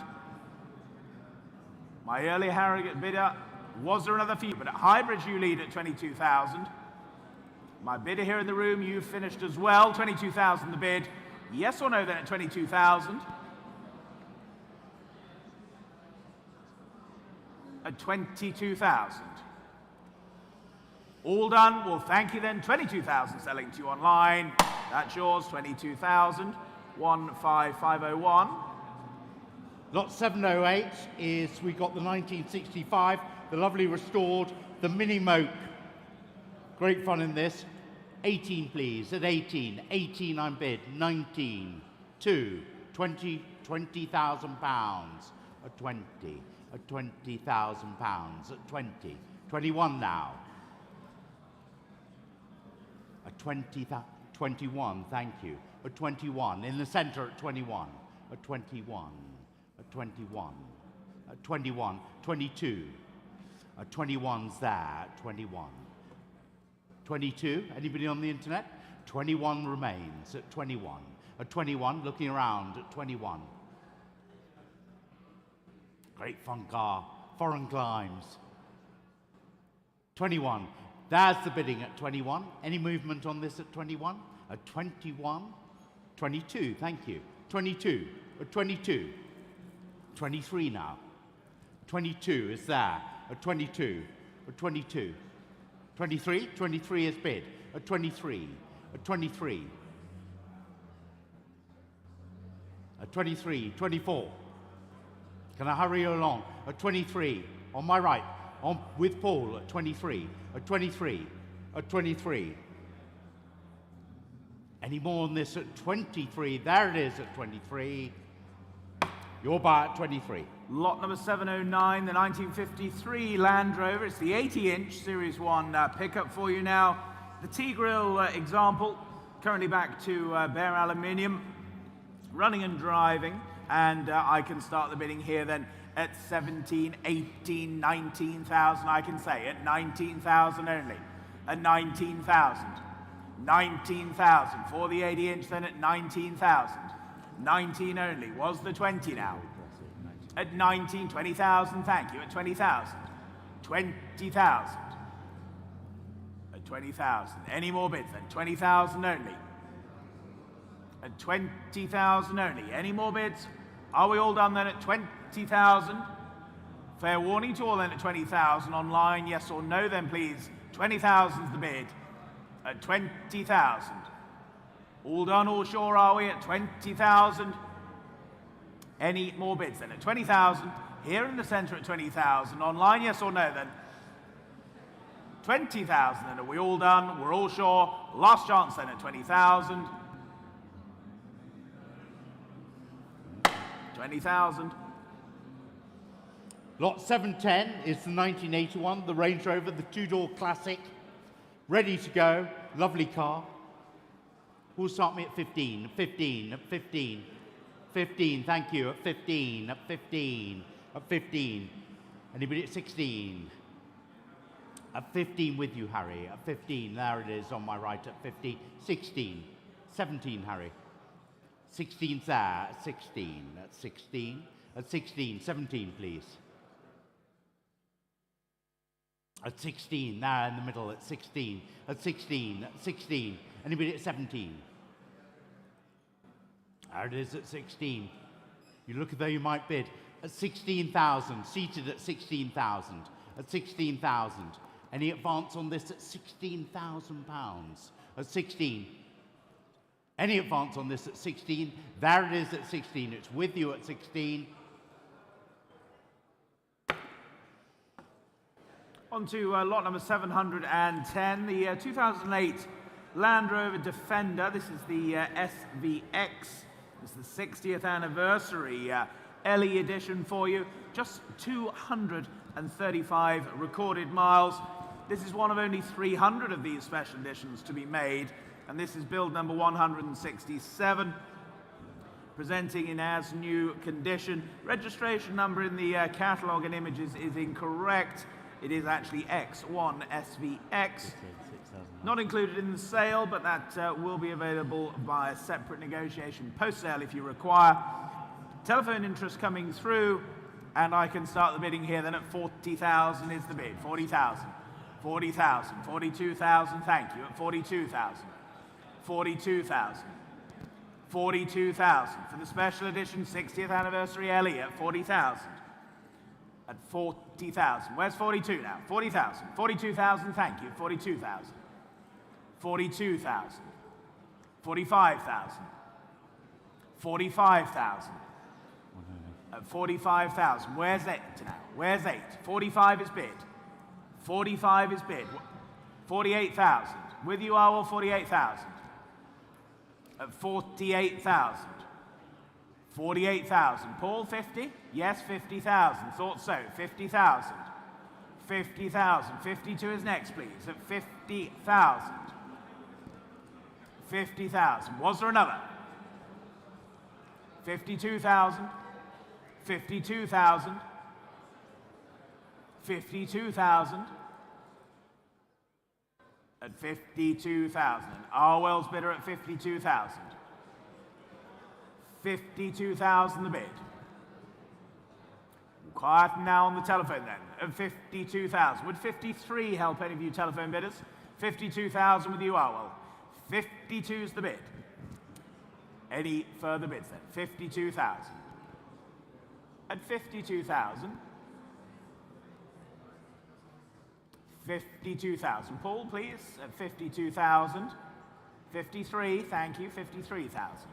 [SPEAKER 1] My earlier Harrogate bidder, was there another few? But at Highbridge you lead at 22,000. My bidder here in the room, you've finished as well, 22,000 the bid. Yes or no then at 22,000? At 22,000. All done. Well, thank you then. 22,000 selling to you online. That's yours. 22,000. 15501.
[SPEAKER 2] Lot 708 is, we got the 1965, the lovely restored, the Mini Moke. Great fun in this. 18, please, at 18. 18 I'm bid. 19. 2. 20, 20,000 pounds. At 20. At 20,000 pounds. At 20. 21 now. At 21, thank you. At 21. In the centre at 21. At 21. At 21. At 21. 22. At 21's there. At 21. 22, anybody on the internet? 21 remains at 21. At 21, looking around at 21. Great fun car, foreign climbs. 21. There's the bidding at 21. Any movement on this at 21? At 21. 22, thank you. 22. At 22. 23 now. 22 is there. At 22. At 22. 23. 23 is bid. At 23. At 23. At 23. 24. Can I hurry you along? At 23. On my right. On with Paul at 23. At 23. At 23. Any more on this at 23? There it is at 23. You're by at 23.
[SPEAKER 1] Lot number 709, the 1953 Land Rover. It's the 80-inch Series 1 pickup for you now. The T-Grill example, currently back to bare aluminium, running and driving. And I can start the bidding here then at 17, 18, 19,000, I can say, at 19,000 only. At 19,000. 19,000 for the 80-inch, then at 19,000. 19 only. Was the 20 now? At 19, 20,000, thank you. At 20,000. 20,000. At 20,000. Any more bids then? 20,000 only. At 20,000 only. Any more bids? Are we all done then at 20,000? Fair warning to all then at 20,000. Online, yes or no then please. 20,000 is the bid. At 20,000. All done, all sure are we at 20,000? Any more bids then at 20,000? Here in the centre at 20,000. Online, yes or no then? 20,000 then. Are we all done? We're all sure. Last chance then at 20,000. 20,000.
[SPEAKER 2] Lot 710 is the 1981, the Range Rover, the two-door classic. Ready to go. Lovely car. We'll start me at 15, 15, 15, 15, thank you, at 15, at 15, at 15. Anybody at 16? At 15 with you, Harry, at 15, there it is on my right, at 15, 16, 17, Harry. 16's there, at 16, at 16, at 16, 17, please. At 16, there in the middle, at 16, at 16, at 16. Anybody at 17? There it is at 16. You look as though you might bid. At 16,000, seated at 16,000. At 16,000. Any advance on this at £16,000? At 16. Any advance on this at 16? There it is at 16. It's with you at 16.
[SPEAKER 1] On to lot number 710, the 2008 Land Rover Defender. This is the SVX. It's the 60th anniversary LE edition for you. Just 235 recorded miles. This is one of only 300 of these special editions to be made, and this is build number 167, presenting in as new condition. Registration number in the catalogue and images is incorrect. It is actually X1 SVX. Not included in the sale, but that will be available by a separate negotiation post-sale if you require. Telephone interest coming through, and I can start the bidding here then at 40,000 is the bid. 40,000. 40,000. 42,000, thank you. At 42,000. 42,000. 42,000 for the special edition 60th anniversary LE at 40,000. At 40,000. Where's 42 now? 40,000. 42,000, thank you. 42,000. 42,000. 45,000. 45,000. At 45,000. Where's 8 now? Where's 8? 45 is bid. 45 is bid. 48,000. With you, I will 48,000. At 48,000. 48,000. Paul, 50? Yes, 50,000. Thought so. 50,000. 50,000. 52 is next, please. At 50,000. 50,000. Was there another? 52,000. 52,000. 52,000. at 52,000. And Arwell's bidder at 52,000. 52,000 the bid. Quiet now on the telephone then, at 52,000. Would 53 help any of you telephone bidders? 52,000 with you, Arwell. 52's the bid. Any further bids then? 52,000. At 52,000. 52,000. Paul, please, at 52,000. 53, thank you, 53,000.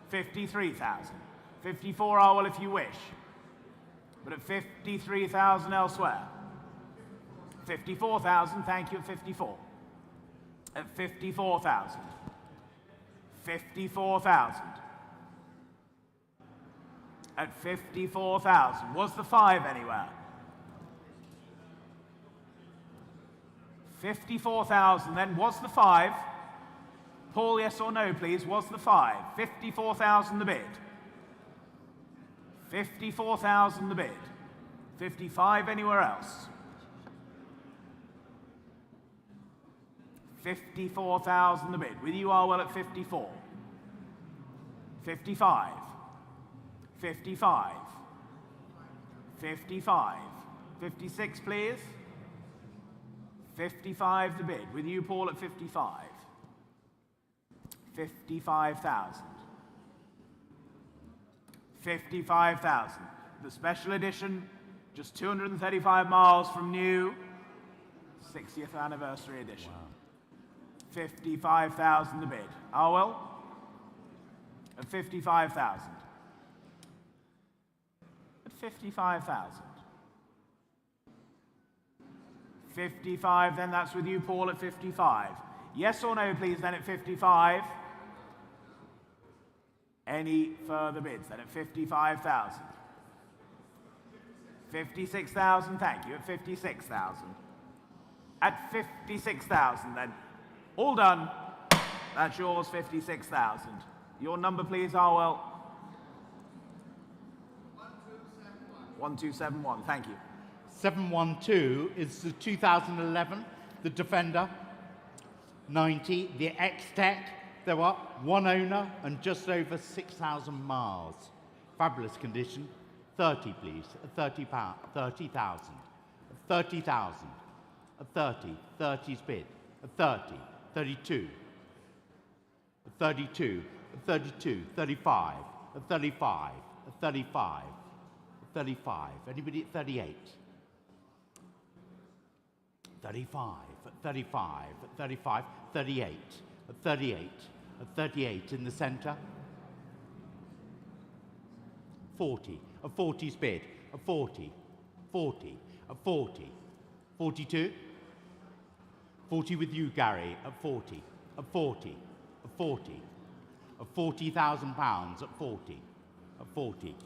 [SPEAKER 1] 53,000. 54, Arwell, if you wish. But at 53,000 elsewhere. 54,000, thank you, at 54. At 54,000. 54,000. At 54,000. Was the 5 anywhere? 54,000 then. Was the 5? Paul, yes or no, please. Was the 5? 54,000 the bid. 54,000 the bid. 55 anywhere else? 54,000 the bid. With you, Arwell, at 54. 55. 55. 55. 56, please. 55 the bid. With you, Paul, at 55. 55,000. 55,000. The special edition, just 235 miles from new. 60th anniversary edition. Wow. 55,000 the bid. Arwell? At 55,000. At 55,000. 55, then that's with you, Paul, at 55. Yes or no, please, then at 55. Any further bids, then at 55,000. 56,000, thank you, at 56,000. At 56,000, then. All done. That's yours, 56,000. Your number, please, Arwell. 1271, thank you.
[SPEAKER 2] 712 is the 2011, the Defender. 90, the X-Tech. There were one owner and just over 6,000 miles. Fabulous condition. 30, please. 30,000. 30,000. 30. 30's bid. 30. 32. 32. 32. 35. 35. 35. 35. Anybody at 38? 35. 35. 35. 38. 38. 38 in the centre. 40. A 40's bid. A 40. 40. A 40. 42. 40 with you, Gary, at 40. A 40. A 40. A 40,000 pounds at 40. A 40.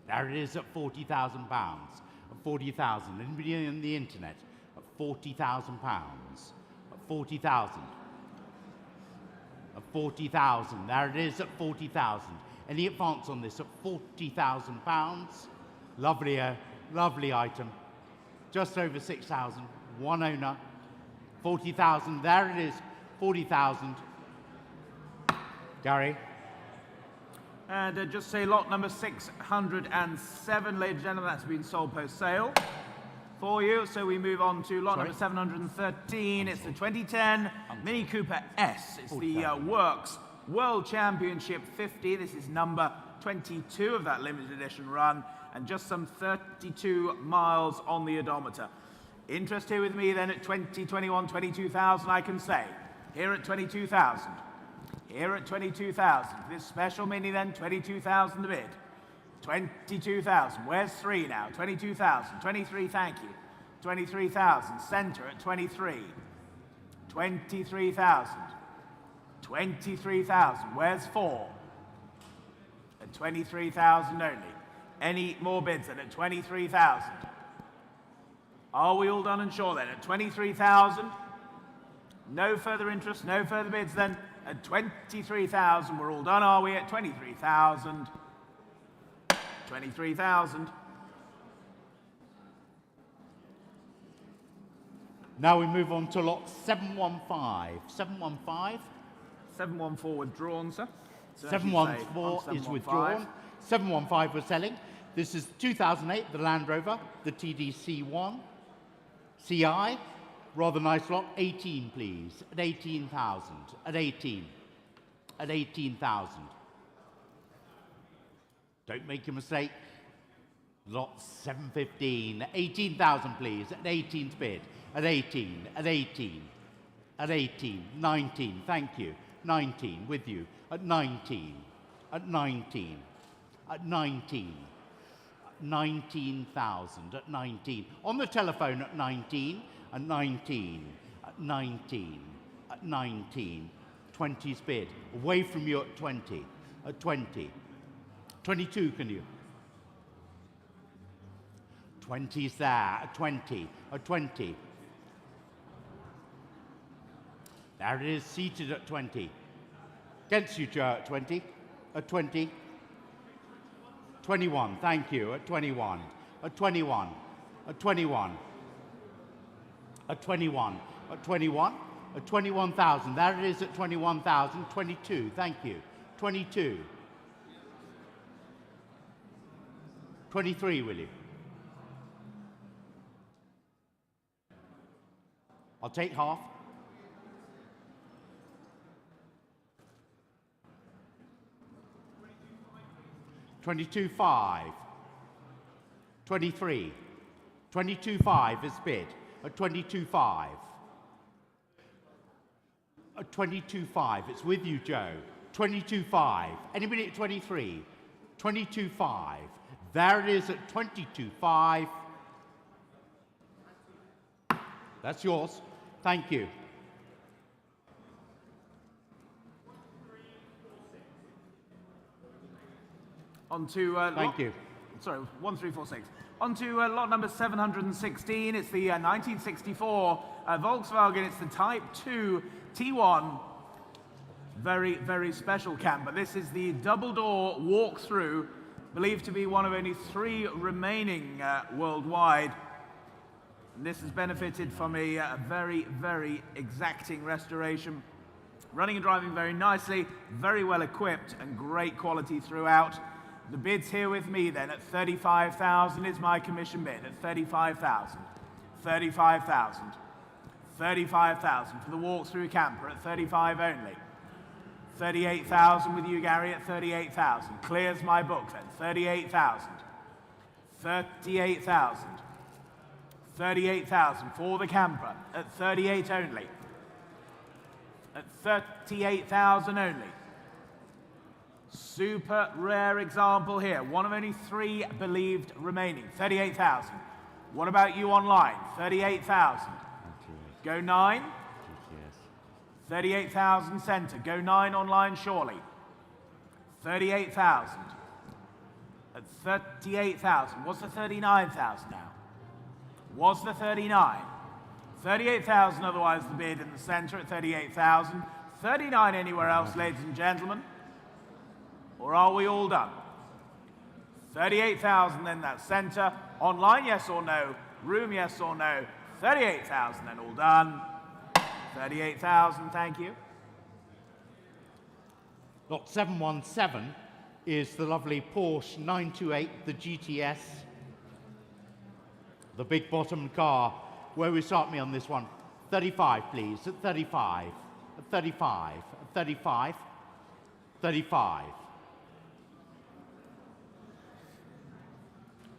[SPEAKER 2] There it is at 40,000 pounds. At 40,000. Anybody on the internet? At 40,000 pounds. At 40,000. At 40,000. There it is at 40,000. Any advance on this at 40,000 pounds? Lovely, lovely item. Just over 6,000. One owner. 40,000. There it is. 40,000. Gary.
[SPEAKER 1] And just say lot number 607, ladies and gentlemen, that's been sold post-sale for you. So we move on to lot number 713. It's the 2010 Mini Cooper S. It's the Works World Championship 50. This is number 22 of that limited edition run, and just some 32 miles on the odometer. Interest here with me then at 20, 21, 22,000, I can say. Here at 22,000. Here at 22,000. This special Mini then, 22,000 the bid. 22,000. Where's 3 now? 22,000. 23, thank you. 23,000. Centre at 23. 23,000. 23,000. Where's 4? At 23,000 only. Any more bids then at 23,000? Are we all done and sure then? At 23,000? No further interest, no further bids then. At 23,000, we're all done, are we? At 23,000. 23,000.
[SPEAKER 2] Now we move on to lot 715. 715.
[SPEAKER 1] 714 withdrawn, sir. So
[SPEAKER 2] 714 is withdrawn. 715 we're selling. This is 2008, the Land Rover, the TDC1. CI, rather nice lot. 18, please. At 18,000. At 18. At 18,000. Don't make a mistake. Lot 715. 18,000, please. At 18 bid. At 18. At 18. At 18. 19. Thank you. 19. With you. At 19. At 19. At 19. 19,000 at 19. On the telephone at 19. At 19. At 19. At 19. 20's bid. Away from you at 20. At 20. 22, can you? 20's there. At 20. At 20. There it is, seated at 20. Against you, Joe, at 20. At 20. 21, thank you, at 21. At 21. At 21. At 21. At 21. At 21,000. There it is at 21,000. 22, thank you. 22. 23, will you? I'll take half. 22.5. 23. 22.5 is bid. At 22.5. At 22.5. It's with you, Joe. 22.5. Anybody at 23? 22.5. There it is at 22.5. That's yours. Thank you.
[SPEAKER 1] On to
[SPEAKER 2] Thank you.
[SPEAKER 1] Sorry, 1346. On to lot number 716. It's the 1964 Volkswagen. It's the Type 2 T1. Very, very special camper. This is the double-door walk-through, believed to be one of only 3 remaining worldwide. And this has benefited from a very, very exacting restoration. Running and driving very nicely, very well equipped, and great quality throughout. The bid's here with me then at 35,000 is my commission bid at 35,000. 35,000. 35,000 for the walk-through camper at 35 only. 38,000 with you, Gary, at 38,000. Clears my book then. 38,000. 38,000. 38,000 for the camper at 38 only. At 38,000 only. Super rare example here. One of only 3 believed remaining. 38,000. What about you online? 38,000. Go 9. 38,000 centre. Go 9 online surely. 38,000. At 38,000. What's the 39,000 now? Was the 39? 38,000 otherwise the bid in the centre at 38,000. 39 anywhere else, ladies and gentlemen. Or are we all done? 38,000 then that centre. Online, yes or no? Room, yes or no? 38,000 then all done. 38,000, thank you.
[SPEAKER 2] Lot 717 is the lovely Porsche 928, the GTS. The big bottom car. Where we start me on this one? 35, please. At 35. At 35. At 35. 35.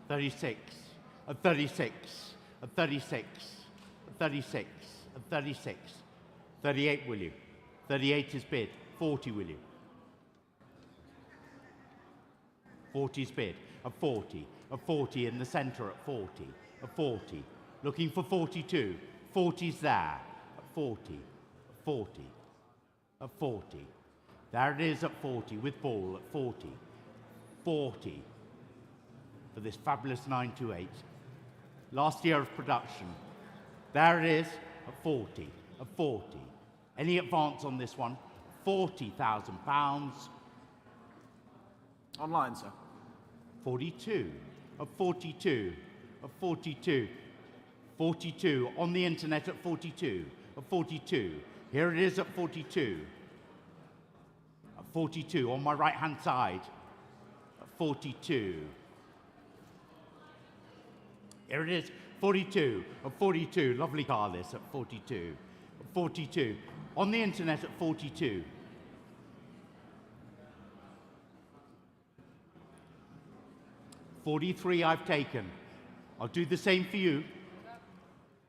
[SPEAKER 2] 36. At 36. At 36. At 36. At 36. 38, will you? 38 is bid. 40, will you? 40's bid. At 40. At 40 in the centre at 40. At 40. Looking for 42. 40's there. At 40. At 40. At 40. There it is at 40 with Paul at 40. 40 for this fabulous 928. Last year of production. There it is at 40. At 40. Any advance on this one? £40,000.
[SPEAKER 1] Online, sir.
[SPEAKER 2] 42. At 42. At 42. 42. On the internet at 42. At 42. Here it is at 42. At 42 on my right hand side. At 42. Here it is. 42. At 42. Lovely car this at 42. At 42. On the internet at 42. 43 I've taken. I'll do the same for you.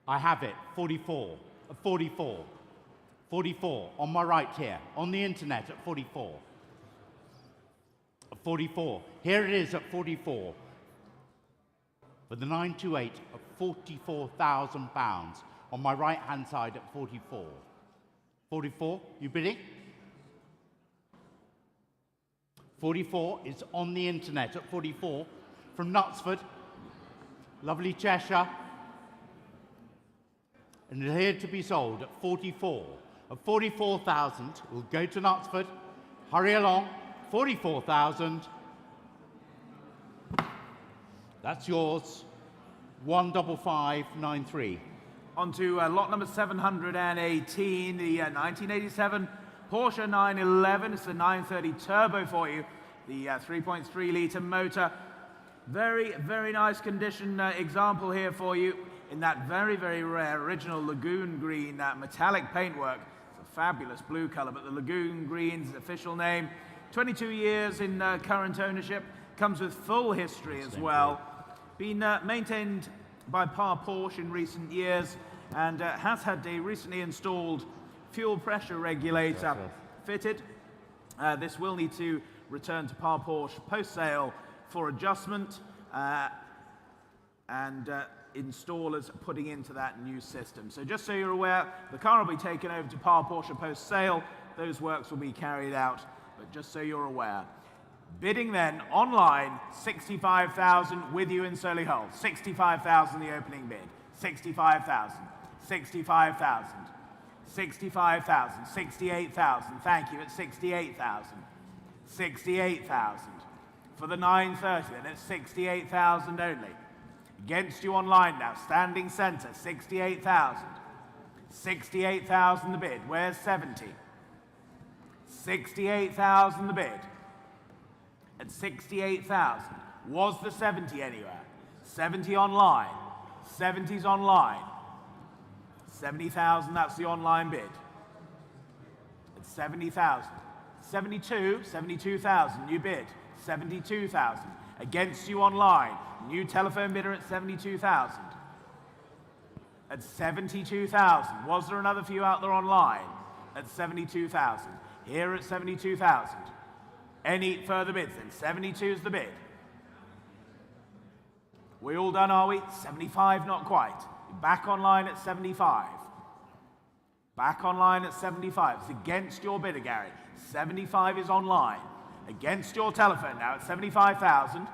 [SPEAKER 2] I have it. 44. At 44. 44. On my right here. On the internet at 44. At 44. Here it is at 44. For the 928 of £44,000. On my right hand side at 44. 44. You bidding? 44 is on the internet at 44. From Knutsford, lovely Cheshire, and here to be sold at 44. At 44,000, we'll go to Knutsford. Hurry along, 44,000. That's yours, 15593.
[SPEAKER 1] On to lot number 718, the 1987 Porsche 911. It's the 930 Turbo for you, the 3.3 litre motor. Very, very nice condition example here for you in that very, very rare original Lagoon Green metallic paintwork. It's a fabulous blue colour, but the Lagoon Green's official name. 22 years in current ownership, comes with full history as well. Been maintained by Par Porsche in recent years and has had a recently installed fuel pressure regulator fitted. This will need to return to Par Porsche post-sale for adjustment and installers putting into that new system. So just so you're aware, the car will be taken over to Par Porsche post-sale. Those works will be carried out, but just so you're aware. Bidding then online, 65,000 with you in Solihull. 65,000 the opening bid. 65,000. 65,000. 65,000. 68,000. Thank you. At 68,000. 68,000. For the 930, then it's 68,000 only. Against you online now, standing centre, 68,000. 68,000 the bid. Where's 70? 68,000 the bid. At 68,000. Was the 70 anywhere? 70 online. 70's online. 70,000, that's the online bid. At 70,000. 72, 72,000, new bid. 72,000. Against you online. New telephone bidder at 72,000. At 72,000. Was there another few out there online? At 72,000. Here at 72,000. Any further bids then? 72 is the bid. We all done, are we? 75, not quite. Back online at 75. Back online at 75. It's against your bidder, Gary. 75 is online. Against your telephone now at 75,000.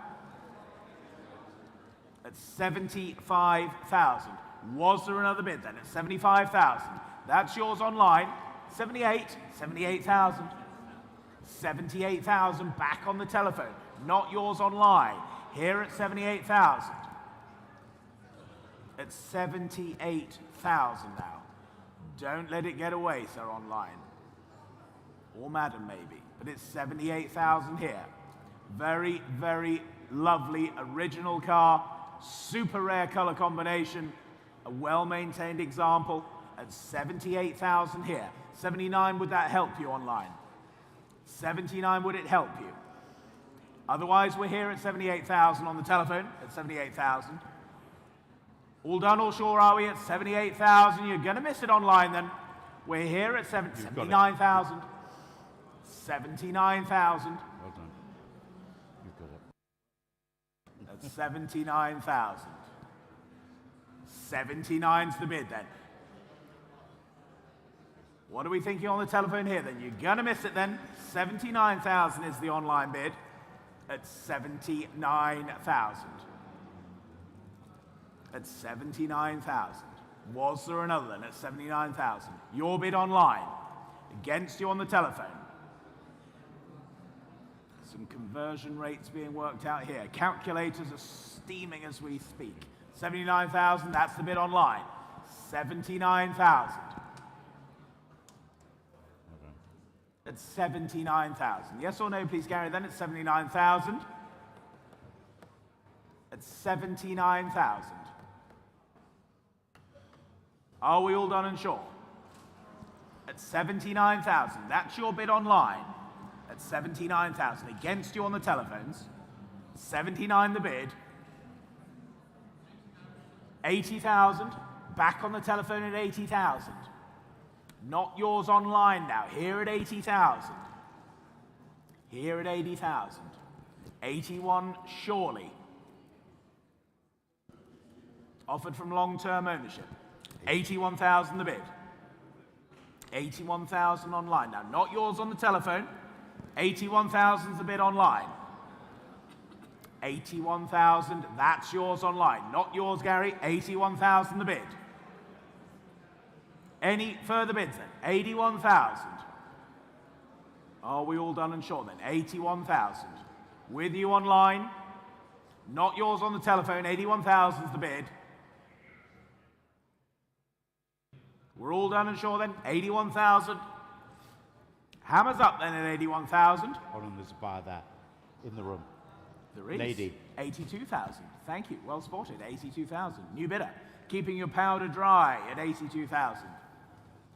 [SPEAKER 1] At 75,000. Was there another bid then? At 75,000. That's yours online. 78. 78,000. 78,000 back on the telephone. Not yours online. Here at 78,000. At 78,000 now. Don't let it get away, sir, online. Or madam, maybe. But it's 78,000 here. Very, very lovely original car. Super rare colour combination. A well-maintained example. At 78,000 here. 79, would that help you online? 79, would it help you? Otherwise, we're here at 78,000 on the telephone, at 78,000. All done, all sure, are we? At 78,000. You're going to miss it online then. We're here at 79,000. 79,000.
[SPEAKER 2] Well done. You've got it.
[SPEAKER 1] At 79,000. 79's the bid then. What are we thinking on the telephone here then? You're going to miss it then. 79,000 is the online bid at 79,000. At 79,000. Was there another then at 79,000? Your bid online. Against you on the telephone. Some conversion rates being worked out here. Calculators are steaming as we speak. 79,000, that's the bid online. 79,000. That's 79,000. Yes or no, please, Gary, then it's 79,000. At 79,000. Are we all done and sure? At 79,000. That's your bid online. At 79,000. Against you on the telephones. 79 the bid. 80,000. Back on the telephone at 80,000. Not yours online now. Here at 80,000. Here at 80,000. 81 surely. Offered from long-term ownership. 81,000 the bid. 81,000 online. Now, not yours on the telephone. 81,000 is the bid online. 81,000, that's yours online. Not yours, Gary. 81,000 the bid. Any further bids then? 81,000. Are we all done and sure then? 81,000. With you online. Not yours on the telephone. 81,000 is the bid. We're all done and sure then? 81,000. Hammers up then at 81,000.
[SPEAKER 2] Hold on, there's a buyer there in the room.
[SPEAKER 1] There is.
[SPEAKER 2] Lady.
[SPEAKER 1] 82,000. Thank you. Well spotted. 82,000. New bidder. Keeping your powder dry at 82,000.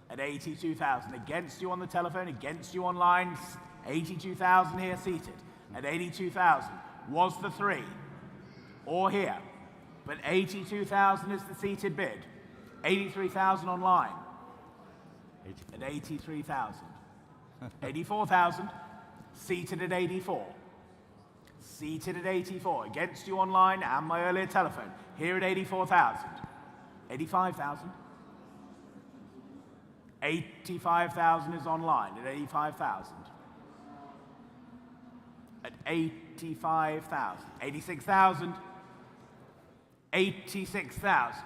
[SPEAKER 1] At 82,000. Against you on the telephone, against you online. 82,000 here seated. At 82,000. Was the 3. Or here. But 82,000 is the seated bid. 83,000 online. At 83,000. 84,000. Seated at 84. Seated at 84. Against you online and my earlier telephone. Here at 84,000. 85,000. 85,000 is online at 85,000. At 85,000. 86,000. 86,000.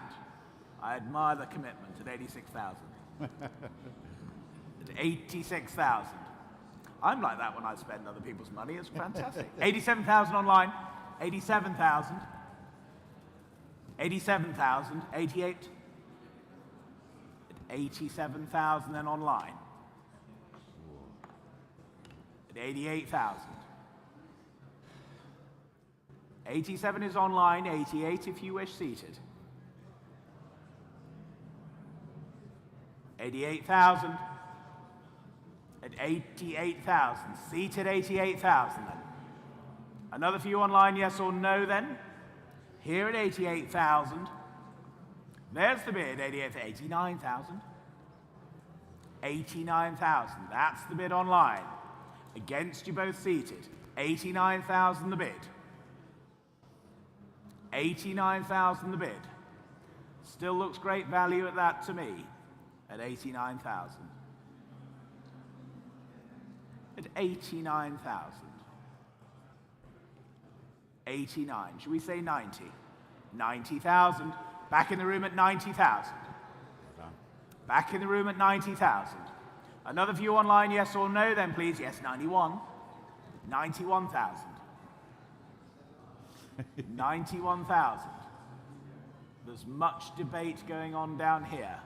[SPEAKER 1] I admire the commitment at 86,000. At 86,000. I'm like that when I spend other people's money. It's fantastic. 87,000 online. 87,000. 87,000. 88. At 87,000 then online. At 88,000. 87 is online. 88 if you wish seated. 88,000. At 88,000. Seated 88,000 then. Another few online, yes or no then? Here at 88,000. There's the bid, 88 for 89,000. 89,000, that's the bid online. Against you both seated. 89,000 the bid. 89,000 the bid. Still looks great value at that to me. At 89,000. At 89,000. 89. Should we say 90? 90,000. Back in the room at 90,000. Back in the room at 90,000. Another view online, yes or no then, please. Yes, 91. 91,000. 91,000. There's much debate going on down here.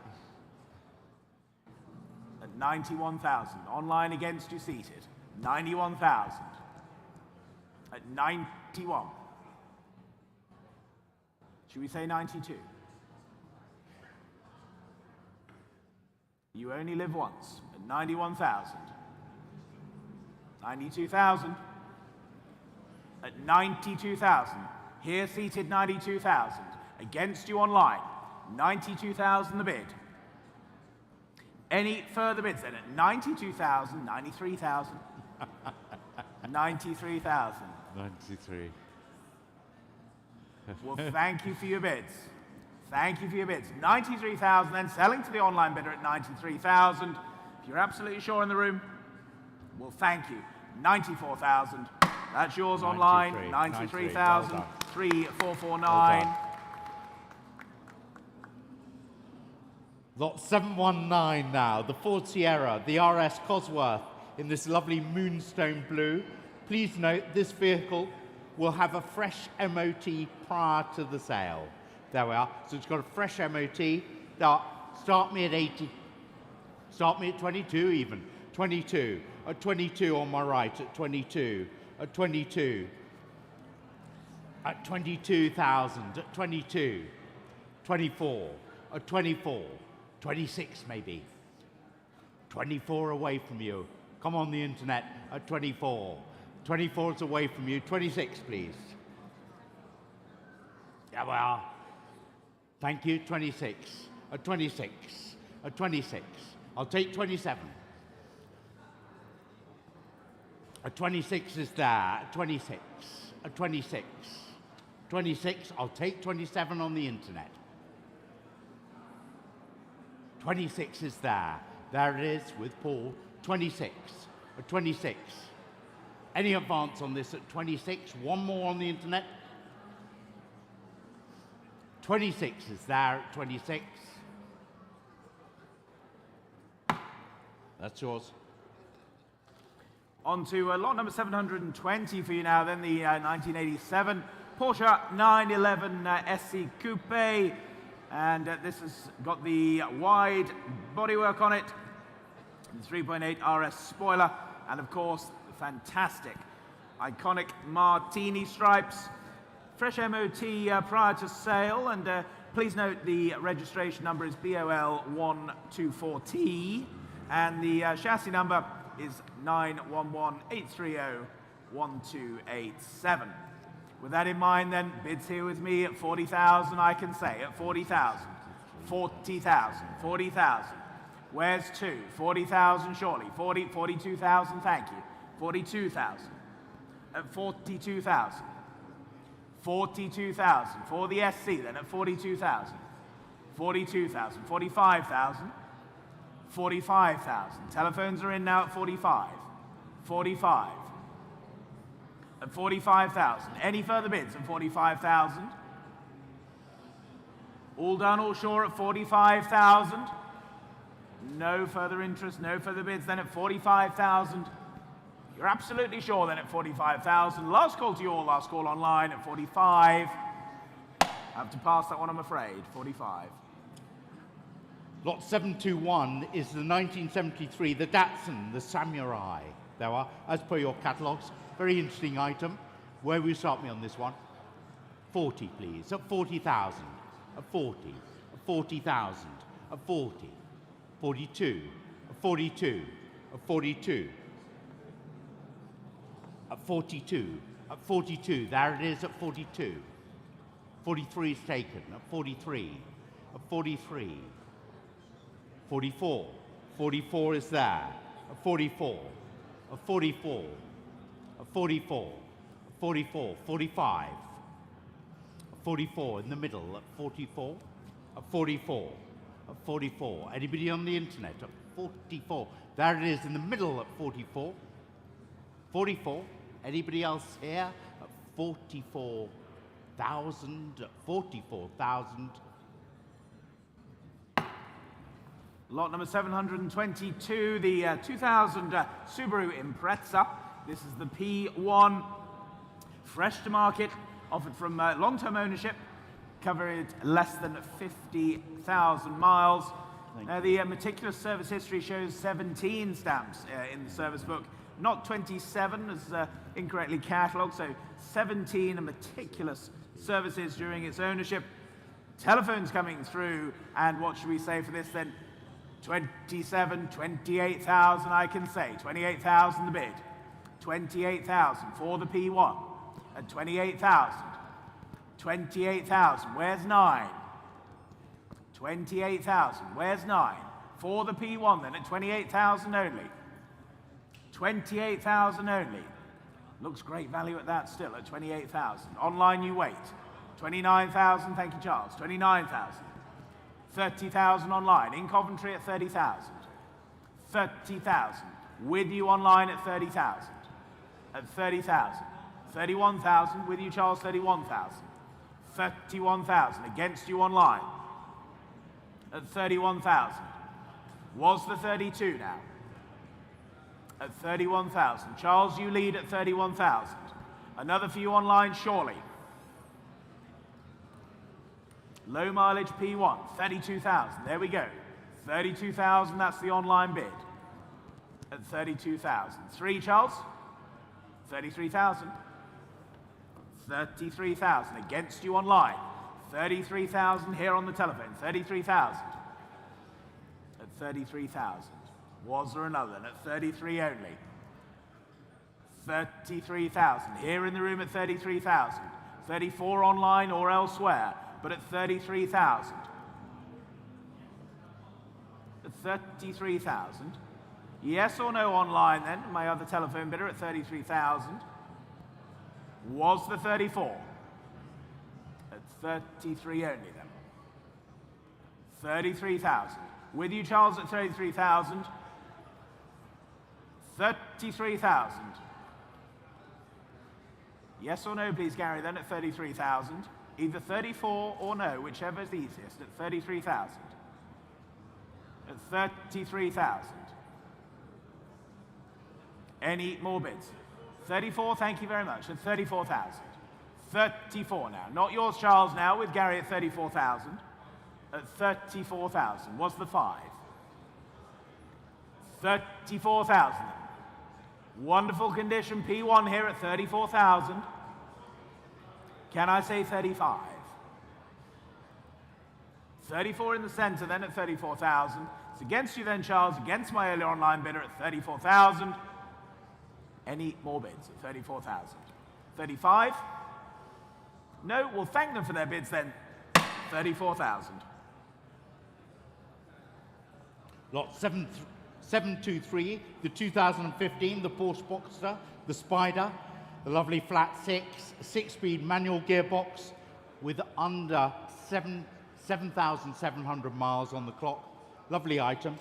[SPEAKER 1] At 91,000. Online against you seated. 91,000. At 91. Should we say 92? You only live once. At 91,000. 92,000. At 92,000. Here seated 92,000. Against you online. 92,000 the bid. Any further bids then? At 92,000, 93,000. 93,000.
[SPEAKER 2] 93.
[SPEAKER 1] Well, thank you for your bids. Thank you for your bids. 93,000, then selling to the online bidder at 93,000. If you're absolutely sure in the room, well, thank you. 94,000. That's yours online. 93,000.
[SPEAKER 2] Well
[SPEAKER 1] 3449.
[SPEAKER 2] Lot 719 now, the Ford Sierra, the RS Cosworth in this lovely moonstone blue. Please note this vehicle will have a fresh MOT prior to the sale. There we are. So it's got a fresh MOT. Now, start me at 80. Start me at 22 even. 22. At 22 on my right. At 22. At 22. At 22,000. At 22. 24. At 24. 26 maybe. 24 away from you. Come on the internet. At 24. 24 is away from you. 26, please. Yeah, well. Thank you. 26. At 26. At 26. I'll take 27. At 26 is there. At 26. At 26. 26. I'll take 27 on the internet. 26 is there. There it is with Paul. 26. At 26. Any advance on this at 26? One more on the internet. 26 is there at 26. That's yours.
[SPEAKER 1] On to lot number 720 for you now, then the 1987 Porsche 911 SC Coupe. And this has got the wide bodywork on it, the 3.8 RS spoiler, and of course, the fantastic, iconic Martini stripes. Fresh MOT prior to sale, and please note the registration number is BOL124T, and the chassis number is 911-830-1287. With that in mind, then, bids here with me at 40,000, I can say, at 40,000, 40,000, 40,000. Where's two? 40,000 shortly. 42,000, thank you. 42,000. At 42,000. 42,000. For the SC, then, at 42,000. 42,000. 45,000. 45,000. Telephones are in now at 45. 45. At 45,000. Any further bids at 45,000? All done, all sure at 45,000? No further interest, no further bids. Then at 45,000. You're absolutely sure then at 45,000. Last call to you all, last call online at 45. I have to pass that one, I'm afraid. 45.
[SPEAKER 2] Lot 721 is the 1973, the Datsun, the Samurai. There are, as per your catalogues. Very interesting item. Where will you start me on this one? 40, please. At 40,000. At 40. At 40,000. At 40. 42. At 42. At 42. At 42. At 42. There it is at 42. 43 is taken. At 43. At 43. 44. 44 is there. At 44. At 44. At 44. At 44. 45. At 44 in the middle. At 44. At 44. At 44. Anybody on the internet? At 44. There it is in the middle at 44. 44. Anybody else here? At 44,000. At 44,000.
[SPEAKER 1] Lot number 722, the 2000 Subaru Impreza. This is the P1, fresh to market, offered from long-term ownership, covered less than 50,000 miles. The meticulous service history shows 17 stamps in the service book, not 27 as incorrectly catalogued, so 17 meticulous services during its ownership. Telephones coming through, and what should we say for this then? 27, 28,000 I can say. 28,000 the bid. 28,000 for the P1 at 28,000. 28,000, where's 9? 28,000, where's 9? For the P1 then at 28,000 only. 28,000 only. Looks great value at that still at 28,000. Online you wait. 29,000, thank you Charles. 29,000. 30,000 online. In Coventry at 30,000. 30,000. With you online at 30,000. At 30,000. 31,000. With you, Charles, 31,000. 31,000. Against you online. At 31,000. Was the 32 now? At 31,000. Charles, you lead at 31,000. Another for you online, surely. Low mileage P1, 32,000. There we go. 32,000, that's the online bid. At 32,000. 3, Charles? 33,000. 33,000 against you online. 33,000 here on the telephone. 33,000. At 33,000. Was there another? And at 33 only. 33,000 here in the room at 33,000. 34 online or elsewhere, but at 33,000. At 33,000. Yes or no online then? My other telephone bidder at 33,000. Was the 34? At 33 only then. 33,000. With you, Charles, at 33,000. 33,000. Yes or no, please, Gary, then at 33,000. Either 34 or no, whichever is easiest, at 33,000. At 33,000. Any more bids? 34, thank you very much, at 34,000. 34 now. Not yours, Charles, now, with Gary at 34,000. At 34,000. Was the 5? 34,000. Wonderful condition, P1 here at 34,000. Can I say 35? 34 in the center, then at 34,000. It's against you then, Charles, against my earlier online bidder at 34,000. Any more bids at 34,000? 35? No, we'll thank them for their bids then. 34,000.
[SPEAKER 2] Lot 723, the 2015, the Porsche Boxster, the Spider, the lovely flat 6-speed manual gearbox with under 7,700 miles on the clock. Lovely item.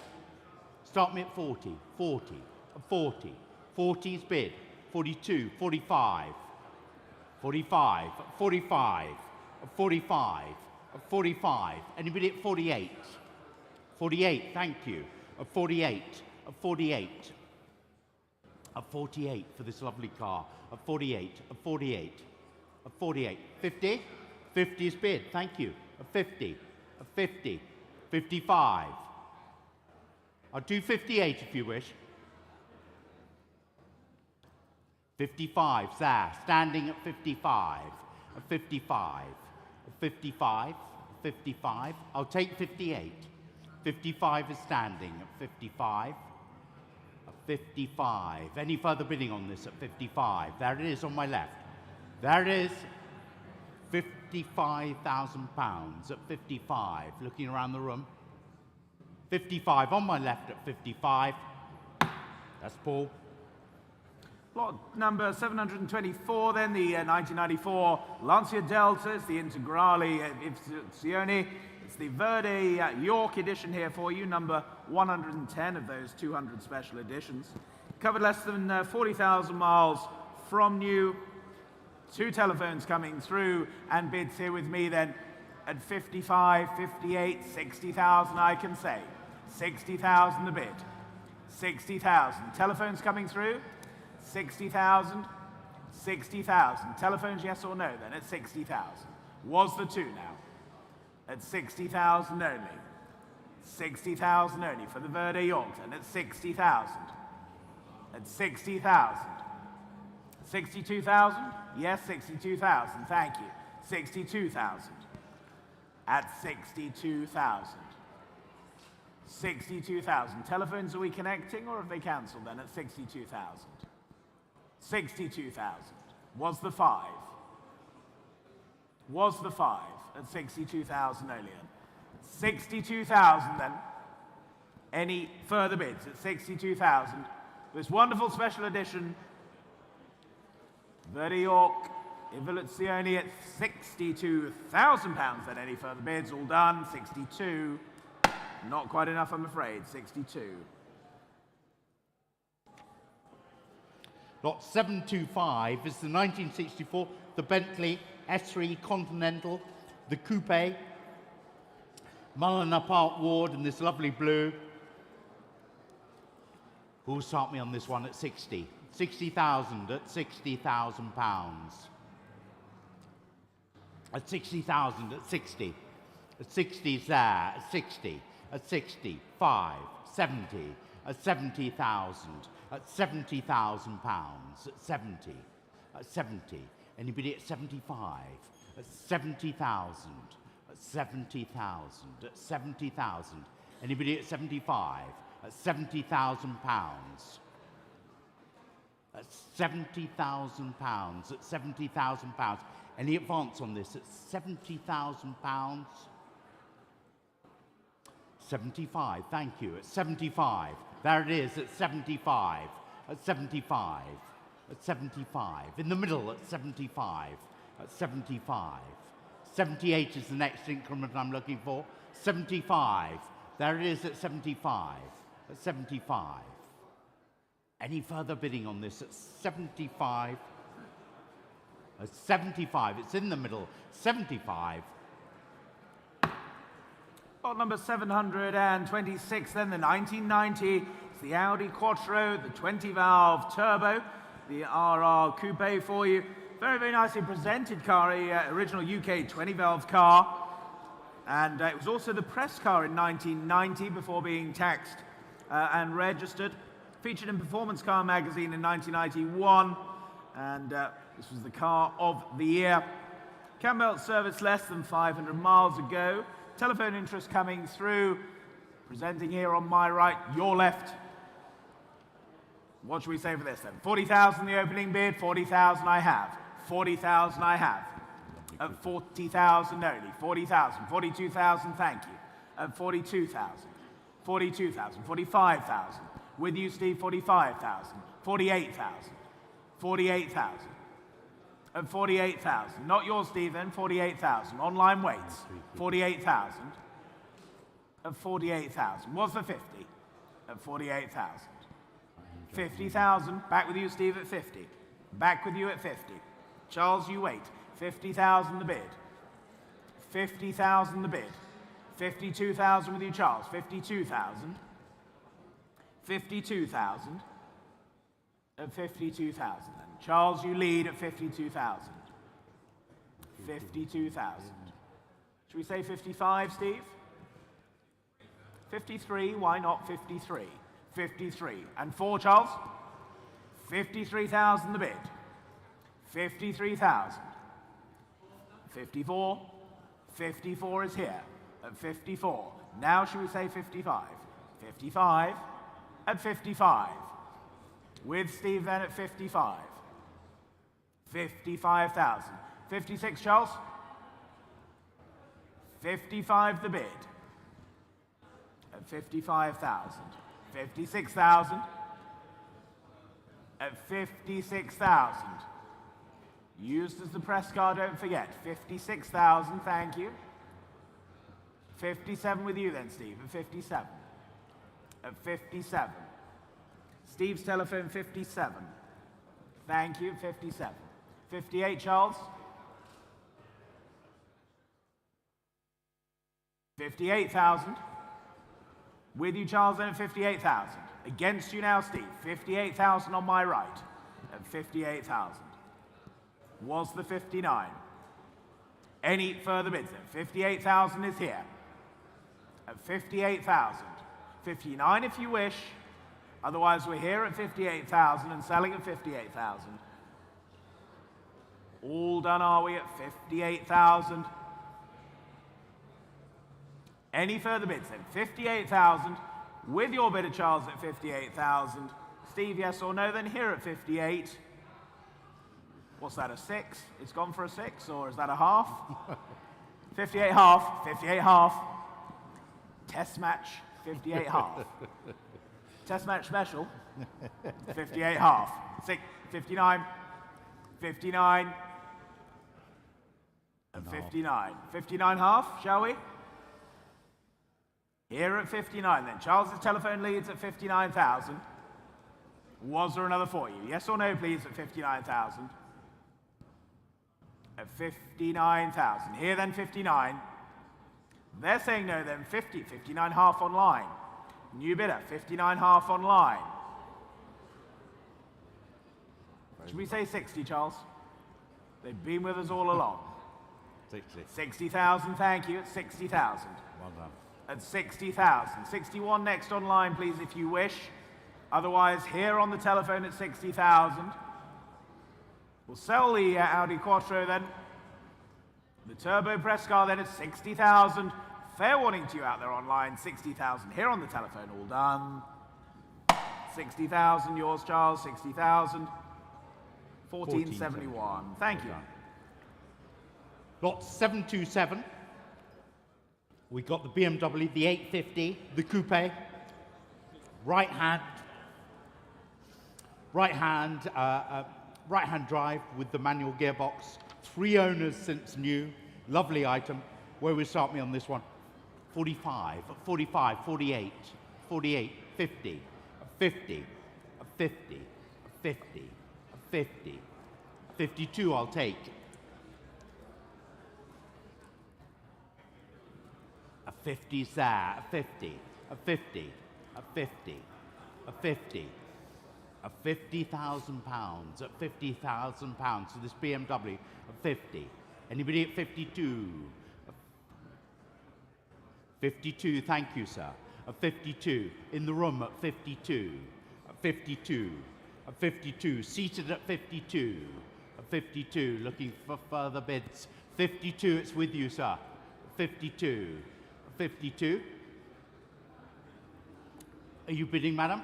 [SPEAKER 2] Start me at 40, 40, 40. 40's bid. 42, 45, 45, 45, 45, 45. Anybody at 48? 48, thank you. 48, 48. 48 for this lovely car. 48, 48, 48. 50? 50's bid, thank you. 50, 50, 55. I'll do 58 if you wish. 55, there, standing at 55. 55, 55, 55. I'll take 58. 55 is standing at 55. 55. Any further bidding on this at 55? There it is on my left. There it is. £55,000 at 55. Looking around the room. 55 on my left at 55. That's Paul.
[SPEAKER 1] Lot number 724 then, the 1994 Lancia Delta. It's the Integrale Evoluzione. It's the Verde York edition here for you, number 110 of those 200 special editions. Covered less than 40,000 miles from new. 2 telephones coming through and bids here with me then at 55, 58, 60,000 I can say. 60,000 the bid. 60,000. Telephones coming through. 60,000. 60,000. Telephones yes or no then at 60,000. Was the 2 now. At 60,000 only. 60,000 only for the Verde York then at 60,000. At 60,000. 62,000? Yes, 62,000. Thank you. 62,000. At 62,000. 62,000. Telephones, are we connecting or have they cancelled then at 62,000? 62,000. Was the 5? Was the 5 at 62,000 only then? 62,000 then. Any further bids at 62,000? This wonderful special edition Verde York Evoluzione at £62,000 then. Any further bids? All done. 62. Not quite enough, I'm afraid. 62.
[SPEAKER 2] Lot 725 is the 1964, the Bentley S3 Continental, the Coupe, Mulliner Park Ward in this lovely blue. Who'll start me on this one at 60? 60,000 at £60,000. At 60,000 at 60. At 60 is there. At 60. At 65. 70. At 70,000. At 70,000 pounds. At 70. At 70. Anybody at 75? At 70,000. At 70,000. At 70,000. Anybody at 75? At 70,000 pounds. At 70,000 pounds. At 70,000 pounds. Any advance on this at 70,000 pounds? 75, thank you. At 75. There it is at 75. At 75. At 75. In the middle at 75. At 75. 78 is the next increment I'm looking for. 75. There it is at 75. At 75. Any further bidding on this at 75? At 75. It's in the middle. 75.
[SPEAKER 1] Lot number 726, then the 1990. It's the Audi Quattro, the 20-valve turbo, the RR Coupe for you. Very, very nicely presented car, original UK 20-valve car. And it was also the press car in 1990 before being taxed and registered. Featured in Performance Car magazine in 1991. And this was the car of the year. Campbell service less than 500 miles ago. Telephone interest coming through. Presenting here on my right, your left. What should we say for this then? 40,000 the opening bid, 40,000 I have. 40,000 I have. At 40,000 only. 40,000, 42,000, thank you. At 42,000. 42,000, 45,000. With you, Steve, 45,000. 48,000. 48,000. At 48,000. Not yours, Stephen. 48,000. Online waits. 48,000. At 48,000. What's the 50? At 48,000. 50,000. Back with you, Steve, at 50. Back with you at 50. Charles, you wait. 50,000 the bid. 50,000 the bid. 52,000 with you, Charles. 52,000. 52,000. At 52,000 then. Charles, you lead at 52,000. 52,000. Should we say 55, Steve? 53, why not 53? 53. And 4, Charles? 53,000 the bid. 53,000. 54. 54 is here at 54. Now should we say 55? 55 at 55. With Steve then at 55. 55,000. 56, Charles? 55 the bid. At 55,000. 56,000. At 56,000. Used as the press car, don't forget. 56,000, thank you. 57 with you then, Steve, at 57. At 57. Steve's telephone, 57. Thank you, 57. 58, Charles. 58,000. With you, Charles, then at 58,000. Against you now, Steve. 58,000 on my right. At 58,000. Was the 59. Any further bids then? 58,000 is here. At 58,000. 59 if you wish. Otherwise, we're here at 58,000 and selling at 58,000. All done, are we, at 58,000? Any further bids then? 58,000. With your bidder, Charles, at 58,000. Steve, yes or no? Then here at 58. What's that, a 6? It's gone for a 6, or is that a half? 58 half. 58 half. Test match, 58 half. Test match special, 58 half. 59, 59, and 59. 59 half, shall we? Here at 59 then. Charles's telephone leads at 59,000. Was there another for you? Yes or no, please, at 59,000. At 59,000. Here then, 59. They're saying no then, 50. 59 half online. New bidder, 59 half online. Should we say 60, Charles? They've been with us all along.
[SPEAKER 2] 60.
[SPEAKER 1] 60,000, thank you, at 60,000.
[SPEAKER 2] Well done.
[SPEAKER 1] At 60,000. 61 next online, please, if you wish. Otherwise, here on the telephone at 60,000. We'll sell the Audi Quattro then. The Turbo Press car then at 60,000. Fair warning to you out there online, 60,000. Here on the telephone, all done. 60,000, yours, Charles, 60,000. 1471. Thank you.
[SPEAKER 2] Lot 727. We got the BMW, the 850, the coupe, right hand drive with the manual gearbox. 3 owners since new. Lovely item. Where will start me on this one? 45, 45, 48, 48, 50, 50, 50, 50, 50, 52 I'll take. A 50's there, a 50, a 50, a 50, a 50, a £50,000, at £50,000 for this BMW, a 50. Anybody at 52? 52, thank you, sir. A 52, in the room at 52, a 52, a 52, seated at 52, a 52, looking for further bids. 52, it's with you, sir. 52, 52. Are you bidding, madam?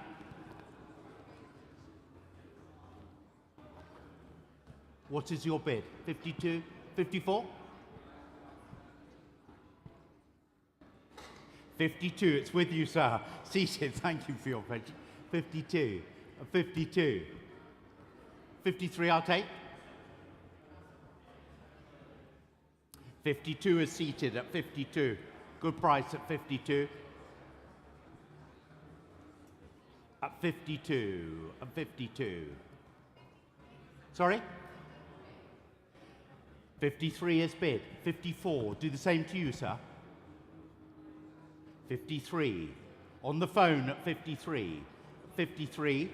[SPEAKER 2] What is your bid? 52, 54? 52, it's with you, sir. Seated, thank you for your patience. 52, 52. 53 I'll take. 52 is seated at 52. Good price at 52. At 52, at 52. Sorry? 53 is bid. 54, do the same to you, sir. 53. On the phone at 53. 53.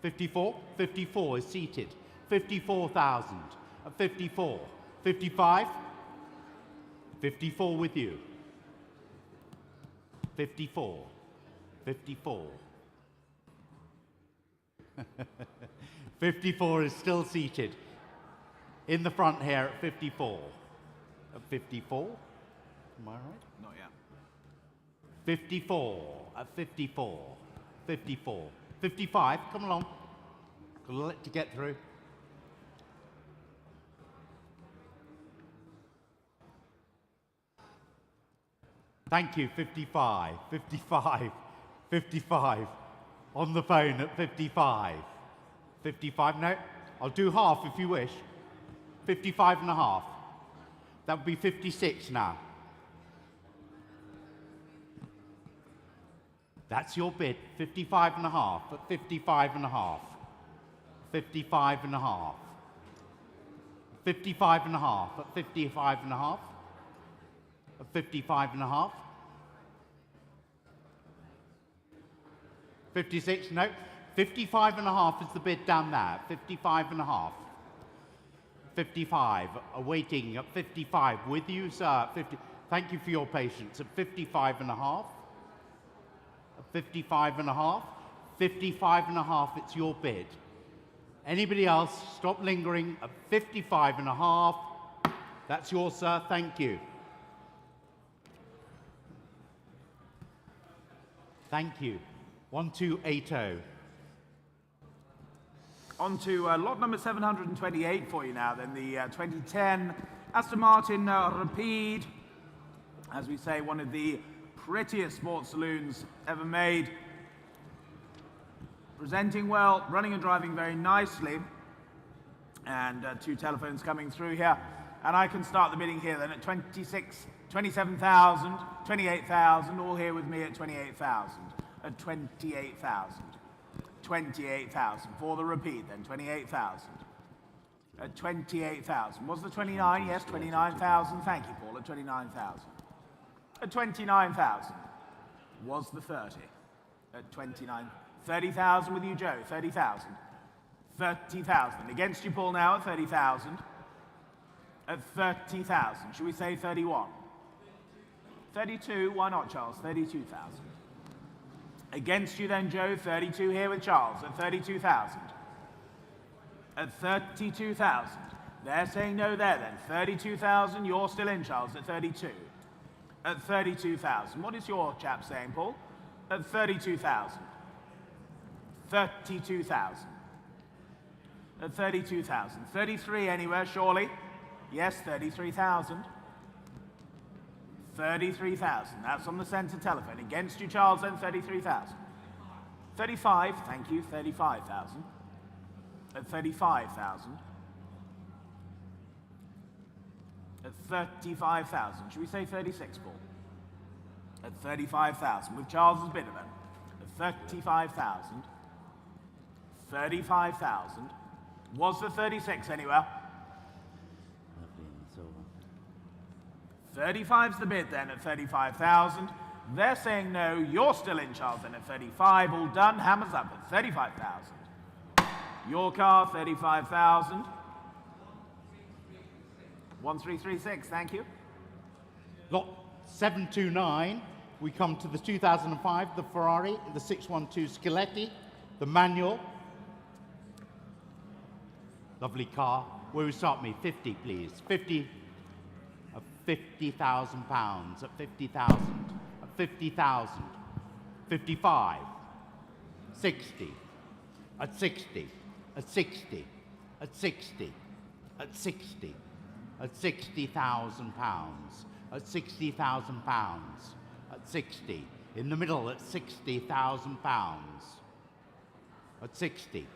[SPEAKER 2] 54. 54 is seated. 54,000. At 54. 55. 54 with you. 54. 54. 54 is still seated. In the front here at 54. At 54. Am I right?
[SPEAKER 1] Not yet.
[SPEAKER 2] 54, at 54, 54, 55, come along. Got a lot to get through. Thank you, 55, 55, 55. On the phone at 55. 55, no, I'll do half if you wish. 55 and a half. That would be 56 now. That's your bid, 55 and a half, at 55 and a half. 55 and a half. 55 and a half, at 55 and a half. At 55 and a half. 56, no. 55 and a half is the bid down there, 55 and a half. 55, awaiting at 55, with you, sir. 50. Thank you for your patience, at 55 and a half. 55 and a half. 55 and a half, it's your bid. Anybody else, stop lingering at 55 and a half. That's yours, sir, thank you. Thank you. 1280.
[SPEAKER 1] On to lot number 728 for you now, then the 2010 Aston Martin Rapide. As we say, one of the prettiest sports saloons ever made. Presenting well, running and driving very nicely. And 2 telephones coming through here. And I can start the bidding here then at 26, 27,000, 28,000, all here with me at 28,000. At 28,000. 28,000 for the Rapide then, 28,000. At 28,000. Was the 29? Yes, 29,000. Thank you, Paul, at 29,000. At 29,000 was the 30. At 29, 30,000 with you, Joe, 30,000. 30,000. Against you, Paul, now at 30,000. At 30,000. Should we say 31? 32, why not, Charles? 32,000. Against you then, Joe, 32 here with Charles at 32,000. At 32,000. They're saying no there then. 32,000, you're still in, Charles, at 32. At 32,000. What is your chap saying, Paul? At 32,000. 32,000. At 32,000. 33 anywhere, surely? Yes, 33,000. 33,000. That's on the centre telephone. Against you, Charles, then 33,000. 35, thank you, 35,000. At 35,000. At 35,000. Should we say 36, Paul? At 35,000, with Charles's bid of it. At 35,000. 35,000. Was the 36 anywhere? 35's the bid then at 35,000. They're saying no. You're still in, Charles, then at 35. All done. Hammers up at 35,000. Your car, 35,000. 1336, thank you.
[SPEAKER 2] Lot 729, we come to the 2005, the Ferrari, the 612 Scaletti, the manual. Lovely car. Where we start me? 50, please. 50. At 50,000 pounds. At 50,000. At 50,000. 55. 60. At 60. At 60. At 60. At 60. At 60,000 pounds. At 60,000 pounds. At 60. In the middle at 60,000 pounds. At 60.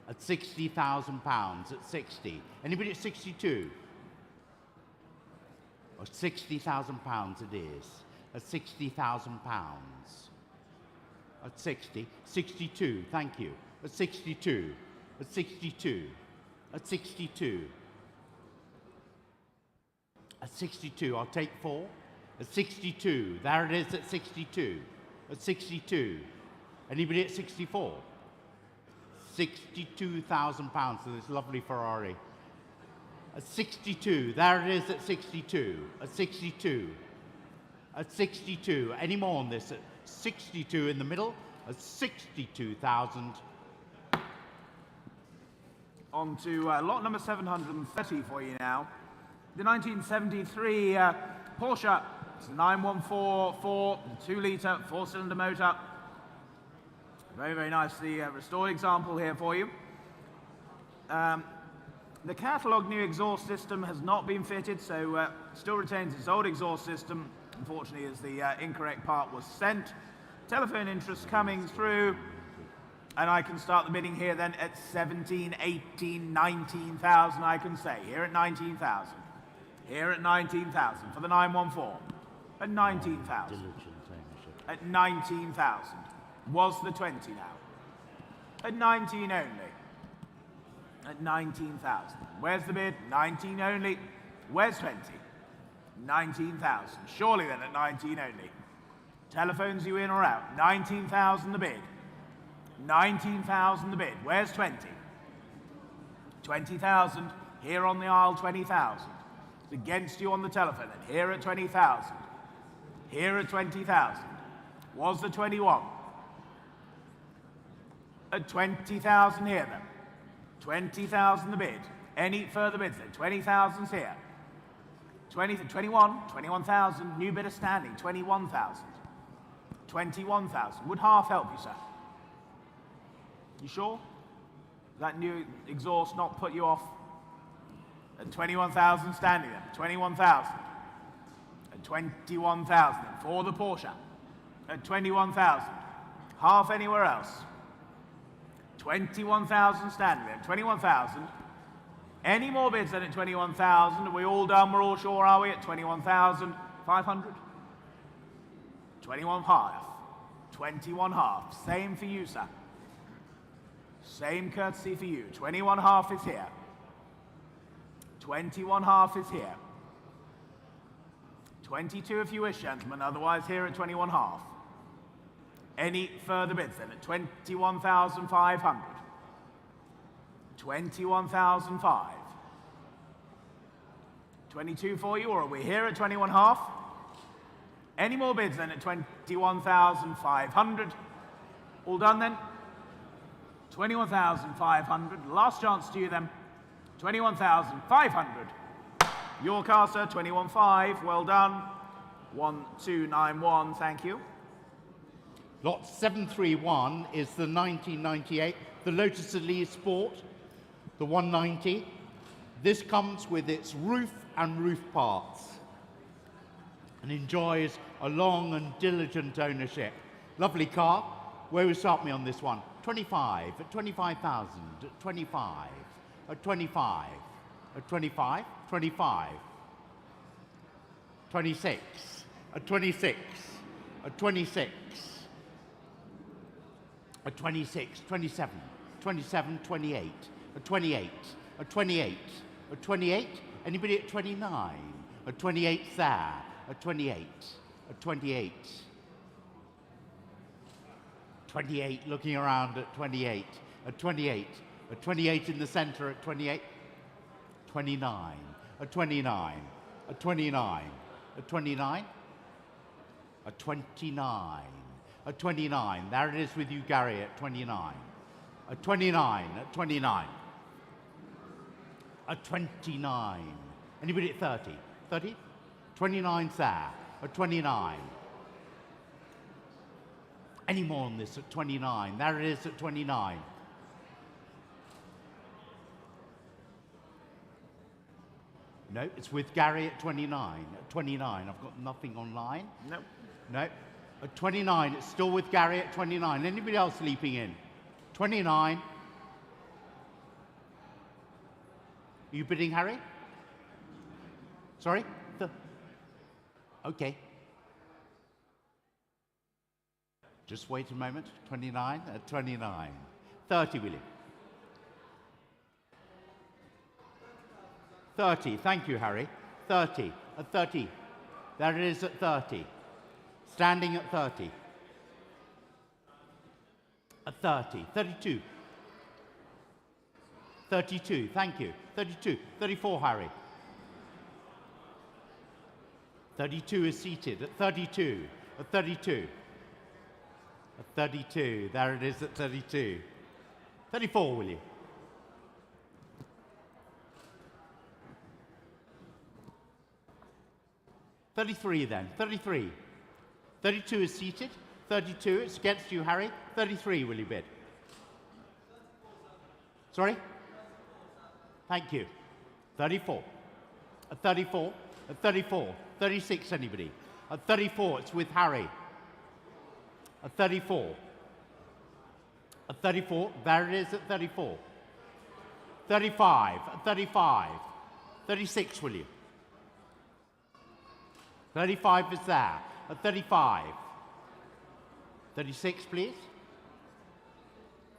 [SPEAKER 2] At 60,000 pounds. At 60. Anybody at 62? Or 60,000 pounds it is. At 60,000 pounds. At 60. 62. Thank you. At 62. At 62. At 62. At 62. I'll take 4. At 62. There it is at 62. At 62. Anybody at 64? 62,000 pounds for this lovely Ferrari. At 62. There it is at 62. At 62. At 62. Any more on this? At 62 in the middle. At 62,000.
[SPEAKER 1] On to lot number 730 for you now. The 1973 Porsche 9144, 2-litre, 4-cylinder motor. Very, very nice. The restored example here for you. The catalogue new exhaust system has not been fitted, so still retains its old exhaust system, unfortunately, as the incorrect part was sent. Telephone interest coming through, and I can start the bidding here then at 17, 18, 19,000, I can say. Here at 19,000. Here at 19,000 for the 914. At 19,000. At 19,000. Was the 20 now? At 19 only. At 19,000. Where's the bid? 19 only. Where's 20? 19,000. Surely then at 19 only. Telephones you in or out? 19,000 the bid. 19,000 the bid. Where's 20? 20,000. Here on the aisle, 20,000. It's against you on the telephone. And here at 20,000. Here at 20,000. Was the 21? At 20,000 here then. 20,000 the bid. Any further bids then? 20,000's here. 21,000. New bidder standing. 21,000. 21,000. Would half help you, sir? You sure? That new exhaust not put you off? At 21,000 standing then. 21,000. At 21,000 for the Porsche. At 21,000. Half anywhere else. 21,000 standing there. 21,000. Any more bids than at 21,000? Are we all done? We're all sure, are we? At 21,500? 21 half. 21 half. Same for you, sir. Same courtesy for you. 21 half is here. 21 half is here. 22 if you wish, gentlemen. Otherwise, here at 21 half. Any further bids then at 21,500? 21,005. 22 for you, or are we here at 21.5? Any more bids then at 21,500? All done then? 21,500. Last chance to you then. 21,500. Your car, sir, 21.5. Well done. 1291, thank you.
[SPEAKER 2] Lot 731 is the 1998, the Lotus Elise Sport, the 190. This comes with its roof and roof parts and enjoys a long and diligent ownership. Lovely car. Where will start me on this one? 25, at 25,000, at 25, at 25, at 25, 25, 26, at 26, at 26, at 26, 27, 27, 28, at 28, at 28, at 28, anybody at 29, at 28 there, at 28, at 28, 28, looking around at 28, at 28, at 28 in the center at 28, 29, at 29, at 29, at 29, at 29, at 29, there it is with you, Gary, at 29, at 29, at 29, at 29, anybody at 30, 30, 29's there, at 29, any more on this at 29, there it is at 29, no, it's with Gary at 29, at 29, I've got nothing online,
[SPEAKER 1] No.
[SPEAKER 2] no, at 29, it's still with Gary at 29. Anybody else leaping in? 29. Are you bidding, Harry? Sorry? Okay. Just wait a moment. 29 at 29. 30, will you? 30. Thank you, Harry. 30. At 30. There it is at 30. Standing at 30. At 30. 32. 32. Thank you. 32. 34, Harry. 32 is seated. At 32. At 32. At 32. There it is at 32. 34, will you? '33 then. 33. 32 is seated. 32, it's against you, Harry. 33, will you bid? Sorry? Thank you. 34. At 34. At 34. 36, anybody? At 34, it's with Harry. At 34. At 34, there it is at 34. 35. At 35. 36, will you? 35 is there. At 35. 36, please.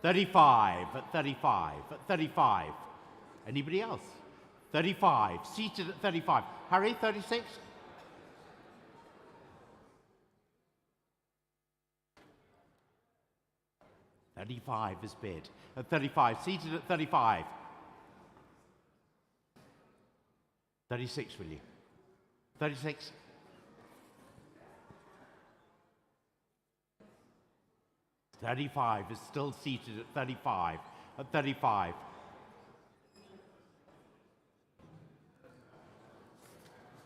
[SPEAKER 2] 35, at 35, at 35. Anybody else? 35, seated at 35. Harry, 36? $35 is bid. At 35, seated at 35. 36, will you? 36? 35 is still seated at 35. At 35.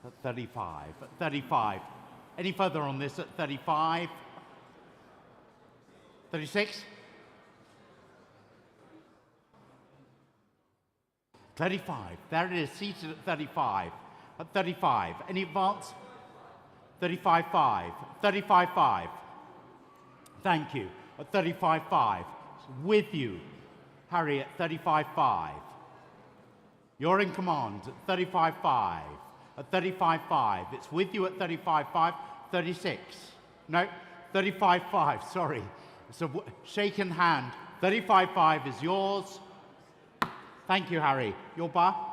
[SPEAKER 2] At 35. At 35. Any further on this at 35? 36? 35. There it is, seated at 35. At 35. Any advance? 35.5. 35.5. Thank you. At 35.5. With you, Harry, at 35.5. You're in command at 35.5. At 35.5. It's with you at 35.5. 36. No, 35.5. Sorry. It's a shaken hand. 35.5 is yours. Thank you, Harry. Your bar?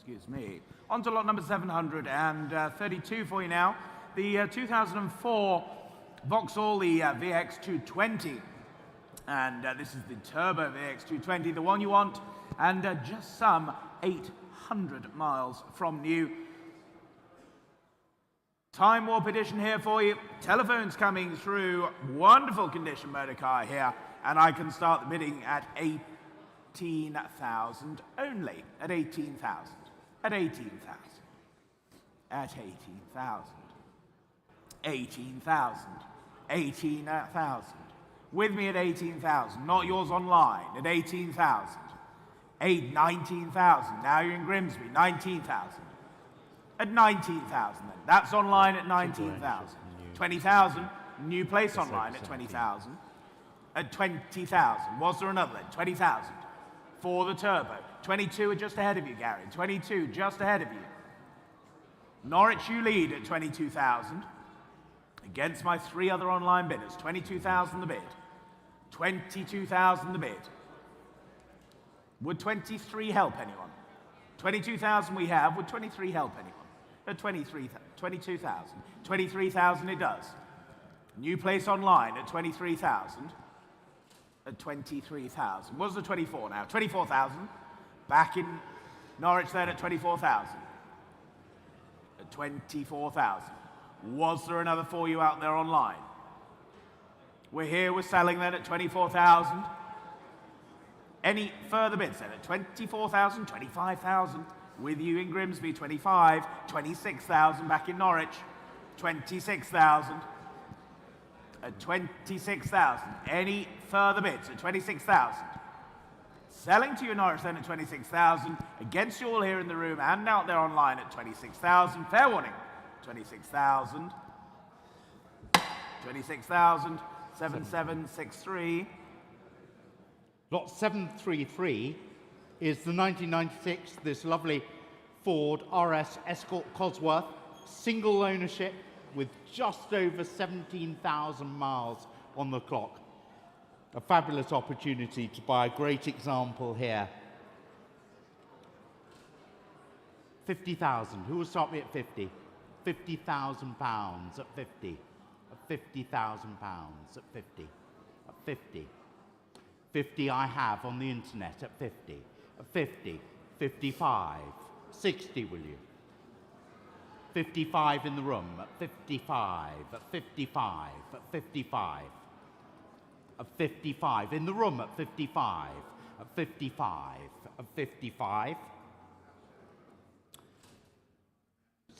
[SPEAKER 1] Excuse me. On to lot number 732 for you now. The 2004 Vauxhall, the VX220. And this is the Turbo VX220, the one you want, and just some 800 miles from new. Time Warp Edition here for you. Telephones coming through. Wonderful condition motor car here. And I can start the bidding at 18,000 only. At 18,000. At 18,000. At 18,000. 18,000. 18,000. With me at 18,000. Not yours online. At 18,000. 19,000. Now you're in Grimsby. 19,000. At 19,000 then. That's online at 19,000. 20,000. New place online at 20,000. At 20,000. Was there another then? 20,000. For the Turbo. 22 are just ahead of you, Gary. 22 just ahead of you. Norwich, you lead at 22,000. Against my three other online bidders. 22,000 the bid. 22,000 the bid. Would 23 help anyone? 22,000 we have. Would 23 help anyone? At 22,000. 23,000 it does. New place online at 23,000. At 23,000. Was the 24 now? 24,000. Back in Norwich then at 24,000. At 24,000. Was there another for you out there online? We're here, we're selling then at 24,000. Any further bids then at 24,000, 25,000. With you in Grimsby, 25, 26,000 back in Norwich, 26,000. At 26,000. Any further bids at 26,000? Selling to you in Norwich then at 26,000. Against you all here in the room and out there online at 26,000. Fair warning. 26,000. 26,000. 7763.
[SPEAKER 2] Lot 733 is the 1996, this lovely Ford RS Escort Cosworth, single ownership with just over 17,000 miles on the clock. A fabulous opportunity to buy a great example here. 50,000. Who will start me at 50? 50,000 pounds at 50. At 50,000 pounds at 50. At 50. 50 I have on the internet at 50. At 50. 55. 60, will you? 55 in the room at 55. At 55. At 55. At 55 in the room at 55. At 55. At 55.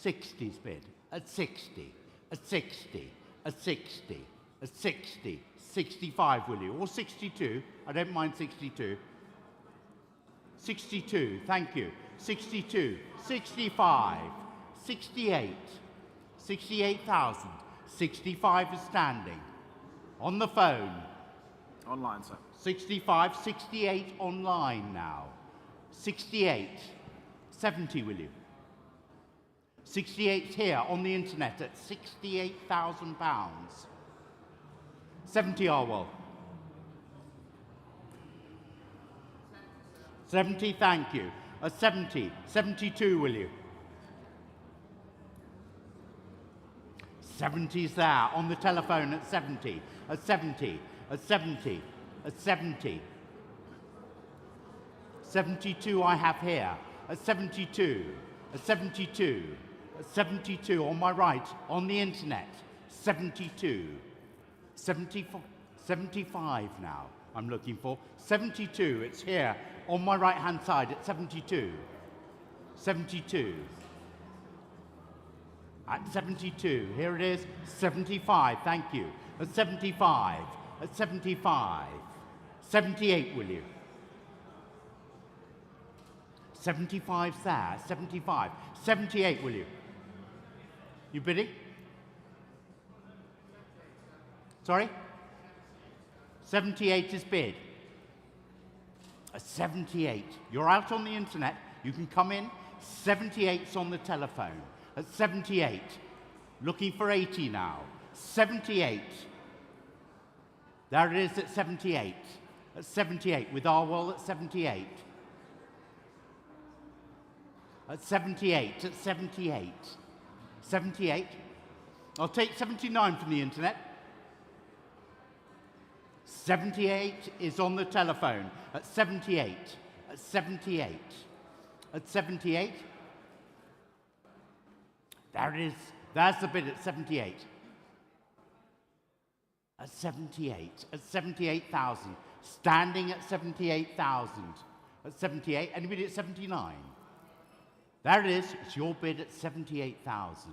[SPEAKER 2] 60's bid. At 60. At 60. At 60. At 60. 65, will you? Or 62. I don't mind 62. 62, thank you. 62. 65. 68. 68,000. 65 is standing. On the phone.
[SPEAKER 1] Online, sir.
[SPEAKER 2] 65, 68 online now. 68. 70, will you? 68's here on the internet at £68,000. 70 Arwell. 70, thank you. 70. 72, will you? 70's there on the telephone at 70. At 70. At 70. At 70. 72 I have here. At 72. At 72. At 72 on my right on the internet. 72. 75 now I'm looking for. 72, it's here on my right hand side at 72. 72. At 72, here it is, 75, thank you. At 75, at 75. 78, will you? 75's there, 75. 78, will you? You bidding? Sorry? 78 is bid. A 78. You're out on the internet. You can come in. 78's on the telephone. At 78. Looking for 80 now. 78. There it is at 78. At 78 with Arwell at 78. At 78. At 78. 78. I'll take 79 from the internet. 78 is on the telephone. At 78. At 78. At 78. There it is. There's the bid at 78. At 78. At 78,000. Standing at 78,000. At 78. Anybody at 79? There it is. It's your bid at 78,000.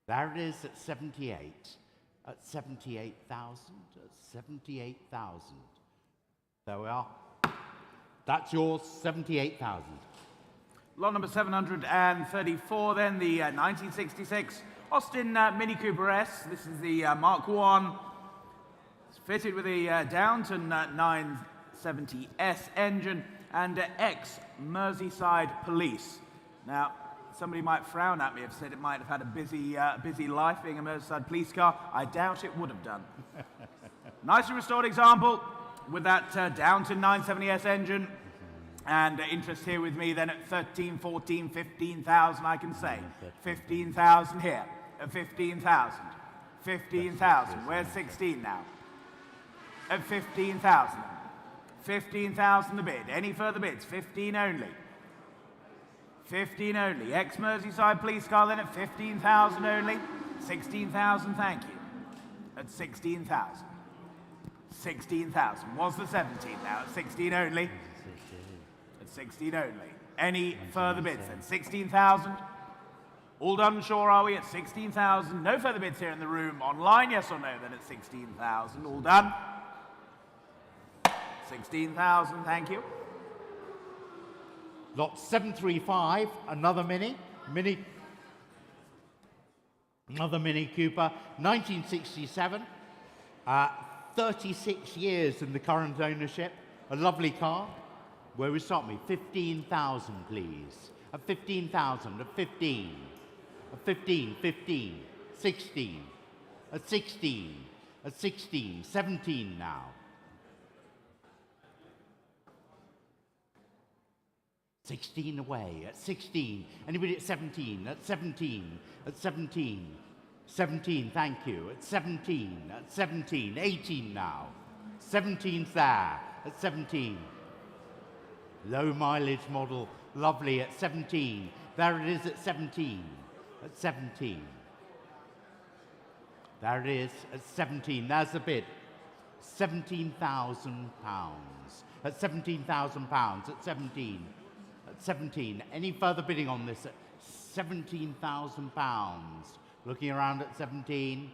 [SPEAKER 2] There it is at 78. At 78,000. At 78,000. There we are. That's yours, 78,000.
[SPEAKER 1] Lot number 734 then, the 1966 Austin Mini Cooper S. This is the Mark 1. It's fitted with a Downton 970S engine and ex-Merseyside Police. Now, somebody might frown at me if said it might have had a busy life being a Merseyside Police car. I doubt it would have done. Nicely restored example with that Downton 970S engine. And interest here with me then at 13, 14, 15,000, I can say. 15,000 here, at 15,000. 15,000, where's 16 now? At 15,000. 15,000 the bid. Any further bids? 15 only. 15 only. Ex-Merseyside police car then at 15,000 only. 16,000, thank you. At 16,000. 16,000. Was the 17 now at 16 only? 16 only. Any further bids then? 16,000. All done, sure are we, at 16,000. No further bids here in the room. Online, yes or no, then at 16,000. All done. 16,000, thank you.
[SPEAKER 2] Lot 735, another Mini. Another Mini Cooper, 1967. 36 years in the current ownership. A lovely car. Where we start me? 15,000, please. At 15,000, at 15. At 15, 15. 16. At 16. At 16. 17 now. 16 away. At 16. Anybody at 17? At 17. At 17. 17, thank you. At 17. At 17. 18 now. 17's there. At 17. Low mileage model, lovely at 17. There it is at 17. At 17. There it is at 17. There's the bid. £17,000. At £17,000. At 17. At 17. Any further bidding on this at £17,000? Looking around at 17.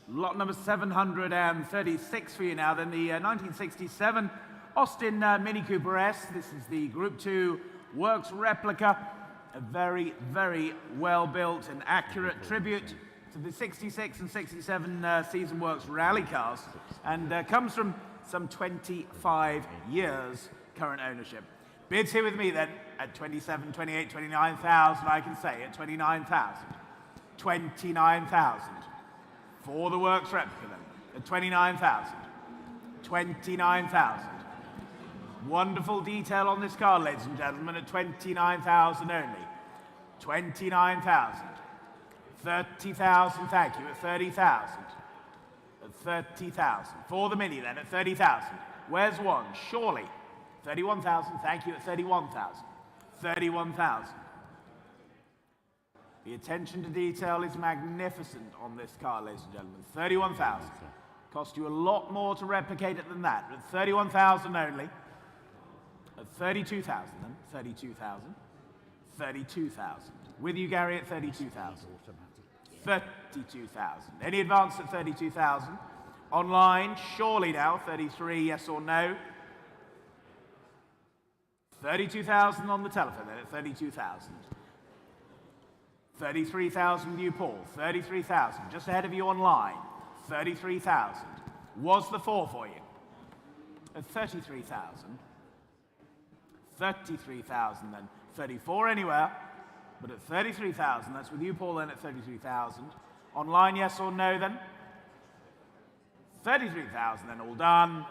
[SPEAKER 1] Lot number 736 for you now. Then the 1967 Austin Mini Cooper S. This is the Group 2 Works replica. A very, very well-built and accurate tribute to the 66 and 67 Season Works rally cars. And comes from some 25 years current ownership. Bids here with me then at 27, 28, 29,000, I can say, at 29,000. 29,000. For the Works replica then, at 29,000. 29,000. Wonderful detail on this car, ladies and gentlemen, at 29,000 only. 29,000. 30,000, thank you, at 30,000. At 30,000. For the Mini then, at 30,000. Where's one? Surely. 31,000, thank you, at 31,000. 31,000. The attention to detail is magnificent on this car, ladies and gentlemen. 31,000. Cost you a lot more to replicate it than that. At 31,000 only. At 32,000 then. 32,000. 32,000. With you, Gary, at 32,000. 32,000. Any advance at 32,000? Online, surely now. 33, yes or no? 32,000 on the telephone then at 32,000. 33,000 with you, Paul. 33,000. Just ahead of you online. 33,000. Was the 4 for you? At 33,000. 33,000 then. 34 anywhere. But at 33,000, that's with you, Paul, then at 33,000. Online, yes or no then? 33,000 then, all done.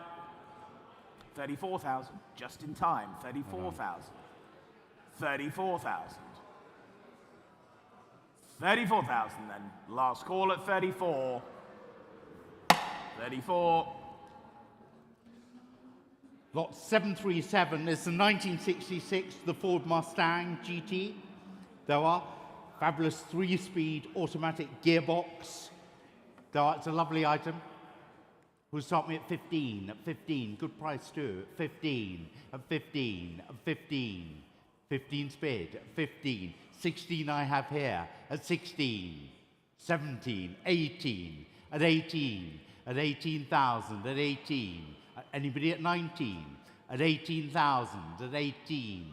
[SPEAKER 1] 34,000, just in time. 34,000. 34,000. 34,000 then. Last call at 34. 34.
[SPEAKER 2] Lot 737 is the 1966, the Ford Mustang GT. There are fabulous 3-speed automatic gearbox. It's a lovely item. We'll start me at 15, at 15, good price too, at 15, at 15, at 15, 15 speed, at 15, 16 I have here, at 16, 17, 18, at 18, at 18,000, at 18, anybody at 19, at 18,000, at 18,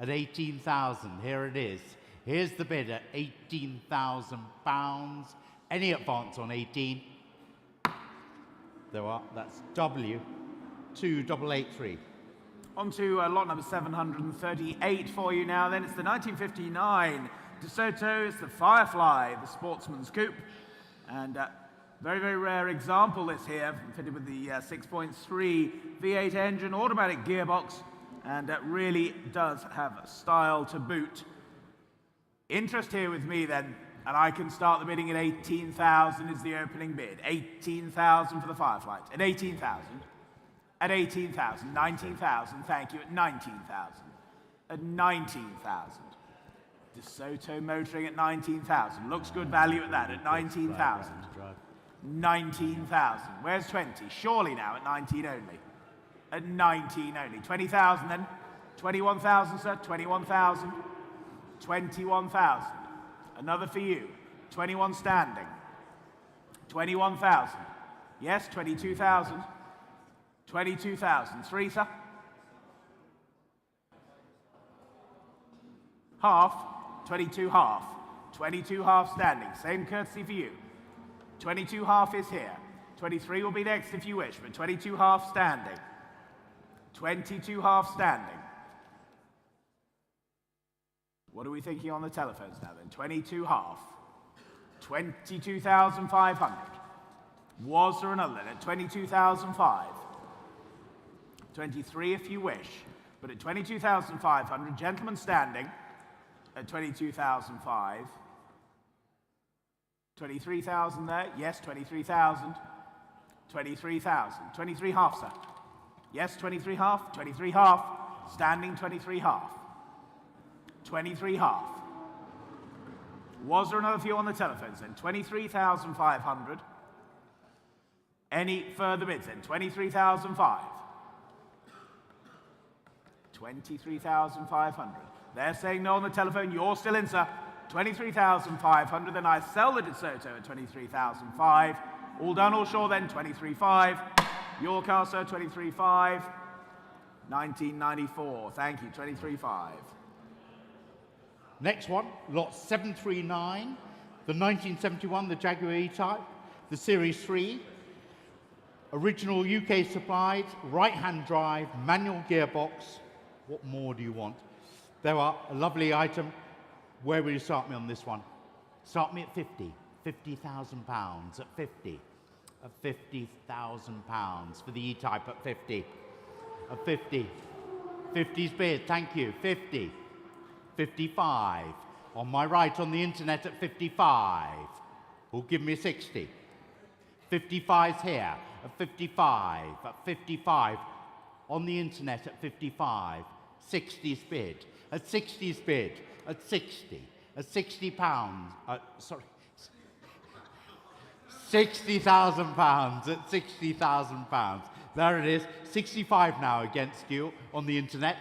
[SPEAKER 2] at 18,000, here it is. Here's the bid at £18,000. Any advance on 18? There are, that's W2883.
[SPEAKER 1] On to lot number 738 for you now. Then it's the 1959 DeSoto. It's the Firefly, the Sportsman's Coupe. And very, very rare example this here, fitted with the 6.3 V8 engine, automatic gearbox, and really does have style to boot. Interest here with me then, and I can start the bidding at 18,000 is the opening bid. 18,000 for the Firefly. At 18,000. At 18,000. 19,000. Thank you. At 19,000. At 19,000. DeSoto motoring at 19,000. Looks good value at that. At 19,000. 19,000. Where's 20? Surely now at 19 only. At 19 only. 20,000 then. 21,000, sir. 21,000. 21,000. Another for you. 21 standing. 21,000. Yes, 22,000. 22,000. 3, sir. Half. 22 half. 22 half standing. Same courtesy for you. 22 half is here. 23 will be next if you wish, but 22 half standing. 22 half standing. What are we thinking on the telephones now then? 22 half. 22,500. Was there another then at 22,005? 23 if you wish, but at 22,500, gentlemen standing at 22,005. 23,000 there, yes, 23,000. 23,000. 23 half, sir. Yes, 23 half. 23 half. Standing 23 half. 23 half. Was there another few on the telephones then? 23,500. Any further bids then? 23,005. 23,500. They're saying no on the telephone. You're still in, sir. 23,500. Then I sell the DeSoto at 23,005. All done, all sure then. 23,500. Your car, sir. 23,500. 1994. Thank you. 23,500.
[SPEAKER 2] Next one, lot 739, the 1971, the Jaguar E-Type, the Series 3, original UK supplied, right-hand drive, manual gearbox. What more do you want? There are a lovely item. Where will you start me on this one? Start me at 50, £50,000 at 50, at £50,000 for the E-Type at 50, at 50, 50's bid, thank you, 50. 55. On my right on the internet at 55. Who'll give me a 60? 55's here at 55. At 55. On the internet at 55. 60's bid. At 60's bid. At 60. At £60. Sorry. £60,000 at £60,000. There it is. 65 now against you on the internet.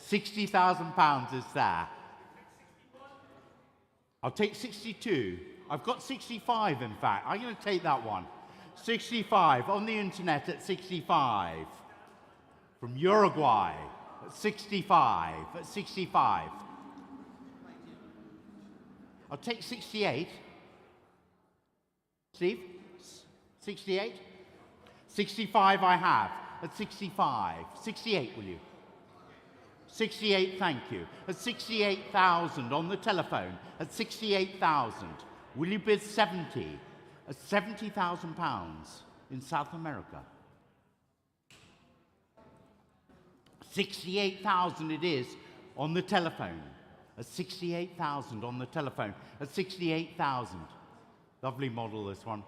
[SPEAKER 2] £60,000 is there. I'll take 62. I've got 65, in fact. I'm going to take that one. 65 on the internet at 65. From Uruguay at 65. At 65. I'll take 68. Steve? 68? 65 I have. At 65. 68, will you? 68, thank you. At 68,000 on the telephone. At 68,000. Will you bid 70? At £70,000 in South America. 68,000 it is on the telephone. At 68,000 on the telephone. At 68,000. Lovely model, this one.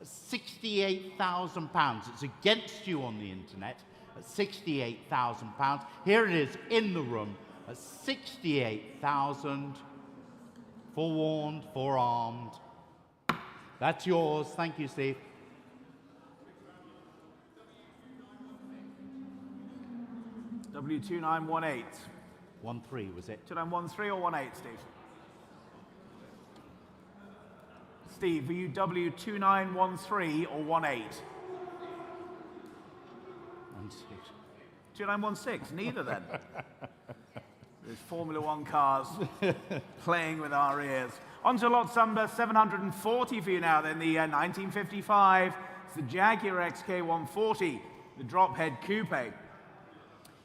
[SPEAKER 2] at £68,000. It's against you on the internet at £68,000. Here it is in the room at 68,000. Forewarned, forearmed. That's yours. Thank you, Steve.
[SPEAKER 1] W2918.
[SPEAKER 2] 1-3, was it?
[SPEAKER 1] 2913 or 18, Steve? Steve, were you W2913 or 18?
[SPEAKER 2] 1-6.
[SPEAKER 1] 2916, neither then. There's Formula One cars playing with our ears. On to lot number 740 for you now, then the 1955. It's the Jaguar XK140, the drop head coupe.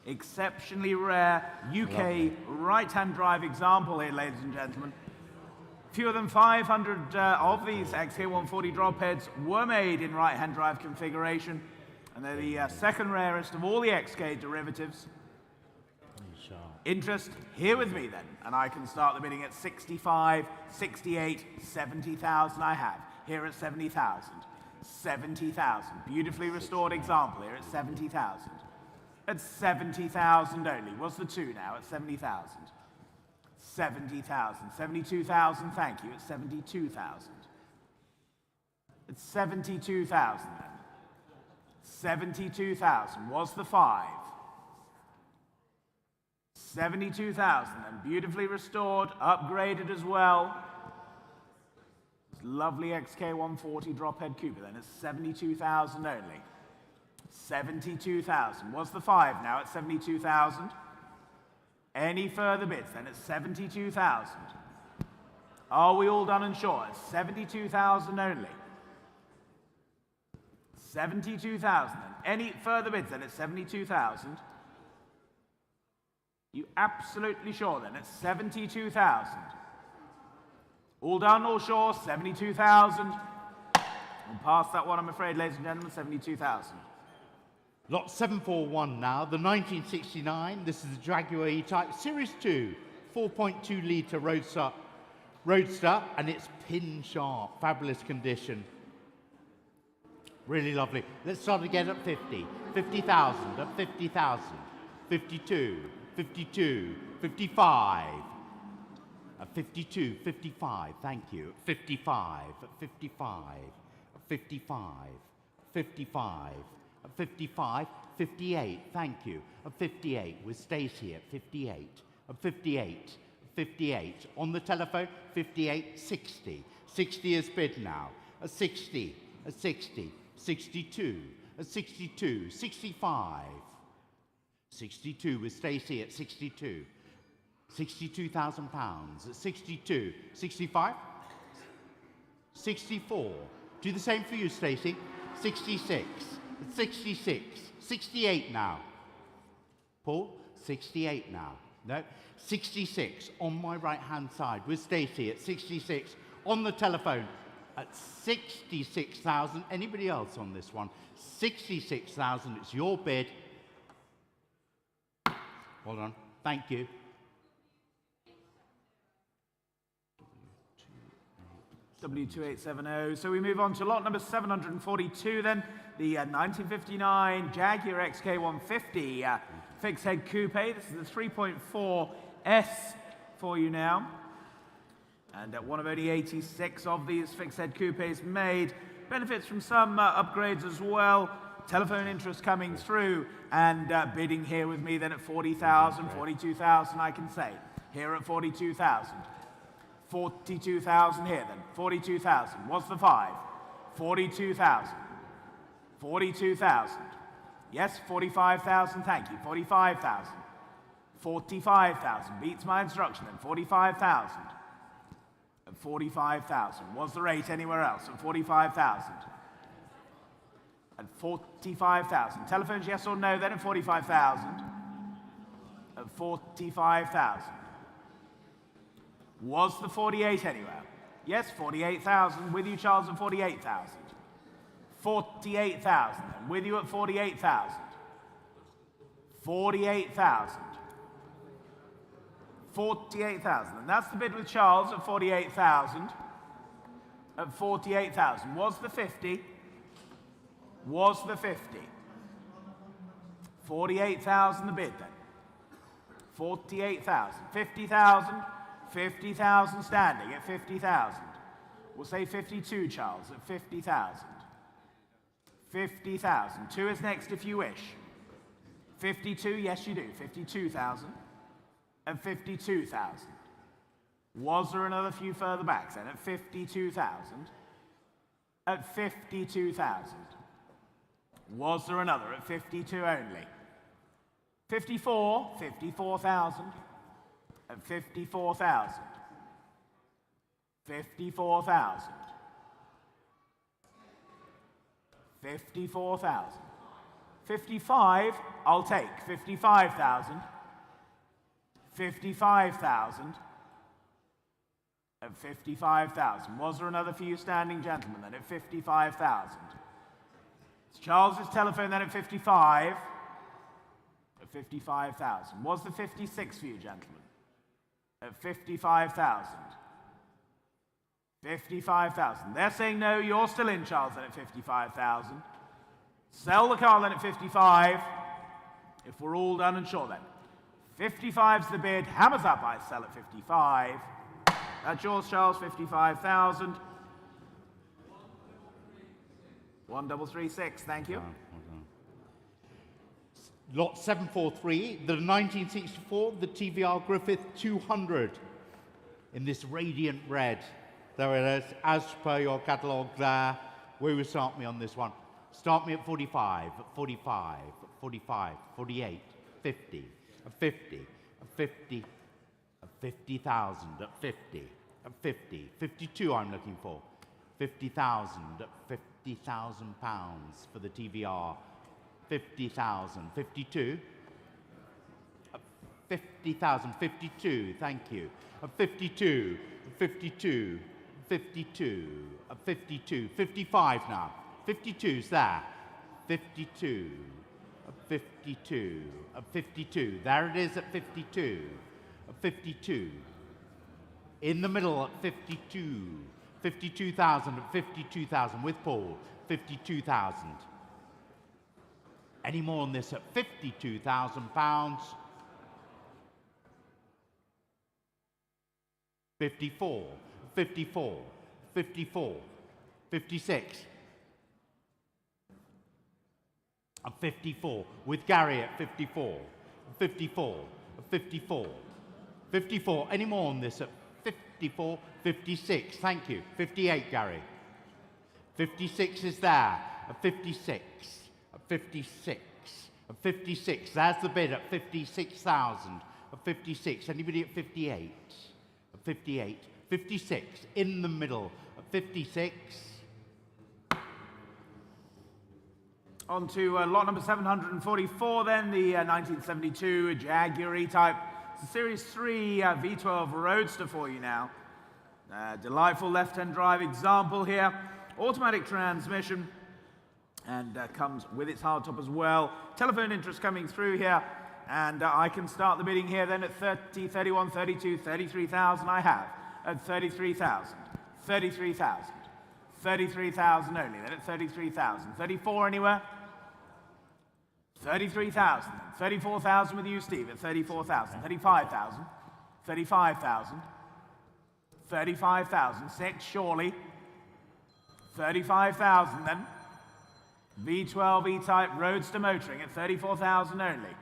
[SPEAKER 1] Exceptionally rare UK right-hand drive example here, ladies and gentlemen. Fewer than 500 of these XK140 drop heads were made in right-hand drive configuration, and they're the second rarest of all the XK derivatives. Interest, here with me then, and I can start the bidding at 65, 68, 70,000 I have. Here at 70,000. 70,000. Beautifully restored example here at 70,000. At 70,000 only. What's the two now? At 70,000. 70,000. 72,000, thank you. At 72,000. At 72,000 then. 72,000 was the five. 72,000 and beautifully restored, upgraded as well. This lovely XK140 drop head coupe then at 72,000 only. 72,000 was the five now at 72,000. Any further bids then at 72,000? Are we all done and sure? At 72,000 only. 72,000 then. Any further bids then at 72,000? You absolutely sure then? It's 72,000. All done, all sure, 72,000. And past that one, I'm afraid, ladies and gentlemen, 72,000.
[SPEAKER 2] Lot 741 now, the 1969. This is the Jaguar E-Type Series 2, 4.2 litre roadster, and it's pin sharp, fabulous condition. Really lovely. Let's start again at 50. 50,000, at 50,000. 52. 52, 55, 52, 55, thank you, 55, 55, 55, 55, 55, 58, thank you, 58 with Stacey at 58, 58, 58, on the telephone, 58, 60, 60 is bid now, 60, 60, 62, 62, 65, 62 with Stacey at 62. £62,000 at 62. 65? 64. Do the same for you, Stacey. 66. 66. 68 now. Paul? 68 now. No? 66 on my right-hand side with Stacey at 66. On the telephone at 66,000. Anybody else on this one? 66,000. It's your bid. Hold on. Thank you.
[SPEAKER 1] W2870. So we move on to lot number 742 then. The 1959 Jaguar XK150 fixed head coupe. This is the 3.4S for you now. And one of only 86 of these fixed head coupes made. Benefits from some upgrades as well. Telephone interest coming through, and bidding here with me then at 40,000, 42,000 I can say. Here at 42,000. 42,000 here then. 42,000. What's the five? 42,000. 42,000. Yes, 45,000, thank you. 45,000. 45,000. Beats my instruction then. 45,000. At 45,000. What's the rate anywhere else? At 45,000. At 45,000. Telephones, yes or no, then at 45,000. At 45,000. Was the 48 anywhere? Yes, 48,000. With you, Charles, at 48,000. 48,000. With you at 48,000. 48,000. 48,000. And that's the bid with Charles at 48,000. at 48,000. Was the 50? Was the 50? 48,000 the bid then. 48,000. 50,000. 50,000 standing at 50,000. We'll say 52, Charles, at 50,000. 50,000. 2 is next if you wish. 52, yes you do. 52,000 and 52,000. Was there another few further back then at 52,000? At 52,000. Was there another at 52 only? 54, 54,000 at 54,000. 54,000. 54,000. 55, I'll take. 55,000. 55,000. At 55,000. Was there another for you standing gentlemen then at 55,000? It's Charles's telephone then at 55. At 55,000. Was the 56 for you gentlemen? At 55,000. 55,000. They're saying no, you're still in, Charles, then at 55,000. Sell the car then at 55. If we're all done and sure then. 55's the bid. Hammers up, I sell at 55. That's yours, Charles, 55,000. 1336, thank you.
[SPEAKER 2] Lot 743, the 1964, the TVR Griffith 200 in this radiant red. There it is, as per your catalogue there. Where will start me on this one? Start me at 45, 45, 45, 48, 50, 50, 50, 50,000 at 50, at 50, 52 I'm looking for. 50,000 at 50,000 pounds for the TVR. 50,000, 52. 50,000, 52, thank you. 52, 52, 52, 52, 55 now. 52's there. 52, 52, 52. There it is at 52. 52. In the middle at 52. 52,000 at 52,000 with Paul. 52,000. Any more on this at 52,000 pounds? 54, 54, 54, 56. And 54 with Gary at 54, 54, 54, 54. Any more on this at 54, 56? Thank you. 58, Gary. 56 is there at 56. 56, 56, that's the bid at 56,000, 56, anybody at 58, 58, 56, in the middle, 56.
[SPEAKER 1] On to lot number 744 then, the 1972 Jaguar E-Type. It's a Series 3 V12 Roadster for you now. Delightful left-hand drive example here. Automatic transmission. And comes with its hardtop as well. Telephone interest coming through here. And I can start the bidding here then at 30, 31, 32, 33,000 I have. At 33,000. 33,000. 33,000 only then at 33,000. 34 anywhere? 33,000. 34,000 with you, Steve, at 34,000. 35,000. 35,000. 35,000. 6, surely. 35,000 then. V12 E-Type Roadster motoring at 34,000 only.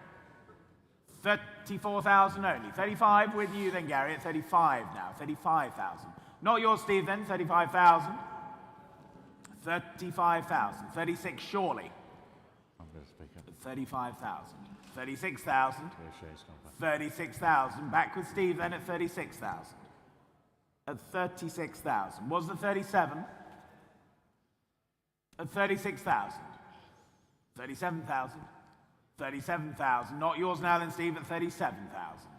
[SPEAKER 1] 34,000 only. 35 with you then, Gary, at 35 now. 35,000. Not yours, Steve, then. 35,000. 35,000. 36, surely.
[SPEAKER 2] I'm going to speak up.
[SPEAKER 1] 35,000. 36,000. 36,000. Back with Steve then at 36,000. At 36,000. Was the 37? At 36,000. 37,000. 37,000. Not yours now then, Steve, at 37,000.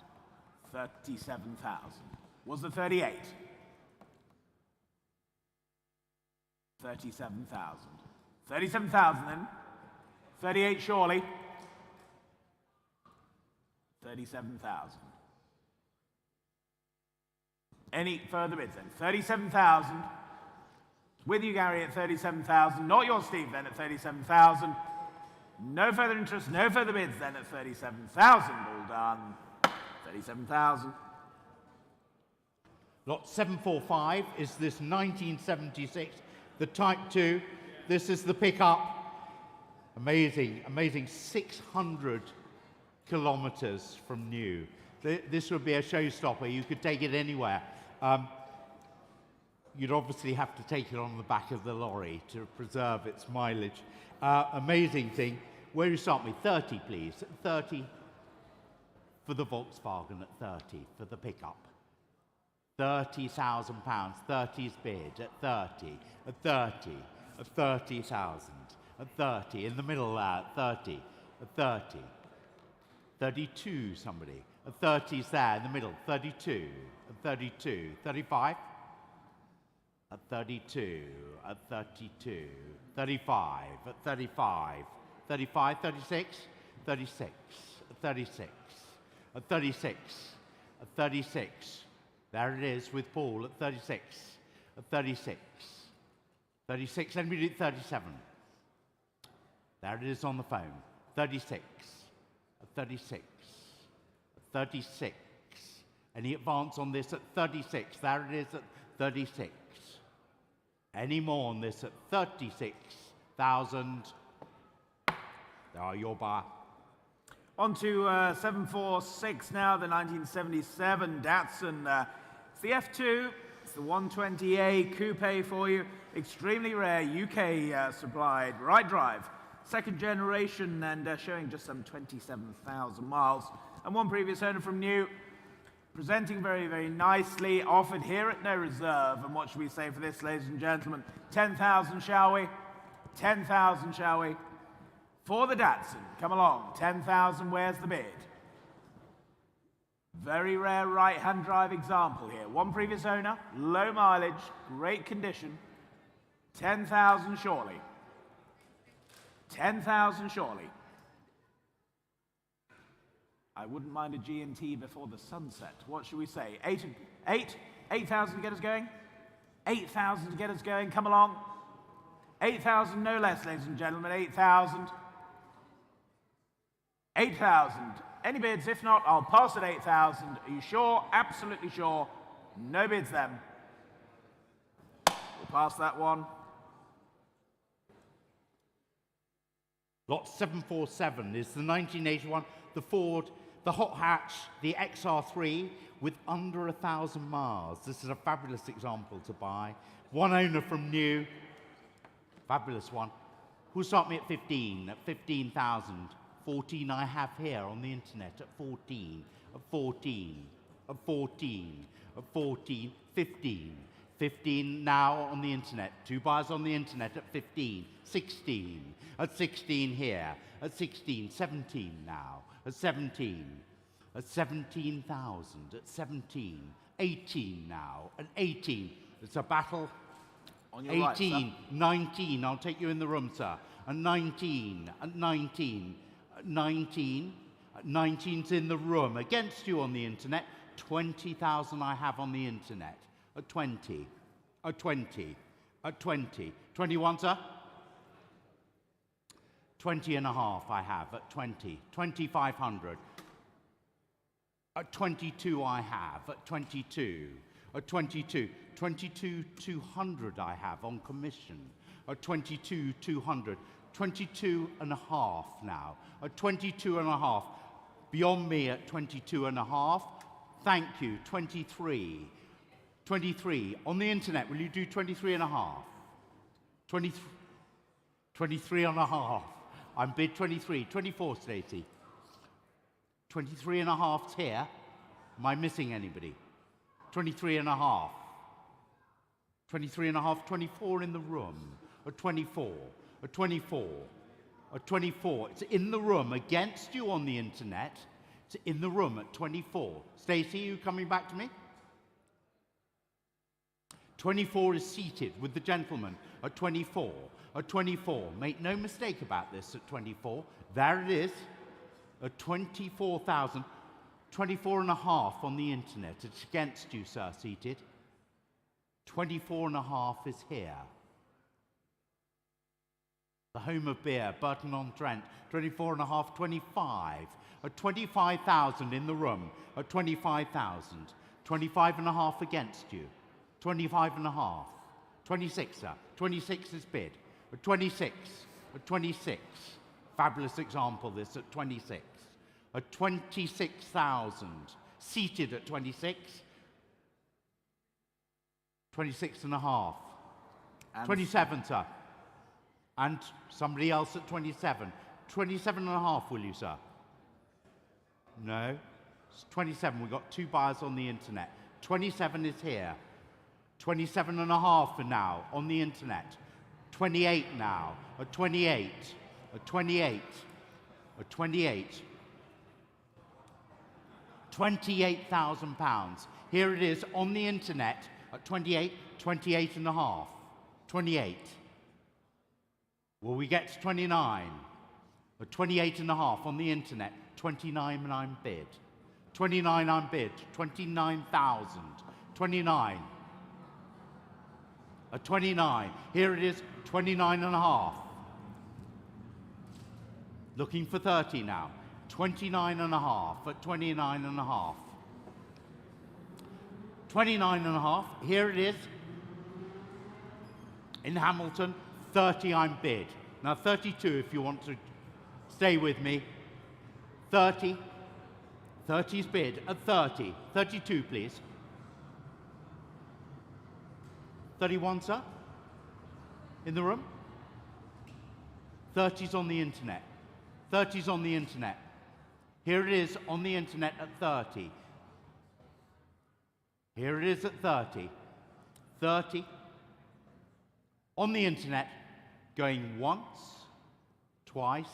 [SPEAKER 1] 37,000. Was the 38? 37,000. 37,000 then. 38 surely. 37,000. Any further bids then? 37,000. With you, Gary, at 37,000. Not your Steve, then, at 37,000. No further interest, no further bids, then, at 37,000. All done. 37,000.
[SPEAKER 2] Lot 745 is this 1976, the Type 2. This is the pickup. Amazing, amazing, 600 kilometers from new. This would be a showstopper. You could take it anywhere. You'd obviously have to take it on the back of the lorry to preserve its mileage. Amazing thing. Where do you start me? 30, please. 30 for the Volkswagen at 30 for the pickup. £30,000. 30's bid at 30, at 30, at 30,000, at 30. In the middle there, at 30, at 30. 32, somebody. At 30's there in the middle. 32, at 32. 35. At 32, at 32, 35, at 35, 35, 36, 36, at 36, at 36, at 36. There it is with Paul at 36, at 36, 36, anybody at 37? There it is on the phone, 36, at 36, at 36. Any advance on this at 36? There it is at 36. Any more on this at 36,000? There are your buyer.
[SPEAKER 1] On to 746 now, the 1977 Datsun. It's the F2, it's the 120A coupe for you. Extremely rare, UK supplied, right drive. Second generation and showing just some 27,000 miles. And one previous owner from new. Presenting very, very nicely, offered here at no reserve. And what should we say for this, ladies and gentlemen? 10,000, shall we? 10,000, shall we? For the Datsun, come along. 10,000, where's the bid? Very rare right-hand drive example here. One previous owner, low mileage, great condition. 10,000, surely. 10,000, surely. I wouldn't mind a G&T before the sunset. What should we say? 8,000 to get us going? 8,000 to get us going. Come along. 8,000, no less, ladies and gentlemen. 8,000. 8,000. Any bids? If not, I'll pass at 8,000. Are you sure? Absolutely sure. No bids then. We'll pass that one.
[SPEAKER 2] Lot 747 is the 1981, the Ford, the hot hatch, the XR3 with under 1,000 miles. This is a fabulous example to buy. One owner from new. Fabulous one. Who'll start me at 15? At 15,000. 14 I have here on the internet at 14. At 14. At 14. At 14. 15. 15 now on the internet. Two buyers on the internet at 15. 16. At 16 here. At 16. 17 now. At 17. At 17,000. At 17. 18 now. At 18. It's a battle.
[SPEAKER 1] On your
[SPEAKER 2] 18.
[SPEAKER 1] right,
[SPEAKER 2] 19. I'll take you in the room, sir. At 19. At 19. At 19. At 19's in the room. Against you on the internet. 20,000 I have on the internet. At 20. At 20. At 20. 21, sir? 20 and a half I have at 20. 2,500. At 22 I have at 22. At 22. 22,200 I have on commission. At 22,200. 22 and a half now. At 22 and a half. Beyond me at 22 and a half. Thank you. 23. 23. On the internet, will you do 23 and a half? 23, 23 and a half. I'm bid 23. 24, Stacey. 23 and a half's here. Am I missing anybody? 23 and a half. 23 and a half. 24 in the room. Or 24. Or 24. Or 24. It's in the room against you on the internet. It's in the room at 24. Stacey, you coming back to me? 24 is seated with the gentleman at 24. At 24. Make no mistake about this at 24. There it is. At 24,000. 24 and a half on the internet. It's against you, sir, seated. 24 and a half is here. The home of beer, Burton-on-Trent, 24.5, 25. At 25,000 in the room, at 25,000. 25.5 against you. 25.5. 26, sir. 26 is bid. At 26. At 26. Fabulous example, this, at 26. At 26,000. Seated at 26. 26.5. 27, sir. And somebody else at 27. 27.5, will you, sir? No. It's 27. We've got 2 buyers on the internet. 27 is here. 27.5 for now on the internet. 28 now. At 28. At 28. At 28. £28,000. Here it is on the internet at 28, 28.5. 28. Will we get to 29? At 28.5 on the internet, 29 and I'm bid. 29 I'm bid, 29,000. 29. At 29, here it is, 29.5. Looking for 30 now. 29.5 at 29.5. 29.5, here it is. In Hamilton, 30 I'm bid. Now 32 if you want to stay with me. 30. 30's bid at 30. 32 please. 31, sir? In the room? 30's on the internet. 30's on the internet. Here it is on the internet at 30. Here it is at 30. 30. On the internet, going once, twice,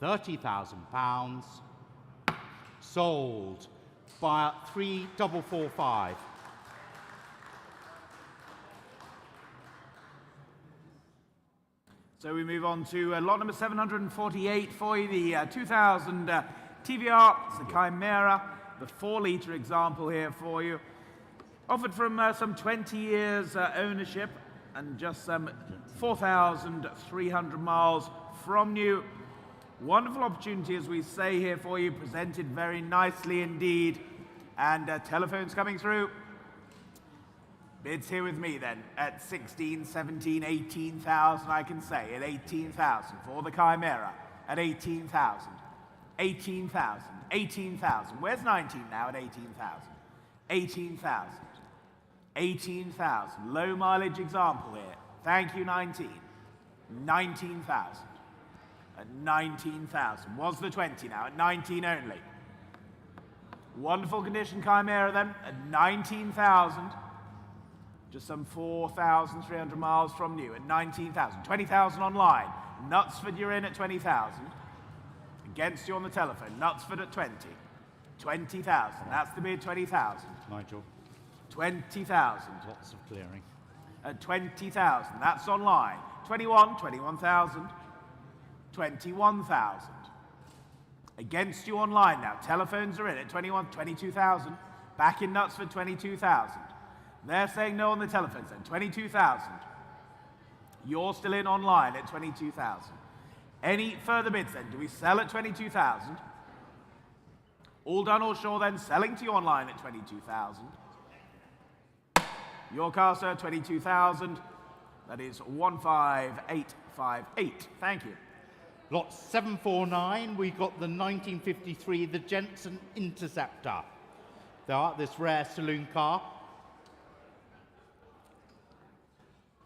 [SPEAKER 2] £30,000, sold by 3445.
[SPEAKER 1] So we move on to lot number 748 for you, the 2000 TVR, it's the Chimera, the 4-litre example here for you. Offered from some 20 years ownership and just some 4,300 miles from new. Wonderful opportunity, as we say here for you, presented very nicely indeed. And telephones coming through. Bids here with me then at 16, 17, 18,000 I can say, at 18,000 for the Chimera, at 18,000. 18,000, 18,000. Where's 19 now at 18,000? 18,000. 18,000. Low mileage example here. Thank you, 19. 19,000. At 19,000. Was the 20 now, at 19 only. Wonderful condition Chimera then, at 19,000. Just some 4,300 miles from new, at 19,000. 20,000 online. Knutsford, you're in at 20,000. Against you on the telephone. Knutsford at 20. 20,000. That's the bid, 20,000.
[SPEAKER 2] Nigel.
[SPEAKER 1] 20,000.
[SPEAKER 2] Lots of clearing.
[SPEAKER 1] At 20,000. That's online. 21, 21,000. 21,000. Against you online now. Telephones are in at 21, 22,000. Back in Knutsford, 22,000. They're saying no on the telephones then. 22,000. You're still in online at 22,000. Any further bids then? Do we sell at 22,000? All done or sure then, selling to you online at 22,000. Your car, sir, 22,000. That is 15858. Thank you.
[SPEAKER 2] Lot 749, we got the 1953, the Jensen Interceptor. This rare saloon car.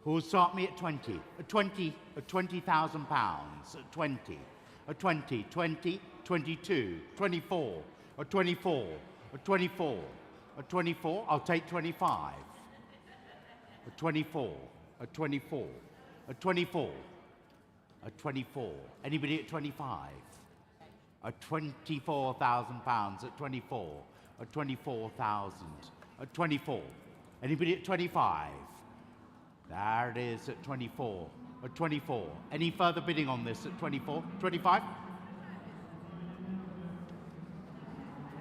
[SPEAKER 2] Who'll start me at 20? At 20, at £20,000. At 20. At 20, 20, 22, 24. At 24. At 24. At 24, I'll take 25. At 24. At 24. At 24. At 24. Anybody at 25? At £24,000 at 24. At 24,000. At 24. Anybody at 25? There it is at 24. At 24. Any further bidding on this at 24? 25?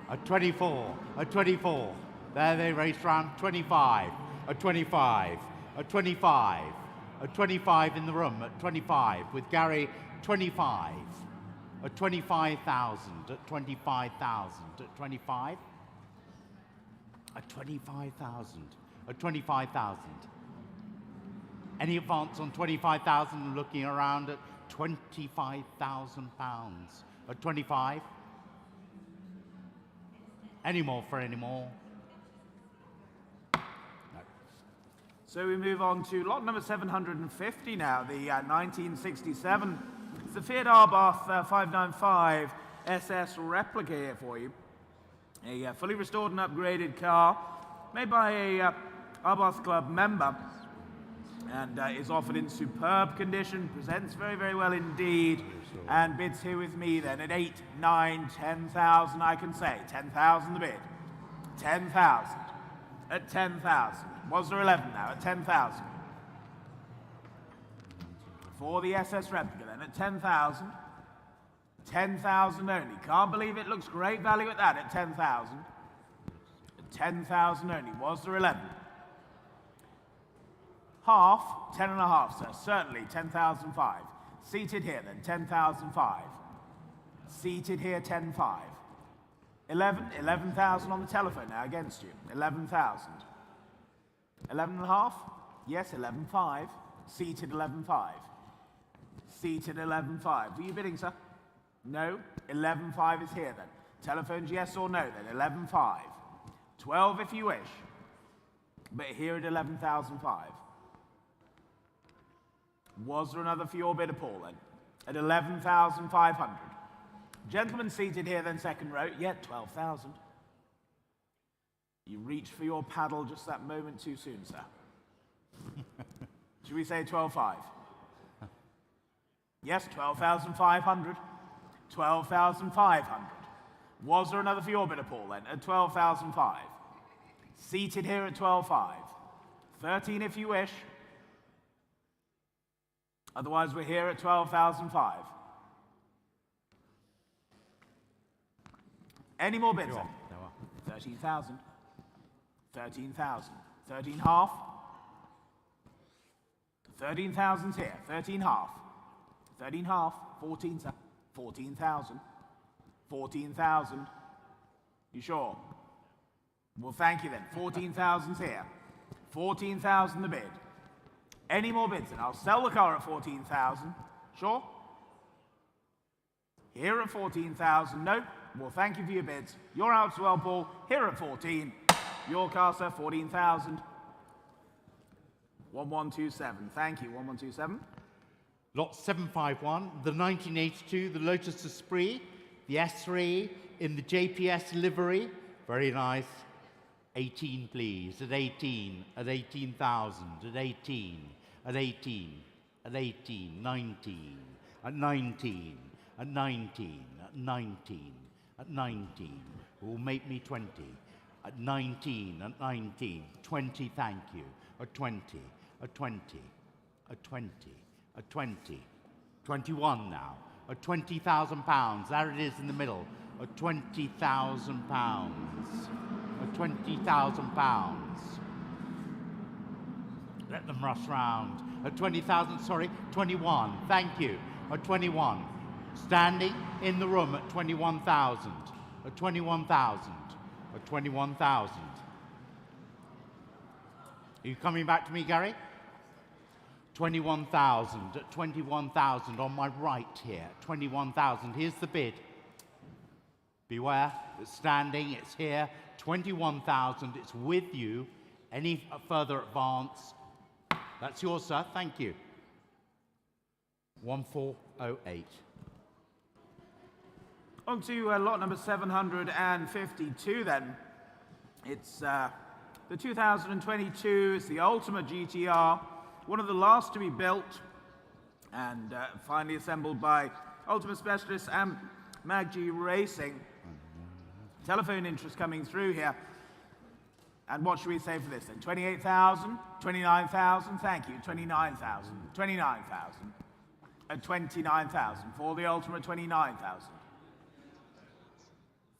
[SPEAKER 2] At 24. At 24. There they race round. 25. At 25. At 25. At 25 in the room, at 25. With Gary, 25. At 25,000, at 25,000, at 25. At 25,000, at 25,000. Any advance on 25,000? Looking around at 25,000 pounds. At 25. Any more for any more? No.
[SPEAKER 1] So we move on to lot number 750 now, the 1967. It's the Fiat Arbath 595 SS replica here for you. A fully restored and upgraded car made by a Arbath Club member and is offered in superb condition, presents very, very well indeed, and bids here with me then at 8, 9, 10,000 I can say. 10,000 the bid. 10,000. At 10,000. Was there 11 now? At 10,000. For the SS replica then at 10,000. 10,000 only. Can't believe it. Looks great value at that at 10,000. At 10,000 only. Was there 11? Half, 10 and a half, sir. Certainly, 10,005. Seated here then, 10,005. Seated here, 10,5. 11,000 on the telephone now against you. 11,000. 11 and a half? Yes, 11,5. Seated 11,5. Seated 11,5. Were you bidding, sir? No? 11,5 is here then. Telephones yes or no then? 11,5. 12 if you wish. But here at 11,005. Was there another for your bidder, Paul, then? At 11,500. Gentlemen seated here, then second row. Yet 12,000. You reached for your paddle just that moment too soon, sir. Should we say 12,500? Yes, 12,500. 12,500. Was there another for your bidder, Paul, then? At 12,500. Seated here at 12,500. 13 if you wish. Otherwise, we're here at 12,005. Any more bids? 13,000. 13,000. 13 half. 13,000's here. 13 half. 13 half. 14, sir. 14,000. 14,000. You sure? Well, thank you then. 14,000's here. 14,000 the bid. Any more bids? And I'll sell the car at 14,000. Sure? Here at 14,000. No? Well, thank you for your bids. You're out as well, Paul. Here at 14. Your car, sir, 14,000. 1127. Thank you. 1127.
[SPEAKER 2] Lot 751, the 1982, the Lotus Esprit, the S3 in the JPS livery. Very nice. 18, please. At 18. At 18,000. At 18. At 18. At 18. 19. At 19. At 19. At 19. At 19. Will make me 20. At 19. At 19. 20, thank you. At 20. At 20. At 20. At 20. 21 now. At 20,000 pounds. There it is in the middle. At 20,000 pounds. At 20,000 pounds. Let them rush round. At 20,000, sorry, 21. Thank you. At 21. Standing in the room at 21,000. At 21,000. At 21,000. Are you coming back to me, Gary? 21,000. At 21,000 on my right here. 21,000. Here's the bid. Beware. It's standing. It's here. 21,000. It's with you. Any further advance? That's yours, sir. Thank you. 1408.
[SPEAKER 1] On to lot number 752 then. It's the 2022. It's the Ultima GTR. One of the last to be built and finally assembled by Ultima Specialists and MagG Racing. Telephone interest coming through here. And what should we say for this then? 28,000? 29,000? Thank you. 29,000. 29,000. At 29,000. For the Ultima, 29,000.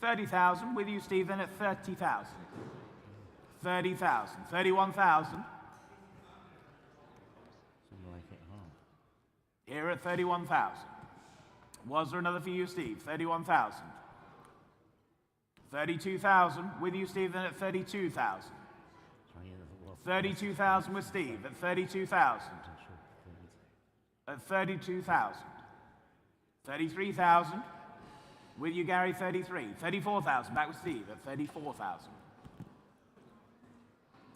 [SPEAKER 1] 30,000. With you, Steve, then at 30,000. 30,000. 31,000. Here at 31,000. Was there another for you, Steve? 31,000. 32,000 with you, Steve, then at 32,000. 32,000 with Steve at 32,000. At 32,000. 33,000 with you, Gary, 33. 34,000 back with Steve at 34,000.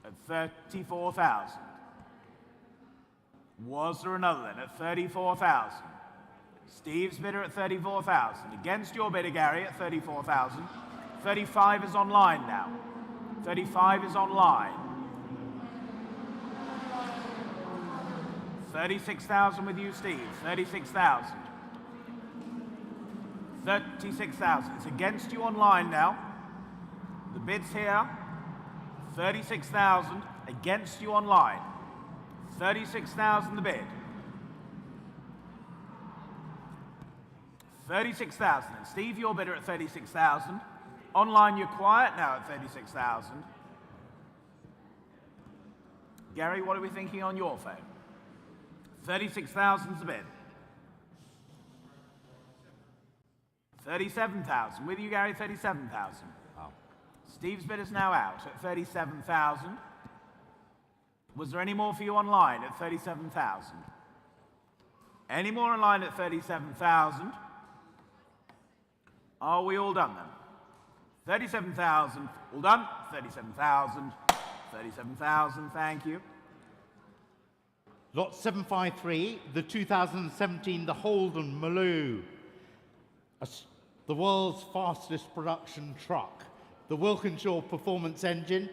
[SPEAKER 1] At 34,000. Was there another then at 34,000? Steve's bidder at 34,000. Against your bidder, Gary, at 34,000. 35 is online now. 35 is online. 36,000 with you, Steve. 36,000. 36,000. It's against you online now. The bid's here. 36,000 against you online. 36,000 the bid. 36,000. And Steve, your bidder at 36,000. Online, you're quiet now at 36,000. Gary, what are we thinking on your phone? 36,000's the bid. 37,000. With you, Gary, 37,000. Oh. Steve's bid is now out at 37,000. Was there any more for you online at 37,000? Any more online at 37,000? Are we all done then? 37,000, all done. 37,000, 37,000, thank you.
[SPEAKER 2] Lot 753, the 2017, the Holden Maloo. The world's fastest production truck. The Wilkinshaw Performance Engine.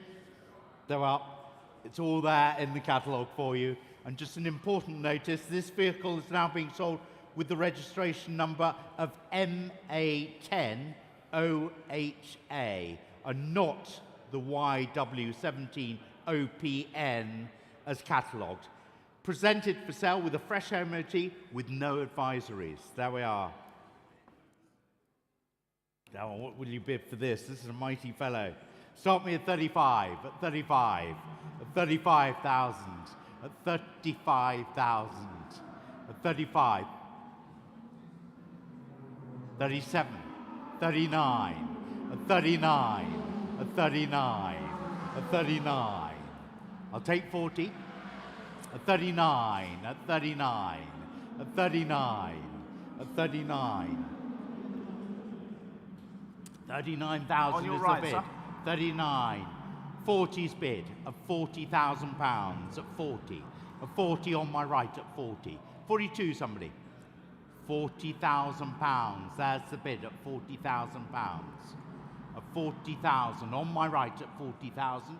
[SPEAKER 2] It's all there in the catalogue for you. And just an important notice, this vehicle is now being sold with the registration number of MA10OHA and not the YW17OPN as catalogued. Presented for sale with a fresh MOT with no advisories. There we are. Now, what will you bid for this? This is a mighty fellow. Start me at 35, at 35, at 35,000, at 35,000, at 35, 37, 39, at 39, at 39, at 39. I'll take 40, at 39, at 39, at 39, at 39. 39,000 is the bid. 39. 40's bid of £40,000 at 40. At 40 on my right at 40. 42 somebody. £40,000. There's the bid at £40,000. At 40,000 on my right at 40,000.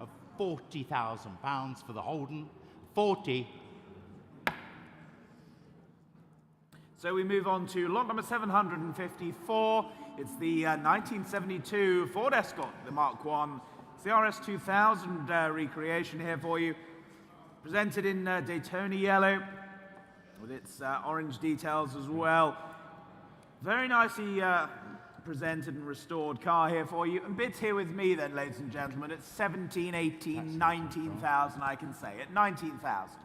[SPEAKER 2] At £40,000 for the Holden. 40.
[SPEAKER 1] So we move on to lot number 754. It's the 1972 Ford Escort, the Mark I. It's the RS 2000 recreation here for you. Presented in Daytona yellow, with its orange details as well. Very nicely presented and restored car here for you. And bids here with me then, ladies and gentlemen, at 17, 18, 19,000, I can say. At 19,000.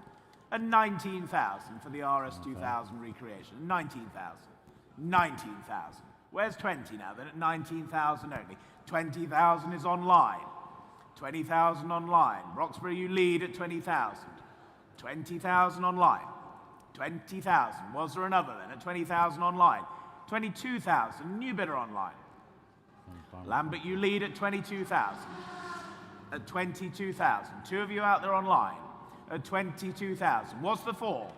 [SPEAKER 1] At 19,000 for the RS 2000 recreation. 19,000. 19,000. Where's 20 now then? At 19,000 only. 20,000 is online. 20,000 online. Roxbury, you lead at 20,000. 20,000 online. 20,000. Was there another then? At 20,000 online. 22,000. New bidder online. Lambert, you lead at 22,000. At 22,000. Two of you out there online. At 22,000. What's the four?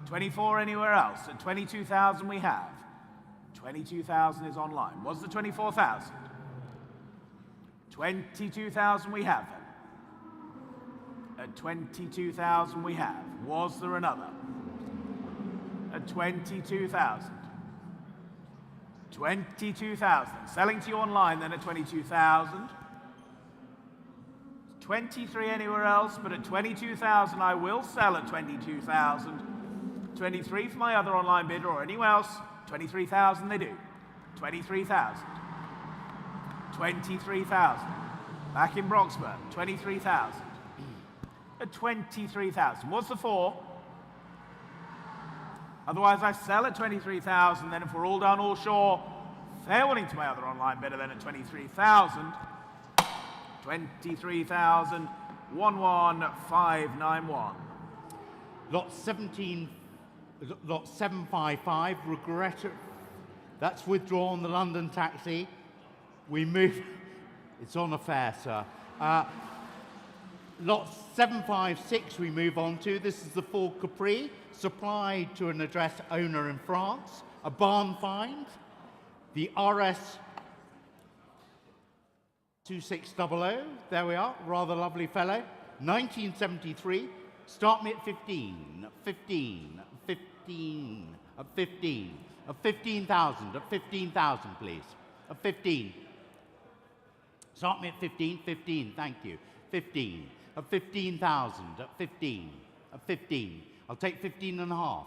[SPEAKER 1] 24 anywhere else? At 22,000 we have. 22,000 is online. Was the 24,000? 22,000 we have then. At 22,000 we have. Was there another? At 22,000. 22,000. Selling to you online then at 22,000. 23 anywhere else, but at 22,000 I will sell at 22,000. 23 for my other online bidder or anyone else. 23,000 they do. 23,000. 23,000. Back in Broxburn, 23,000. At 23,000. What's the four? Otherwise, I sell at 23,000. Then if we're all done, all sure, fair winning to my other online bidder then at 23,000. 23,000, 11591.
[SPEAKER 2] Lot 17, lot 755, regret, that's withdrawn the London taxi. We move, it's on a fare, sir. Lot 756 we move on to. This is the Ford Capri, supplied to an address owner in France. A barn find. The RS 2600, there we are, rather lovely fellow. 1973, start me at 15, 15, 15, at 15, at 15,000, at 15,000 please, at 15. Start me at 15, 15, thank you, 15, at 15,000, at 15, at 15. I'll take 15 and a half,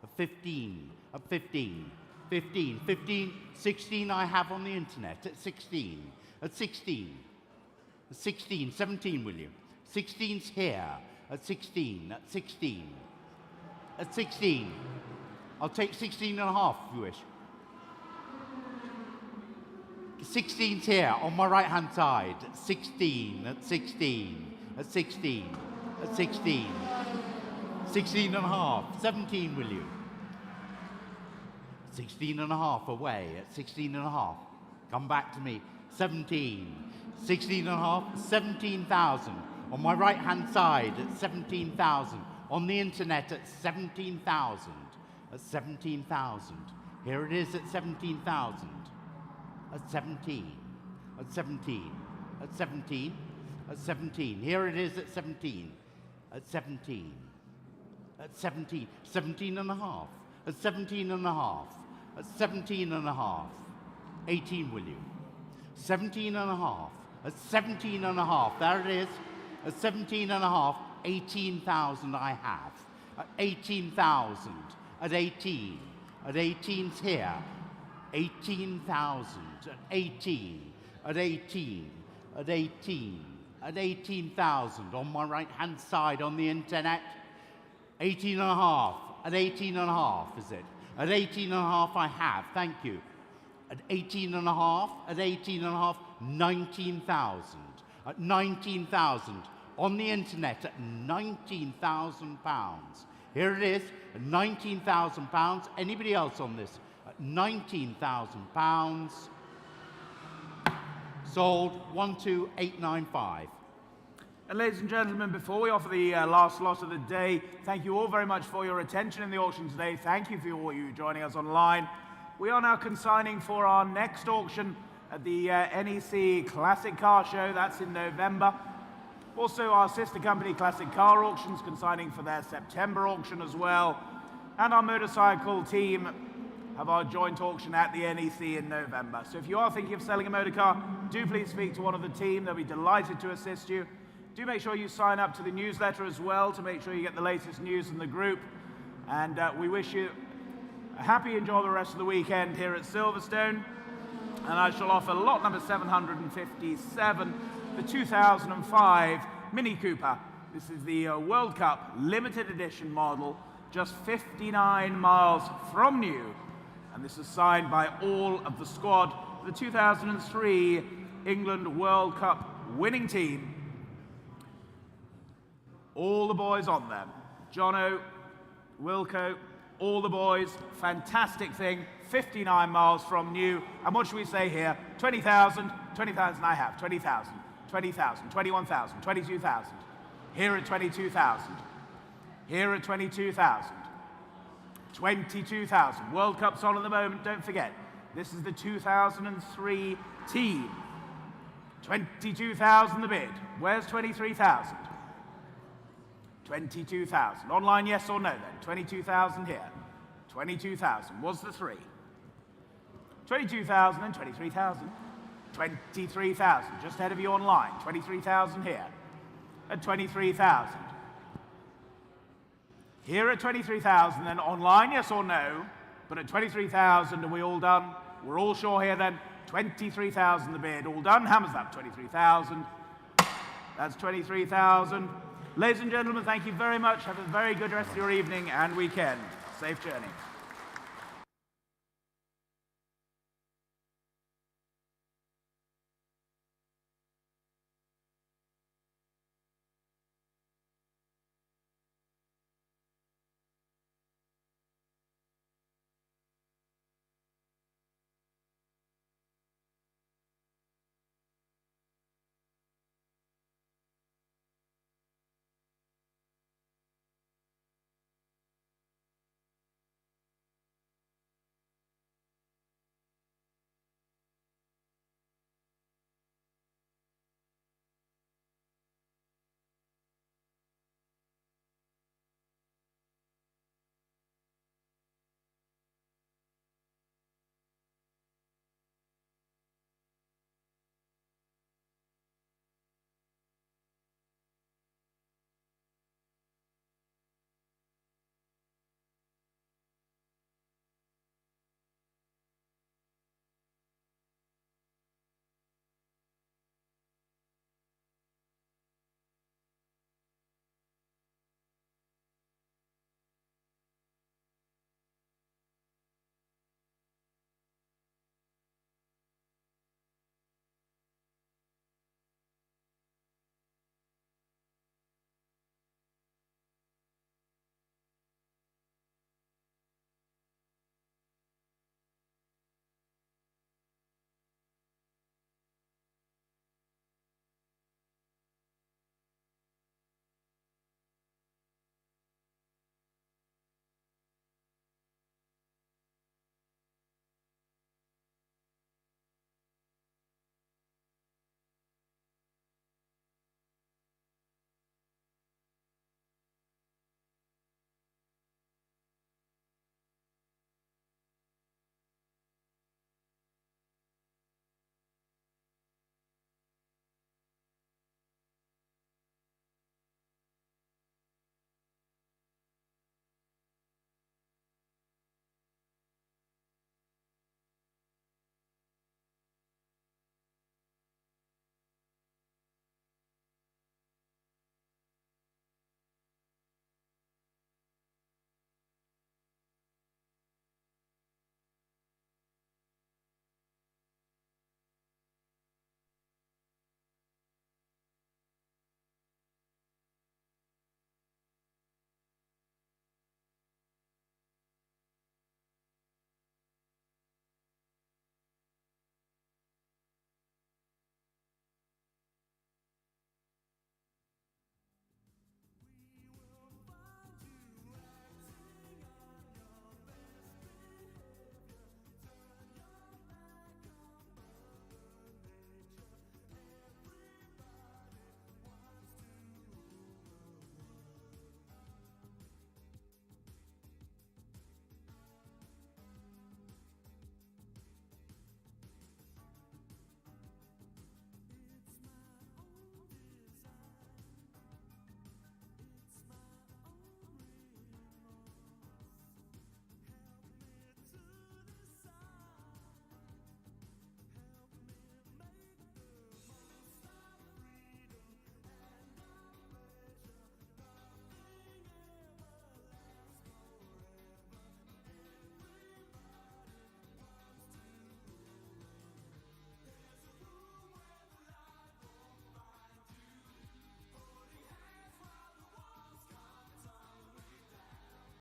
[SPEAKER 2] at 15, at 15, 15, 15, 16 I have on the internet, at 16. At 16, 16, 17 will you? 16's here, at 16, at 16, at 16. I'll take 16 and a half if you wish. 16's here, on my right-hand side, at 16, at 16, at 16, at 16. 16 and a half, 17 will you? 16 and a half away, at 16 and a half. Come back to me. 17, 16 and a half, 17,000. On my right-hand side at 17,000. On the internet at 17,000. At 17,000. Here it is at 17,000. At 17. At 17. At 17. At 17. Here it is at 17. At 17. At 17. 17 and a half. At 17 and a half. At 17 and a half. 18 will you? 17 and a half, at 17 and a half, there it is, at 17 and a half, 18,000 I have, at 18,000, at 18, at 18's here, 18,000, at 18, at 18, at 18, at 18,000, on my right-hand side on the internet, 18 and a half, at 18 and a half, is it? At 18 and a half I have, thank you. At 18 and a half, at 18 and a half, 19,000. At 19,000, on the internet at 19,000 pounds. Here it is, at 19,000 pounds. Anybody else on this? At 19,000 pounds. Sold 12895.
[SPEAKER 1] And ladies and gentlemen, before we offer the last lot of the day, thank you all very much for your attention in the auction today. Thank you for all you joining us online. We are now consigning for our next auction at the NEC Classic Car Show. That's in November. Also, our sister company, Classic Car Auctions, consigning for their September auction as well. And our motorcycle team have our joint auction at the NEC in November. So if you are thinking of selling a motor car, do please speak to one of the team. They'll be delighted to assist you. Do make sure you sign up to the newsletter as well to make sure you get the latest news in the group. And we wish you a happy enjoy the rest of the weekend here at Silverstone. And I shall offer lot number 757, the 2005 Mini Cooper. This is the World Cup limited edition model, just 59 miles from new. And this is signed by all of the squad, the 2003 England World Cup winning team. All the boys on them. Jono, Wilco, all the boys, fantastic thing, 59 miles from new. And what should we say here? 20,000, 20,000 I have, 20,000, 20,000, 21,000, 22,000. Here at 22,000. Here at 22,000. 22,000. World Cup's on at the moment, don't forget. This is the 2003 team. 22,000 the bid. Where's 23,000? 22,000. Online, yes or no then? 22,000 here. 22,000 was the 3. 22,000 and 23,000. 23,000, just ahead of you online. 23,000 here. At 23,000. Here at 23,000, then online, yes or no? But at 23,000, are we all done? We're all sure here then. 23,000 the bid. All done. Hammers up. 23,000. That's 23,000. Ladies and gentlemen, thank you very much. Have a very good rest of your evening and weekend. Safe journey.